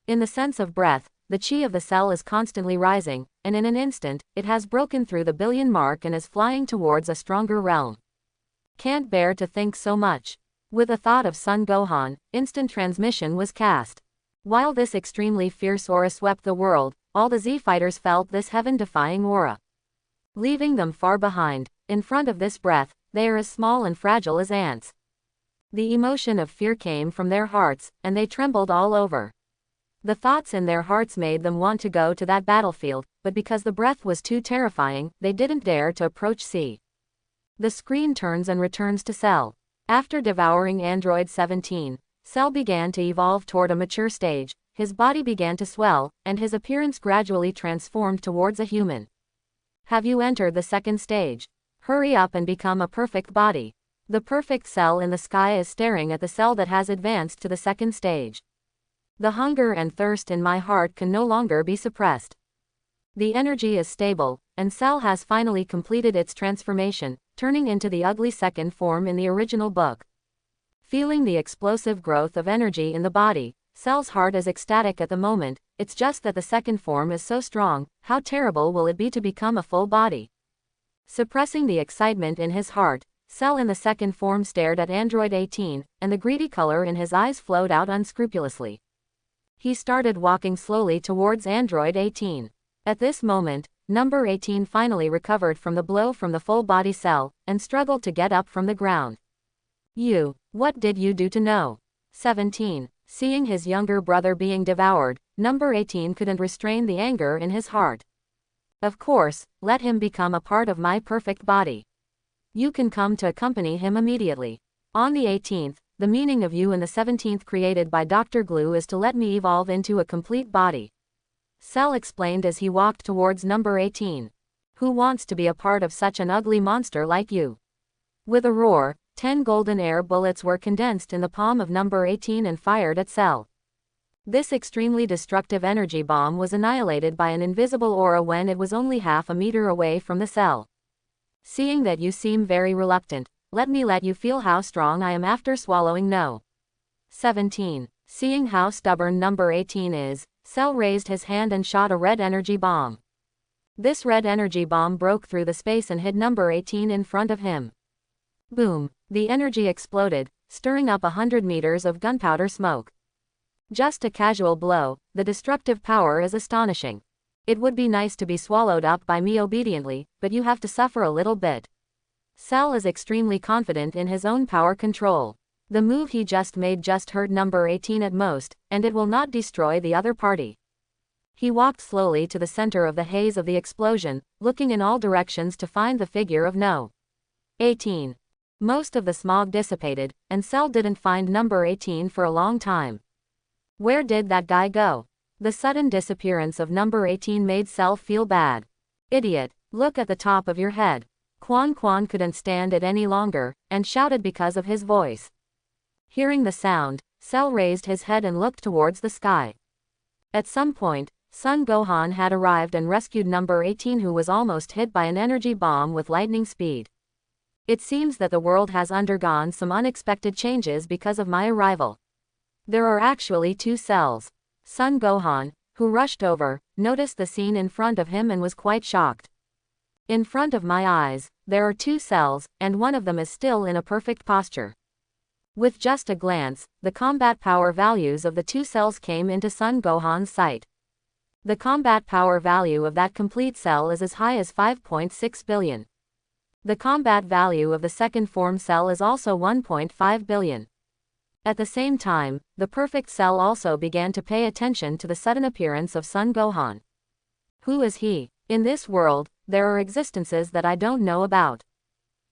In the sense of breath, the chi of the Cell is constantly rising, and in an instant, it has broken through the billion mark and is flying towards a stronger realm. Can't bear to think so much. With a thought of Son Gohan, instant transmission was cast. While this extremely fierce aura swept the world, all the Z-fighters felt this heaven-defying aura. Leaving them far behind, in front of this breath, they are as small and fragile as ants. The emotion of fear came from their hearts, and they trembled all over. The thoughts in their hearts made them want to go to that battlefield, but because the breath was too terrifying, they didn't dare to approach. The screen turns and returns to Cell. After devouring Android 17, Cell began to evolve toward a mature stage, his body began to swell, and his appearance gradually transformed towards a human. Have you entered the second stage? Hurry up and become a perfect body. The perfect Cell in the sky is staring at the Cell that has advanced to the second stage. The hunger and thirst in my heart can no longer be suppressed. The energy is stable, and Cell has finally completed its transformation, turning into the ugly second form in the original book. Feeling the explosive growth of energy in the body, Cell's heart is ecstatic at the moment. It's just that the second form is so strong, how terrible will it be to become a full body? Suppressing the excitement in his heart, Cell in the second form stared at Android 18, and the greedy color in his eyes flowed out unscrupulously. He started walking slowly towards Android 18. At this moment, number 18 finally recovered from the blow from the full body cell, and struggled to get up from the ground. What did you do to know? 17. Seeing his younger brother being devoured, number 18 couldn't restrain the anger in his heart. Of course, let him become a part of my perfect body. You can come to accompany him immediately. On the 18th, the meaning of you and the 17th created by Dr. Glue is to let me evolve into a complete body. Cell explained as he walked towards number 18. Who wants to be a part of such an ugly monster like you? With a roar, 10 golden air bullets were condensed in the palm of number 18 and fired at Cell. This extremely destructive energy bomb was annihilated by an invisible aura when it was only half a meter away from the Cell. Seeing that you seem very reluctant, let me let you feel how strong I am after swallowing no. 17. Seeing how stubborn number 18 is, Cell raised his hand and shot a red energy bomb. This red energy bomb broke through the space and hit number 18 in front of him. Boom! The energy exploded, stirring up 100 meters of gunpowder smoke. Just a casual blow, the destructive power is astonishing. It would be nice to be swallowed up by me obediently, but you have to suffer a little bit. Cell is extremely confident in his own power control. The move he just made just hurt number 18 at most, and it will not destroy the other party. He walked slowly to the center of the haze of the explosion, looking in all directions to find the figure of no. 18. Most of the smog dissipated, and Cell didn't find number 18 for a long time. Where did that guy go? The sudden disappearance of number 18 made Cell feel bad. Idiot, look at the top of your head. Quan couldn't stand it any longer, and shouted because of his voice. Hearing the sound, Cell raised his head and looked towards the sky. At some point, Son Gohan had arrived and rescued number 18 who was almost hit by an energy bomb with lightning speed. It seems that the world has undergone some unexpected changes because of my arrival. There are actually 2 cells. Son Gohan, who rushed over, noticed the scene in front of him and was quite shocked. In front of my eyes, there are 2 cells, and one of them is still in a perfect posture. With just a glance, the combat power values of the 2 cells came into Son Gohan's sight. The combat power value of that complete cell is as high as 5.6 billion. The combat value of the second form cell is also 1.5 billion. At the same time, the perfect cell also began to pay attention to the sudden appearance of Son Gohan. Who is he? In this world, there are existences that I don't know about.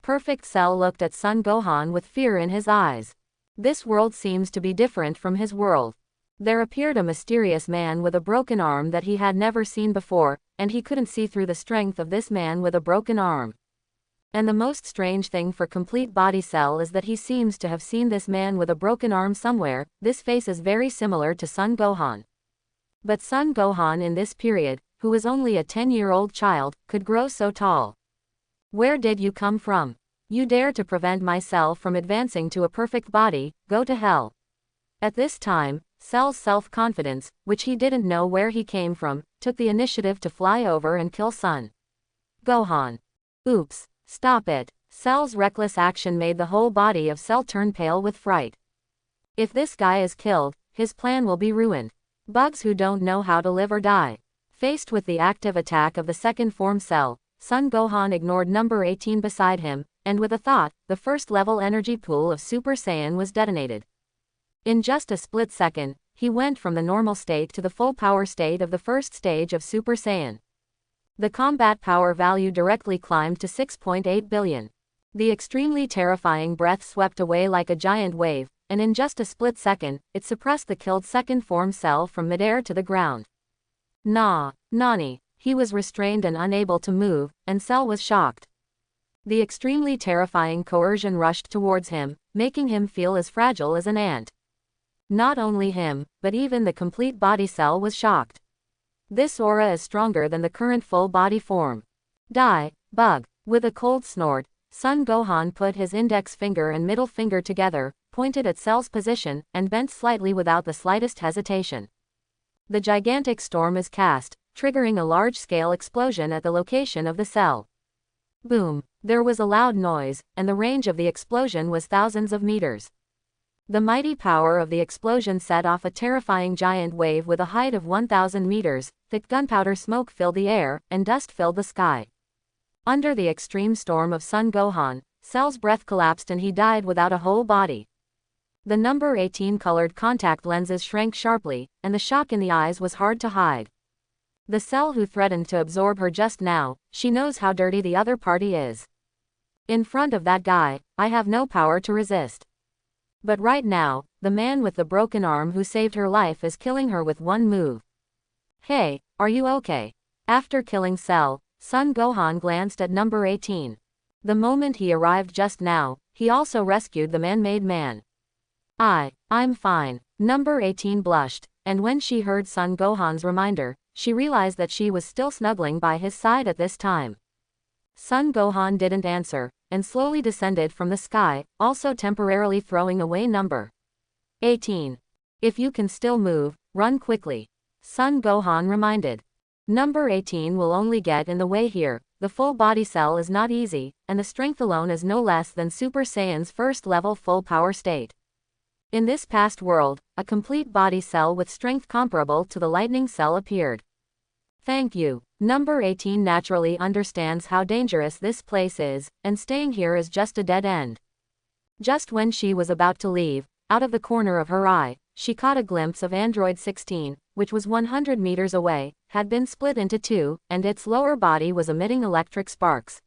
Perfect Cell looked at Son Gohan with fear in his eyes. This world seems to be different from his world. There appeared a mysterious man with a broken arm that he had never seen before, and he couldn't see through the strength of this man with a broken arm. And the most strange thing for complete body Cell is that he seems to have seen this man with a broken arm somewhere. This face is very similar to Son Gohan. But Son Gohan in this period, who was only a 10-year-old child, could grow so tall. Where did you come from? You dare to prevent my Cell from advancing to a perfect body, go to hell. At this time, Cell's self-confidence, which he didn't know where he came from, took the initiative to fly over and kill Son Gohan. Oops. Stop it. Cell's reckless action made the whole body of Cell turn pale with fright. If this guy is killed, his plan will be ruined. Bugs who don't know how to live or die. Faced with the active attack of the second form Cell, Son Gohan ignored number 18 beside him, and with a thought, the first level energy pool of Super Saiyan was detonated. In just a split second, he went from the normal state to the full power state of the first stage of Super Saiyan. The combat power value directly climbed to 6.8 billion. The extremely terrifying breath swept away like a giant wave, and in just a split second, it suppressed the killed second form Cell from midair to the ground. Nani. He was restrained and unable to move, and Cell was shocked. The extremely terrifying coercion rushed towards him, making him feel as fragile as an ant. Not only him, but even the complete body Cell was shocked. This aura is stronger than the current full body form. Die, bug. With a cold snort, Son Gohan put his index finger and middle finger together, pointed at Cell's position, and bent slightly without the slightest hesitation. The gigantic storm is cast, triggering a large-scale explosion at the location of the Cell. Boom. There was a loud noise, and the range of the explosion was thousands of meters. The mighty power of the explosion set off a terrifying giant wave with a height of 1,000 meters, thick gunpowder smoke filled the air, and dust filled the sky. Under the extreme storm of Son Gohan, Cell's breath collapsed and he died without a whole body. The number 18 colored contact lenses shrank sharply, and the shock in the eyes was hard to hide. The Cell who threatened to absorb her just now, she knows how dirty the other party is. In front of that guy, I have no power to resist. But right now, the man with the broken arm who saved her life is killing her with one move. Hey, are you okay? After killing Cell, Son Gohan glanced at number 18. The moment he arrived just now, he also rescued the man-made man. I'm fine. Number 18 blushed, and when she heard Son Gohan's reminder, she realized that she was still snuggling by his side at this time. Son Gohan didn't answer, and slowly descended from the sky, also temporarily throwing away number 18. If you can still move, run quickly. Son Gohan reminded. Number 18 will only get in the way here. The full body cell is not easy, and the strength alone is no less than Super Saiyan's first level full power state. In this past world, a complete body cell with strength comparable to the lightning cell appeared. Thank you. Number 18 naturally understands how dangerous this place is, and staying here is just a dead end. Just when she was about to leave, out of the corner of her eye, she caught a glimpse of Android 16, which was 100 meters away, had been split into two, and its lower body was emitting electric sparks.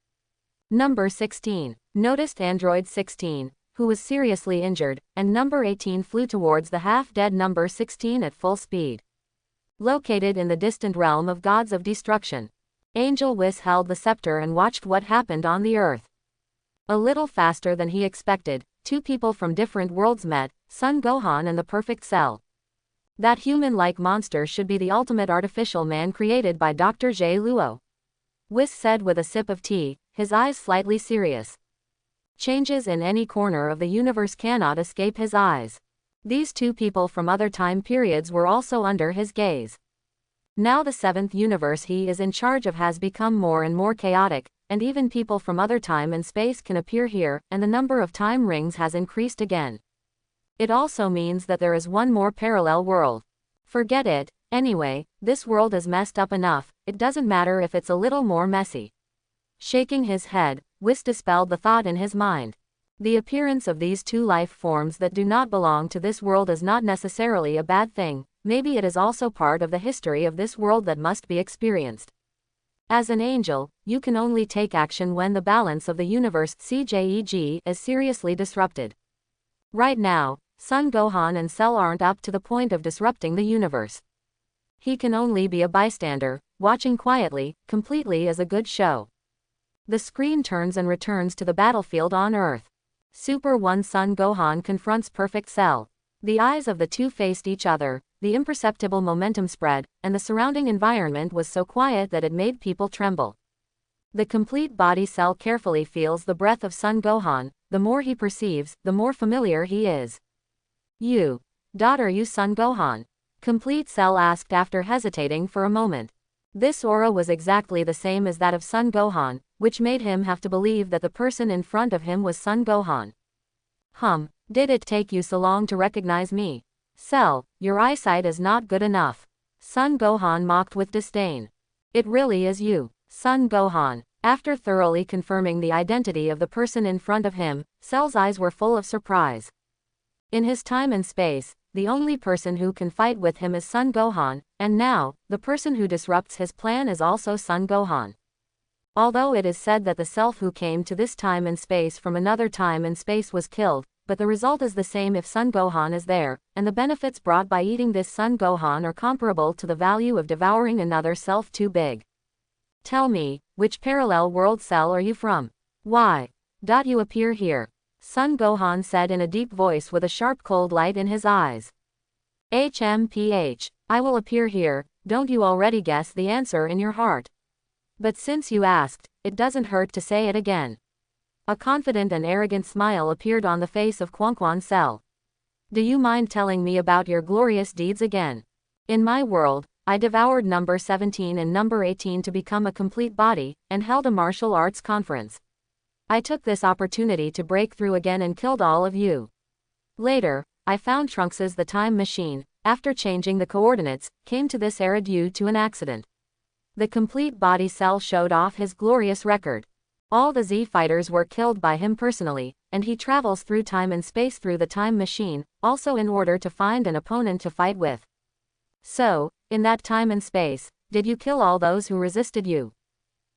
Number 16 noticed Android 16, who was seriously injured, and number 18 flew towards the half-dead number 16 at full speed. Located in the distant realm of gods of destruction, Angel Whis held the scepter and watched what happened on the earth. A little faster than he expected, two people from different worlds met, Son Gohan and the Perfect Cell. That human-like monster should be the ultimate artificial man created by Dr. J. Luo. Whis said with a sip of tea, his eyes slightly serious. Changes in any corner of the universe cannot escape his eyes. These two people from other time periods were also under his gaze. Now the seventh universe he is in charge of has become more and more chaotic, and even people from other time and space can appear here, and the number of time rings has increased again. It also means that there is one more parallel world. Forget it, anyway, this world is messed up enough, it doesn't matter if it's a little more messy. Shaking his head, Whis dispelled the thought in his mind. The appearance of these two life forms that do not belong to this world is not necessarily a bad thing, maybe it is also part of the history of this world that must be experienced. As an angel, you can only take action when the balance of the universe CJEG is seriously disrupted. Right now, Son Gohan and Cell aren't up to the point of disrupting the universe. He can only be a bystander, watching quietly, completely as a good show. The screen turns and returns to the battlefield on Earth. Super 1 Son Gohan confronts Perfect Cell. The eyes of the two faced each other, the imperceptible momentum spread, and the surrounding environment was so quiet that it made people tremble. The complete body cell carefully feels the breath of Son Gohan. The more he perceives, the more familiar he is. You Son Gohan? Complete Cell asked after hesitating for a moment. This aura was exactly the same as that of Son Gohan, which made him have to believe that the person in front of him was Son Gohan. Did it take you so long to recognize me? Cell, your eyesight is not good enough. Son Gohan mocked with disdain. It really is you, Son Gohan. After thoroughly confirming the identity of the person in front of him, Cell's eyes were full of surprise. In his time and space, the only person who can fight with him is Son Gohan, and now, the person who disrupts his plan is also Son Gohan. Although it is said that the self who came to this time and space from another time and space was killed, but the result is the same if Son Gohan is there, and the benefits brought by eating this Son Gohan are comparable to the value of devouring another self too big. Tell me, which parallel world cell are you from? Why? You appear here. Son Gohan said in a deep voice with a sharp cold light in his eyes. HMPH, I will appear here, don't you already guess the answer in your heart? But since you asked, it doesn't hurt to say it again. A confident and arrogant smile appeared on the face of Quan Cell. Do you mind telling me about your glorious deeds again? In my world, I devoured number 17 and number 18 to become a complete body, and held a martial arts conference. I took this opportunity to break through again and killed all of you. Later, I found Trunks' the time machine, after changing the coordinates, came to this era due to an accident. The complete body cell showed off his glorious record. All the Z fighters were killed by him personally, and he travels through time and space through the time machine, also in order to find an opponent to fight with. So, in that time and space, did you kill all those who resisted you?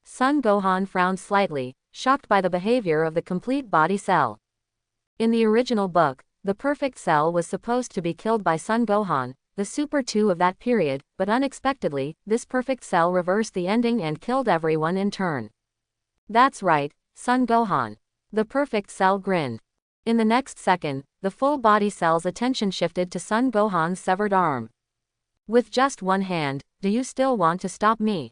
Son Gohan frowned slightly, shocked by the behavior of the complete body cell. In the original book, the perfect cell was supposed to be killed by Son Gohan, the Super 2 of that period, but unexpectedly, this perfect cell reversed the ending and killed everyone in turn. That's right, Son Gohan. The perfect cell grinned. In the next second, the full body cell's attention shifted to Son Gohan's severed arm. With just one hand, do you still want to stop me?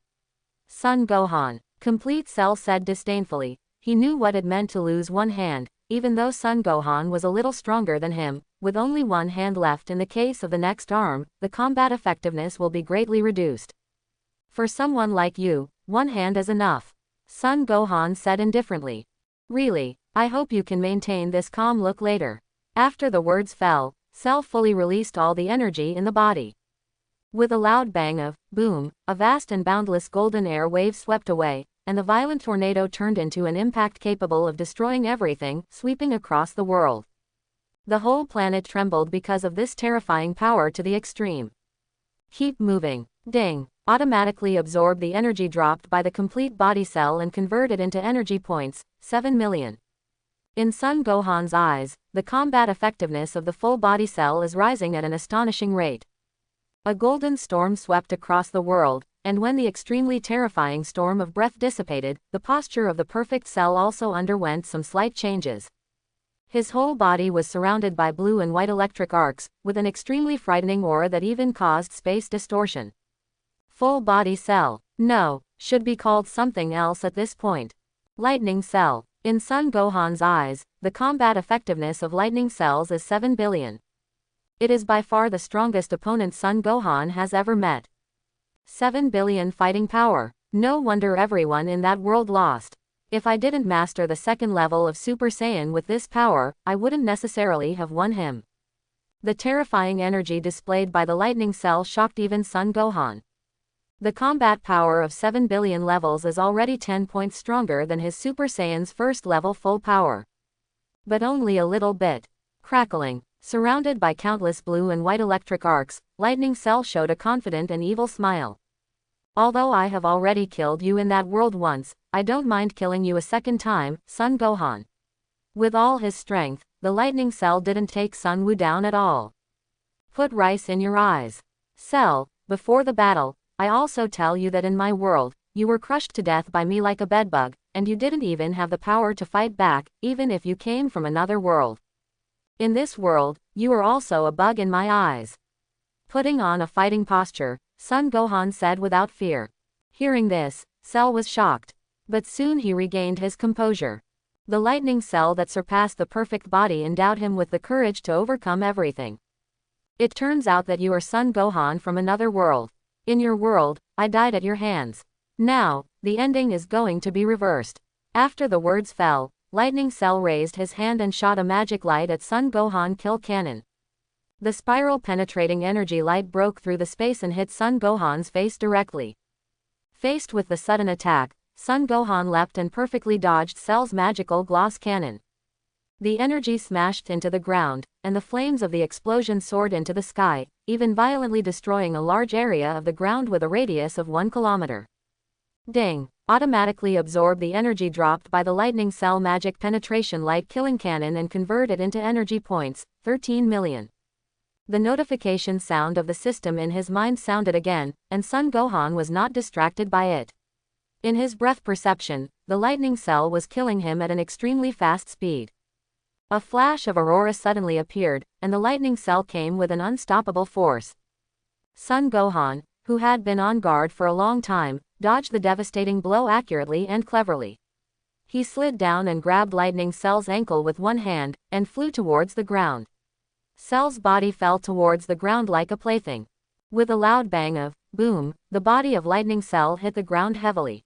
Son Gohan. Complete Cell said disdainfully. He knew what it meant to lose one hand, even though Son Gohan was a little stronger than him. With only one hand left in the case of the next arm, the combat effectiveness will be greatly reduced. For someone like you, one hand is enough. Son Gohan said indifferently. Really, I hope you can maintain this calm look later. After the words fell, Cell fully released all the energy in the body. With a loud bang of boom, a vast and boundless golden air wave swept away, and the violent tornado turned into an impact capable of destroying everything, sweeping across the world. The whole planet trembled because of this terrifying power to the extreme. Keep moving. Ding. Automatically absorb the energy dropped by the complete body cell and convert it into energy points, 7 million. In Son Gohan's eyes, the combat effectiveness of the full body cell is rising at an astonishing rate. A golden storm swept across the world, and when the extremely terrifying storm of breath dissipated, the posture of the perfect cell also underwent some slight changes. His whole body was surrounded by blue and white electric arcs, with an extremely frightening aura that even caused space distortion. Full body cell. No, should be called something else at this point. Lightning cell. In Son Gohan's eyes, the combat effectiveness of lightning cells is 7 billion. It is by far the strongest opponent Son Gohan has ever met. 7 billion fighting power. No wonder everyone in that world lost. If I didn't master the second level of Super Saiyan with this power, I wouldn't necessarily have won him. The terrifying energy displayed by the lightning cell shocked even Son Gohan. The combat power of 7 billion levels is already 10 points stronger than his Super Saiyan's first level full power. But only a little bit. Crackling. Surrounded by countless blue and white electric arcs, Lightning Cell showed a confident and evil smile. Although I have already killed you in that world once, I don't mind killing you a second time, Son Gohan. With all his strength, the Lightning Cell didn't take Sun Wu down at all. Put rice in your eyes. Cell, before the battle, I also tell you that in my world, you were crushed to death by me like a bedbug, and you didn't even have the power to fight back, even if you came from another world. In this world, you are also a bug in my eyes. Putting on a fighting posture, Son Gohan said without fear. Hearing this, Cell was shocked. But soon he regained his composure. The lightning cell that surpassed the perfect body endowed him with the courage to overcome everything. It turns out that you are Son Gohan from another world. In your world, I died at your hands. Now, the ending is going to be reversed. After the words fell, Lightning Cell raised his hand and shot a magic light at Son Gohan Kill Cannon. The spiral-penetrating energy light broke through the space and hit Son Gohan's face directly. Faced with the sudden attack, Son Gohan leapt and perfectly dodged Cell's magical gloss cannon. The energy smashed into the ground, and the flames of the explosion soared into the sky, even violently destroying a large area of the ground with a radius of 1 kilometer. Ding! Automatically absorb the energy dropped by the lightning cell magic penetration light killing cannon and convert it into energy points, 13 million. The notification sound of the system in his mind sounded again, and Son Gohan was not distracted by it. In his breath perception, the lightning cell was killing him at an extremely fast speed. A flash of aurora suddenly appeared, and the lightning cell came with an unstoppable force. Son Gohan, who had been on guard for a long time, dodged the devastating blow accurately and cleverly. He slid down and grabbed Lightning Cell's ankle with one hand, and flew towards the ground. Cell's body fell towards the ground like a plaything. With a loud bang of boom, the body of Lightning Cell hit the ground heavily.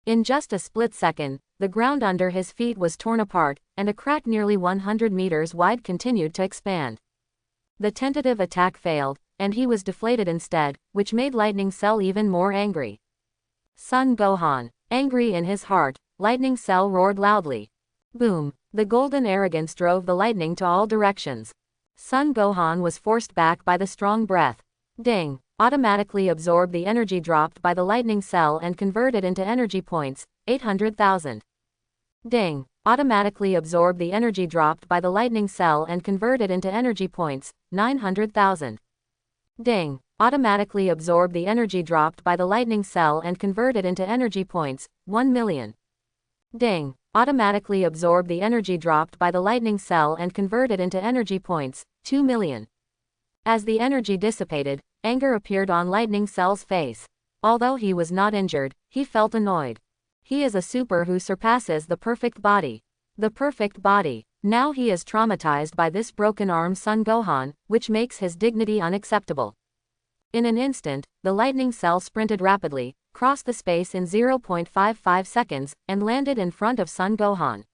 In just a split second, the ground under his feet was torn apart, and a crack nearly 100 meters wide continued to expand. The tentative attack failed, and he was deflated instead, which made Lightning Cell even more angry. Son Gohan. Angry in his heart, Lightning Cell roared loudly. Boom! The golden arrogance drove the lightning to all directions. Son Gohan was forced back by the strong breath. Ding! Automatically absorbed the energy dropped by the lightning cell and converted into energy points, 800,000. Ding! Automatically absorbed the energy dropped by the lightning cell and converted into energy points, 900,000. Ding! Automatically absorbed the energy dropped by the lightning cell and converted into energy points, 1 million. Ding! Automatically absorbed the energy dropped by the lightning cell and converted into energy points, 2 million. As the energy dissipated, anger appeared on Lightning Cell's face. Although he was not injured, he felt annoyed. He is a super who surpasses the perfect body. The perfect body. Now he is traumatized by this broken arm Son Gohan, which makes his dignity unacceptable. In an instant, the lightning cell sprinted rapidly, crossed the space in 0.55 seconds, and landed in front of Son Gohan.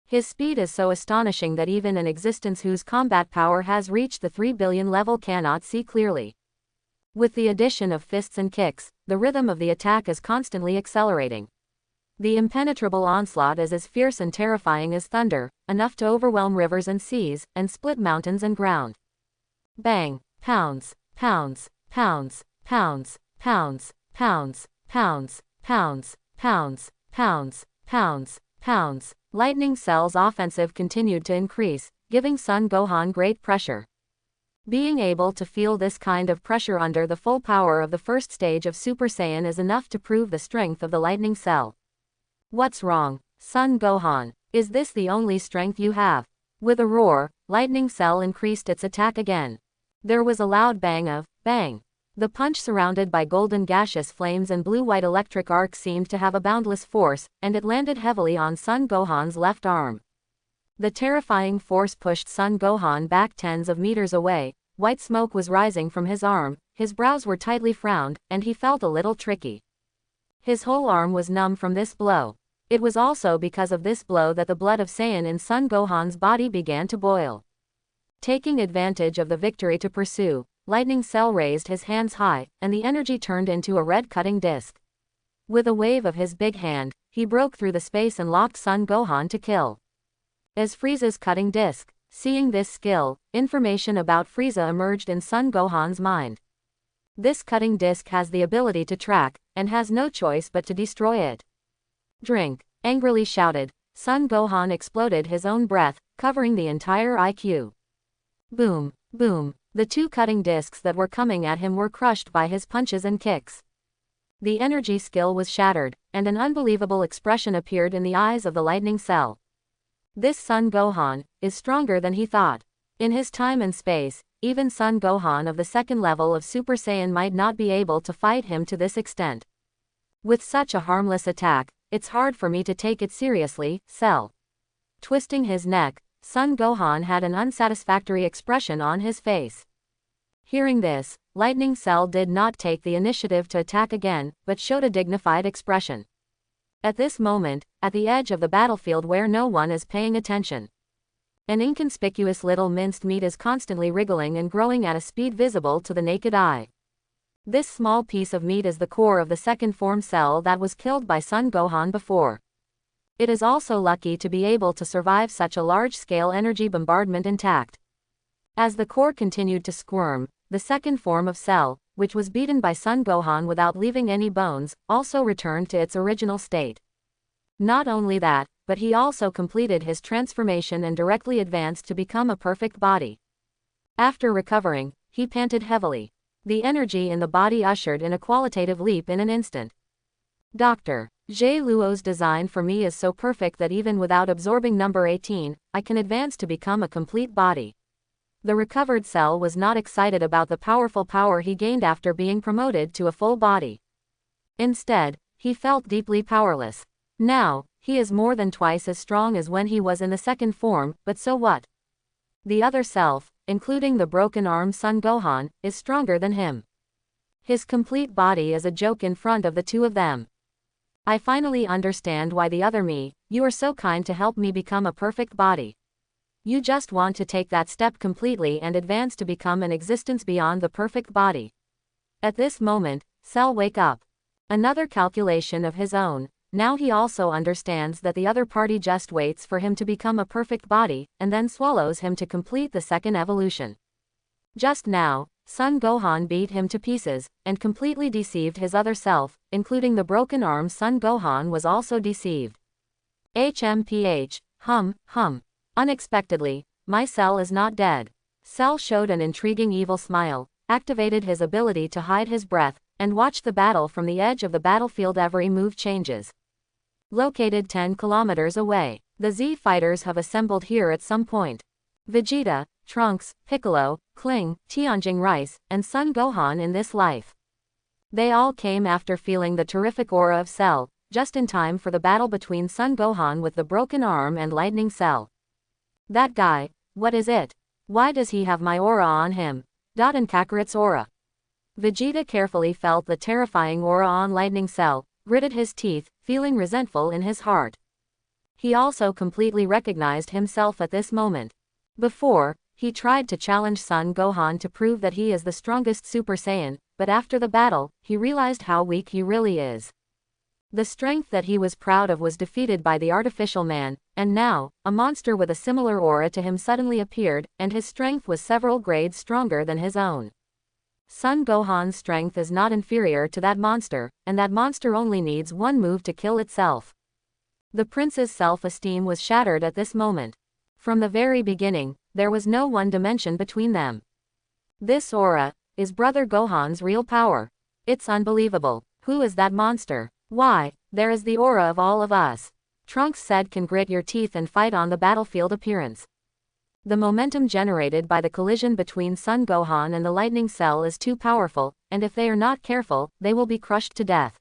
His speed is so astonishing that even an existence whose combat power has reached the 3 billion level cannot see clearly. With the addition of fists and kicks, the rhythm of the attack is constantly accelerating. The impenetrable onslaught is as fierce and terrifying as thunder, enough to overwhelm rivers and seas, and split mountains and ground. Bang! Pounds! Pounds! Pounds! Pounds! Pounds! Pounds! Pounds! Pounds! Pounds! Pounds! Pounds! Pounds! Lightning Cell's offensive continued to increase, giving Son Gohan great pressure. Being able to feel this kind of pressure under the full power of the first stage of Super Saiyan is enough to prove the strength of the Lightning Cell. What's wrong, Son Gohan? Is this the only strength you have? With a roar, Lightning Cell increased its attack again. There was a loud bang of bang. The punch, surrounded by golden gaseous flames and blue-white electric arc, seemed to have a boundless force, and it landed heavily on Son Gohan's left arm. The terrifying force pushed Son Gohan back tens of meters away. White smoke was rising from his arm, his brows were tightly frowned, and he felt a little tricky. His whole arm was numb from this blow. It was also because of this blow that the blood of Saiyan in Son Gohan's body began to boil. Taking advantage of the victory to pursue, Lightning Cell raised his hands high, and the energy turned into a red cutting disc. With a wave of his big hand, he broke through the space and locked Son Gohan to kill. As Frieza's cutting disc. Seeing this skill, information about Frieza emerged in Son Gohan's mind. This cutting disc has the ability to track, and has no choice but to destroy it. Drink! Angrily shouted, Son Gohan exploded his own breath, covering the entire IQ. Boom! Boom! The two cutting discs that were coming at him were crushed by his punches and kicks. The energy skill was shattered, and an unbelievable expression appeared in the eyes of the Lightning Cell. This Son Gohan is stronger than he thought. In his time and space, even Son Gohan of the second level of Super Saiyan might not be able to fight him to this extent. With such a harmless attack, it's hard for me to take it seriously, Cell. Twisting his neck, Son Gohan had an unsatisfactory expression on his face. Hearing this, Lightning Cell did not take the initiative to attack again, but showed a dignified expression. At this moment, at the edge of the battlefield where no one is paying attention, an inconspicuous little minced meat is constantly wriggling and growing at a speed visible to the naked eye. This small piece of meat is the core of the second form cell that was killed by Son Gohan before. It is also lucky to be able to survive such a large-scale energy bombardment intact. As the core continued to squirm, the second form of cell, which was beaten by Son Gohan without leaving any bones, also returned to its original state. Not only that, but he also completed his transformation and directly advanced to become a perfect body. After recovering, he panted heavily. The energy in the body ushered in a qualitative leap in an instant. Dr. J. Luo's design for me is so perfect that even without absorbing number 18, I can advance to become a complete body. The recovered cell was not excited about the powerful power he gained after being promoted to a full body. Instead, he felt deeply powerless. Now, he is more than twice as strong as when he was in the second form, but so what? The other self, including the broken arm Son Gohan, is stronger than him. His complete body is a joke in front of the two of them. I finally understand why the other me, you are so kind to help me become a perfect body. You just want to take that step completely and advance to become an existence beyond the perfect body. At this moment, Cell wake up. Another calculation of his own. Now he also understands that the other party just waits for him to become a perfect body, and then swallows him to complete the second evolution. Just now, Son Gohan beat him to pieces, and completely deceived his other self, including the broken arm. Son Gohan was also deceived. HMPH, hum. Unexpectedly, my Cell is not dead. Cell showed an intriguing evil smile, activated his ability to hide his breath, and watched the battle from the edge of the battlefield. Every move changes. Located 10 kilometers away, the Z fighters have assembled here at some point. Vegeta, Trunks, Piccolo, Kling, Tianjing Rice, and Son Gohan in this life. They all came after feeling the terrific aura of Cell, just in time for the battle between Son Gohan with the broken arm and Lightning Cell. That guy, what is it? Why does he have my aura on him? And Kakarot's aura. Vegeta carefully felt the terrifying aura on Lightning Cell, gritted his teeth, feeling resentful in his heart. He also completely recognized himself at this moment. Before, he tried to challenge Son Gohan to prove that he is the strongest Super Saiyan, but after the battle, he realized how weak he really is. The strength that he was proud of was defeated by the artificial man, and now, a monster with a similar aura to him suddenly appeared, and his strength was several grades stronger than his own. Son Gohan's strength is not inferior to that monster, and that monster only needs one move to kill itself. The prince's self-esteem was shattered at this moment. From the very beginning, there was no one dimension between them. This aura is Brother Gohan's real power. It's unbelievable. Who is that monster? Why, there is the aura of all of us. Trunks said, can grit your teeth and fight on the battlefield appearance. The momentum generated by the collision between Son Gohan and the Lightning Cell is too powerful, and if they are not careful, they will be crushed to death.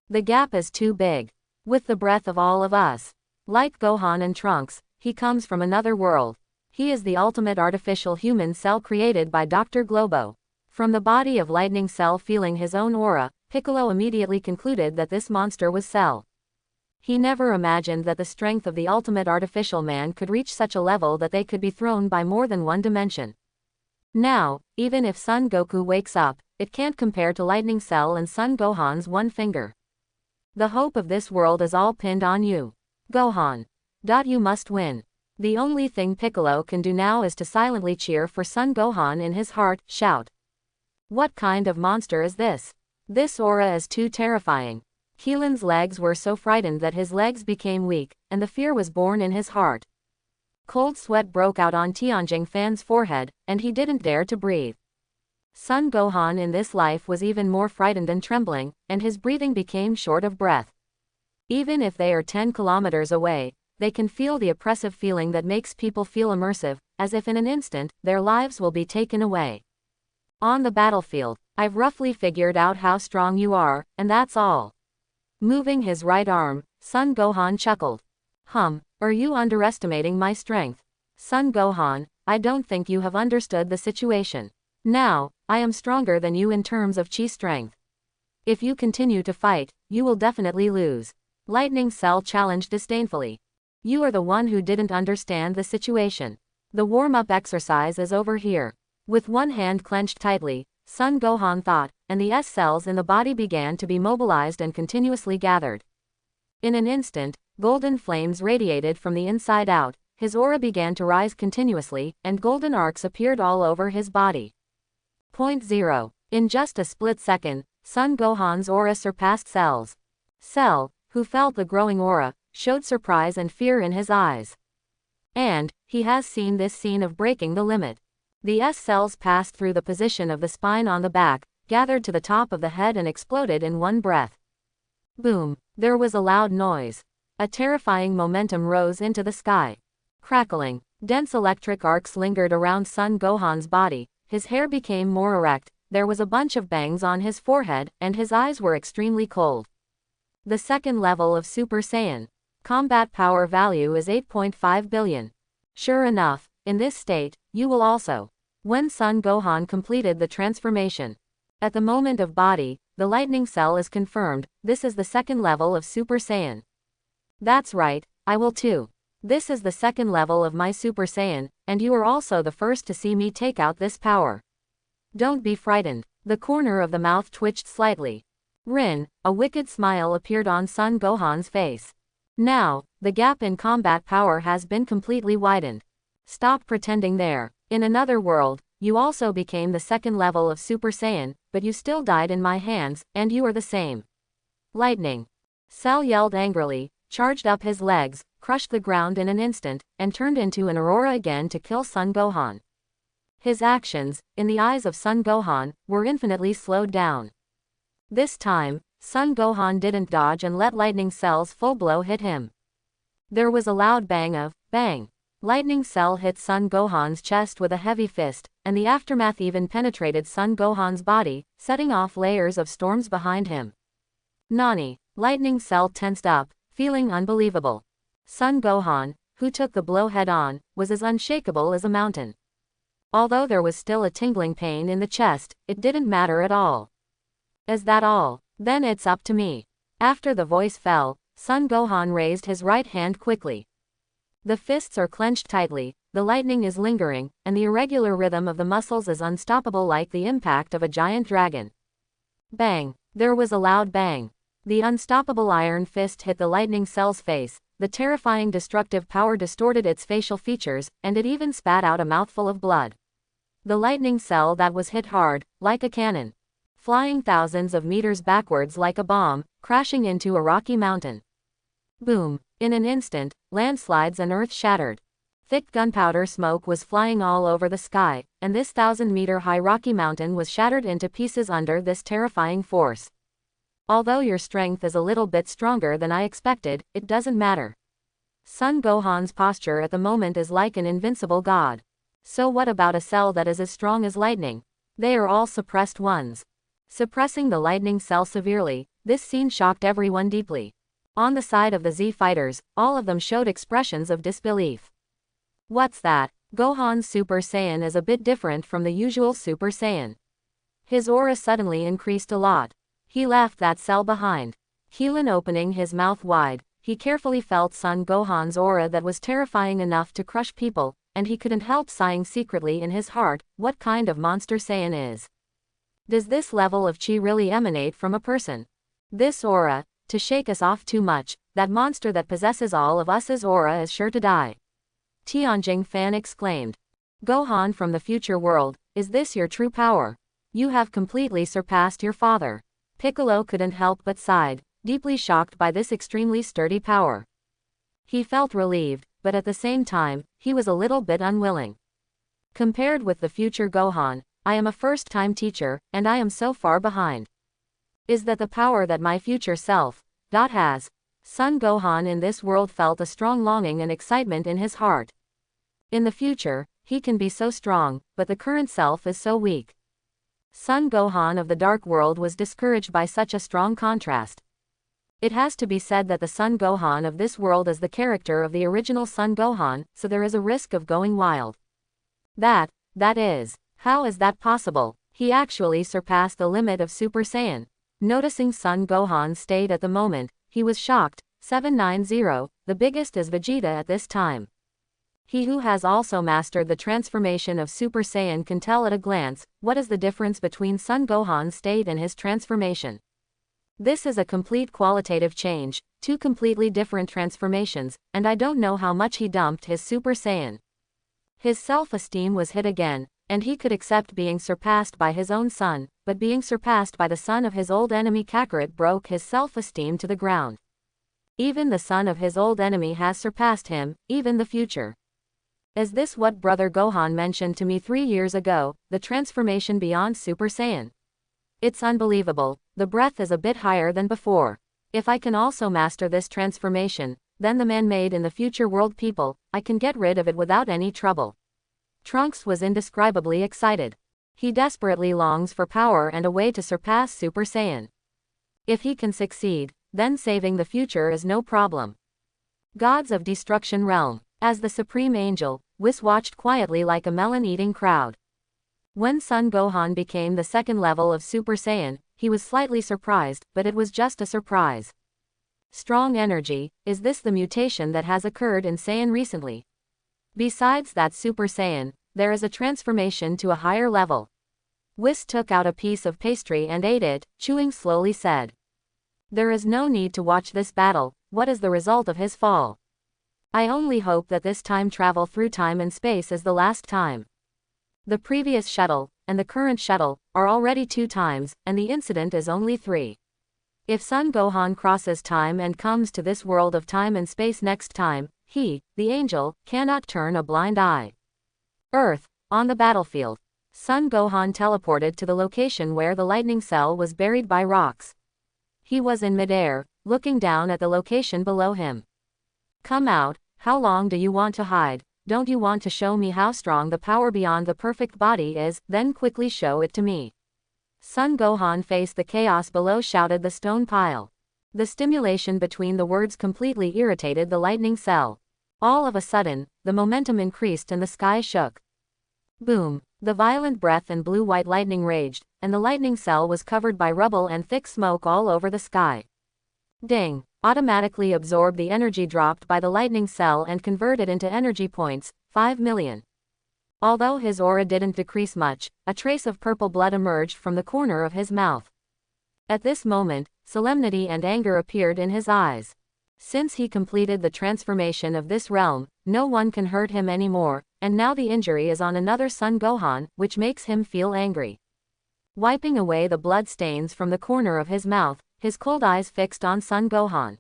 The gap is too big. With the breath of all of us. Like Gohan and Trunks, he comes from another world. He is the ultimate artificial human cell created by Dr. Globo. From the body of Lightning Cell feeling his own aura, Piccolo immediately concluded that this monster was Cell. He never imagined that the strength of the ultimate artificial man could reach such a level that they could be thrown by more than one dimension. Now, even if Son Goku wakes up, it can't compare to Lightning Cell and Son Gohan's one finger. The hope of this world is all pinned on you. Gohan. You must win. The only thing Piccolo can do now is to silently cheer for Son Gohan in his heart, shout. What kind of monster is this? This aura is too terrifying. Keelan's legs were so frightened that his legs became weak, and the fear was born in his heart. Cold sweat broke out on Tianjing Fan's forehead, and he didn't dare to breathe. Son Gohan in this life was even more frightened and trembling, and his breathing became short of breath. Even if they are 10 kilometers away, they can feel the oppressive feeling that makes people feel immersive, as if in an instant, their lives will be taken away. On the battlefield, I've roughly figured out how strong you are, and that's all. Moving his right arm, Son Gohan chuckled. Are you underestimating my strength? Son Gohan, I don't think you have understood the situation. Now, I am stronger than you in terms of chi strength. If you continue to fight, you will definitely lose. Lightning Cell challenged disdainfully. You are the one who didn't understand the situation. The warm-up exercise is over here. With one hand clenched tightly, Son Gohan thought, and the S-cells in the body began to be mobilized and continuously gathered. In an instant, golden flames radiated from the inside out, his aura began to rise continuously, and golden arcs appeared all over his body. 0. In just a split second, Son Gohan's aura surpassed Cell's. Cell, who felt the growing aura, showed surprise and fear in his eyes. And, he has seen this scene of breaking the limit. The S-cells passed through the position of the spine on the back, gathered to the top of the head and exploded in one breath. Boom! There was a loud noise. A terrifying momentum rose into the sky. Crackling, dense electric arcs lingered around Son Gohan's body, his hair became more erect, there was a bunch of bangs on his forehead, and his eyes were extremely cold. The second level of Super Saiyan. Combat power value is 8.5 billion. Sure enough, in this state, you will also. When Son Gohan completed the transformation. At the moment of body, the lightning cell is confirmed. This is the second level of Super Saiyan. That's right, I will too. This is the second level of my Super Saiyan, and you are also the first to see me take out this power. Don't be frightened. The corner of the mouth twitched slightly. Rin, a wicked smile appeared on Son Gohan's face. Now, the gap in combat power has been completely widened. Stop pretending there. In another world, you also became the second level of Super Saiyan, but you still died in my hands, and you are the same. Lightning. Cell yelled angrily, charged up his legs, crushed the ground in an instant, and turned into an aurora again to kill Son Gohan. His actions, in the eyes of Son Gohan, were infinitely slowed down. This time, Son Gohan didn't dodge and let Lightning Cell's full blow hit him. There was a loud bang. Lightning Cell hit Son Gohan's chest with a heavy fist, and the aftermath even penetrated Son Gohan's body, setting off layers of storms behind him. Nani! Lightning Cell tensed up, feeling unbelievable. Son Gohan, who took the blow head-on, was as unshakable as a mountain. Although there was still a tingling pain in the chest, it didn't matter at all. Is that all? Then it's up to me. After the voice fell, Son Gohan raised his right hand quickly. The fists are clenched tightly, the lightning is lingering, and the irregular rhythm of the muscles is unstoppable like the impact of a giant dragon. Bang! There was a loud bang. The unstoppable iron fist hit the Lightning Cell's face, the terrifying destructive power distorted its facial features, and it even spat out a mouthful of blood. The Lightning Cell that was hit hard, like a cannon. Flying thousands of meters backwards like a bomb, crashing into a rocky mountain. Boom! In an instant, landslides and earth shattered. Thick gunpowder smoke was flying all over the sky, and this 1,000-meter-high rocky mountain was shattered into pieces under this terrifying force. Although your strength is a little bit stronger than I expected, it doesn't matter. Son Gohan's posture at the moment is like an invincible god. So what about a cell that is as strong as lightning? They are all suppressed ones. Suppressing the Lightning Cell severely, this scene shocked everyone deeply. On the side of the Z fighters, all of them showed expressions of disbelief. What's that? Gohan's Super Saiyan is a bit different from the usual Super Saiyan. His aura suddenly increased a lot. He left that cell behind. Keelan opening his mouth wide, he carefully felt Son Gohan's aura that was terrifying enough to crush people, and he couldn't help sighing secretly in his heart, what kind of monster Saiyan is? Does this level of chi really emanate from a person? This aura, to shake us off too much, that monster that possesses all of us's aura is sure to die. Tianjing Fan exclaimed. Gohan from the future world, is this your true power? You have completely surpassed your father. Piccolo couldn't help but sighed, deeply shocked by this extremely sturdy power. He felt relieved, but at the same time, he was a little bit unwilling. Compared with the future Gohan, I am a first-time teacher, and I am so far behind. Is that the power that my future self, has? Son Gohan in this world felt a strong longing and excitement in his heart. In the future, he can be so strong, but the current self is so weak. Son Gohan of the Dark World was discouraged by such a strong contrast. It has to be said that the Son Gohan of this world is the character of the original Son Gohan, so there is a risk of going wild. That is, how is that possible? He actually surpassed the limit of Super Saiyan. Noticing Son Gohan's state at the moment, he was shocked. 790, the biggest is Vegeta at this time. He who has also mastered the transformation of Super Saiyan can tell at a glance, what is the difference between Son Gohan's state and his transformation. This is a complete qualitative change, two completely different transformations, and I don't know how much he dumped his Super Saiyan. His self-esteem was hit again, and he could accept being surpassed by his own son, but being surpassed by the son of his old enemy Kakarot broke his self-esteem to the ground. Even the son of his old enemy has surpassed him, even the future. Is this what Brother Gohan mentioned to me 3 years ago, the transformation beyond Super Saiyan? It's unbelievable, the breath is a bit higher than before. If I can also master this transformation, then the man made in the future world people, I can get rid of it without any trouble. Trunks was indescribably excited. He desperately longs for power and a way to surpass Super Saiyan. If he can succeed, then saving the future is no problem. Gods of Destruction Realm. As the Supreme Angel, Whis watched quietly like a melon-eating crowd. When Son Gohan became the second level of Super Saiyan, he was slightly surprised, but it was just a surprise. Strong energy, is this the mutation that has occurred in Saiyan recently? Besides that Super Saiyan, there is a transformation to a higher level. Whis took out a piece of pastry and ate it, chewing slowly said. There is no need to watch this battle, what is the result of his fall? I only hope that this time travel through time and space is the last time. The previous shuttle, and the current shuttle, are already 2 times, and the incident is only 3. If Son Gohan crosses time and comes to this world of time and space next time, he, the angel, cannot turn a blind eye. Earth, on the battlefield. Son Gohan teleported to the location where the lightning cell was buried by rocks. He was in midair, looking down at the location below him. Come out, how long do you want to hide? Don't you want to show me how strong the power beyond the perfect body is, then quickly show it to me. Son Gohan faced the chaos below, shouted the stone pile. The stimulation between the words completely irritated the lightning cell. All of a sudden, the momentum increased and the sky shook. Boom! The violent breath and blue-white lightning raged, and the lightning cell was covered by rubble and thick smoke all over the sky. Ding! Automatically absorbed the energy dropped by the lightning cell and converted into energy points, 5 million. Although his aura didn't decrease much, a trace of purple blood emerged from the corner of his mouth. At this moment, solemnity and anger appeared in his eyes. Since he completed the transformation of this realm, no one can hurt him anymore, and now the injury is on another Son Gohan, which makes him feel angry. Wiping away the blood stains from the corner of his mouth, his cold eyes fixed on Son Gohan.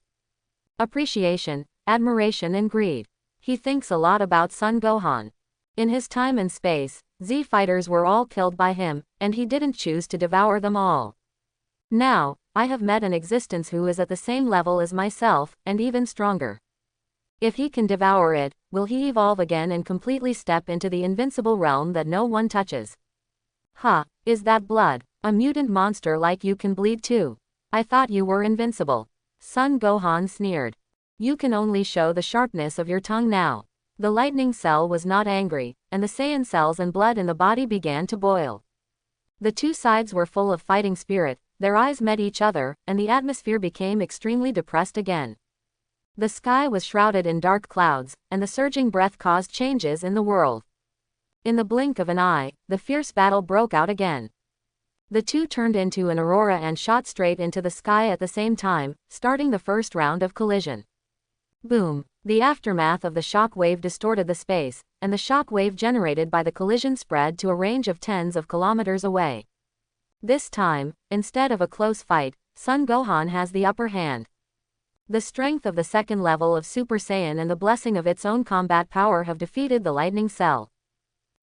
Appreciation, admiration and greed. He thinks a lot about Son Gohan. In his time and space, Z fighters were all killed by him, and he didn't choose to devour them all. Now, I have met an existence who is at the same level as myself, and even stronger. If he can devour it, will he evolve again and completely step into the invincible realm that no one touches? Huh, is that blood? A mutant monster like you can bleed too. I thought you were invincible. Son Gohan sneered. You can only show the sharpness of your tongue now. The lightning cell was not angry, and the Saiyan cells and blood in the body began to boil. The two sides were full of fighting spirit, their eyes met each other, and the atmosphere became extremely depressed again. The sky was shrouded in dark clouds, and the surging breath caused changes in the world. In the blink of an eye, the fierce battle broke out again. The two turned into an aurora and shot straight into the sky at the same time, starting the first round of collision. Boom! The aftermath of the shock wave distorted the space, and the shock wave generated by the collision spread to a range of tens of kilometers away. This time, instead of a close fight, Son Gohan has the upper hand. The strength of the second level of Super Saiyan and the blessing of its own combat power have defeated the lightning cell.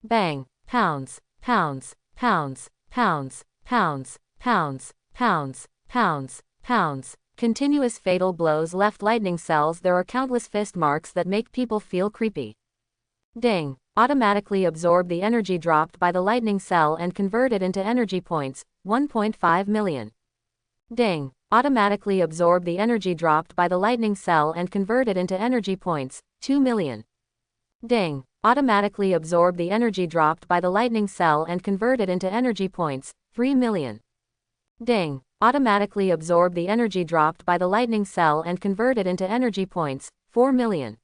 Bang! Pounds! Pounds! Pounds! Pounds! Pounds! Pounds! Pounds! Pounds! Pounds! Continuous fatal blows left lightning cells. There are countless fist marks that make people feel creepy. Ding! Automatically absorb the energy dropped by the lightning cell and convert it into energy points, 1.5 million. Ding! Automatically absorb the energy dropped by the lightning cell and convert it into energy points, 2 million. Ding! Automatically absorb the energy dropped by the lightning cell and convert it into energy points, 3 million. Ding! Automatically absorb the energy dropped by the lightning cell and convert it into energy points, 4 million.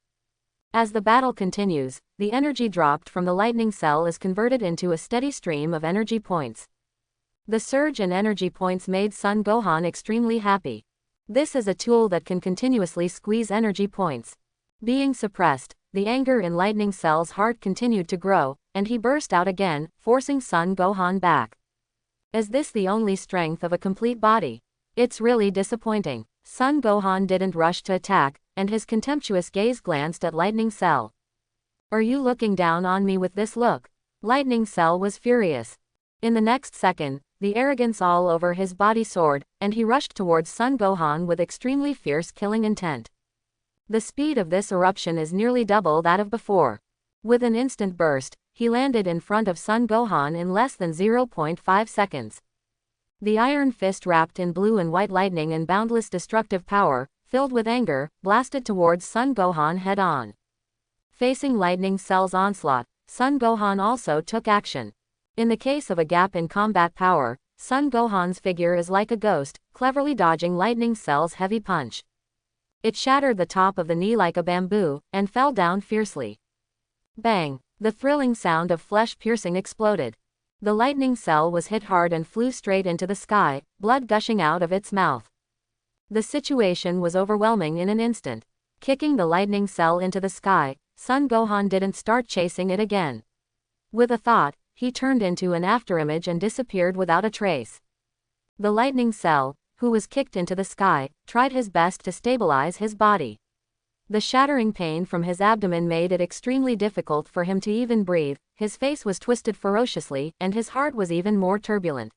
As the battle continues, the energy dropped from the lightning cell is converted into a steady stream of energy points. The surge in energy points made Son Gohan extremely happy. This is a tool that can continuously squeeze energy points. Being suppressed, the anger in lightning cell's heart continued to grow, and he burst out again, forcing Son Gohan back. Is this the only strength of a complete body? It's really disappointing. Son Gohan didn't rush to attack, and his contemptuous gaze glanced at Lightning Cell. Are you looking down on me with this look? Lightning Cell was furious. In the next second, the arrogance all over his body soared, and he rushed towards Son Gohan with extremely fierce killing intent. The speed of this eruption is nearly double that of before. With an instant burst, he landed in front of Son Gohan in less than 0.5 seconds. The iron fist wrapped in blue and white lightning and boundless destructive power, filled with anger, blasted towards Son Gohan head-on. Facing Lightning Cell's onslaught, Son Gohan also took action. In the case of a gap in combat power, Son Gohan's figure is like a ghost, cleverly dodging Lightning Cell's heavy punch. It shattered the top of the knee like a bamboo, and fell down fiercely. Bang! The thrilling sound of flesh-piercing exploded. The Lightning Cell was hit hard and flew straight into the sky, blood gushing out of its mouth. The situation was overwhelming in an instant. Kicking the Lightning Cell into the sky, Son Gohan didn't start chasing it again. With a thought, he turned into an afterimage and disappeared without a trace. The Lightning Cell, who was kicked into the sky, tried his best to stabilize his body. The shattering pain from his abdomen made it extremely difficult for him to even breathe, his face was twisted ferociously, and his heart was even more turbulent.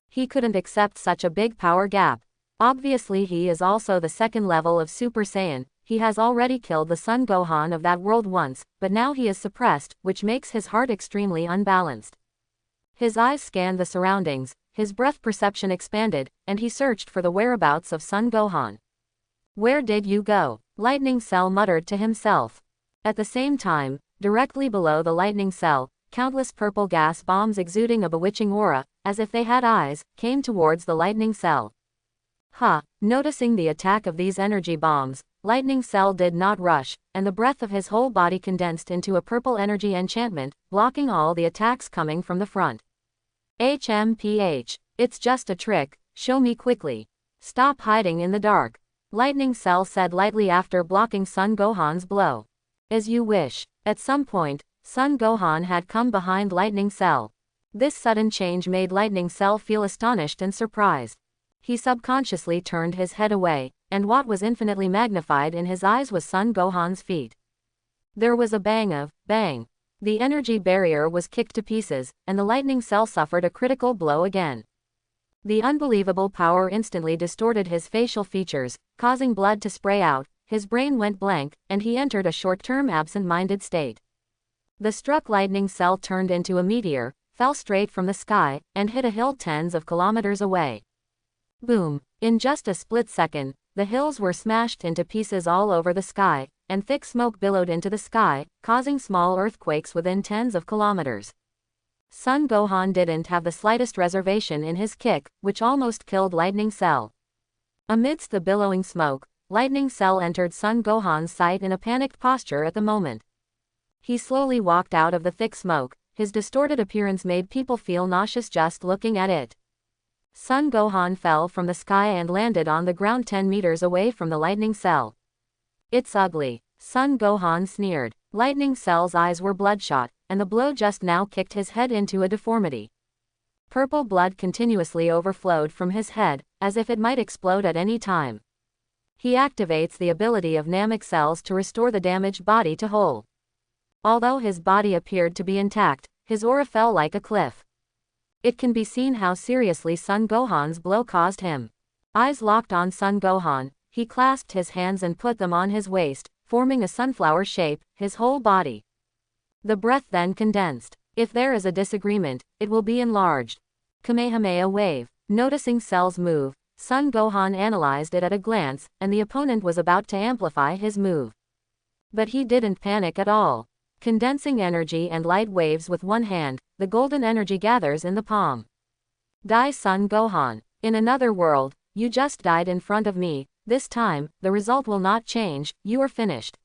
He couldn't accept such a big power gap. Obviously he is also the second level of Super Saiyan. He has already killed the Son Gohan of that world once, but now he is suppressed, which makes his heart extremely unbalanced. His eyes scanned the surroundings, his breath perception expanded, and he searched for the whereabouts of Son Gohan. "Where did you go?" Lightning Cell muttered to himself. At the same time, directly below the Lightning Cell, countless purple gas bombs exuding a bewitching aura, as if they had eyes, came towards the Lightning Cell. Noticing the attack of these energy bombs, Lightning Cell did not rush, and the breath of his whole body condensed into a purple energy enchantment, blocking all the attacks coming from the front. HMPH. It's just a trick, show me quickly. Stop hiding in the dark. Lightning Cell said lightly after blocking Son Gohan's blow. As you wish. At some point, Son Gohan had come behind Lightning Cell. This sudden change made Lightning Cell feel astonished and surprised. He subconsciously turned his head away, and what was infinitely magnified in his eyes was Son Gohan's feet. There was a bang. The energy barrier was kicked to pieces, and the Lightning Cell suffered a critical blow again. The unbelievable power instantly distorted his facial features, causing blood to spray out, his brain went blank, and he entered a short-term absent-minded state. The struck Lightning Cell turned into a meteor, fell straight from the sky, and hit a hill tens of kilometers away. Boom! In just a split second, the hills were smashed into pieces all over the sky, and thick smoke billowed into the sky, causing small earthquakes within tens of kilometers. Son Gohan didn't have the slightest reservation in his kick, which almost killed Lightning Cell. Amidst the billowing smoke, Lightning Cell entered Son Gohan's sight in a panicked posture at the moment. He slowly walked out of the thick smoke, his distorted appearance made people feel nauseous just looking at it. Son Gohan fell from the sky and landed on the ground 10 meters away from the Lightning Cell. "It's ugly," Son Gohan sneered. Lightning Cell's eyes were bloodshot, and the blow just now kicked his head into a deformity. Purple blood continuously overflowed from his head, as if it might explode at any time. He activates the ability of Namek cells to restore the damaged body to whole. Although his body appeared to be intact, his aura fell like a cliff. It can be seen how seriously Son Gohan's blow caused him. Eyes locked on Son Gohan, he clasped his hands and put them on his waist, forming a sunflower shape, his whole body. The breath then condensed. If there is a disagreement, it will be enlarged. Kamehameha wave. Noticing Cell's move, Son Gohan analyzed it at a glance, and the opponent was about to amplify his move. But he didn't panic at all. Condensing energy and light waves with one hand, the golden energy gathers in the palm. Die Son Gohan. In another world, you just died in front of me, this time, the result will not change, you are finished.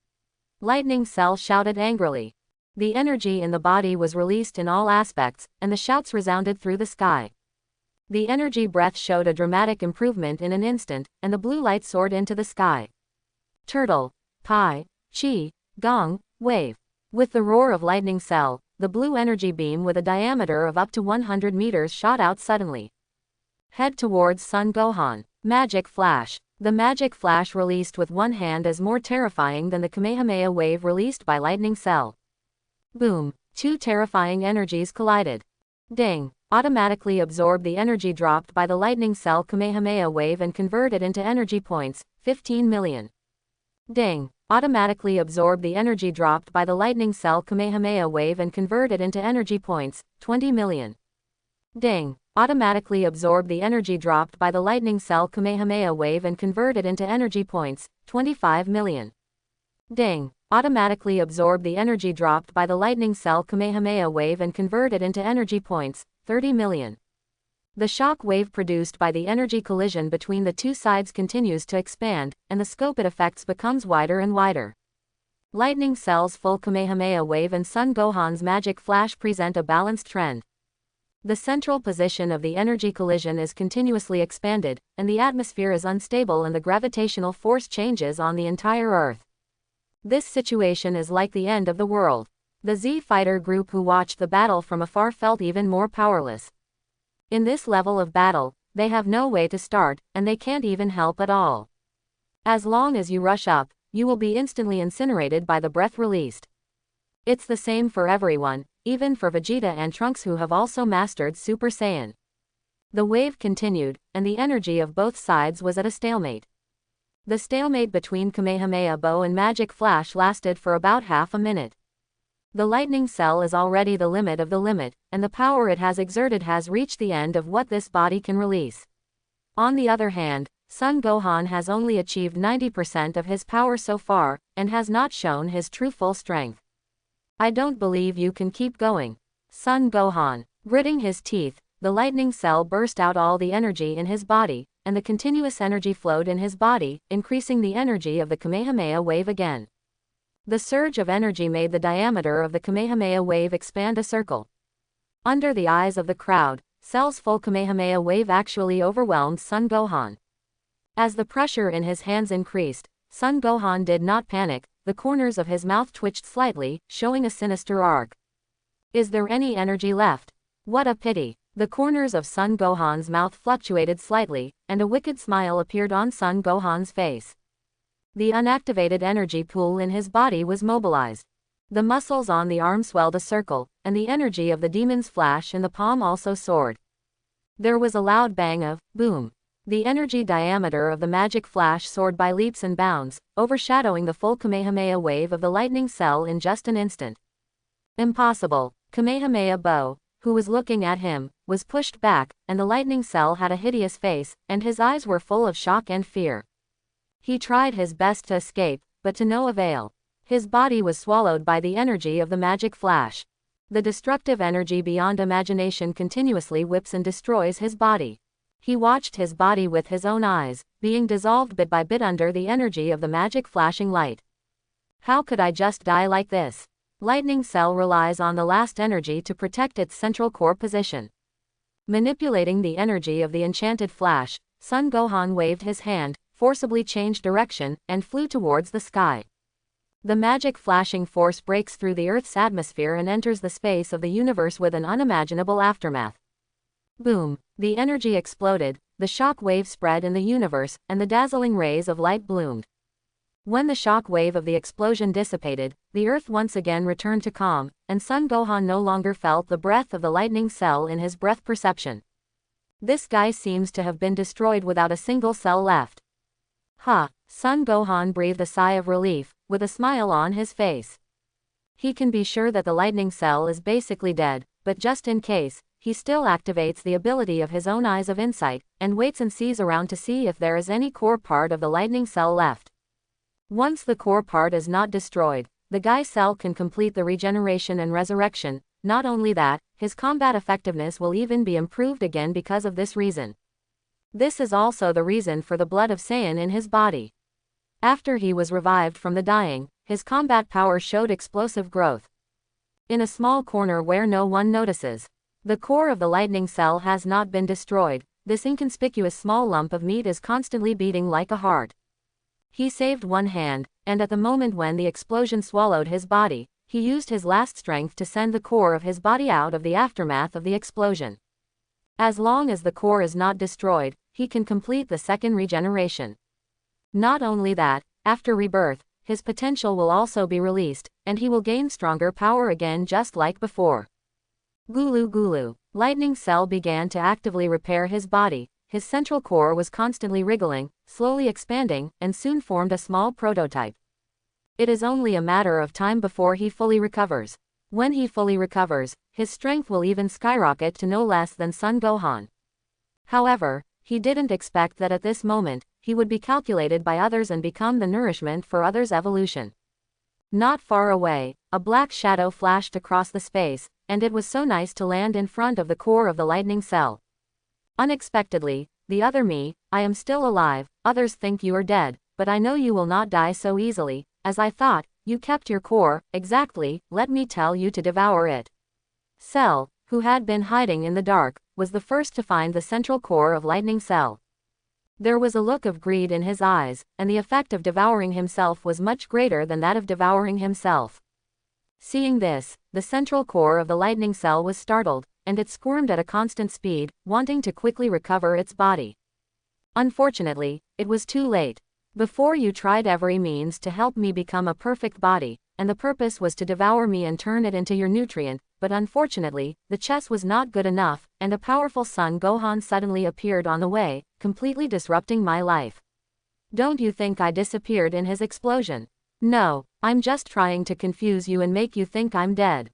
Lightning Cell shouted angrily. The energy in the body was released in all aspects, and the shouts resounded through the sky. The energy breath showed a dramatic improvement in an instant, and the blue light soared into the sky. Turtle, Pi, Chi, Gong, Wave. With the roar of Lightning Cell, the blue energy beam with a diameter of up to 100 meters shot out suddenly. Head towards Son Gohan. Magic Flash. The Magic Flash released with one hand is more terrifying than the Kamehameha wave released by Lightning Cell. Boom. Two terrifying energies collided. Ding. Automatically absorbed the energy dropped by the Lightning Cell Kamehameha wave and converted into energy points, 15 million. Ding. Automatically absorbed the energy dropped by the Lightning Cell Kamehameha wave and converted into energy points, 20 million. Ding. Automatically absorbed the energy dropped by the Lightning Cell Kamehameha wave and converted into energy points, 25 million. Ding. Automatically absorbed the energy dropped by the Lightning Cell Kamehameha wave and converted into energy points, 30 million. The shock wave produced by the energy collision between the two sides continues to expand, and the scope it affects becomes wider and wider. Lightning Cell's full Kamehameha wave and Son Gohan's magic flash present a balanced trend. The central position of the energy collision is continuously expanded, and the atmosphere is unstable and the gravitational force changes on the entire Earth. This situation is like the end of the world. The Z fighter group who watched the battle from afar felt even more powerless. In this level of battle, they have no way to start, and they can't even help at all. As long as you rush up, you will be instantly incinerated by the breath released. It's the same for everyone, even for Vegeta and Trunks who have also mastered Super Saiyan. The wave continued, and the energy of both sides was at a stalemate. The stalemate between Kamehameha Bow and Magic Flash lasted for about half a minute. The lightning cell is already the limit of the limit, and the power it has exerted has reached the end of what this body can release. On the other hand, Son Gohan has only achieved 90% of his power so far, and has not shown his true full strength. I don't believe you can keep going. Son Gohan. Gritting his teeth, the lightning cell burst out all the energy in his body, and the continuous energy flowed in his body, increasing the energy of the Kamehameha wave again. The surge of energy made the diameter of the Kamehameha wave expand a circle. Under the eyes of the crowd, Cell's full Kamehameha wave actually overwhelmed Son Gohan. As the pressure in his hands increased, Son Gohan did not panic, the corners of his mouth twitched slightly, showing a sinister arc. Is there any energy left? What a pity. The corners of Son Gohan's mouth fluctuated slightly, and a wicked smile appeared on Son Gohan's face. The unactivated energy pool in his body was mobilized. The muscles on the arm swelled a circle, and the energy of the demon's flash in the palm also soared. There was a loud bang of boom. The energy diameter of the magic flash soared by leaps and bounds, overshadowing the full Kamehameha wave of the lightning cell in just an instant. Impossible. Kamehameha Bow, who was looking at him, was pushed back, and the lightning cell had a hideous face, and his eyes were full of shock and fear. He tried his best to escape, but to no avail. His body was swallowed by the energy of the magic flash. The destructive energy beyond imagination continuously whips and destroys his body. He watched his body with his own eyes, being dissolved bit by bit under the energy of the magic flashing light. How could I just die like this? Lightning Cell relies on the last energy to protect its central core position. Manipulating the energy of the enchanted flash, Son Gohan waved his hand, forcibly changed direction, and flew towards the sky. The magic flashing force breaks through the Earth's atmosphere and enters the space of the universe with an unimaginable aftermath. Boom! The energy exploded, the shock wave spread in the universe, and the dazzling rays of light bloomed. When the shock wave of the explosion dissipated, the Earth once again returned to calm, and Son Gohan no longer felt the breath of the lightning cell in his breath perception. This guy seems to have been destroyed without a single cell left. Ha! Son Gohan breathed a sigh of relief, with a smile on his face. He can be sure that the lightning cell is basically dead, but just in case, he still activates the ability of his own eyes of insight, and waits and sees around to see if there is any core part of the lightning cell left. Once the core part is not destroyed, the Guy cell can complete the regeneration and resurrection. Not only that, his combat effectiveness will even be improved again because of this reason. This is also the reason for the blood of Saiyan in his body. After he was revived from the dying, his combat power showed explosive growth. In a small corner where no one notices, the core of the lightning cell has not been destroyed. This inconspicuous small lump of meat is constantly beating like a heart. He saved one hand, and at the moment when the explosion swallowed his body, he used his last strength to send the core of his body out of the aftermath of the explosion. As long as the core is not destroyed, he can complete the second regeneration. Not only that, after rebirth, his potential will also be released, and he will gain stronger power again just like before. Gulu Gulu. Lightning Cell began to actively repair his body. His central core was constantly wriggling, slowly expanding, and soon formed a small prototype. It is only a matter of time before he fully recovers. When he fully recovers, his strength will even skyrocket to no less than Son Gohan. However, he didn't expect that at this moment, he would be calculated by others and become the nourishment for others' evolution. Not far away, a black shadow flashed across the space, and it was so nice to land in front of the core of the lightning cell. Unexpectedly, the other me, I am still alive, others think you are dead, but I know you will not die so easily, as I thought, you kept your core, exactly, let me tell you to devour it. Cell, who had been hiding in the dark, was the first to find the central core of Lightning Cell. There was a look of greed in his eyes, and the effect of devouring himself was much greater than that of devouring himself. Seeing this, the central core of the Lightning Cell was startled, and it squirmed at a constant speed, wanting to quickly recover its body. Unfortunately, it was too late. Before you tried every means to help me become a perfect body, and the purpose was to devour me and turn it into your nutrient, but unfortunately, the chess was not good enough, and a powerful Son Gohan suddenly appeared on the way, completely disrupting my life. Don't you think I disappeared in his explosion? No, I'm just trying to confuse you and make you think I'm dead.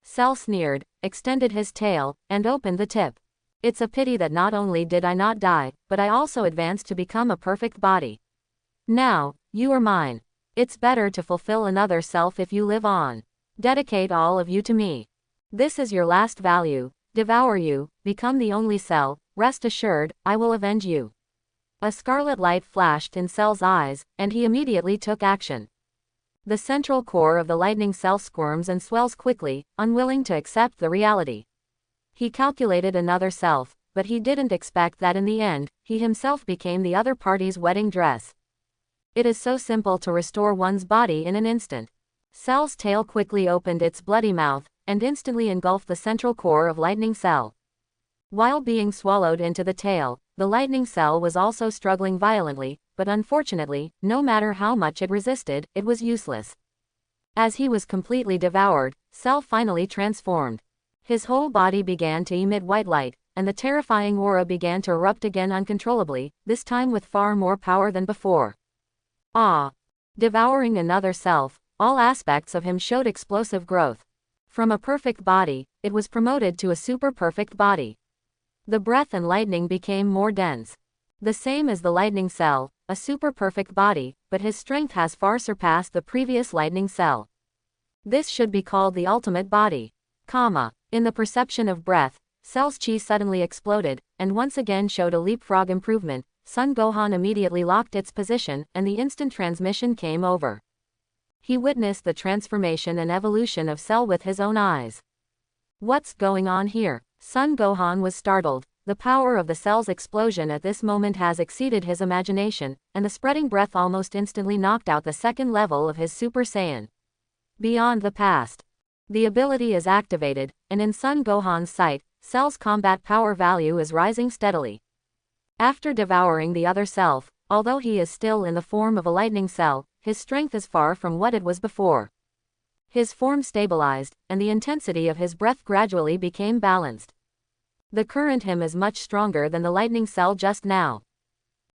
Cell sneered, extended his tail, and opened the tip. It's a pity that not only did I not die, but I also advanced to become a perfect body. Now, you are mine. It's better to fulfill another self if you live on. Dedicate all of you to me. This is your last value. Devour you, become the only Cell, rest assured, I will avenge you. A scarlet light flashed in Cell's eyes, and he immediately took action. The central core of the Lightning Cell squirms and swells quickly, unwilling to accept the reality. He calculated another self, but he didn't expect that in the end, he himself became the other party's wedding dress. It is so simple to restore one's body in an instant. Cell's tail quickly opened its bloody mouth, and instantly engulfed the central core of Lightning Cell. While being swallowed into the tail, the Lightning Cell was also struggling violently, but unfortunately, no matter how much it resisted, it was useless. As he was completely devoured, Cell finally transformed. His whole body began to emit white light, and the terrifying aura began to erupt again uncontrollably, this time with far more power than before. Ah! Devouring another self, all aspects of him showed explosive growth. From a perfect body, it was promoted to a super-perfect body. The breath and lightning became more dense. The same as the Lightning Cell, a super-perfect body, but his strength has far surpassed the previous Lightning Cell. This should be called the ultimate body. In the perception of breath, Cell's chi suddenly exploded, and once again showed a leapfrog improvement. Son Gohan immediately locked its position, and the instant transmission came over. He witnessed the transformation and evolution of Cell with his own eyes. What's going on here? Son Gohan was startled. The power of the Cell's explosion at this moment has exceeded his imagination, and the spreading breath almost instantly knocked out the second level of his Super Saiyan. Beyond the past. The ability is activated, and in Son Gohan's sight, Cell's combat power value is rising steadily. After devouring the other self, although he is still in the form of a Lightning Cell, his strength is far from what it was before. His form stabilized, and the intensity of his breath gradually became balanced. The current him is much stronger than the Lightning Cell just now.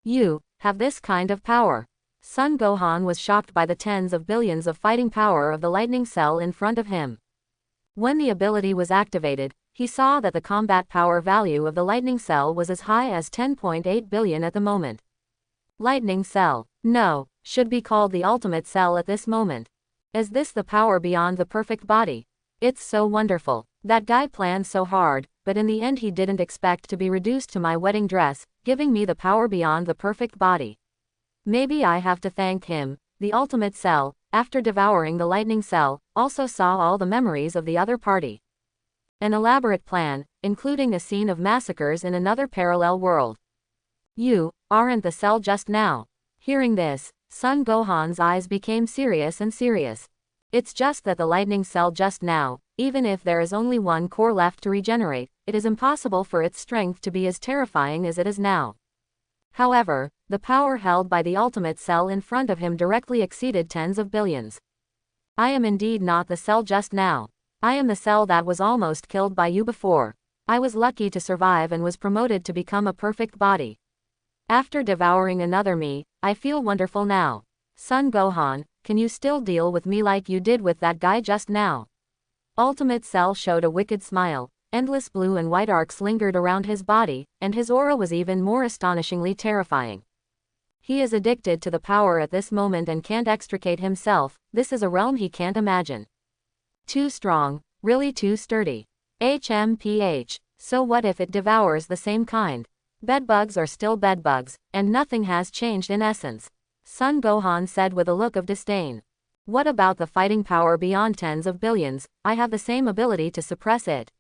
You have this kind of power. Son Gohan was shocked by the tens of billions of fighting power of the Lightning Cell in front of him. When the ability was activated, he saw that the combat power value of the Lightning Cell was as high as 10.8 billion at the moment. Lightning Cell, no, should be called the Ultimate Cell at this moment. Is this the power beyond the perfect body? It's so wonderful. That guy planned so hard, but in the end he didn't expect to be reduced to my wedding dress, giving me the power beyond the perfect body. Maybe I have to thank him. The Ultimate Cell, after devouring the Lightning Cell, also saw all the memories of the other party. An elaborate plan, including a scene of massacres in another parallel world. You aren't the Cell just now. Hearing this, Son Gohan's eyes became serious and serious. It's just that the Lightning Cell just now, even if there is only one core left to regenerate, it is impossible for its strength to be as terrifying as it is now. However, the power held by the Ultimate Cell in front of him directly exceeded tens of billions. I am indeed not the Cell just now. I am the Cell that was almost killed by you before. I was lucky to survive and was promoted to become a perfect body. After devouring another me, I feel wonderful now. Son Gohan, can you still deal with me like you did with that guy just now? Ultimate Cell showed a wicked smile. Endless blue and white arcs lingered around his body, and his aura was even more astonishingly terrifying. He is addicted to the power at this moment and can't extricate himself. This is a realm he can't imagine. Too strong, really too sturdy. HMPH. So what if it devours the same kind? Bedbugs are still bedbugs, and nothing has changed in essence. Son Gohan said with a look of disdain. What about the fighting power beyond tens of billions? I have the same ability to suppress it.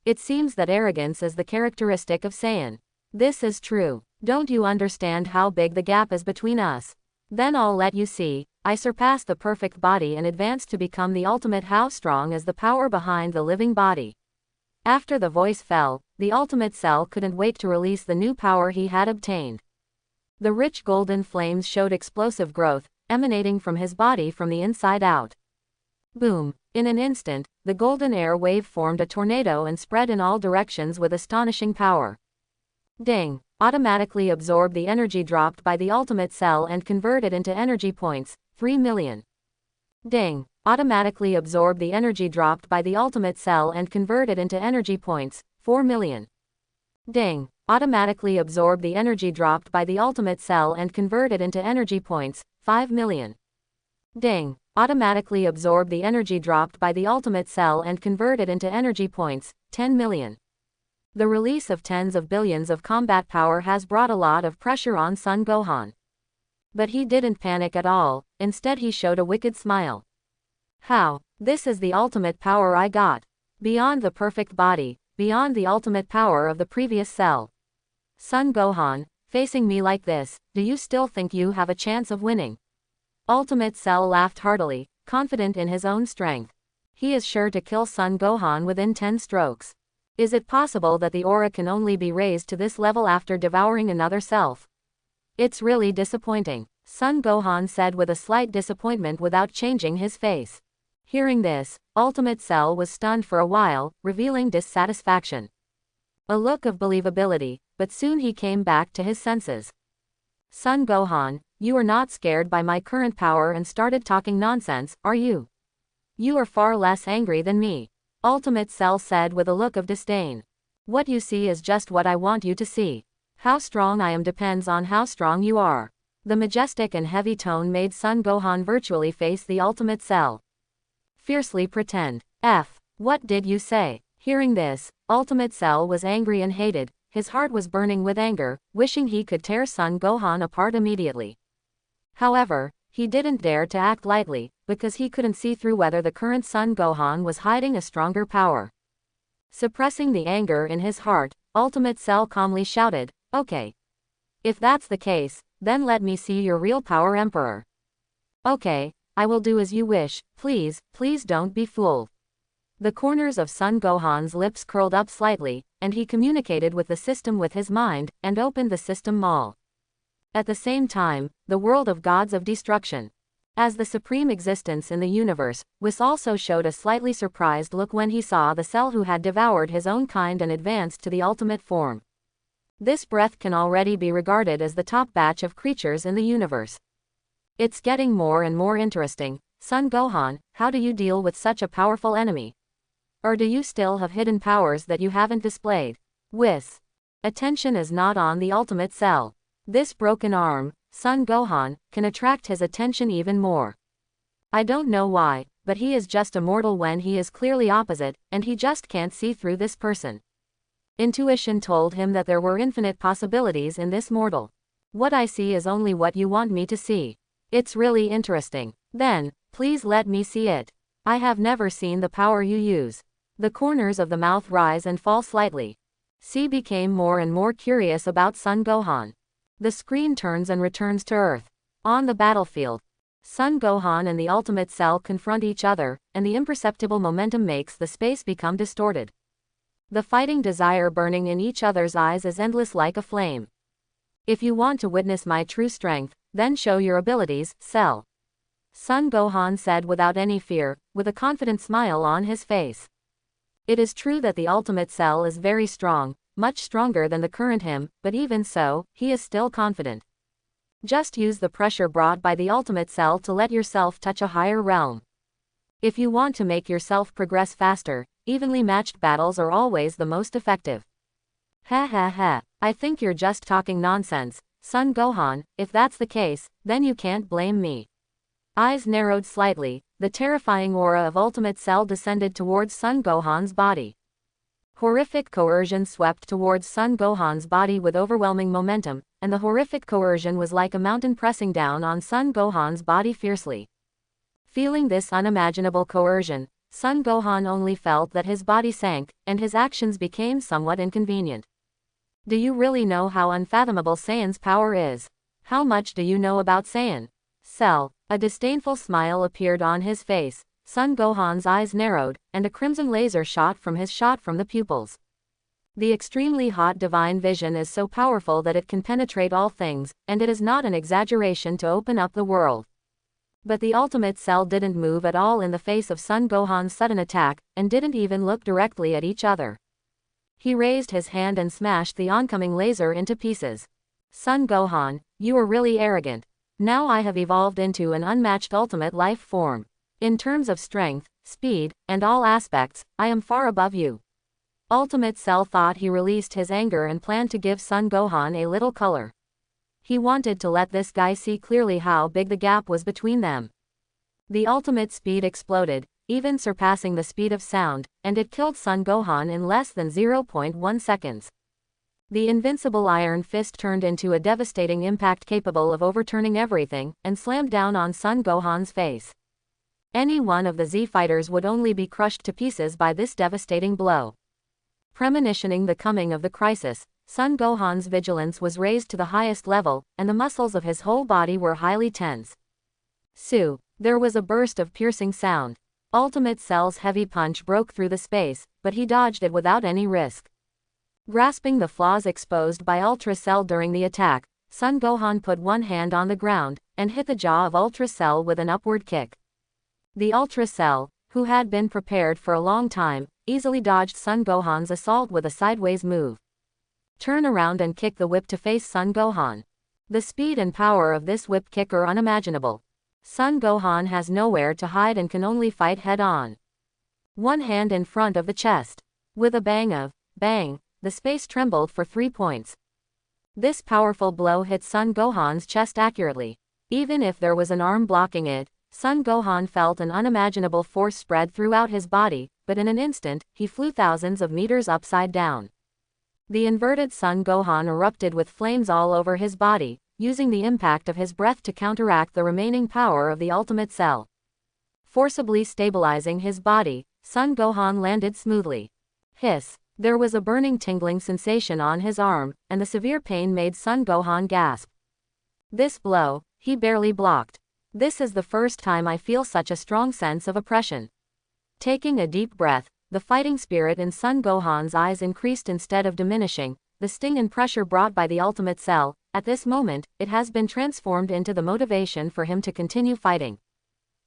It seems that arrogance is the characteristic of Saiyan. This is true. Don't you understand how big the gap is between us? Then I'll let you see. I surpass the perfect body and advance to become the ultimate. How strong is the power behind the living body? After the voice fell, the ultimate cell couldn't wait to release the new power he had obtained. The rich golden flames showed explosive growth, emanating from his body from the inside out. Boom! In an instant, the golden air wave formed a tornado and spread in all directions with astonishing power. Ding! Automatically absorb the energy dropped by the ultimate cell and convert it into energy points, 3 million. Ding! Automatically absorb the energy dropped by the ultimate cell and convert it into energy points, 4 million. Ding! Automatically absorb the energy dropped by the ultimate cell and convert it into energy points, 5 million. Ding! Automatically absorb the energy dropped by the ultimate cell and convert it into energy points, 10 million. The release of tens of billions of combat power has brought a lot of pressure on Son Gohan. But he didn't panic at all, instead he showed a wicked smile. How? This is the ultimate power I got. Beyond the perfect body, beyond the ultimate power of the previous cell. Son Gohan, facing me like this, do you still think you have a chance of winning? Ultimate Cell laughed heartily, confident in his own strength. He is sure to kill Son Gohan within 10 strokes. Is it possible that the aura can only be raised to this level after devouring another self? It's really disappointing, Son Gohan said with a slight disappointment without changing his face. Hearing this, Ultimate Cell was stunned for a while, revealing dissatisfaction. A look of believability, but soon he came back to his senses. Son Gohan, you are not scared by my current power and started talking nonsense, are you? You are far less angry than me. Ultimate Cell said with a look of disdain. What you see is just what I want you to see. How strong I am depends on how strong you are. The majestic and heavy tone made Son Gohan virtually face the Ultimate Cell. Fiercely pretend. What did you say? Hearing this, Ultimate Cell was angry and hated, his heart was burning with anger, wishing he could tear Son Gohan apart immediately. However, he didn't dare to act lightly, because he couldn't see through whether the current Son Gohan was hiding a stronger power. Suppressing the anger in his heart, Ultimate Cell calmly shouted, okay. If that's the case, then let me see your real power, Emperor. Okay, I will do as you wish, please don't be fooled. The corners of Son Gohan's lips curled up slightly, and he communicated with the system with his mind, and opened the system mall. At the same time, the world of gods of destruction. As the supreme existence in the universe, Whis also showed a slightly surprised look when he saw the cell who had devoured his own kind and advanced to the ultimate form. This breath can already be regarded as the top batch of creatures in the universe. It's getting more and more interesting. Son Gohan, how do you deal with such a powerful enemy? Or do you still have hidden powers that you haven't displayed? Whis. Attention is not on the Ultimate Cell. This broken arm, Son Gohan, can attract his attention even more. I don't know why, but he is just a mortal when he is clearly opposite, and he just can't see through this person. Intuition told him that there were infinite possibilities in this mortal. What I see is only what you want me to see. It's really interesting. Then, please let me see it. I have never seen the power you use. The corners of the mouth rise and fall slightly. C became more and more curious about Son Gohan. The screen turns and returns to Earth. On the battlefield, Son Gohan and the Ultimate Cell confront each other, and the imperceptible momentum makes the space become distorted. The fighting desire burning in each other's eyes is endless like a flame. If you want to witness my true strength, then show your abilities, Cell. Son Gohan said without any fear, with a confident smile on his face. It is true that the Ultimate Cell is very strong, much stronger than the current him, but even so, he is still confident. Just use the pressure brought by the Ultimate Cell to let yourself touch a higher realm. If you want to make yourself progress faster, evenly matched battles are always the most effective. I think you're just talking nonsense, Son Gohan. If that's the case, then you can't blame me. Eyes narrowed slightly, the terrifying aura of Ultimate Cell descended towards Son Gohan's body. Horrific coercion swept towards Son Gohan's body with overwhelming momentum, and the horrific coercion was like a mountain pressing down on Son Gohan's body fiercely. Feeling this unimaginable coercion, Son Gohan only felt that his body sank, and his actions became somewhat inconvenient. Do you really know how unfathomable Saiyan's power is? How much do you know about Saiyan? Cell. A disdainful smile appeared on his face. Son Gohan's eyes narrowed, and a crimson laser shot from the pupils. The extremely hot divine vision is so powerful that it can penetrate all things, and it is not an exaggeration to open up the world. But the ultimate cell didn't move at all in the face of Son Gohan's sudden attack, and didn't even look directly at each other. He raised his hand and smashed the oncoming laser into pieces. Son Gohan, you are really arrogant. Now I have evolved into an unmatched ultimate life form. In terms of strength, speed, and all aspects, I am far above you. Ultimate Cell thought he released his anger and planned to give Son Gohan a little color. He wanted to let this guy see clearly how big the gap was between them. The ultimate speed exploded, even surpassing the speed of sound, and it killed Son Gohan in less than 0.1 seconds. The invincible iron fist turned into a devastating impact capable of overturning everything, and slammed down on Son Gohan's face. Any one of the Z fighters would only be crushed to pieces by this devastating blow. Premonitioning the coming of the crisis, Son Gohan's vigilance was raised to the highest level, and the muscles of his whole body were highly tense. Su. There was a burst of piercing sound. Ultimate Cell's heavy punch broke through the space, but he dodged it without any risk. Grasping the flaws exposed by Ultra Cell during the attack, Son Gohan put one hand on the ground, and hit the jaw of Ultra Cell with an upward kick. The Ultra Cell, who had been prepared for a long time, easily dodged Son Gohan's assault with a sideways move. Turn around and kick the whip to face Son Gohan. The speed and power of this whip kick are unimaginable. Son Gohan has nowhere to hide and can only fight head-on. One hand in front of the chest. With a bang, the space trembled for 3 points. This powerful blow hit Son Gohan's chest accurately. Even if there was an arm blocking it, Son Gohan felt an unimaginable force spread throughout his body, but in an instant, he flew thousands of meters upside down. The inverted Son Gohan erupted with flames all over his body, using the impact of his breath to counteract the remaining power of the Ultimate Cell. Forcibly stabilizing his body, Son Gohan landed smoothly. Hiss. There was a burning tingling sensation on his arm, and the severe pain made Son Gohan gasp. This blow, he barely blocked. This is the first time I feel such a strong sense of oppression. Taking a deep breath, the fighting spirit in Son Gohan's eyes increased instead of diminishing. The sting and pressure brought by the Ultimate Cell, at this moment, it has been transformed into the motivation for him to continue fighting.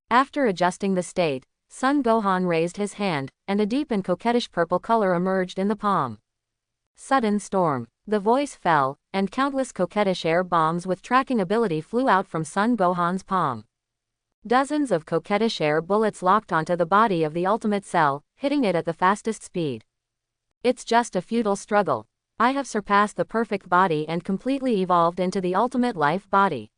After adjusting the state, Son Gohan raised his hand, and a deep and coquettish purple color emerged in the palm. Sudden storm. The voice fell, and countless coquettish air bombs with tracking ability flew out from Son Gohan's palm. Dozens of coquettish air bullets locked onto the body of the Ultimate Cell, hitting it at the fastest speed. It's just a futile struggle. I have surpassed the perfect body and completely evolved into the ultimate life body.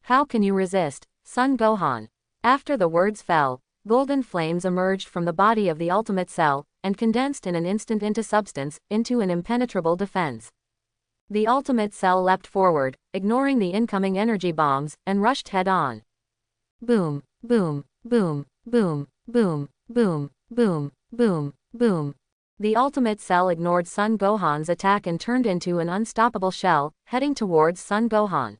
How can you resist, Son Gohan? After the words fell, golden flames emerged from the body of the Ultimate Cell, and condensed in an instant into substance, into an impenetrable defense. The Ultimate Cell leapt forward, ignoring the incoming energy bombs, and rushed head-on. Boom, boom, boom, boom, boom, boom, boom, boom, boom. The Ultimate Cell ignored Son Gohan's attack and turned into an unstoppable shell, heading towards Son Gohan.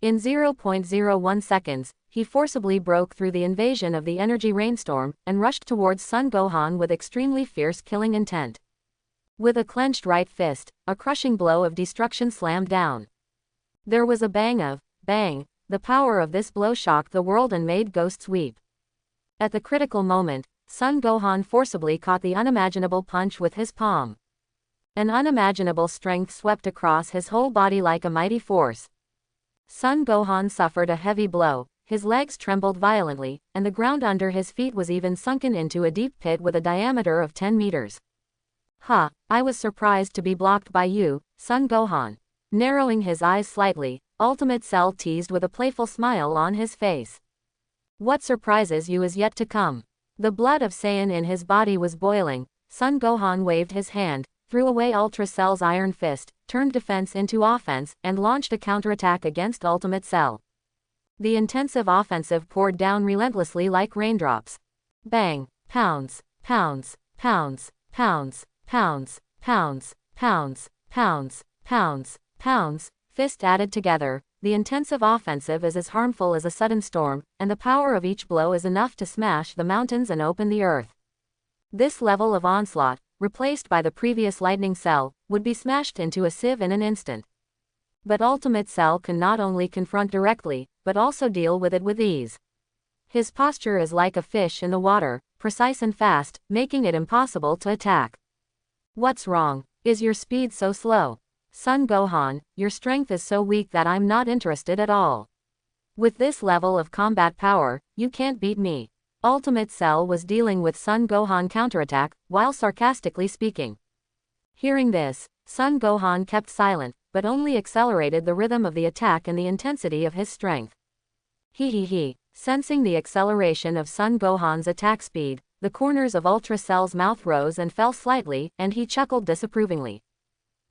In 0.01 seconds, he forcibly broke through the invasion of the energy rainstorm, and rushed towards Son Gohan with extremely fierce killing intent. With a clenched right fist, a crushing blow of destruction slammed down. There was a bang. The power of this blow shocked the world and made ghosts weep. At the critical moment, Son Gohan forcibly caught the unimaginable punch with his palm. An unimaginable strength swept across his whole body like a mighty force. Son Gohan suffered a heavy blow, his legs trembled violently, and the ground under his feet was even sunken into a deep pit with a diameter of 10 meters. I was surprised to be blocked by you, Son Gohan. Narrowing his eyes slightly, Ultimate Cell teased with a playful smile on his face. What surprises you is yet to come. The blood of Saiyan in his body was boiling, Son Gohan waved his hand, threw away Ultra Cell's Iron Fist, turned defense into offense, and launched a counterattack against Ultimate Cell. The intensive offensive poured down relentlessly like raindrops. Bang! Pounds! Pounds! Pounds! Pounds! Pounds! Pounds! Pounds! Pounds! Pounds! Pounds! Fist added together, the intensive offensive is as harmful as a sudden storm, and the power of each blow is enough to smash the mountains and open the earth. This level of onslaught, replaced by the previous Lightning Cell, would be smashed into a sieve in an instant. But Ultimate Cell can not only confront directly, but also deal with it with ease. His posture is like a fish in the water, precise and fast, making it impossible to attack. What's wrong? Is your speed so slow? Son Gohan, your strength is so weak that I'm not interested at all. With this level of combat power, you can't beat me. Ultimate Cell was dealing with Son Gohan counterattack, while sarcastically speaking. Hearing this, Son Gohan kept silent, but only accelerated the rhythm of the attack and the intensity of his strength. He. Sensing the acceleration of Son Gohan's attack speed, the corners of Ultra Cell's mouth rose and fell slightly, and he chuckled disapprovingly.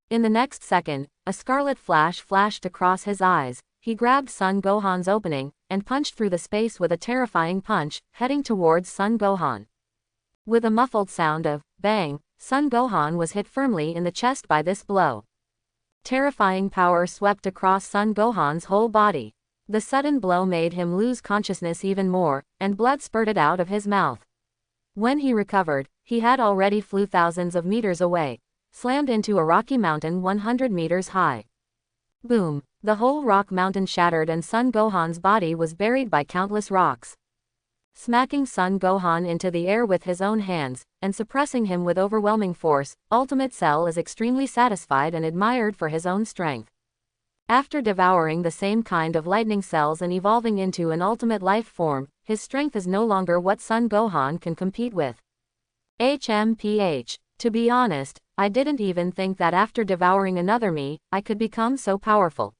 In the next second, a scarlet flash flashed across his eyes. He grabbed Son Gohan's opening, and punched through the space with a terrifying punch, heading towards Son Gohan. With a muffled sound of bang, Son Gohan was hit firmly in the chest by this blow. Terrifying power swept across Son Gohan's whole body. The sudden blow made him lose consciousness even more, and blood spurted out of his mouth. When he recovered, he had already flew thousands of meters away, slammed into a rocky mountain 100 meters high. Boom! The whole rock mountain shattered and Son Gohan's body was buried by countless rocks. Smacking Son Gohan into the air with his own hands, and suppressing him with overwhelming force, Ultimate Cell is extremely satisfied and admired for his own strength. After devouring the same kind of lightning cells and evolving into an ultimate life form, his strength is no longer what Son Gohan can compete with. HMPH. To be honest, I didn't even think that after devouring another me, I could become so powerful.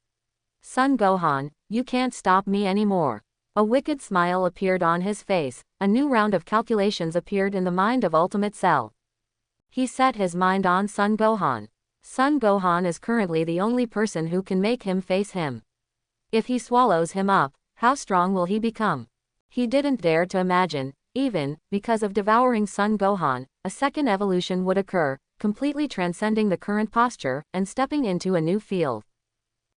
Son Gohan, you can't stop me anymore. A wicked smile appeared on his face. A new round of calculations appeared in the mind of Ultimate Cell. He set his mind on Son Gohan. Son Gohan is currently the only person who can make him face him. If he swallows him up, how strong will he become? He didn't dare to imagine, even, because of devouring Son Gohan, a second evolution would occur, completely transcending the current posture, and stepping into a new field.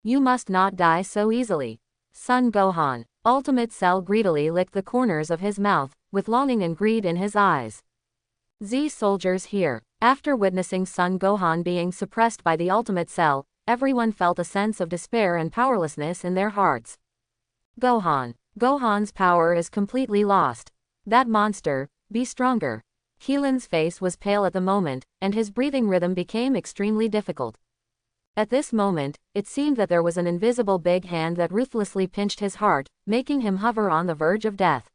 You must not die so easily. Son Gohan. Ultimate Cell greedily licked the corners of his mouth, with longing and greed in his eyes. Z soldiers here. After witnessing Son Gohan being suppressed by the Ultimate Cell, everyone felt a sense of despair and powerlessness in their hearts. Gohan. Gohan's power is completely lost. That monster, be stronger. Keelan's face was pale at the moment, and his breathing rhythm became extremely difficult. At this moment, it seemed that there was an invisible big hand that ruthlessly pinched his heart, making him hover on the verge of death.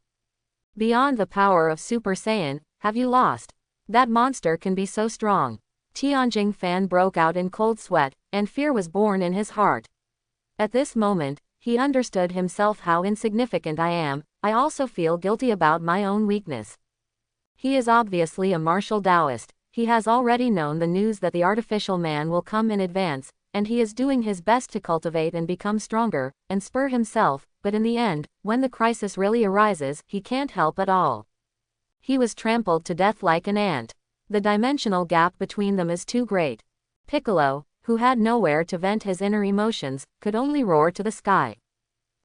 Beyond the power of Super Saiyan, have you lost? That monster can be so strong. Tianjing Fan broke out in cold sweat, and fear was born in his heart. At this moment, he understood himself how insignificant I am. I also feel guilty about my own weakness. He is obviously a martial Taoist. He has already known the news that the artificial man will come in advance, and he is doing his best to cultivate and become stronger, and spur himself, but in the end, when the crisis really arises, he can't help at all. He was trampled to death like an ant. The dimensional gap between them is too great. Piccolo, who had nowhere to vent his inner emotions, could only roar to the sky.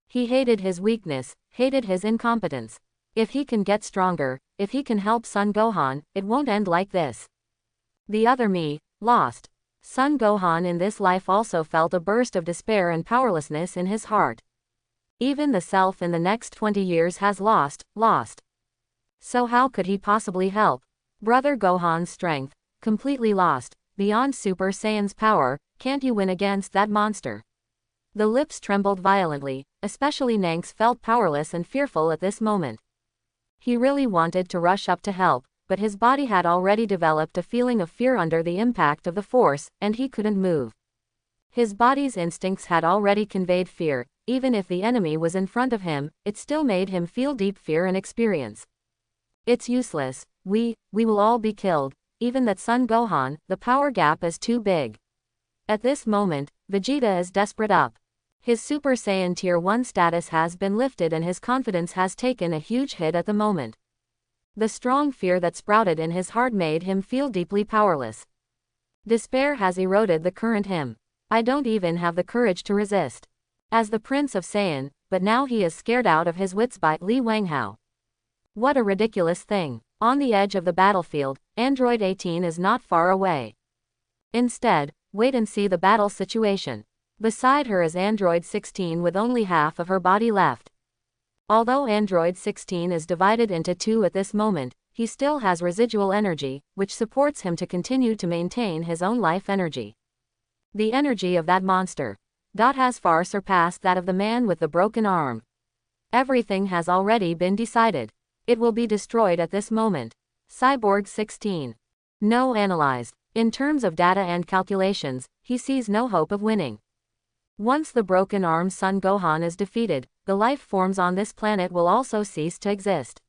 He hated his weakness, hated his incompetence. If he can get stronger, if he can help Son Gohan, it won't end like this. The other me, lost. Son Gohan in this life also felt a burst of despair and powerlessness in his heart. Even the self in the next 20 years has lost. So how could he possibly help? Brother Gohan's strength, completely lost, beyond Super Saiyan's power, can't you win against that monster? The lips trembled violently, especially Nanks felt powerless and fearful at this moment. He really wanted to rush up to help, but his body had already developed a feeling of fear under the impact of the force, and he couldn't move. His body's instincts had already conveyed fear. Even if the enemy was in front of him, it still made him feel deep fear and experience. It's useless. We will all be killed. even that Son Gohan, the power gap is too big. At this moment, Vegeta is desperate up. His Super Saiyan Tier 1 status has been lifted and his confidence has taken a huge hit at the moment. The strong fear that sprouted in his heart made him feel deeply powerless. Despair has eroded the current him. I don't even have the courage to resist. As the Prince of Saiyan, but now he is scared out of his wits by Li Wanghao. What a ridiculous thing. On the edge of the battlefield, Android 18 is not far away. Instead, wait and see the battle situation. Beside her is Android 16 with only half of her body left. Although Android 16 is divided into two at this moment, he still has residual energy, which supports him to continue to maintain his own life energy. The energy of that monster has far surpassed that of the man with the broken arm. Everything has already been decided. It will be destroyed at this moment. Cyborg 16. No analyzed. In terms of data and calculations, he sees no hope of winning. Once the broken arm Son Gohan is defeated, the life forms on this planet will also cease to exist.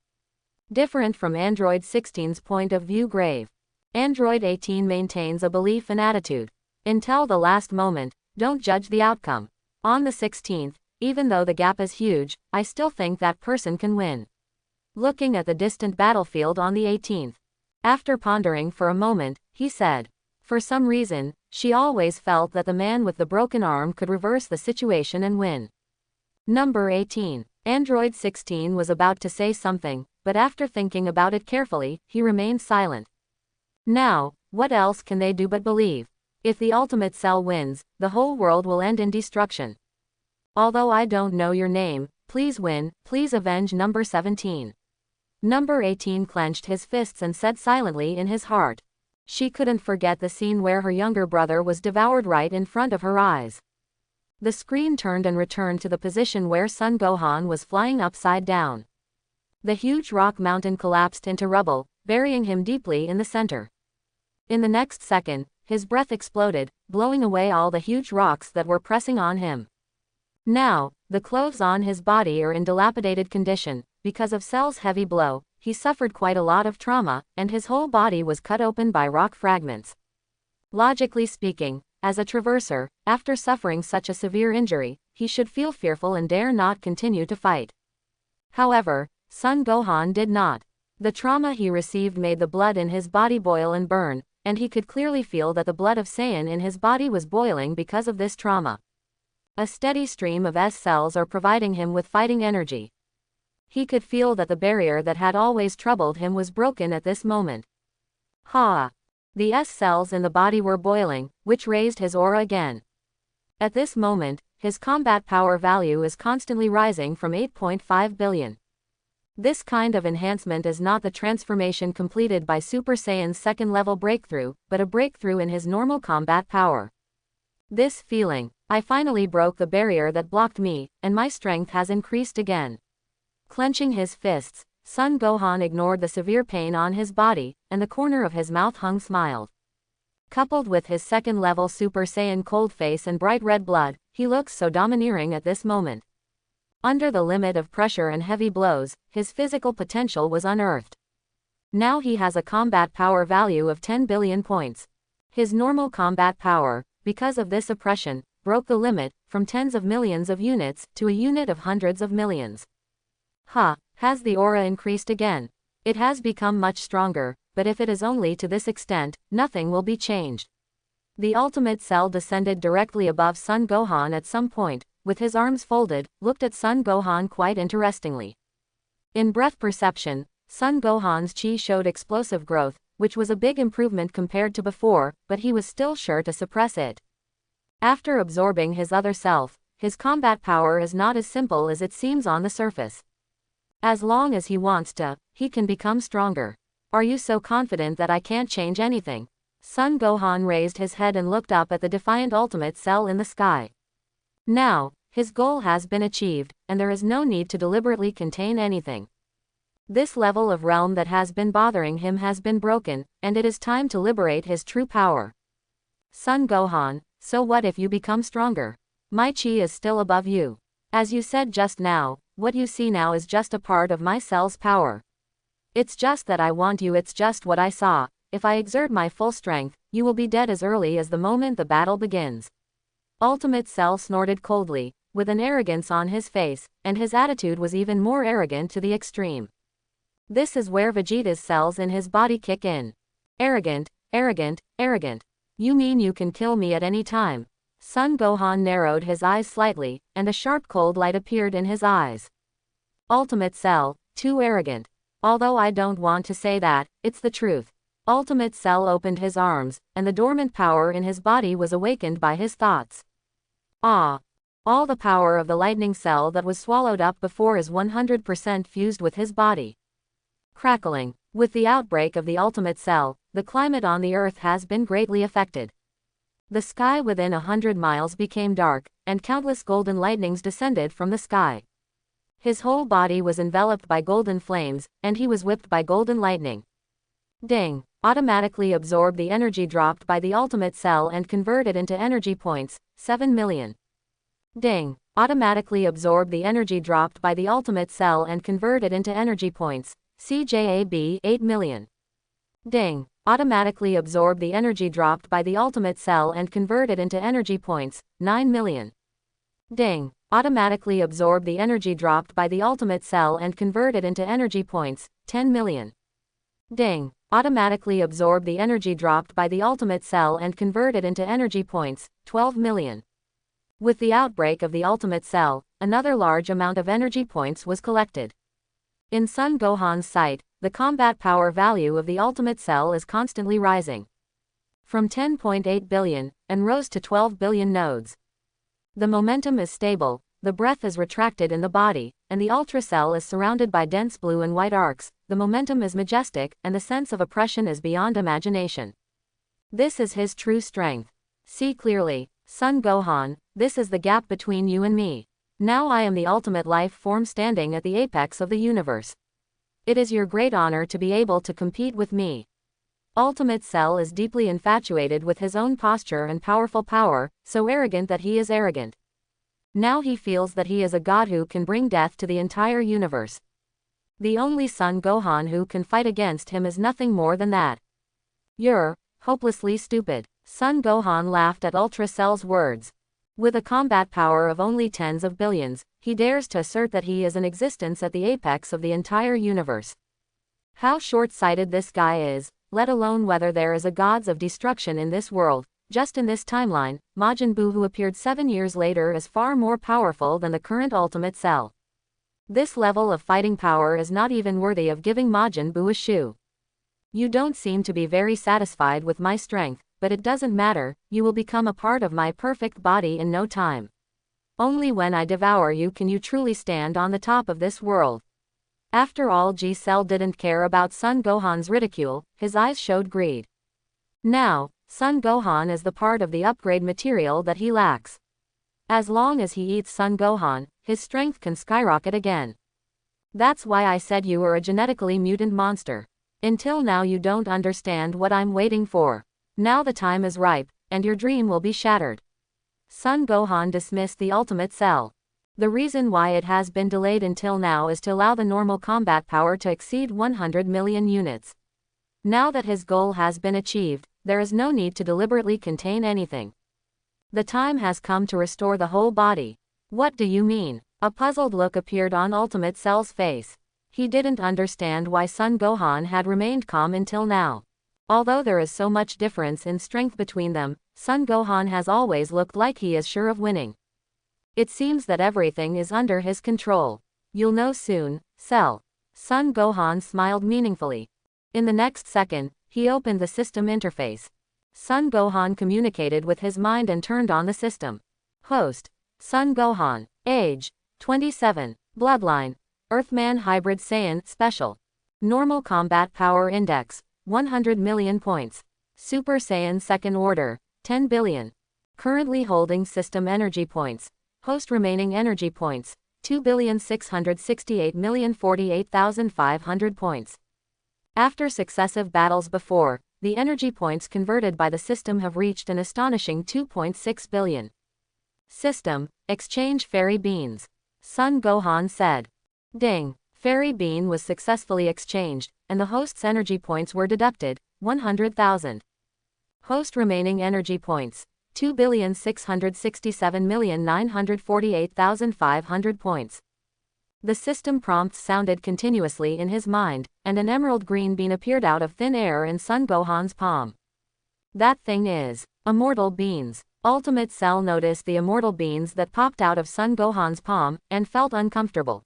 Different from Android 16's point of view grave. Android 18 maintains a belief and attitude. Until the last moment, don't judge the outcome. On the 16th, even though the gap is huge, I still think that person can win. Looking at the distant battlefield on the 18th. After pondering for a moment, he said. For some reason, she always felt that the man with the broken arm could reverse the situation and win. Number 18. Android 16 was about to say something, but after thinking about it carefully, he remained silent. Now, what else can they do but believe? If the ultimate cell wins, the whole world will end in destruction. Although I don't know your name, please win, please avenge number 17. Number 18 clenched his fists and said silently in his heart. She couldn't forget the scene where her younger brother was devoured right in front of her eyes. The screen turned and returned to the position where Son Gohan was flying upside down. The huge rock mountain collapsed into rubble, burying him deeply in the center. In the next second, his breath exploded, blowing away all the huge rocks that were pressing on him. Now, the clothes on his body are in dilapidated condition. Because of Cell's heavy blow, he suffered quite a lot of trauma, and his whole body was cut open by rock fragments. Logically speaking, as a traverser, after suffering such a severe injury, he should feel fearful and dare not continue to fight. However, Son Gohan did not. The trauma he received made the blood in his body boil and burn, and he could clearly feel that the blood of Saiyan in his body was boiling because of this trauma. A steady stream of S cells are providing him with fighting energy. He could feel that the barrier that had always troubled him was broken at this moment. Ha! The S cells in the body were boiling, which raised his aura again. At this moment, his combat power value is constantly rising from 8.5 billion. This kind of enhancement is not the transformation completed by Super Saiyan's second-level breakthrough, but a breakthrough in his normal combat power. This feeling, I finally broke the barrier that blocked me, and my strength has increased again. Clenching his fists, Son Gohan ignored the severe pain on his body, and the corner of his mouth smiled. Coupled with his second-level Super Saiyan cold face and bright red blood, he looks so domineering at this moment. Under the limit of pressure and heavy blows, his physical potential was unearthed. Now he has a combat power value of 10 billion points. His normal combat power, because of this oppression, broke the limit, from tens of millions of units, to a unit of hundreds of millions. Has the aura increased again? It has become much stronger, but if it is only to this extent, nothing will be changed. The ultimate cell descended directly above Son Gohan at some point, with his arms folded, looked at Son Gohan quite interestingly. In breath perception, Son Gohan's chi showed explosive growth, which was a big improvement compared to before, but he was still sure to suppress it. After absorbing his other self, his combat power is not as simple as it seems on the surface. As long as he wants to, he can become stronger. Are you so confident that I can't change anything? Son Gohan raised his head and looked up at the defiant ultimate cell in the sky. Now, his goal has been achieved, and there is no need to deliberately contain anything. This level of realm that has been bothering him has been broken, and it is time to liberate his true power. Son Gohan, so what if you become stronger? My chi is still above you. As you said just now, what you see now is just a part of my cell's power. It's just that I want you, it's just what I saw, if I exert my full strength, you will be dead as early as the moment the battle begins. Ultimate Cell snorted coldly, with an arrogance on his face, and his attitude was even more arrogant to the extreme. This is where Vegeta's cells in his body kick in. Arrogant, arrogant, arrogant. You mean you can kill me at any time? Son Gohan narrowed his eyes slightly, and a sharp cold light appeared in his eyes. Ultimate Cell, too arrogant. Although I don't want to say that, it's the truth. Ultimate Cell opened his arms, and the dormant power in his body was awakened by his thoughts. Ah! All the power of the lightning cell that was swallowed up before is 100% fused with his body. Crackling. With the outbreak of the Ultimate Cell, the climate on the Earth has been greatly affected. The sky within 100 miles became dark, and countless golden lightnings descended from the sky. His whole body was enveloped by golden flames, and he was whipped by golden lightning. Ding! Automatically absorb the energy dropped by the Ultimate Cell and convert it into energy points, 7 million. Ding! Automatically absorb the energy dropped by the Ultimate Cell and convert it into energy points, CJAB 8 million. Ding! Automatically absorb the energy dropped by the Ultimate Cell and convert it into energy points, 9 million. Ding! Automatically absorb the energy dropped by the Ultimate Cell and convert it into energy points, 10 million. Ding! Automatically absorb the energy dropped by the Ultimate Cell and convert it into energy points, 12 million. With the outbreak of the Ultimate Cell, another large amount of energy points was collected. In Son Gohan's sight, the combat power value of the Ultimate Cell is constantly rising. From 10.8 billion, and rose to 12 billion nodes. The momentum is stable, the breath is retracted in the body, and the Ultra Cell is surrounded by dense blue and white arcs, the momentum is majestic, and the sense of oppression is beyond imagination. This is his true strength. See clearly, Son Gohan, this is the gap between you and me. Now I am the ultimate life form standing at the apex of the universe. It is your great honor to be able to compete with me. Ultimate Cell is deeply infatuated with his own posture and powerful power, so arrogant that he is arrogant. Now he feels that he is a god who can bring death to the entire universe. The only Son Gohan who can fight against him is nothing more than that. You're hopelessly stupid. Son Gohan laughed at Ultra Cell's words. With a combat power of only tens of billions, he dares to assert that he is in existence at the apex of the entire universe. How short-sighted this guy is, let alone whether there is a gods of destruction in this world. Just in this timeline, Majin Buu, who appeared 7 years later, is far more powerful than the current Ultimate Cell. This level of fighting power is not even worthy of giving Majin Buu a shoe. You don't seem to be very satisfied with my strength, but it doesn't matter, you will become a part of my perfect body in no time. Only when I devour you can you truly stand on the top of this world. After all, G-Cell didn't care about Son Gohan's ridicule, his eyes showed greed. Now, Son Gohan is the part of the upgrade material that he lacks. As long as he eats Son Gohan, his strength can skyrocket again. That's why I said you were a genetically mutant monster. Until now you don't understand what I'm waiting for. Now the time is ripe, and your dream will be shattered. Son Gohan dismissed the Ultimate Cell. The reason why it has been delayed until now is to allow the normal combat power to exceed 100 million units. Now that his goal has been achieved, there is no need to deliberately contain anything. The time has come to restore the whole body. What do you mean? A puzzled look appeared on Ultimate Cell's face. He didn't understand why Son Gohan had remained calm until now. Although there is so much difference in strength between them, Son Gohan has always looked like he is sure of winning. It seems that everything is under his control. You'll know soon, Cell. Son Gohan smiled meaningfully. In the next second, he opened the system interface. Son Gohan communicated with his mind and turned on the system. Host: Son Gohan. Age: 27. Bloodline: Earthman Hybrid Saiyan Special. Normal Combat Power Index: 100 million points. Super Saiyan Second Order: 10 billion. Currently holding system energy points. Host remaining energy points: 2,668,048,500 points. After successive battles before, the energy points converted by the system have reached an astonishing 2.6 billion. System: exchange Fairy Beans. Son Gohan said. Ding! Fairy Bean was successfully exchanged, and the host's energy points were deducted, 100,000. Host remaining energy points, 2,667,948,500 points. The system prompts sounded continuously in his mind, and an emerald green bean appeared out of thin air in Son Gohan's palm. That thing is immortal beans. Ultimate Cell noticed the immortal beans that popped out of Son Gohan's palm, and felt uncomfortable.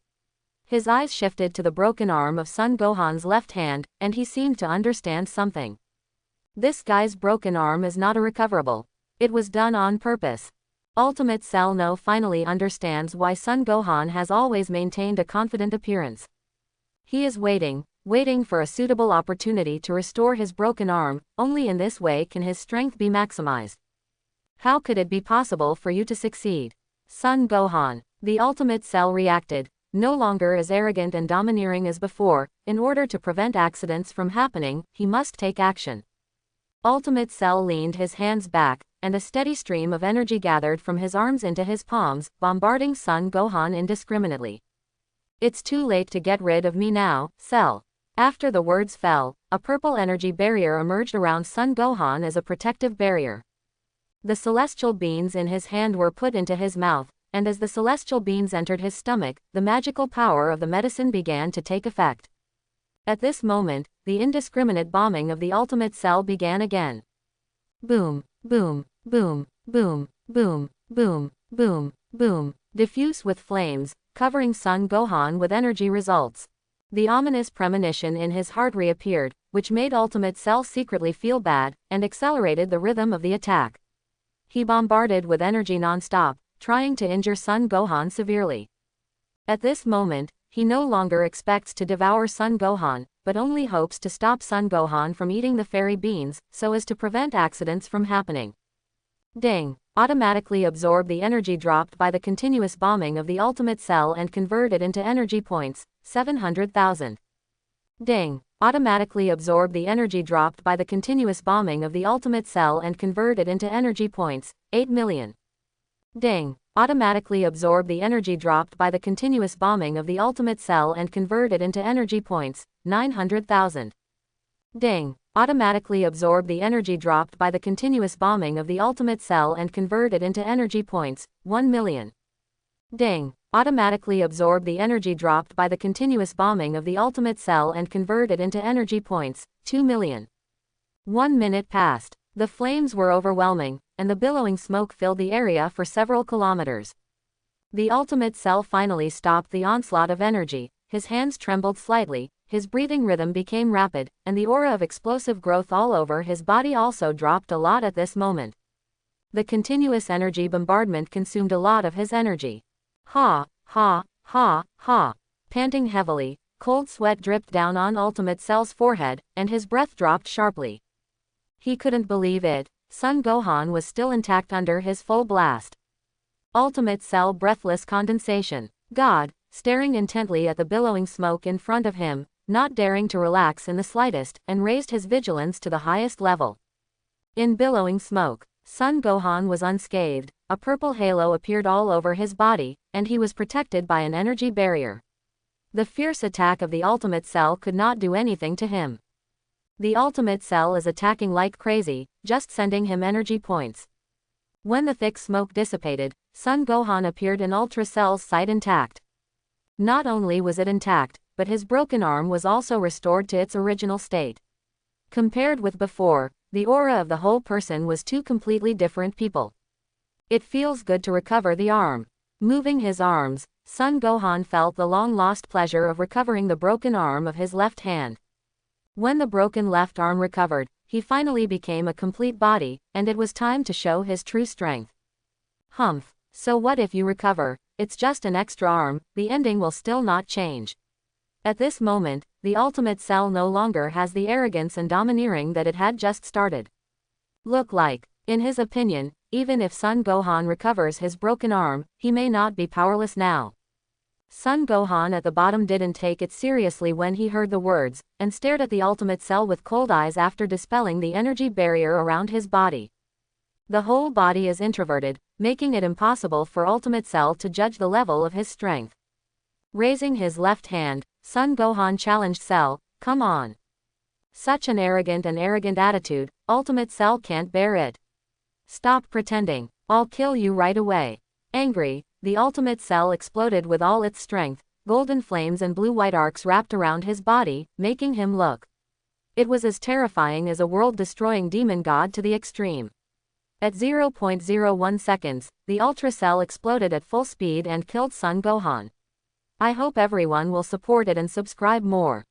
His eyes shifted to the broken arm of Son Gohan's left hand, and he seemed to understand something. This guy's broken arm is not irrecoverable. It was done on purpose. Ultimate Cell now finally understands why Son Gohan has always maintained a confident appearance. He is waiting for a suitable opportunity to restore his broken arm. Only in this way can his strength be maximized. How could it be possible for you to succeed, Son Gohan? The Ultimate Cell reacted, no longer as arrogant and domineering as before. In order to prevent accidents from happening, he must take action. Ultimate Cell leaned his hands back, and a steady stream of energy gathered from his arms into his palms, bombarding Son Gohan indiscriminately. It's too late to get rid of me now, Cell. After the words fell, a purple energy barrier emerged around Son Gohan as a protective barrier. The celestial beans in his hand were put into his mouth, and as the celestial beans entered his stomach, the magical power of the medicine began to take effect. At this moment, the indiscriminate bombing of the Ultimate Cell began again. Boom, boom, boom, boom, boom, boom, boom, boom, diffuse with flames, covering Son Gohan with energy results. The ominous premonition in his heart reappeared, which made Ultimate Cell secretly feel bad, and accelerated the rhythm of the attack. He bombarded with energy non-stop, trying to injure Son Gohan severely. At this moment, he no longer expects to devour Son Gohan, but only hopes to stop Son Gohan from eating the fairy beans, so as to prevent accidents from happening. Ding! Automatically absorb the energy dropped by the continuous bombing of the Ultimate Cell and convert it into energy points, 700,000. Ding! Automatically absorb the energy dropped by the continuous bombing of the Ultimate Cell and convert it into energy points, 8 million. Ding! Automatically absorb the energy dropped by the continuous bombing of the Ultimate Cell and convert it into energy points, 900,000. Ding! Automatically absorb the energy dropped by the continuous bombing of the Ultimate Cell and convert it into energy points, 1 million. Ding! Automatically absorb the energy dropped by the continuous bombing of the Ultimate Cell and convert it into energy points, 2 million. 1 minute passed. The flames were overwhelming, and the billowing smoke filled the area for several kilometers. The Ultimate Cell finally stopped the onslaught of energy. His hands trembled slightly, his breathing rhythm became rapid, and the aura of explosive growth all over his body also dropped a lot at this moment. The continuous energy bombardment consumed a lot of his energy. Ha, ha, ha, ha. Panting heavily, cold sweat dripped down on Ultimate Cell's forehead, and his breath dropped sharply. He couldn't believe it. Son Gohan was still intact under his full blast. Ultimate Cell breathless condensation. God, staring intently at the billowing smoke in front of him, not daring to relax in the slightest, and raised his vigilance to the highest level. In billowing smoke, Son Gohan was unscathed. A purple halo appeared all over his body, and he was protected by an energy barrier. The fierce attack of the Ultimate Cell could not do anything to him. The Ultimate Cell is attacking like crazy, just sending him energy points. When the thick smoke dissipated, Son Gohan appeared in Ultra Cell's sight intact. Not only was it intact, but his broken arm was also restored to its original state. Compared with before, the aura of the whole person was two completely different people. It feels good to recover the arm. Moving his arms, Son Gohan felt the long-lost pleasure of recovering the broken arm of his left hand. When the broken left arm recovered, he finally became a complete body, and it was time to show his true strength. Humph. So what if you recover? It's just an extra arm, the ending will still not change. At this moment, the Ultimate Cell no longer has the arrogance and domineering that it had just started. Look like, in his opinion, even if Son Gohan recovers his broken arm, he may not be powerless now. Son Gohan at the bottom didn't take it seriously when he heard the words, and stared at the Ultimate Cell with cold eyes after dispelling the energy barrier around his body. The whole body is introverted, making it impossible for Ultimate Cell to judge the level of his strength. Raising his left hand, Son Gohan challenged Cell, "Come on." Such an arrogant attitude, Ultimate Cell can't bear it. Stop pretending. I'll kill you right away. Angry, the Ultimate Cell exploded with all its strength, golden flames and blue-white arcs wrapped around his body, making him look. It was as terrifying as a world-destroying demon god to the extreme. At 0.01 seconds, the Ultra Cell exploded at full speed and killed Son Gohan. I hope everyone will support it and subscribe more.